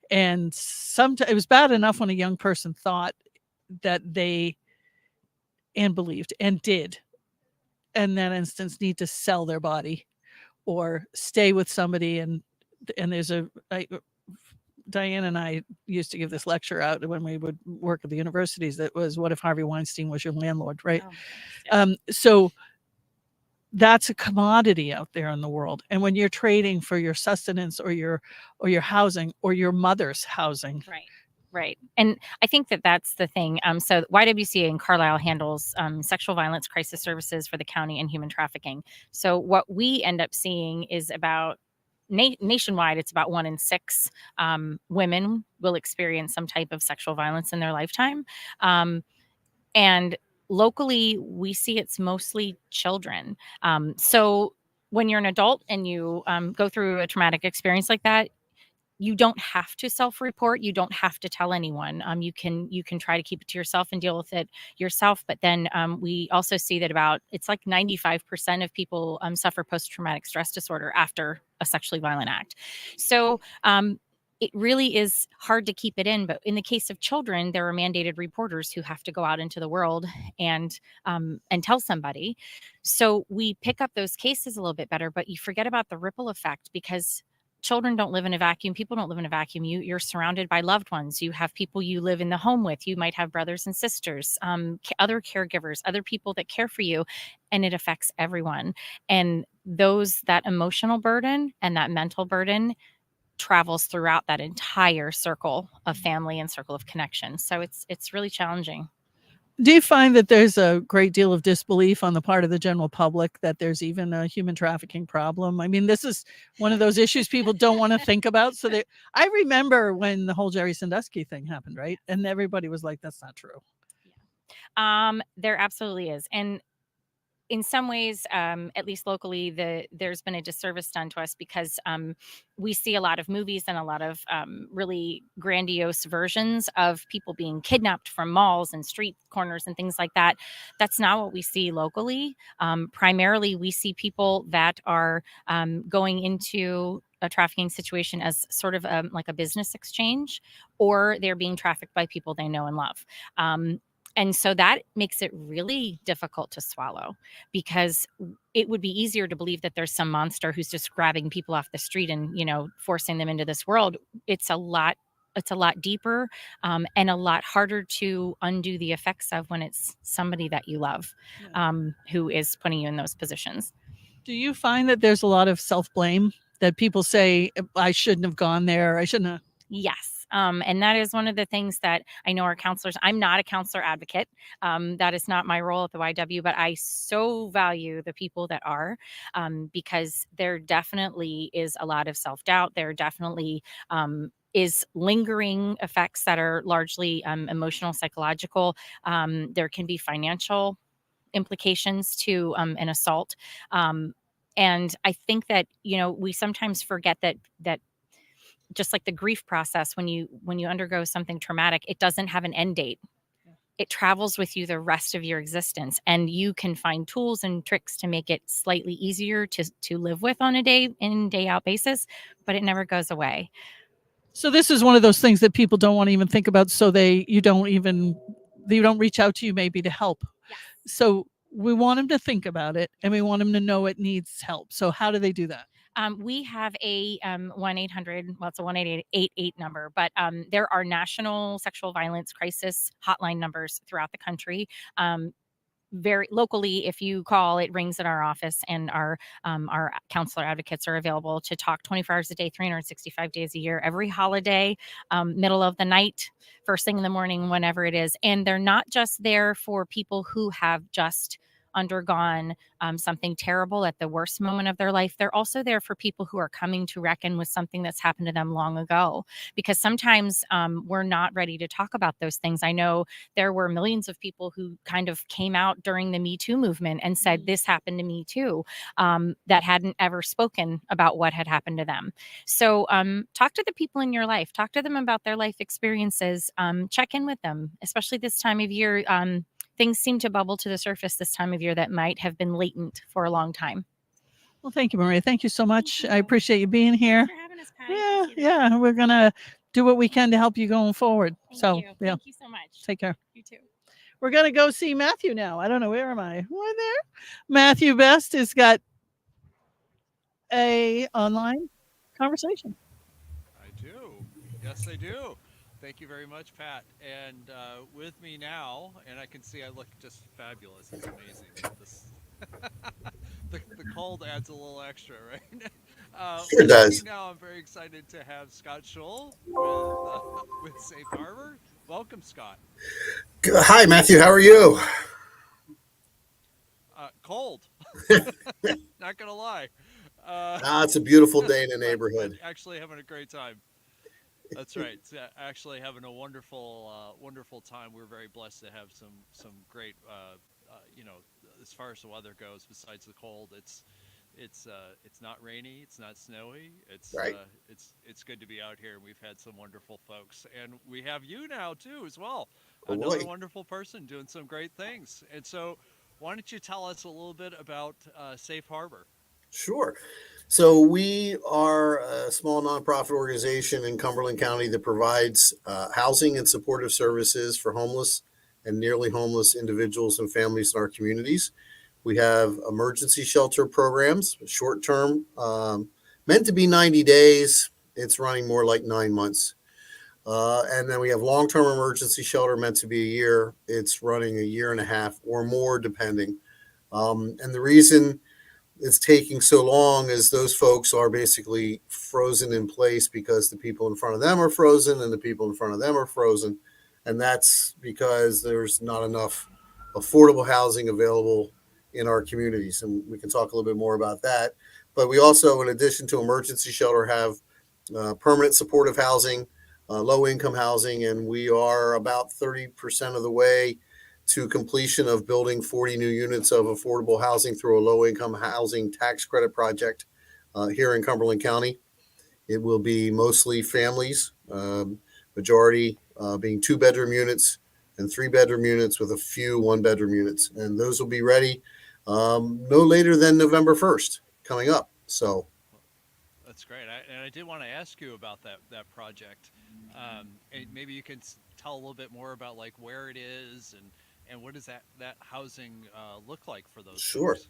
And sometimes it was bad enough when a young person thought that they and believed and did in that instance need to sell their body or stay with somebody. And there's Diane and I used to give this lecture out when we would work at the universities that was, what if Harvey Weinstein was your landlord, right? Oh, yeah. So that's a commodity out there in the world. And when you're trading for your sustenance or your housing or your mother's housing. Right. And I think that that's the thing. So YWCA in Carlisle handles sexual violence crisis services for the county and human trafficking. So what we end up seeing is about nationwide, it's about 1 in 6 women will experience some type of sexual violence in their lifetime. And locally, we see it's mostly children. So when you're an adult and you go through a traumatic experience like that, you don't have to self-report. You don't have to tell anyone. You can try to keep it to yourself and deal with it yourself. But then we also see that it's like 95% of people suffer post-traumatic stress disorder after a sexually violent act. So it really is hard to keep it in. But in the case of children, there are mandated reporters who have to go out into the world and tell somebody. So we pick up those cases a little bit better. But you forget about the ripple effect, because children don't live in a vacuum. People don't live in a vacuum. You're surrounded by loved ones. You have people you live in the home with. You might have brothers and sisters, other caregivers, other people that care for you, and it affects everyone. And that emotional burden and that mental burden travels throughout that entire circle of family and circle of connection. So it's really challenging. Do you find that there's a great deal of disbelief on the part of the general public that there's even a human trafficking problem? I mean, this is one of those issues people don't want to think about. So I remember when the whole Jerry Sandusky thing happened, right? And everybody was like, that's not true. There absolutely is. And in some ways, at least locally, there's been a disservice done to us, because we see a lot of movies and a lot of really grandiose versions of people being kidnapped from malls and street corners and things like that. That's not what we see locally. Primarily, we see people that are going into a trafficking situation as sort of like a business exchange, or they're being trafficked by people they know and love. And so that makes it really difficult to swallow, because it would be easier to believe that there's some monster who's just grabbing people off the street and, forcing them into this world. It's a lot deeper and a lot harder to undo the effects of when it's somebody that you love who is putting you in those positions. Do you find that there's a lot of self-blame, that people say, I shouldn't have gone there, I shouldn't have? Yes. And that is one of the things that I know our counselors, I'm not a counselor advocate. That is not my role at the YW, but I so value the people that are, because there definitely is a lot of self-doubt. There definitely is lingering effects that are largely emotional, psychological. There can be financial implications to an assault. And I think that, we sometimes forget that just like the grief process, when you undergo something traumatic, it doesn't have an end date. It travels with you the rest of your existence, and you can find tools and tricks to make it slightly easier to live with on a day in, day out basis, but it never goes away. So this is one of those things that people don't want to even think about, so you don't reach out to you maybe to help. Yes. So we want them to think about it, and we want them to know it needs help. So how do they do that? We have a 1-800, well, it's a 1-888 number, but there are national sexual violence crisis hotline numbers throughout the country. Very locally, if you call, it rings at our office, and our counselor advocates are available to talk 24 hours a day, 365 days a year, every holiday, middle of the night, first thing in the morning, whenever it is. And they're not just there for people who have just undergone something terrible at the worst moment of their life. They're also there for people who are coming to reckon with something that's happened to them long ago, because sometimes we're not ready to talk about those things. I know there were millions of people who kind of came out during the Me Too movement and said, this happened to me too, that hadn't ever spoken about what had happened to them. So talk to the people in your life, talk to them about their life experiences, check in with them, especially this time of year. Things seem to bubble to the surface this time of year that might have been latent for a long time. Well, thank you, Maria. Thank you so much. I appreciate you being here. Thanks for having us, Patty. Yeah. We're going to do what we can to help you going forward. Thank you. Thank you so much. Take care. You too. We're going to go see Matthew now. I don't know. Where am I? Right there. Matthew Best has got a online conversation. I do. Yes, I do. Thank you very much, Pat. And with me now, and I can see I look just fabulous. It's amazing. The cold adds a little extra, right? Sure does. Now I'm very excited to have Scott Schull with Safe Harbor. Welcome, Scott. Hi, Matthew. How are you? Cold. Not gonna lie. It's a beautiful day in the neighborhood. But actually having a great time. That's right. Actually having a wonderful time. We're very blessed to have some great, as far as the weather goes. Besides the cold, it's not rainy, it's not snowy. It's right. It's good to be out here. We've had some wonderful folks, and we have you now too as well. Oh, another boy. Wonderful person doing some great things. And so, why don't you tell us a little bit about Safe Harbor? Sure. So we are a small nonprofit organization in Cumberland County that provides housing and supportive services for homeless and nearly homeless individuals and families in our communities. We have emergency shelter programs, short term, meant to be 90 days. It's running more like 9 months. And then we have long-term emergency shelter meant to be a year. It's running a year and a half or more, depending. And the reason it's taking so long is those folks are basically frozen in place because the people in front of them are frozen and the people in front of them are frozen. And that's because there's not enough affordable housing available in our communities. And we can talk a little bit more about that. But we also, in addition to emergency shelter, have permanent supportive housing, low income housing, and we are about 30% of the way to completion of building 40 new units of affordable housing through a low income housing tax credit project here in Cumberland County. It will be mostly families, majority being 2-bedroom units and 3-bedroom units with a few 1-bedroom units. And those will be ready no later than November 1st coming up. So that's great. I did want to ask you about that project. And maybe you can tell a little bit more about like where it is and what does that housing look like for those Sure. folks?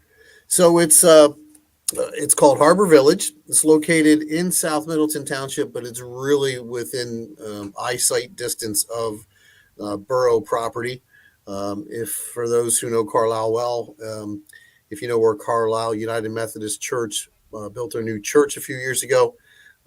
So it's called Harbor Village. It's located in South Middleton Township, but it's really within eyesight distance of borough property. If for those who know Carlisle well, if you know where Carlisle United Methodist Church built their new church a few years ago,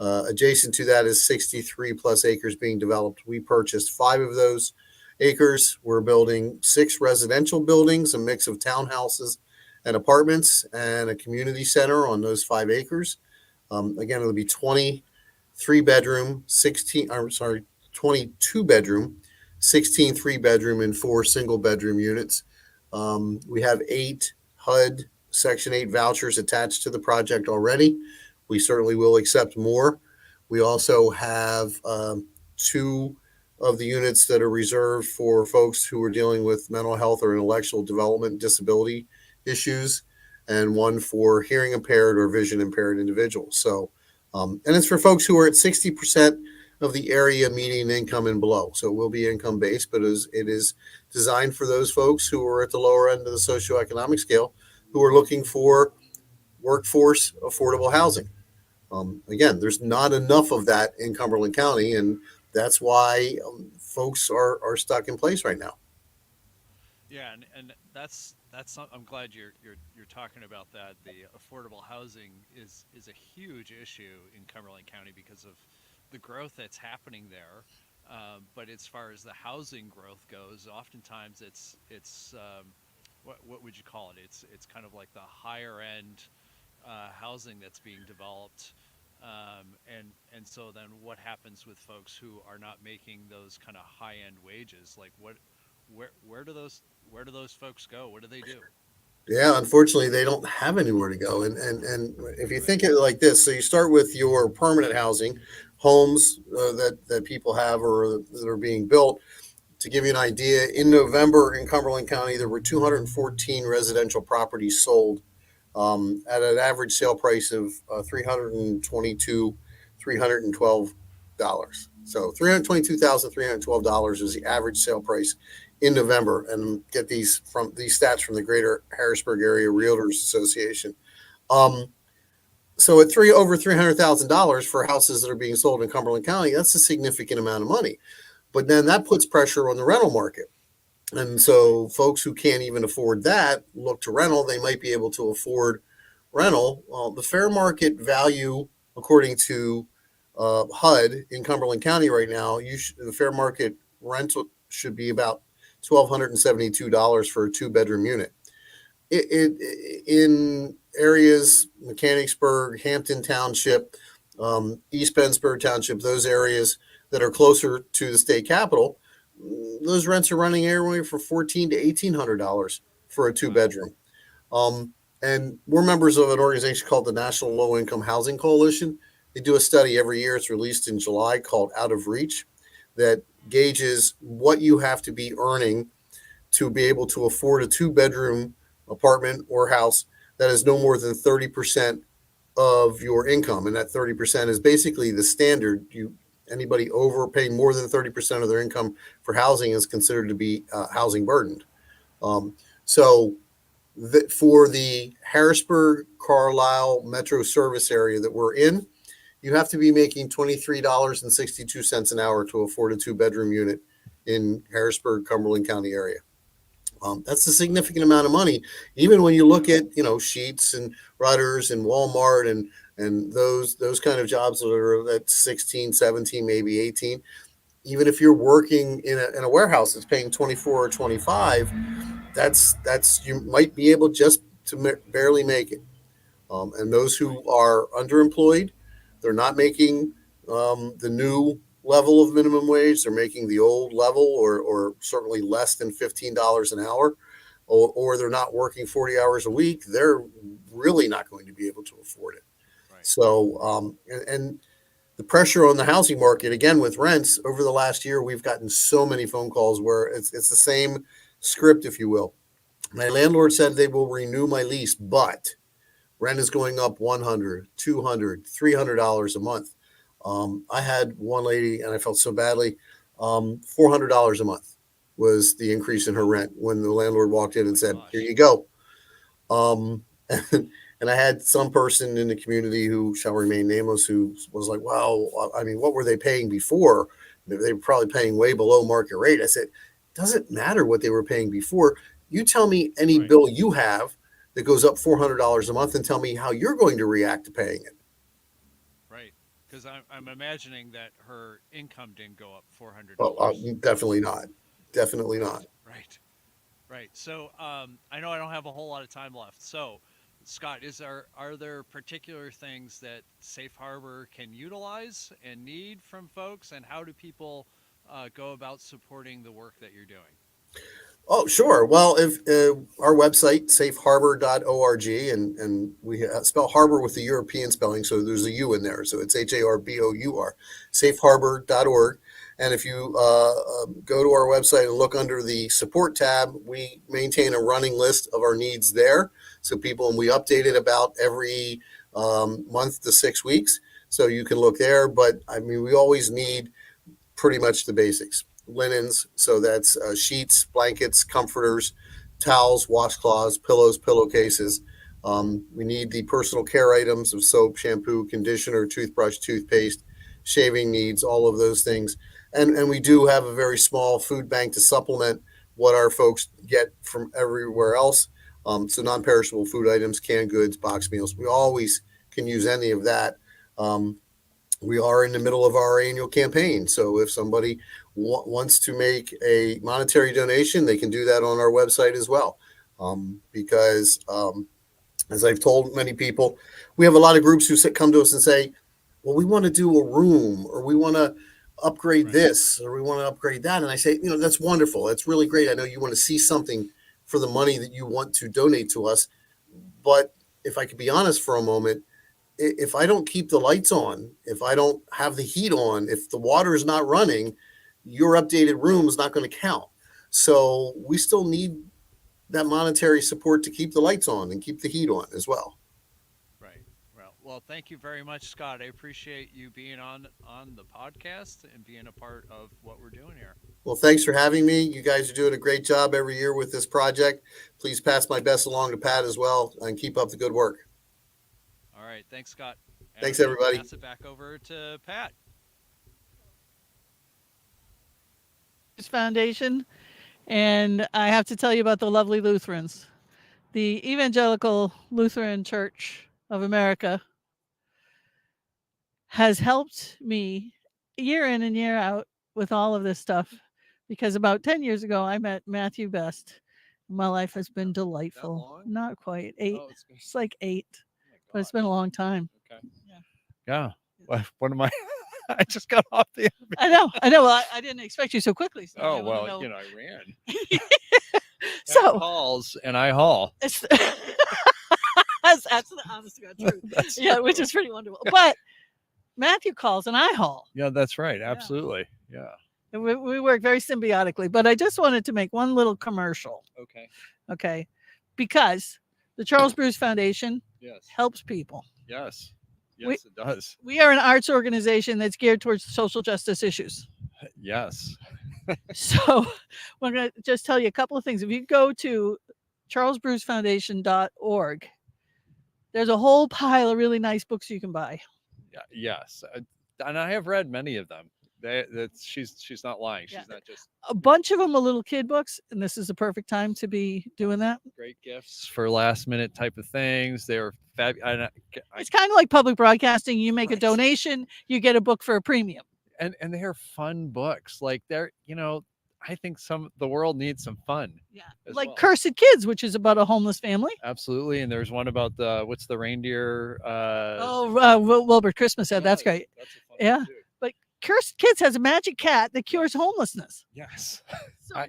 adjacent to that is 63 plus acres being developed. We purchased 5 of those acres. We're building 6 residential buildings, a mix of townhouses and apartments, and a community center on those 5 acres. Again, it'll be 22 bedroom, 16 3-bedroom, and 4 single bedroom units. We have 8 HUD Section 8 vouchers attached to the project already. We certainly will accept more. We also have 2 of the units that are reserved for folks who are dealing with mental health or intellectual development disability issues, and 1 for hearing impaired or vision impaired individuals. So, and it's for folks who are at 60% of the area median income and below. So it will be income based, but it is designed for those folks who are at the lower end of the socioeconomic scale, who are looking for workforce affordable housing. Again, there's not enough of that in Cumberland County, and that's why folks are stuck in place right now. Yeah, and I'm glad you're talking about that. The affordable housing is a huge issue in Cumberland County because of the growth that's happening there. But as far as the housing growth goes, oftentimes it's what would you call it? It's kind of like the higher end housing that's being developed. And so then what happens with folks who are not making those kind of high end wages? Like where do those folks go? What do they do? Yeah, unfortunately, they don't have anywhere to go. And if you think of it like this, so you start with your permanent housing, homes that people have or that are being built. To give you an idea, in November in Cumberland County, there were 214 residential properties sold at an average sale price of $312. So $322,312 is the average sale price in November. And get these stats from the Greater Harrisburg Area Realtors Association. So at over $300,000 for houses that are being sold in Cumberland County, that's a significant amount of money. But then that puts pressure on the rental market. And so folks who can't even afford that look to rental. They might be able to afford rental. The fair market value, according to HUD in Cumberland County right now, the fair market rental should be about $1,272 for a 2-bedroom unit. In areas, Mechanicsburg, Hampton Township, East Pennsburg Township, those areas that are closer to the state capital, those rents are running anywhere from $1,400 to $1,800 for a 2-bedroom. And we're members of an organization called the National Low Income Housing Coalition. They do a study every year. It's released in July called Out of Reach, that gauges what you have to be earning to be able to afford a 2-bedroom apartment or house that is no more than 30% of your income. And that 30% is basically the standard. Anybody overpaying more than 30% of their income for housing is considered to be housing burdened. So for the Harrisburg, Carlisle metro service area that we're in, you have to be making $23.62 an hour to afford a 2-bedroom unit in Harrisburg, Cumberland County area. That's a significant amount of money. Even when you look at, Sheetz and Rudders and Walmart and those kind of jobs that are at 16, 17, maybe 18, even if you're working in a warehouse that's paying 24 or 25, that's you might be able just to barely make it. And those who are underemployed, they're not making the new level of minimum wage. They're making the old level or certainly less than $15 an hour, or they're not working 40 hours a week. They're really not going to be able to afford it. Right. So, and the pressure on the housing market, again, with rents over the last year, we've gotten so many phone calls where it's the same script, if you will. My landlord said they will renew my lease, but rent is going up $100, $200, $300 a month. I had one lady, and I felt so badly, $400 a month was the increase in her rent when the landlord walked in and said, "Here you go." And I had some person in the community who shall remain nameless who was like, "Well, I mean, what were they paying before? They were probably paying way below market rate." I said, "Doesn't matter what they were paying before. You tell me any bill you have that goes up $400 a month and tell me how you're going to react to paying it." Right. Because I'm imagining that her income didn't go up $400. Well, definitely not. Definitely not. Right. Right. So I know I don't have a whole lot of time left. So, Scott, are there particular things that Safe Harbor can utilize and need from folks, and how do people go about supporting the work that you're doing? Oh, sure. Well, if our website, safeharbor.org, and we spell harbor with the European spelling, so there's a U in there. So it's HARBOUR, safeharbor.org. And if you go to our website and look under the support tab, we maintain a running list of our needs there. So and we update it about every month to 6 weeks. So you can look there. But I mean, we always need pretty much the basics. Linens, so that's sheets, blankets, comforters, towels, washcloths, pillows, pillowcases. We need the personal care items of soap, shampoo, conditioner, toothbrush, toothpaste, shaving needs, all of those things. And we do have a very small food bank to supplement what our folks get from everywhere else. So non-perishable food items, canned goods, box meals. We always can use any of that. We are in the middle of our annual campaign. So if somebody wants to make a monetary donation, they can do that on our website as well. Because as I've told many people, we have a lot of groups who come to us and say, well, we want to do a room, or we want to upgrade this, or we want to upgrade that. And I say, that's wonderful. That's really great. I know you want to see something for the money that you want to donate to us. But if I could be honest for a moment, if I don't keep the lights on, if I don't have the heat on, if the water is not running, your updated room is not going to count. So we still need that monetary support to keep the lights on and keep the heat on as well. Right. Well, thank you very much, Scott. I appreciate you being on the podcast and being a part of what we're doing here. Well, thanks for having me. You guys are doing a great job every year with this project. Please pass my best along to Pat as well, and keep up the good work. All right. Thanks, Scott. Thanks, everybody. Pass it back over to Pat. Foundation, and I have to tell you about the lovely Lutherans. The Evangelical Lutheran Church of America has helped me year in and year out with all of this stuff, because about 10 years ago I met Matthew Best. My life has been delightful. Not quite 8. It's like 8, but it's been a long time. Okay. Yeah. What am I? I just got off the. I know. Well, I didn't expect you so quickly. So I ran. So calls and I haul. That's the honest to God truth. Yeah, which is pretty wonderful. But Matthew calls and I haul. Yeah, that's right. Absolutely. Yeah. And we work very symbiotically. But I just wanted to make one little commercial. Okay. Because the Charles Bruce Foundation helps people. Yes. Yes, it does. We are an arts organization that's geared towards social justice issues. Yes. So we're going to just tell you a couple of things. If you go to charlesbrucefoundation.org, there's a whole pile of really nice books you can buy. Yes. And I have read many of them. She's not lying. She's not just a bunch of them are little kid books, and this is the perfect time to be doing that. Great gifts for last minute type of things. They're fabulous. It's kind of like public broadcasting. You make a donation, you get a book for a premium. And they're fun books. Like I think the world needs some fun. Yeah. Like Cursed Kids, which is about a homeless family. Absolutely. And there's one about what's the reindeer? Wilbur Christmas said. That's great. That's a fun one too. But Cursed Kids has a magic cat that cures homelessness. Yes. So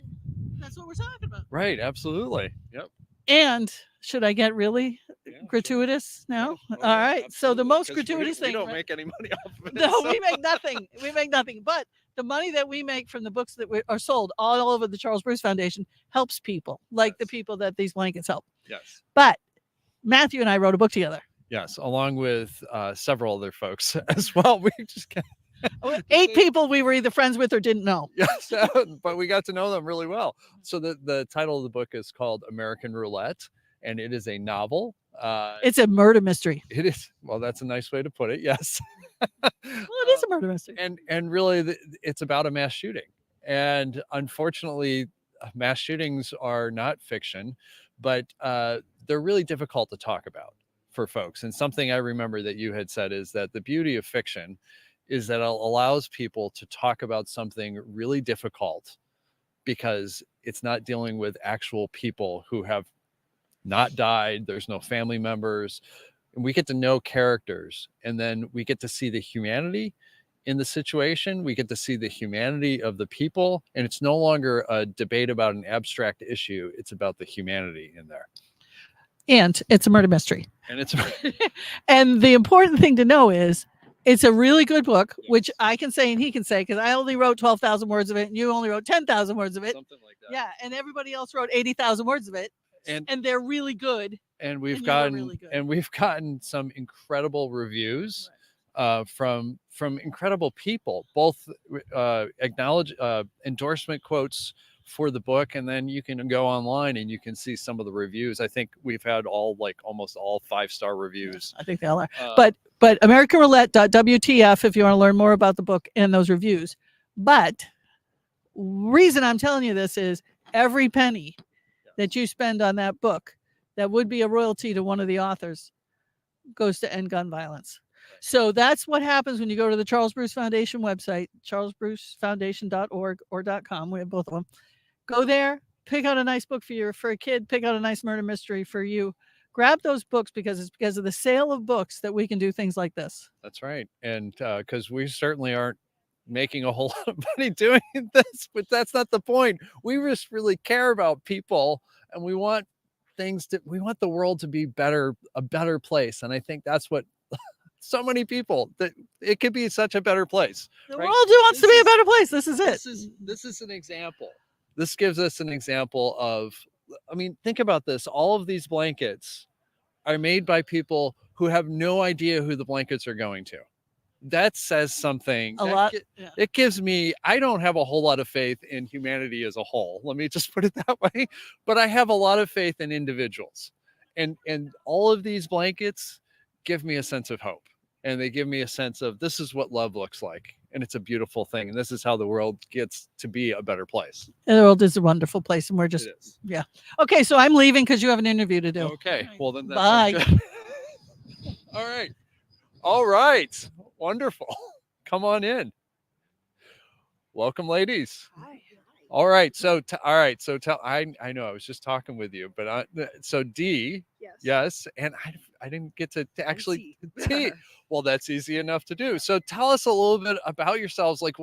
that's what we're talking about. Right. Absolutely. Yep. And should I get really gratuitous now? Yeah. All right. Absolutely. So the most gratuitous thing. We don't make any money off of it. No, so. We make nothing. We make nothing. But the money that we make from the books that are sold all over the Charles Bruce Foundation helps people, like the people that these blankets help. Yes. But Matthew and I wrote a book together. Yes, along with several other folks as well. We just 8 people we were either friends with or didn't know. Yes, but we got to know them really well. So the title of the book is called American Roulette, and it is a novel. It's a murder mystery. It is. Well, that's a nice way to put it. Yes. Well, it is a murder mystery. And really, it's about a mass shooting. And unfortunately, mass shootings are not fiction, but they're really difficult to talk about for folks. And something I remember that you had said is that the beauty of fiction is that it allows people to talk about something really difficult because it's not dealing with actual people who have not died. There's no family members. And we get to know characters, and then we get to see the humanity in the situation. We get to see the humanity of the people, and it's no longer a debate about an abstract issue. It's about the humanity in there. And it's a murder mystery. And it's and the important thing to know is it's a really good book, which I can say and he can say, because I only wrote 12,000 words of it and you only wrote 10,000 words of it. Something like that. Yeah, and everybody else wrote 80,000 words of it. And they're really good. And we've And gotten some incredible reviews from incredible people, both endorsement quotes for the book, and then you can go online and you can see some of the reviews. I think we've had almost all 5-star reviews. I think they all are. But AmericanRoulette.wtf if you want to learn more about the book and those reviews. But reason I'm telling you this is every penny that you spend on that book that would be a royalty to one of the authors goes to end gun violence. So that's what happens when you go to the Charles Bruce Foundation website, charlesbrucefoundation.org or .com. We have both of them. Go there, pick out a nice book for a kid, pick out a nice murder mystery for you. Grab those books because it's because of the sale of books that we can do things like this. That's right. And because we certainly aren't making a whole lot of money doing this, but that's not the point. We just really care about people, and we want the world to be a better place. And I think that's what so many people, that it could be such a better place. The world wants to be a better place. This is it. This is an example. This gives us an example of, I mean, think about this. All of these blankets are made by people who have no idea who the blankets are going to. That says something. It gives me, I don't have a whole lot of faith in humanity as a whole. Let me just put it that way. But I have a lot of faith in individuals. And all of these blankets give me a sense of hope. And they give me a sense of, this is what love looks like. And it's a beautiful thing. And this is how the world gets to be a better place. And the world is a wonderful place. And we're just, yeah. Okay, so I'm leaving because you have an interview to do. Okay, well then that's bye. All right. Wonderful. Come on in. Welcome, ladies. Hi. All right. So I know I was just talking with you, but so D, yes, and I didn't get to actually T. Well, that's easy enough to do. So tell us a little bit about yourselves. Like,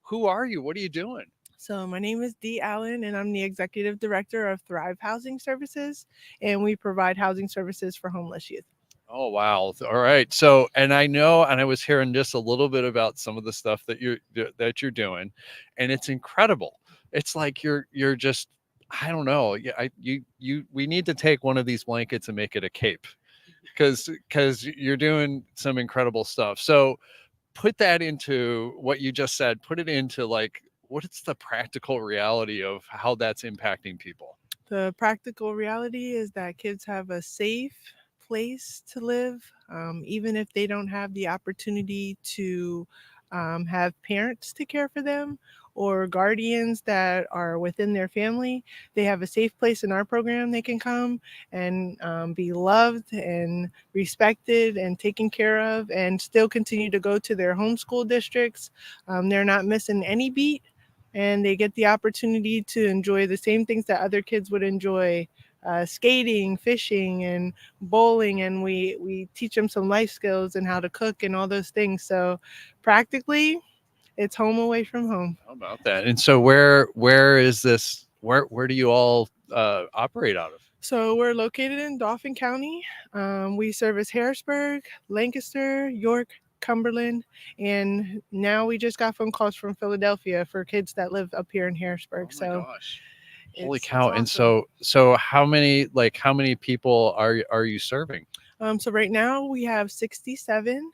who are you? What are you doing? So my name is Dee Allen, and I'm the Executive Director of Thrive Housing Services, and we provide housing services for homeless youth. Oh, wow. All right. So, and I know, and I was hearing just a little bit about some of the stuff that you're doing, and it's incredible. It's like you're just, I don't know. We need to take one of these blankets and make it a cape, because you're doing some incredible stuff. So put that into what you just said, put it into like, what's the practical reality of how that's impacting people? The practical reality is that kids have a safe place to live, even if they don't have the opportunity to have parents to care for them or guardians that are within their family. They have a safe place in our program they can come and be loved and respected and taken care of, and still continue to go to their homeschool districts. They're not missing any beat, and they get the opportunity to enjoy the same things that other kids would enjoy. Skating, fishing, and bowling, and we teach them some life skills and how to cook and all those things. So practically, it's home away from home. How about that? And so where is this? Where do you all operate out of? So we're located in Dauphin County. We service Harrisburg, Lancaster, York, Cumberland, and now we just got phone calls from Philadelphia for kids that live up here in Harrisburg. Gosh. Holy cow. Awesome. And so how many people are you serving? So right now we have 67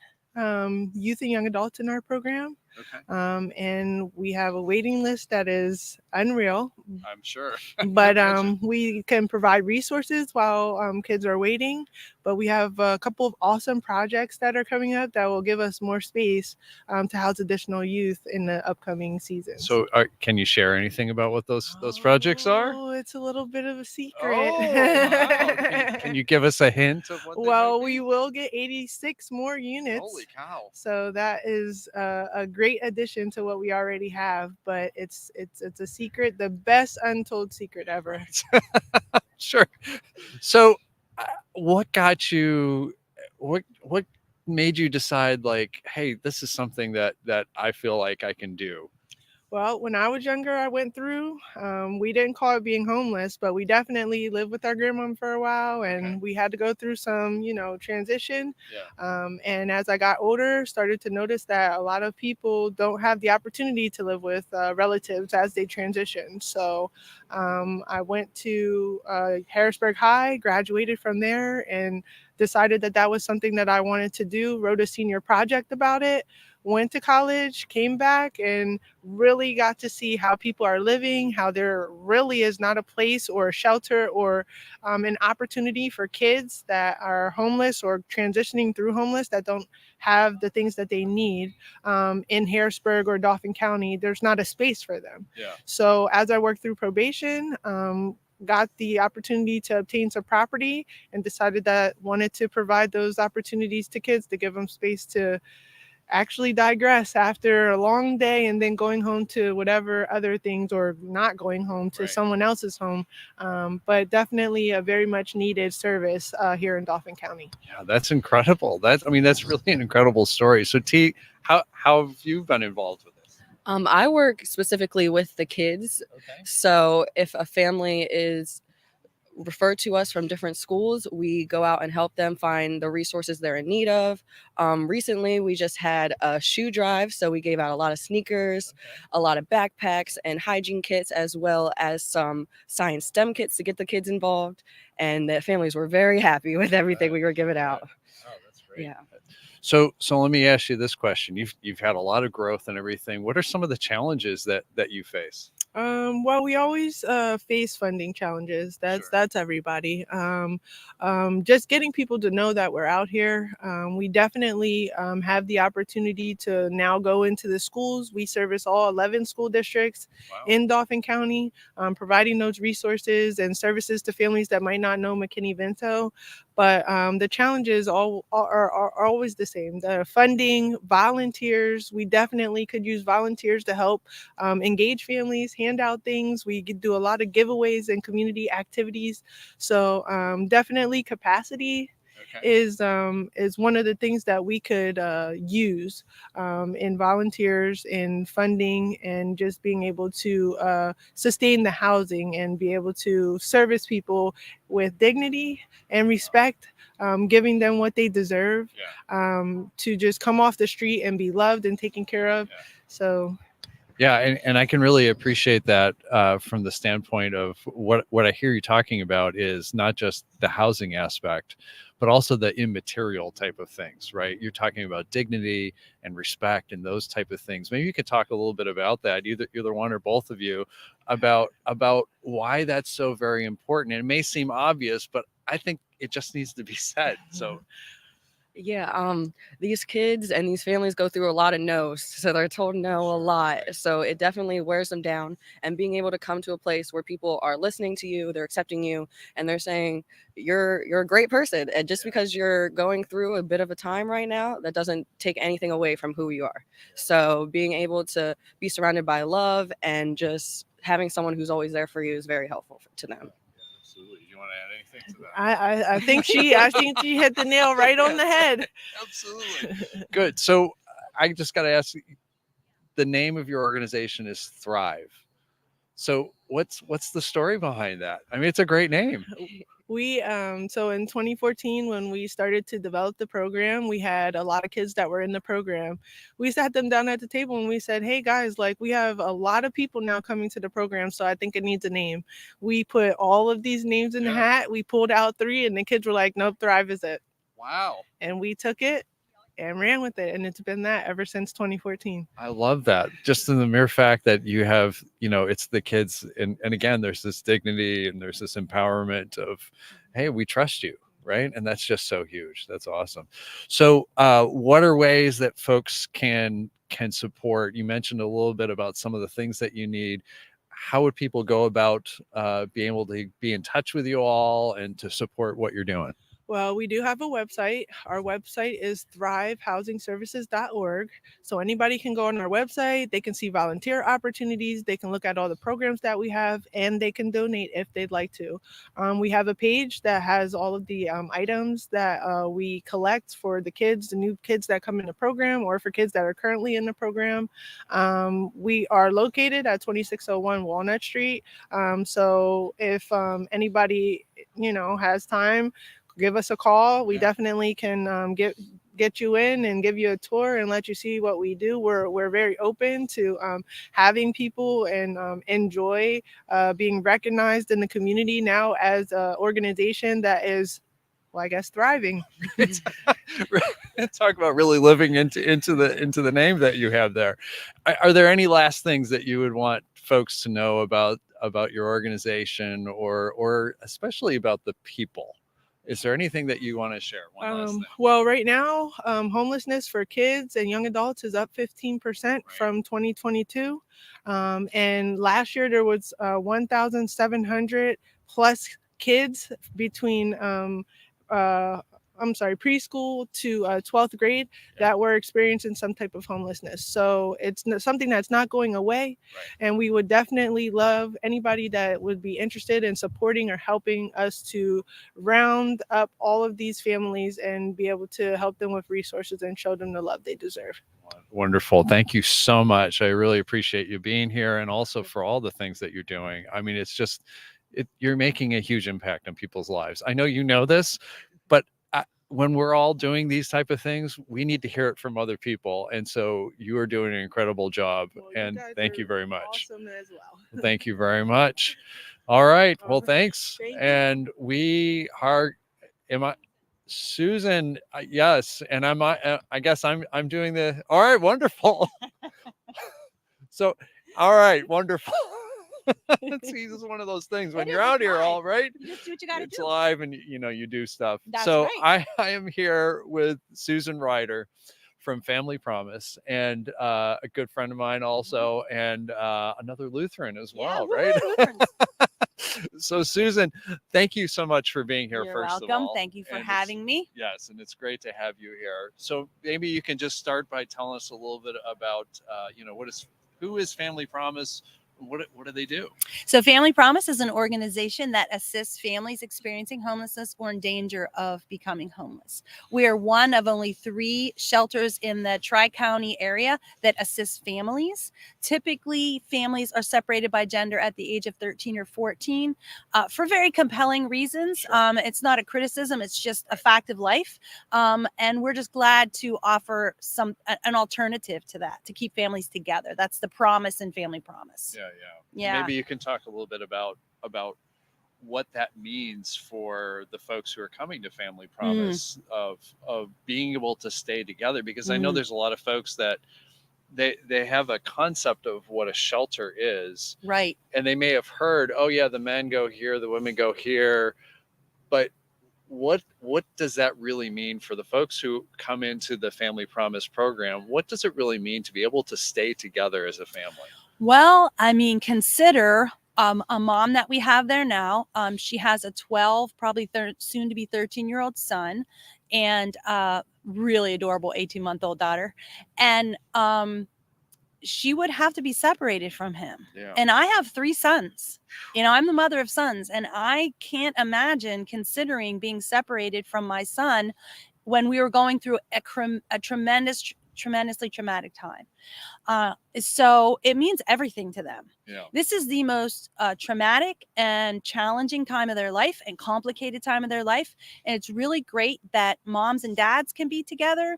youth and young adults in our program. Okay. And we have a waiting list that is unreal. I'm sure. But we can provide resources while kids are waiting. But we have a couple of awesome projects that are coming up that will give us more space to house additional youth in the upcoming season. So can you share anything about what those projects are? Oh, it's a little bit of a secret. Oh, wow. Can you give us a hint of what? Well, we will get 86 more units. Holy cow. So that is a great addition to what we already have, but it's a secret, the best untold secret ever. Sure. So what got you, what made you decide, like, hey, this is something that I feel like I can do? Well, when I was younger, I went through. We didn't call it being homeless, but we definitely lived with our grandmom for a while, and we had to go through some, transition. And as I got older, started to notice that a lot of people don't have the opportunity to live with relatives as they transition. So I went to Harrisburg High, graduated from there, and decided that that was something that I wanted to do. Wrote a senior project about it. Went to college, came back, and really got to see how people are living, how there really is not a place or a shelter or an opportunity for kids that are homeless or transitioning through homeless that don't have the things that they need in Harrisburg or Dauphin County. There's not a space for them. So as I worked through probation, got the opportunity to obtain some property and decided that wanted to provide those opportunities to kids to give them space to actually digress after a long day and then going home to whatever other things, or not going home to someone else's home. But definitely a very much needed service here in Dauphin County. Yeah, that's incredible. That's really an incredible story. So T, how have you been involved with this? I work specifically with the kids. So if a family is referred to us from different schools, we go out and help them find the resources they're in need of. Recently, we just had a shoe drive, so we gave out a lot of sneakers, a lot of backpacks and hygiene kits, as well as some science STEM kits to get the kids involved. And the families were very happy with everything we were giving out. Oh, that's great. Yeah. So let me ask you this question. You've had a lot of growth and everything. What are some of the challenges that you face? Well, we always face funding challenges. That's everybody. Just getting people to know that we're out here. We definitely have the opportunity to now go into the schools. We service all 11 school districts in Dauphin County, providing those resources and services to families that might not know McKinney-Vento. But the challenges are always the same. The funding, volunteers. We definitely could use volunteers to help engage families, hand out things. We could do a lot of giveaways and community activities. So definitely capacity is one of the things that we could use in volunteers, in funding, and just being able to sustain the housing and be able to service people with dignity and respect, giving them what they deserve, to just come off the street and be loved and taken care of. So yeah, and I can really appreciate that from the standpoint of what I hear you talking about is not just the housing aspect, but also the immaterial type of things, right? You're talking about dignity and respect and those type of things. Maybe you could talk a little bit about that, either one or both of you, about why that's so very important. And it may seem obvious, but I think it just needs to be said. So Yeah, these kids and these families go through a lot of no's, so they're told no a lot. So it definitely wears them down. And being able to come to a place where people are listening to you, they're accepting you, and they're saying you're a great person. And just because you're going through a bit of a time right now, that doesn't take anything away from who you are. So being able to be surrounded by love and just having someone who's always there for you is very helpful to them. absolutely. Do you want to add anything to that? I think she hit the nail right on the head. Absolutely. Good. So I just got to ask, the name of your organization is Thrive. So what's the story behind that? I mean, it's a great name. We so in 2014, when we started to develop the program, we had a lot of kids that were in the program. We sat them down at the table and we said, hey guys, like, we have a lot of people now coming to the program, so I think it needs a name. We put all of these names in the hat. We pulled out 3, and the kids were like, nope, Thrive is it. Wow. And we took it and ran with it, and it's been that ever since 2014. I love that. Just in the mere fact that you have, it's the kids, and again, there's this dignity and there's this empowerment of, hey, we trust you, right? And that's just so huge. That's awesome. So what are ways that folks can support? You mentioned a little bit about some of the things that you need. How would people go about being able to be in touch with you all and to support what you're doing? Well, we do have a website. Our website is thrivehousingservices.org. So anybody can go on our website. They can see volunteer opportunities. They can look at all the programs that we have, and they can donate if they'd like to. We have a page that has all of the items that we collect for the kids, the new kids that come in the program, or for kids that are currently in the program. We are located at 2601 Walnut Street. So if anybody, has time, give us a call. We definitely can get you in and give you a tour and let you see what we do. We're very open to having people and enjoy being recognized in the community now as an organization that is, well, I guess, thriving. Talk about really living into the name that you have there. Are there any last things that you would want folks to know about your organization, or especially about the people? Is there anything that you want to share? One last thing. Well, right now, homelessness for kids and young adults is up 15% from 2022. And last year there was 1,700 plus kids between preschool to 12th grade that were experiencing some type of homelessness. So it's something that's not going away. And we would definitely love anybody that would be interested in supporting or helping us to round up all of these families and be able to help them with resources and show them the love they deserve. Wonderful. Thank you so much. I really appreciate you being here, and also for all the things that you're doing. I mean, it's just, you're making a huge impact on people's lives. I know you know this, but when we're all doing these type of things, we need to hear it from other people. And so you are doing an incredible job. And thank you very much. Awesome as well. Thank you very much. All right. Well, thanks. And we are, Susan, yes. And I guess I'm doing all right. Wonderful. So, all right. Wonderful. See, this is one of those things when you're out here, all right? You just do what you got to do. It's live, and you do stuff. That's so right. I am here with Susan Ryder from Family Promise, and a good friend of mine also, and another Lutheran as well, right? So Susan, thank you so much for being here. You're first welcome. Of all. Thank you for And having me. Yes, and it's great to have you here. So maybe you can just start by telling us a little bit about, who is Family Promise? What do they do? So Family Promise is an organization that assists families experiencing homelessness or in danger of becoming homeless. We are one of only 3 shelters in the Tri-County area that assist families. Typically, families are separated by gender at the age of 13 or 14 for very compelling reasons. Sure. It's not a criticism, it's just a fact of life. And we're just glad to offer an alternative to that, to keep families together. That's the promise in Family Promise. Yeah. Maybe you can talk a little bit about what that means for the folks who are coming to Family Promise of being able to stay together, because I know there's a lot of folks that they have a concept of what a shelter is, right? And they may have heard, oh yeah, the men go here, the women go here, but what does that really mean for the folks who come into the Family Promise program? What does it really mean to be able to stay together as a family? Well, I mean, consider a mom that we have there now. She has a 12, probably soon to be 13-year-old son, and really adorable 18-month-old daughter. And she would have to be separated from him. Yeah. And I have 3 sons. I'm the mother of sons, and I can't imagine considering being separated from my son when we were going through a tremendously traumatic time. So it means everything to them. Yeah. This is the most traumatic and challenging time of their life and complicated time of their life. And it's really great that moms and dads can be together,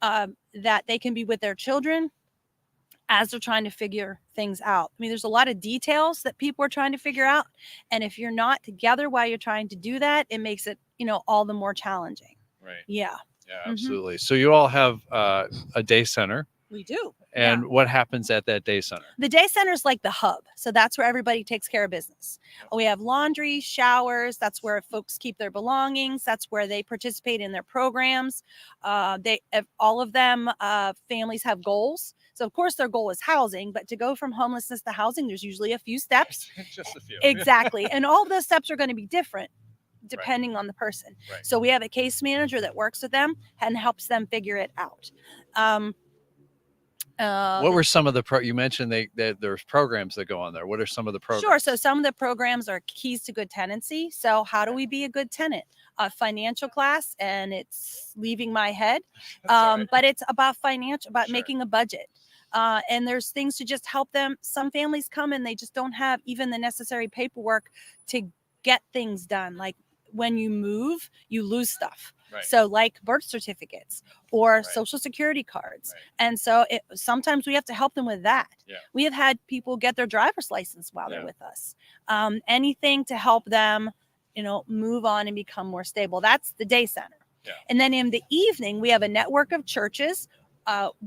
that they can be with their children as they're trying to figure things out. I mean, there's a lot of details that people are trying to figure out. And if you're not together while you're trying to do that, it makes it, all the more challenging. Right. Yeah. Yeah, absolutely. So you all have a day center. We do. And what happens at that day center? The day center is like the hub. So that's where everybody takes care of business. We have laundry, showers. That's where folks keep their belongings. That's where they participate in their programs. All of them, families have goals. So of course their goal is housing, but to go from homelessness to housing, there's usually a few steps. Just a few. Exactly. And all of those steps are going to be different. depending on the person. Right. So we have a case manager that works with them and helps them figure it out. What were some of the you mentioned that there's programs that go on there. What are some of the programs? Sure. So some of the programs are keys to good tenancy. So how do we be a good tenant? A financial class, and it's leaving my head, but it's about making a budget. And there's things to just help them. Some families come and they just don't have even the necessary paperwork to get things done. Like when you move, you lose stuff. Right. So like birth certificates or social security cards. And so sometimes we have to help them with that. Yeah. We have had people get their driver's license while they're with us. Anything to help them, move on and become more stable. That's the day center. Yeah. And then in the evening, we have a network of churches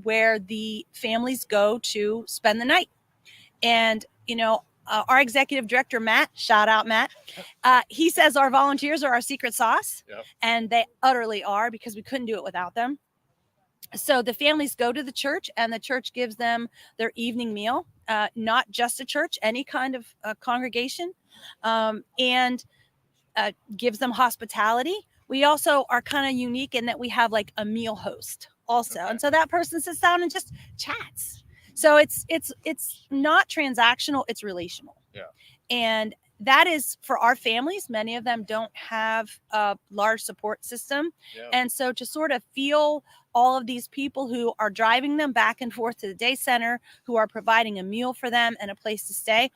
where the families go to spend the night. And, our executive director, Matt, shout out, Matt. He says our volunteers are our secret sauce. Yep. And they utterly are, because we couldn't do it without them. So the families go to the church, and the church gives them their evening meal, not just a church, any kind of congregation, and gives them hospitality. We also are kind of unique in that we have like a meal host also. And so that person sits down and just chats. So it's not transactional, it's relational. Yeah. And that is for our families. Many of them don't have a large support system. Yeah. And so to sort of feel all of these people who are driving them back and forth to the day center, who are providing a meal for them and a place to stay,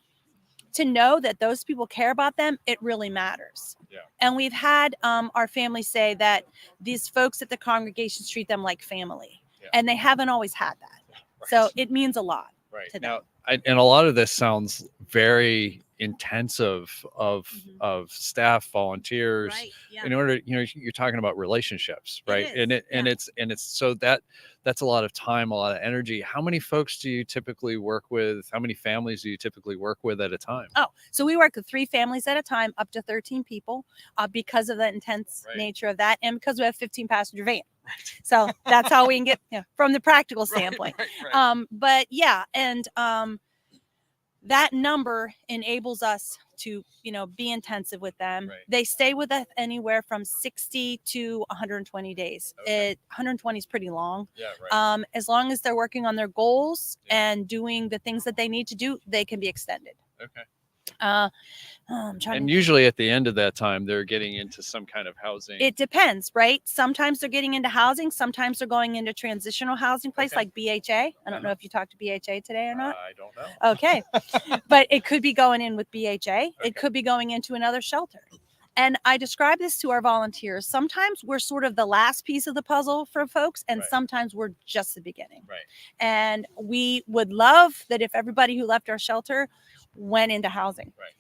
to know that those people care about them, it really matters. Yeah. And we've had our family say that these folks at the congregation treat them like family. Yeah. And they haven't always had that. Right. So it means a lot. Right. To them. Now, and a lot of this sounds very intensive of staff, volunteers, Right, yeah. in order, you're talking about relationships, right? It is, And it's so that's a lot of time, a lot of energy. How many folks do you typically work with? How many families do you typically work with at a time? Oh, so we work with 3 families at a time, up to 13 people, because of the intense nature of that, and because we have 15 passenger van. So that's how we can get from the practical standpoint. Right. But yeah, and that number enables us to, be intensive with them. Right. They stay with us anywhere from 60 to 120 days. Okay. 120 is pretty long. Yeah, right. As long as they're working on their goals and doing the things that they need to do, they can be extended. Okay. And usually at the end of that time, they're getting into some kind of housing. It depends, right? Sometimes they're getting into housing. Sometimes they're going into transitional housing place like BHA. I don't know if you talked to BHA today or not. I don't know. Okay. But it could be going in with BHA. It could be going into another shelter. And I describe this to our volunteers. Sometimes we're sort of the last piece of the puzzle for folks, and sometimes we're just the beginning. Right. And we would love that if everybody who left our shelter went into housing. Right.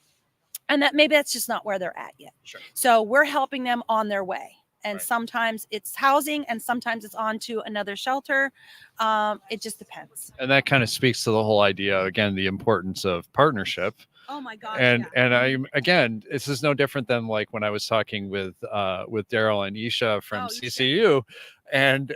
And that maybe that's just not where they're at yet. Sure. So we're helping them on their way. And Right. sometimes it's housing, and sometimes it's on to another shelter. It just depends. And that kind of speaks to the whole idea, again, the importance of partnership. Oh my gosh. And again, this is no different than like when I was talking with Daryl and Isha from CCU, and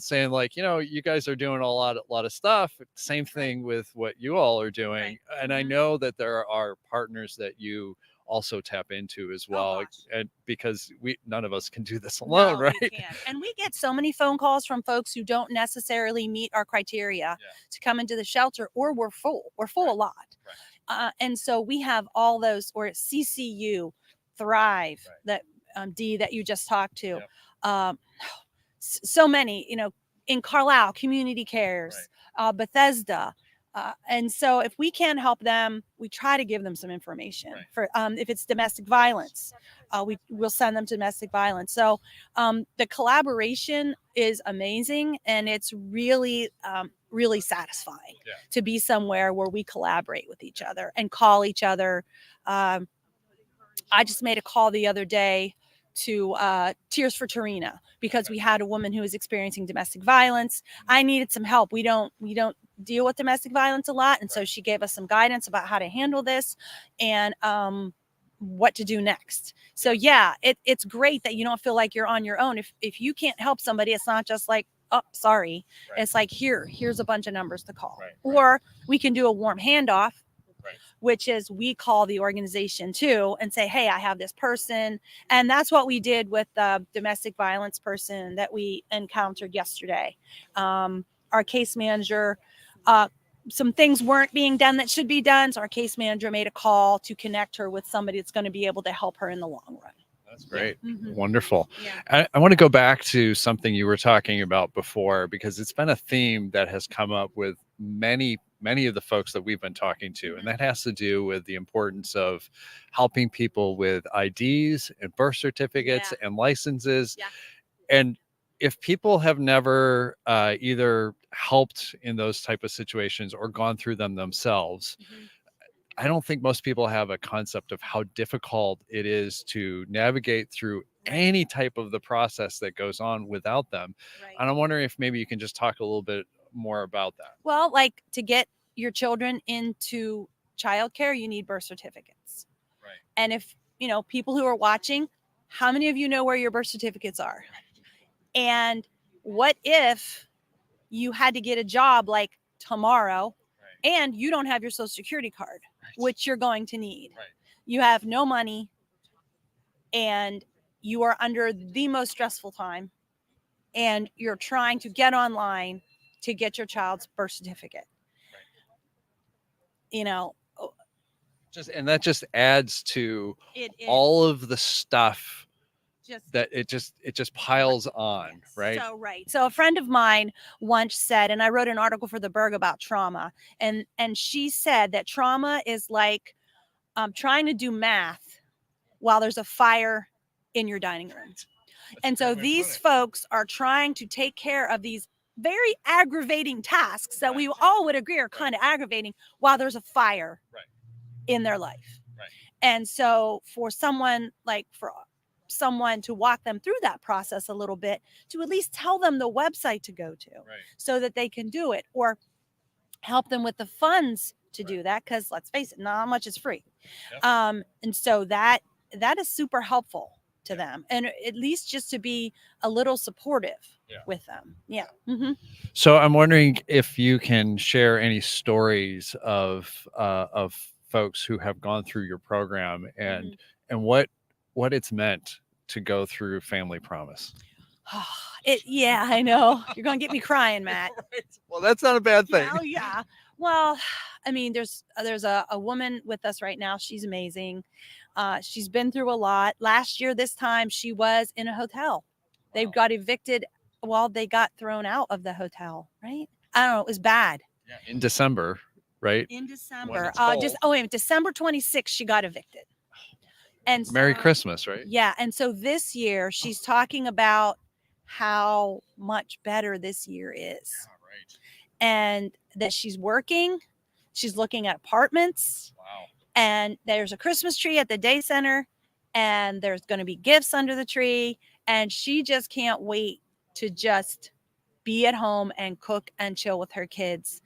saying like, you guys are doing a lot of stuff. Same thing with what you all are doing. Right. And I know that there are partners that you also tap into as well, and because none of us can do this alone. No, right? we can't. And we get so many phone calls from folks who don't necessarily meet our criteria to come into the shelter, or we're full a lot. And so we have all those, or CCU, Thrive, that D that you just talked to. So many, in Carlisle, Community Cares, Bethesda. And so if we can help them, we try to give them some information. For if it's domestic violence, we'll send them to domestic violence. So the collaboration is amazing, and it's really really satisfying to be somewhere where we collaborate with each other and call each other. I just made a call the other day to Tears for Tarina, because we had a woman who was experiencing domestic violence. I needed some help. We don't deal with domestic violence a lot, and so she gave us some guidance about how to handle this and what to do next. So yeah, it's great that you don't feel like you're on your own. If you can't help somebody, it's not just like, oh, sorry. It's like, here's a bunch of numbers to call. Or we can do a warm handoff. which is we call the organization too and say, hey, I have this person. And that's what we did with the domestic violence person that we encountered yesterday. Our case manager, some things weren't being done that should be done. So our case manager made a call to connect her with somebody that's going to be able to help her in the long run. That's great. Mhm. Wonderful. Yeah. I want to go back to something you were talking about before, because it's been a theme that has come up with many of the folks that we've been talking to. And that has to do with the importance of helping people with IDs and birth certificates and licenses. Yeah. And if people have never either helped in those type of situations or gone through them themselves, I don't think most people have a concept of how difficult it is to navigate through any type of the process that goes on without them. And I'm wondering if maybe you can just talk a little bit more about that. Well, like to get your children into childcare, you need birth certificates. Right. And if, people who are watching, how many of you know where your birth certificates are? And what if you had to get a job like tomorrow and you don't have your social security card, which you're going to need? You have no money and you are under the most stressful time and you're trying to get online to get your child's birth certificate. And that just adds to It is. all of the stuff Just- that it just piles on, right? So right. So a friend of mine once said, and I wrote an article for the Berg about trauma, and she said that trauma is like trying to do math while there's a fire in your dining room. And so these folks are trying to take care of these very aggravating tasks that we all would agree are kind of aggravating while there's a fire in their life. And so for someone to walk them through that process a little bit, to at least tell them the website to go to so that they can do it, or help them with the funds to do that, because let's face it, not much is free. And so that is super helpful to them, and at least just to be a little supportive with them. So I'm wondering if you can share any stories of folks who have gone through your program and what it's meant to go through Family Promise. Yeah, I know. You're going to get me crying, Matt. Well, that's not a bad thing. Oh, yeah. Well, I mean, there's a woman with us right now. She's amazing. She's been through a lot. Last year, this time, she was in a hotel. They got evicted. Well, they got thrown out of the hotel, right? I don't know. It was bad. In December, right? In December. December 26th, she got evicted. And Merry Christmas, right? Yeah. And so this year, she's talking about how much better this year is. And that she's working. She's looking at apartments. Wow. And there's a Christmas tree at the day center. And there's going to be gifts under the tree. And she just can't wait to just be at home and cook and chill with her kids.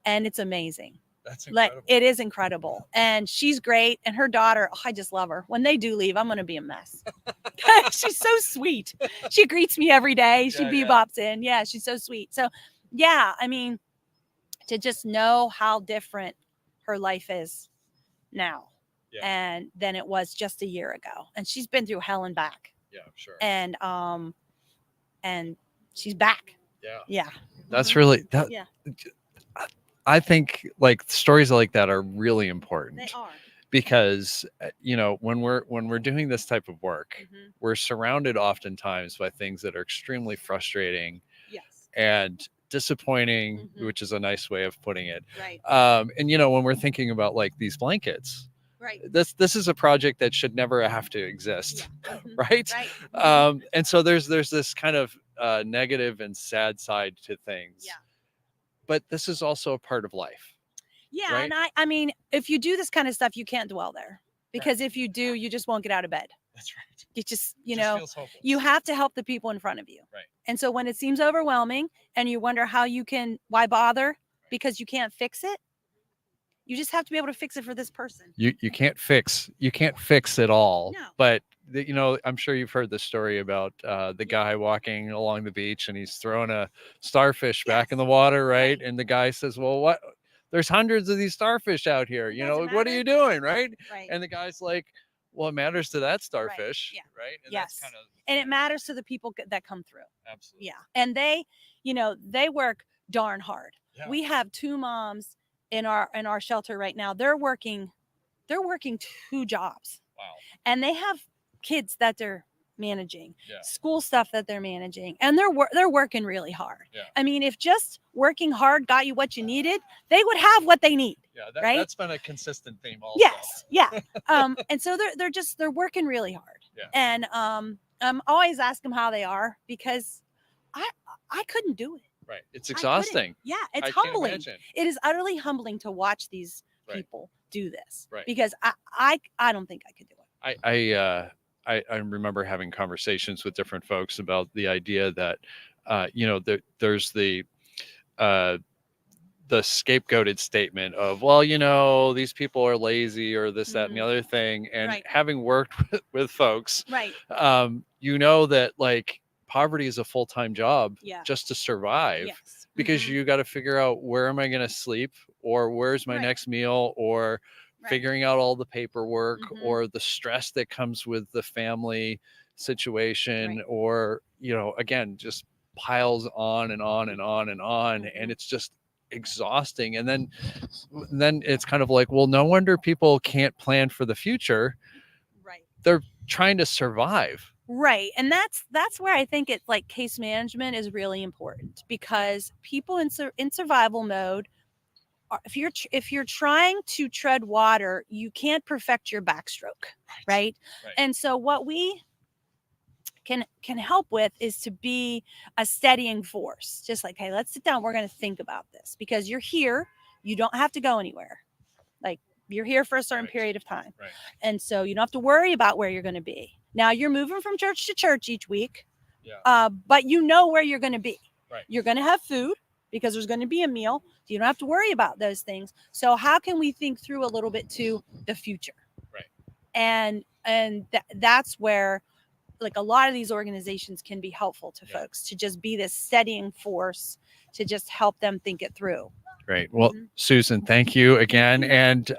And it's amazing. That's incredible. It is incredible. And she's great. And her daughter, I just love her. When they do leave, I'm going to be a mess. She's so sweet. She greets me every day. She bebops in. Yeah, she's so sweet. So, yeah, I mean, to just know how different her life is now and than it was just a year ago. And she's been through hell and back. Yeah, I'm sure. And she's back. Yeah. Yeah. That's really that. Yeah. I think like stories like that are really important. They are. Because when we're doing this type of work, we're surrounded oftentimes by things that are extremely frustrating and disappointing, which is a nice way of putting it. Right. And when we're thinking about like these blankets, right, this is a project that should never have to exist. Right. Right. And so there's this kind of negative and sad side to things. Yeah. But this is also a part of life. Yeah. Right? And I mean, if you do this kind of stuff, you can't dwell there, because if you do, you just won't get out of bed. That's right. You just, feels hopeless. you have to help the people in front of you. Right. And so when it seems overwhelming and you wonder why bother, because you can't fix it, you just have to be able to fix it for this person. You can't fix it all. No. But I'm sure you've heard the story about the guy walking along the beach and he's throwing a starfish back in the water, right? And the guy says, well, what? there's hundreds of these starfish out here. You know, what are you doing, right? Right. And the guy's like, well, it matters to that starfish, Yeah. right? And Yes. that's kind of, And it matters to the people that come through. absolutely. Yeah. And they, they work darn hard. Yeah. We have 2 moms in our shelter right now. They're working 2 jobs. Wow. And they have kids that they're managing, Yeah. school stuff that they're managing, and they're working really hard. Yeah. I mean, if just working hard got you what you needed, they would have what they need. Yeah, right? That's been a consistent theme also. Yes, yeah. And so they're working really hard. Yeah. And I'm always ask them how they are, because I couldn't do it. Right. It's I couldn't. exhausting. Yeah, it's I can't humbling. imagine. It is utterly humbling to watch these Right. people do this. Right. Because I don't think I could do it. I remember having conversations with different folks about the idea that, there's the scapegoated statement of, well, these people are lazy or this, that, and the other thing. And Right. having worked with folks, Right. that like poverty is a full-time job Yeah. just to survive. Yes. Because Mhm. you got to figure out, where am I going to sleep, or where's my Right. next meal, or Right. figuring out all the paperwork, Mhm. or the stress that comes with the family situation, Right. or again, just piles on and on and on and on. Mhm. And it's just exhausting. And then it's kind of like, well, no wonder people can't plan for the future. Right. They're trying to survive. Right. And that's where I think it's like case management is really important, because people in survival mode if you're trying to tread water, you can't perfect your backstroke, right? And so what we can help with is to be a steadying force. Just like, hey, let's sit down, we're going to think about this, because you're here, you don't have to go anywhere. Like, you're here for a certain period of time. Right. And so you don't have to worry about where you're going to be. Now you're moving from church to church each week. Yeah. But you know where you're going to be. Right. You're going to have food, because there's going to be a meal. You don't have to worry about those things. So how can we think through a little bit to the future? Right. And that's where, like, a lot of these organizations can be helpful to folks, to just be this steadying force to just help them think it through. Great. Well, Susan, thank you again. And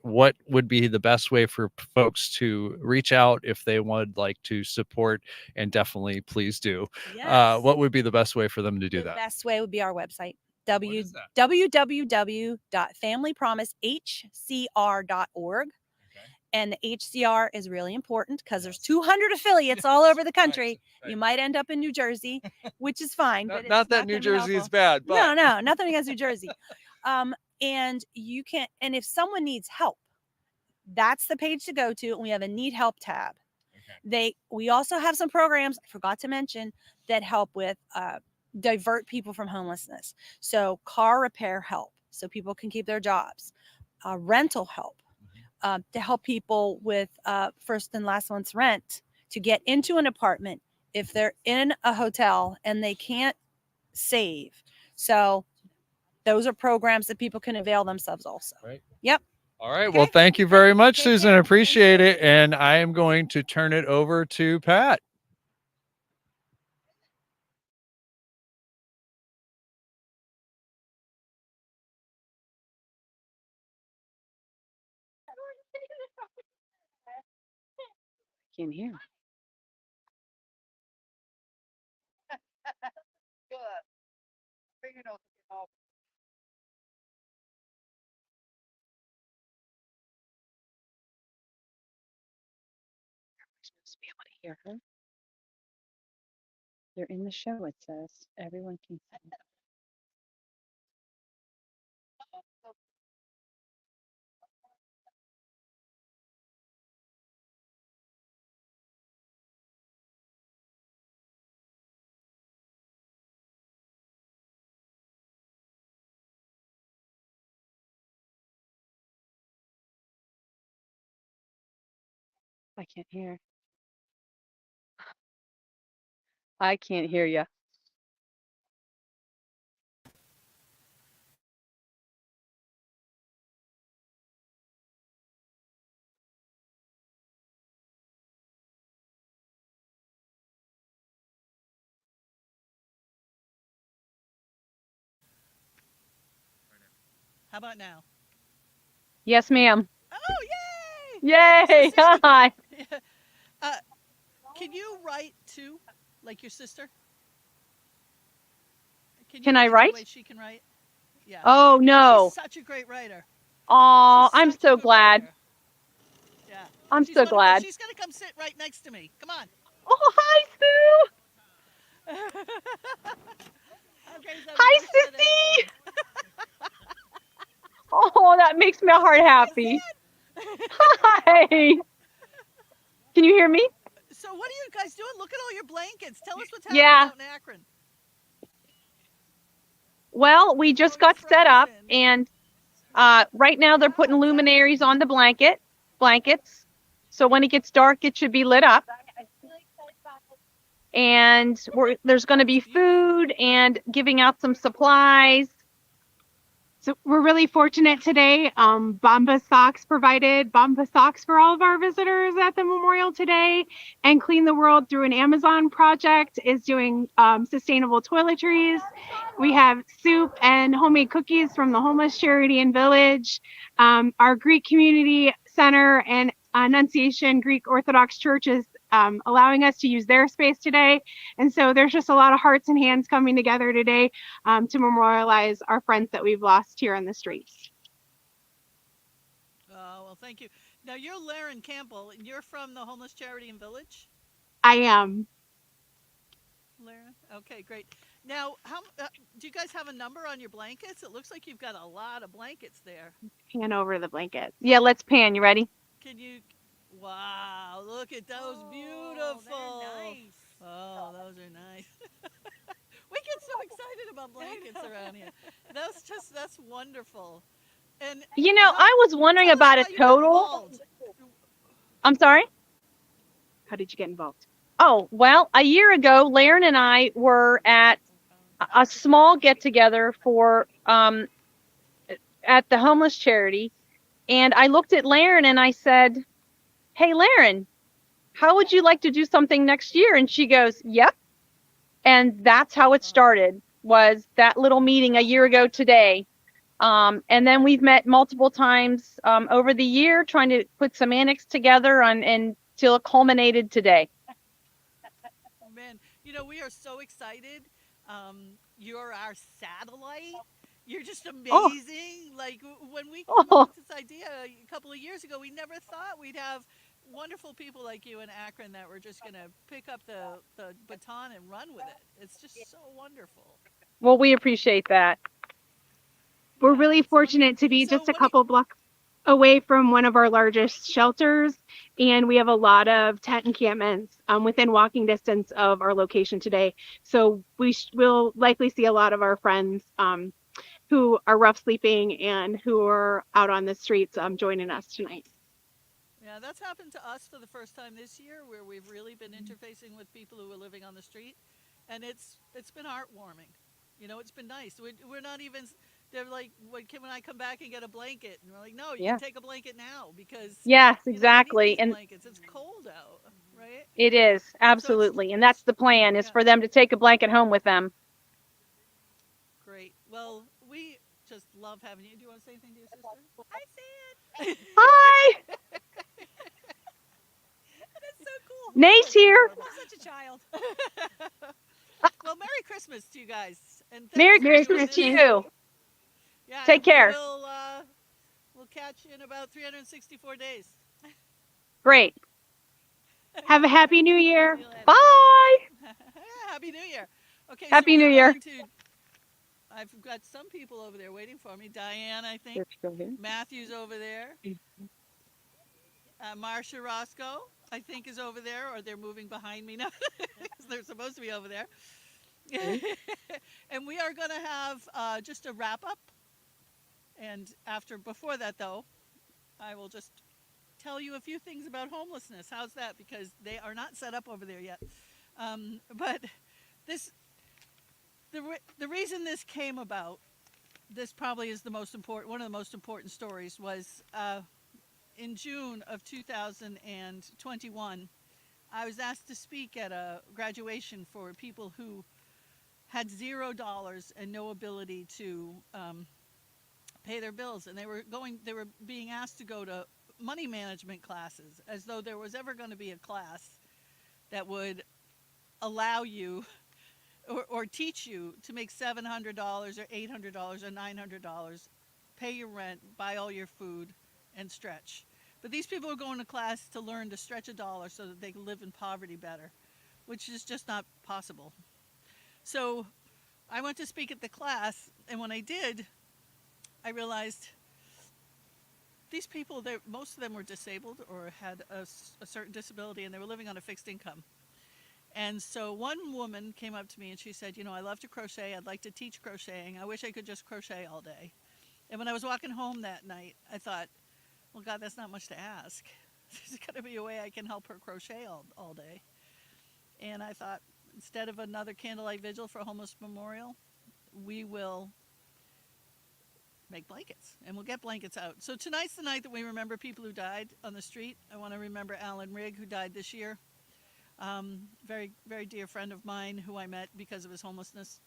what would be the best way for folks to reach out if they would like to support? And definitely, please do. Yes. What would be the best way for them to do The that? best way would be our website, is that? www.familypromisehcr.org. And the HCR is really important, because there's 200 affiliates all over the country. Right. You might end up in New Jersey, which is fine. But it's Not that New gonna be Jersey is helpful. bad, but No, nothing against New Jersey. And you can, and if someone needs help, that's the page to go to. And we have a need help tab. We also have some programs, I forgot to mention, that help with divert people from homelessness. So car repair help, so people can keep their jobs, rental help, to help people with first and last month's rent to get into an apartment if they're in a hotel and they can't save. So those are programs that people can avail themselves also. Right. Yep. All right. Well, thank you very much, Susan. Appreciate it. And I am going to turn it over to Pat. Can't hear. Supposed to be able to hear her. They're in the show, it says. Everyone can see. I can't hear. I can't hear you. How about now? Yes, ma'am. Oh, yay! Yay! So Sandy, Hi. uh, can you write too, like your sister? Can you Can I write the way write? she can write? Yeah. Oh She's no. such a great writer. Aw, She's I'm such a so good glad. writer. Yeah. I'm She's so wonderful. glad. She's going to come sit right next to me. Come on. Oh, hi, Sue. Okay, so we Hi, both share the Sissy. headphones. Oh, that makes my heart happy. Hi. Can you hear me? So what are you guys doing? Look at all your blankets. Tell us what's happening Yeah. out in Akron. Well, we just got set up, and right now they're putting luminaries on the blankets. So when it gets dark, it should be lit up. And there's going to be food and giving out some supplies. So we're really fortunate today. Bamba Socks provided Bamba Socks for all of our visitors at the memorial today. And Clean the World through an Amazon project is doing sustainable toiletries. We have soup and homemade cookies from the homeless charity and village. Our Greek Community Center and Annunciation Greek Orthodox Church is allowing us to use their space today. And so there's just a lot of hearts and hands coming together today to memorialize our friends that we've lost here on the streets. Oh, well, thank you. Now, you're Laren Campbell, and you're from the Homeless Charity and Village? I am. Laren? Okay, great. Now, do you guys have a number on your blankets? It looks like you've got a lot of blankets there. Pan over the blankets. Yeah, let's pan. You ready? Can you? Wow, look at those beautiful. Nice. Oh, those are nice. We get so excited about blankets around here. That's wonderful. And You know, I was wondering about a total. I'm sorry? How did you get involved? Oh, well, a year ago, Laren and I were at a small get together for at the homeless charity. And I looked at Laren and I said, "Hey, Laren, how would you like to do something next year?" And she goes, "Yep." And that's how it started, was that little meeting a year ago today. And then we've met multiple times over the year, trying to put some annex together until it culminated today. Man, we are so excited. You're our satellite. You're just amazing. Like when we came up with this idea a couple of years ago, we never thought we'd have wonderful people like you in Akron that were just going to pick up the baton and run with it. It's just so wonderful. Well, we appreciate that. We're really fortunate to be just a couple blocks away from one of our largest shelters, and we have a lot of tent encampments within walking distance of our location today. So we'll likely see a lot of our friends who are rough sleeping and who are out on the streets joining us tonight. Yeah, that's happened to us for the first time this year, where we've really been interfacing with people who are living on the street, and it's been heartwarming. It's been nice. We're not even. They're like, when I come back and get a blanket? And we're like, no, you can take a blanket now because yes, exactly. And blankets. It's cold out, right? It is, absolutely. And that's the plan, is for them to take a blanket home with them. Great. Well, we just love having you. Do you want to say anything to your sister? Hi, Sam. Hi. That's so cool. Nate's here. I'm such a child. Well, Merry Christmas to you guys. And Merry Christmas to you. Yeah, take care. We'll catch you in about 364 days. Great. Have a happy new year. Bye. Happy New Year. Okay, Happy New Year. I've got some people over there waiting for me. Diane, I think. Matthew's over there. Marcia Roscoe, I think, is over there, or they're moving behind me now. They're supposed to be over there. And we are going to have just a wrap up. And before that, though, I will just tell you a few things about homelessness. How's that? Because they are not set up over there yet. But the reason this came about, this probably is one of the most important stories, was in June of 2021, I was asked to speak at a graduation for people who had $0 and no ability to pay their bills, and they were being asked to go to money management classes, as though there was ever going to be a class that would allow you or teach you to make $700 or $800 or $900, pay your rent, buy all your food, and stretch. But these people are going to class to learn to stretch a dollar so that they can live in poverty better, which is just not possible. So I went to speak at the class, and when I did, I realized these people, most of them were disabled or had a certain disability, and they were living on a fixed income. And so one woman came up to me and she said, I love to crochet. I'd like to teach crocheting. I wish I could just crochet all day. And when I was walking home that night, I thought, well, God, that's not much to ask. There's got to be a way I can help her crochet all day. And I thought, instead of another candlelight vigil for Homeless Memorial, we will make blankets, and we'll get blankets out. So tonight's the night that we remember people who died on the street. I want to remember Alan Rigg, who died this year. Very, very dear friend of mine who I met because of his homelessness.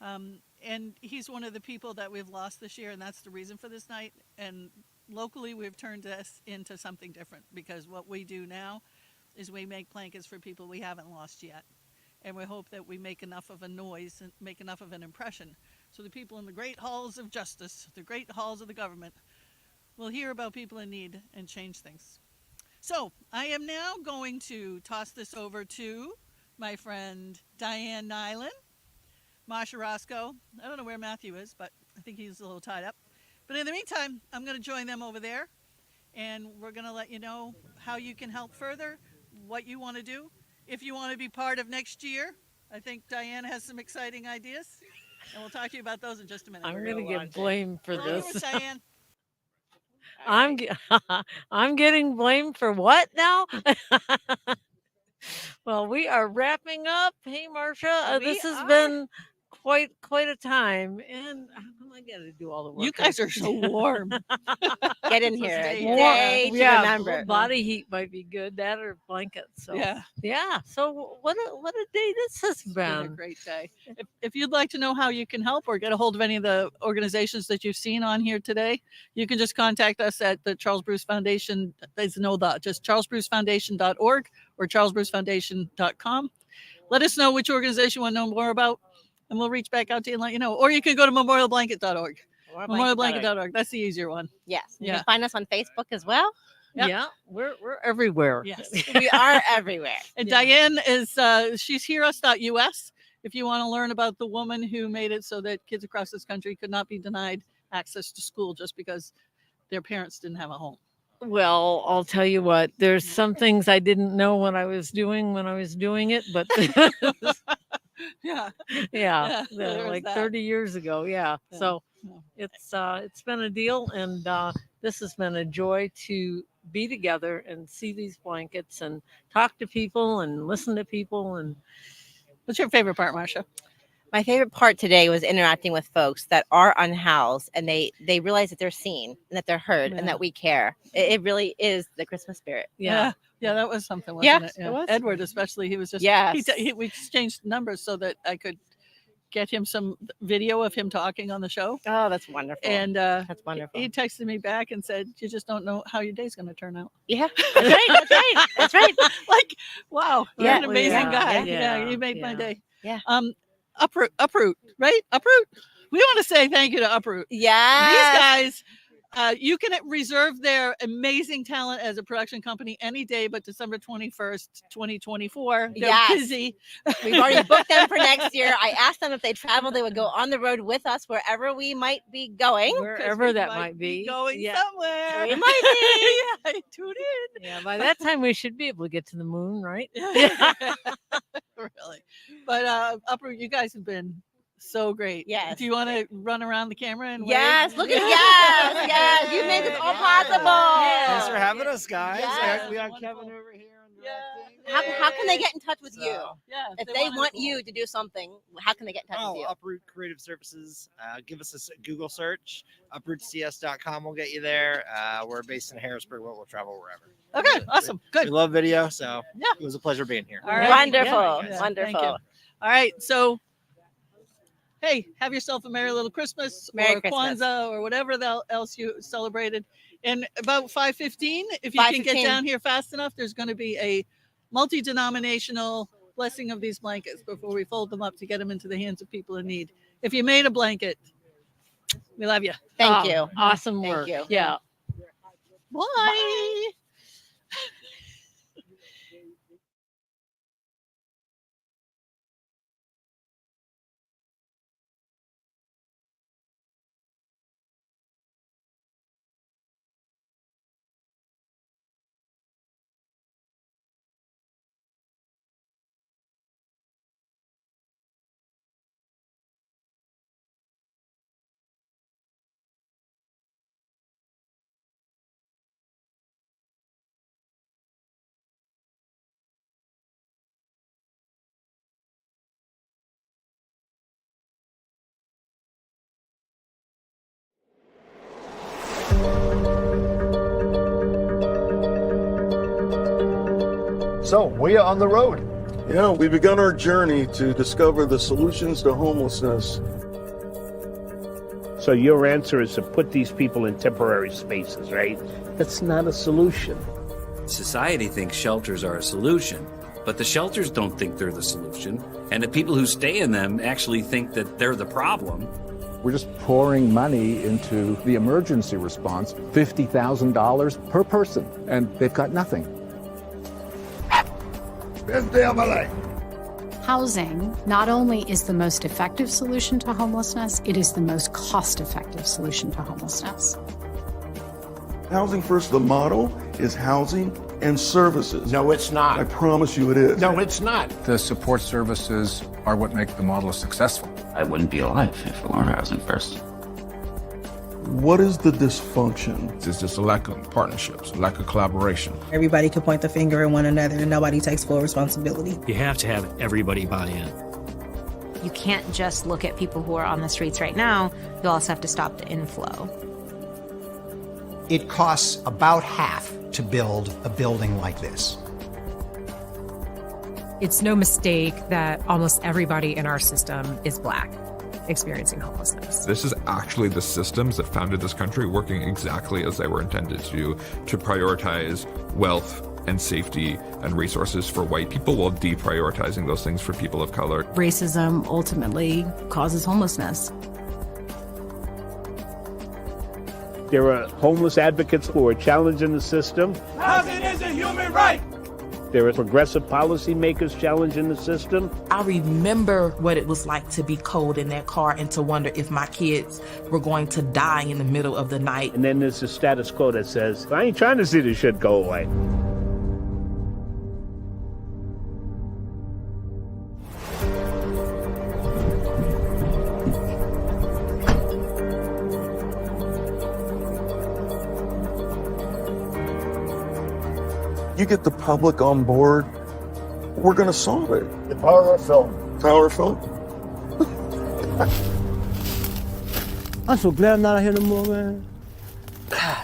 And he's one of the people that we've lost this year, and that's the reason for this night. And locally, we've turned this into something different, because what we do now is we make blankets for people we haven't lost yet. And we hope that we make enough of a noise and make enough of an impression so the people in the great halls of justice, the great halls of the government, will hear about people in need and change things. So I am now going to toss this over to my friend Diane Nyland, Marsha Roscoe. I don't know where Matthew is, but I think he's a little tied up. But in the meantime, I'm going to join them over there, and we're going to let you know how you can help further, what you want to do. If you want to be part of next year, I think Diane has some exciting ideas, and we'll talk to you about those in just a minute. I'm going to get blamed for this. Yours, Diane. I'm getting blamed for what now? Well, we are wrapping up. Hey, Marcia, this has been quite a time, and how come I got to do all the work? You guys are so warm. Get in here. Day to remember. Body heat might be good. That or blankets. So yeah. So what a day this has It's been a been. great day. If you'd like to know how you can help or get a hold of any of the organizations that you've seen on here today, you can just contact us at the Charles Bruce Foundation. There's no dot, just charlesbrucefoundation.org or charlesbrucefoundation.com. Let us know which organization you want to know more about, and we'll reach back out to you and let you know. Or you can go to memorialblanket.org. Memorialblanket.org. That's the easier one. Yes. You Yeah. can find us on Facebook as well. Yep. Yeah, we're everywhere. Yes. We are everywhere. And Diane is she's hearus.us if you want to learn about the woman who made it so that kids across this country could not be denied access to school just because their parents didn't have a home. Well, I'll tell you what, there's some things I didn't know when I was doing it, but Yeah. yeah, there was like that. 30 years ago. Yeah. Yeah. So it's been a deal, and this has been a joy to be together and see these blankets and talk to people and listen to people. And what's your favorite part, Marsha? My favorite part today was interacting with folks that are unhoused, and they realize that they're seen and that they're heard and that we care. It really is the Christmas spirit. Yeah, that was something, wasn't it? it was. Edward, especially, he was just Yes. we exchanged numbers so that I could get him some video of him talking on the show. Oh, that's wonderful. And that's wonderful. He texted me back and said, "You just don't know how your day's going to turn out." Yeah, that's right. That's right. That's right. Like, wow, you're Yeah. an amazing Yeah. guy. Yeah. Yeah, you made my day. Yeah. Uproot, right? Uproot. We want to say thank you to Uproot. Yeah. These guys, you can reserve their amazing talent as a production company any day but December 21st, 2024. They're Yes. busy. We've already booked them for next year. I asked them if they travel, they would go on the road with us wherever we might be going. wherever that might be. Going Yeah. somewhere. We might yeah, tune in. Yeah, by that time we should be able to get to the moon, right? Really. But Uproot, you guys have been so great. Yes. Do you want to run around the camera and Yes, wave? look at yes. You made this all possible. Thanks for having us, guys. Yes. We got Kevin over here. How can they get in touch with you? Yeah, If they want you to do something, how can they get in touch with you? Uproot Creative Services. Give us a Google search. Uprootcs.com will get you there. We're based in Harrisburg, but we'll travel wherever. Okay, awesome. Good. We love video, so Yeah. it was a pleasure being here. All right. Wonderful. Yeah. Wonderful. Thank you. All right. So hey, have yourself a merry little Christmas Merry or Christmas. Kwanzaa or whatever else you celebrated. And about 5:15, if you can get 5:15. down here fast enough, there's going to be a multi-denominational blessing of these blankets before we fold them up to get them into the hands of people in need. If you made a blanket, we love you. Thank you. Awesome Thank work. you. Yeah. Bye. So we are on the road. Yeah, we've begun our journey to discover the solutions to homelessness. So your answer is to put these people in temporary spaces, right? That's not a solution. Society thinks shelters are a solution, but the shelters don't think they're the solution. And the people who stay in them actually think that they're the problem. We're just pouring money into the emergency response, $50,000 per person, and they've got nothing. Housing not only is the most effective solution to homelessness, it is the most cost-effective solution to homelessness. Housing First, the motto is housing and services. No, it's not. I promise you it is. No, it's not. The support services are what make the model successful. I wouldn't be alive if it weren't Housing First. What is the dysfunction? It's just a lack of partnerships, a lack of collaboration. Everybody can point the finger at one another and nobody takes full responsibility. You have to have everybody buy in. You can't just look at people who are on the streets right now. You also have to stop the inflow. It costs about half to build a building like this. It's no mistake that almost everybody in our system is Black, experiencing homelessness. This is actually the systems that founded this country working exactly as they were intended to prioritize wealth and safety and resources for white people while deprioritizing those things for people of color. Racism ultimately causes homelessness. There are homeless advocates who are challenging the system. Housing is a human right. There are progressive policymakers challenging the system. I remember what it was like to be cold in that car and to wonder if my kids were going to die in the middle of the night. And then there's the status quo that says, I ain't trying to see this shit go away. You get the public on board, we're going to solve it. The power of film. Power of film. I'm so glad I'm not here no more, man. God.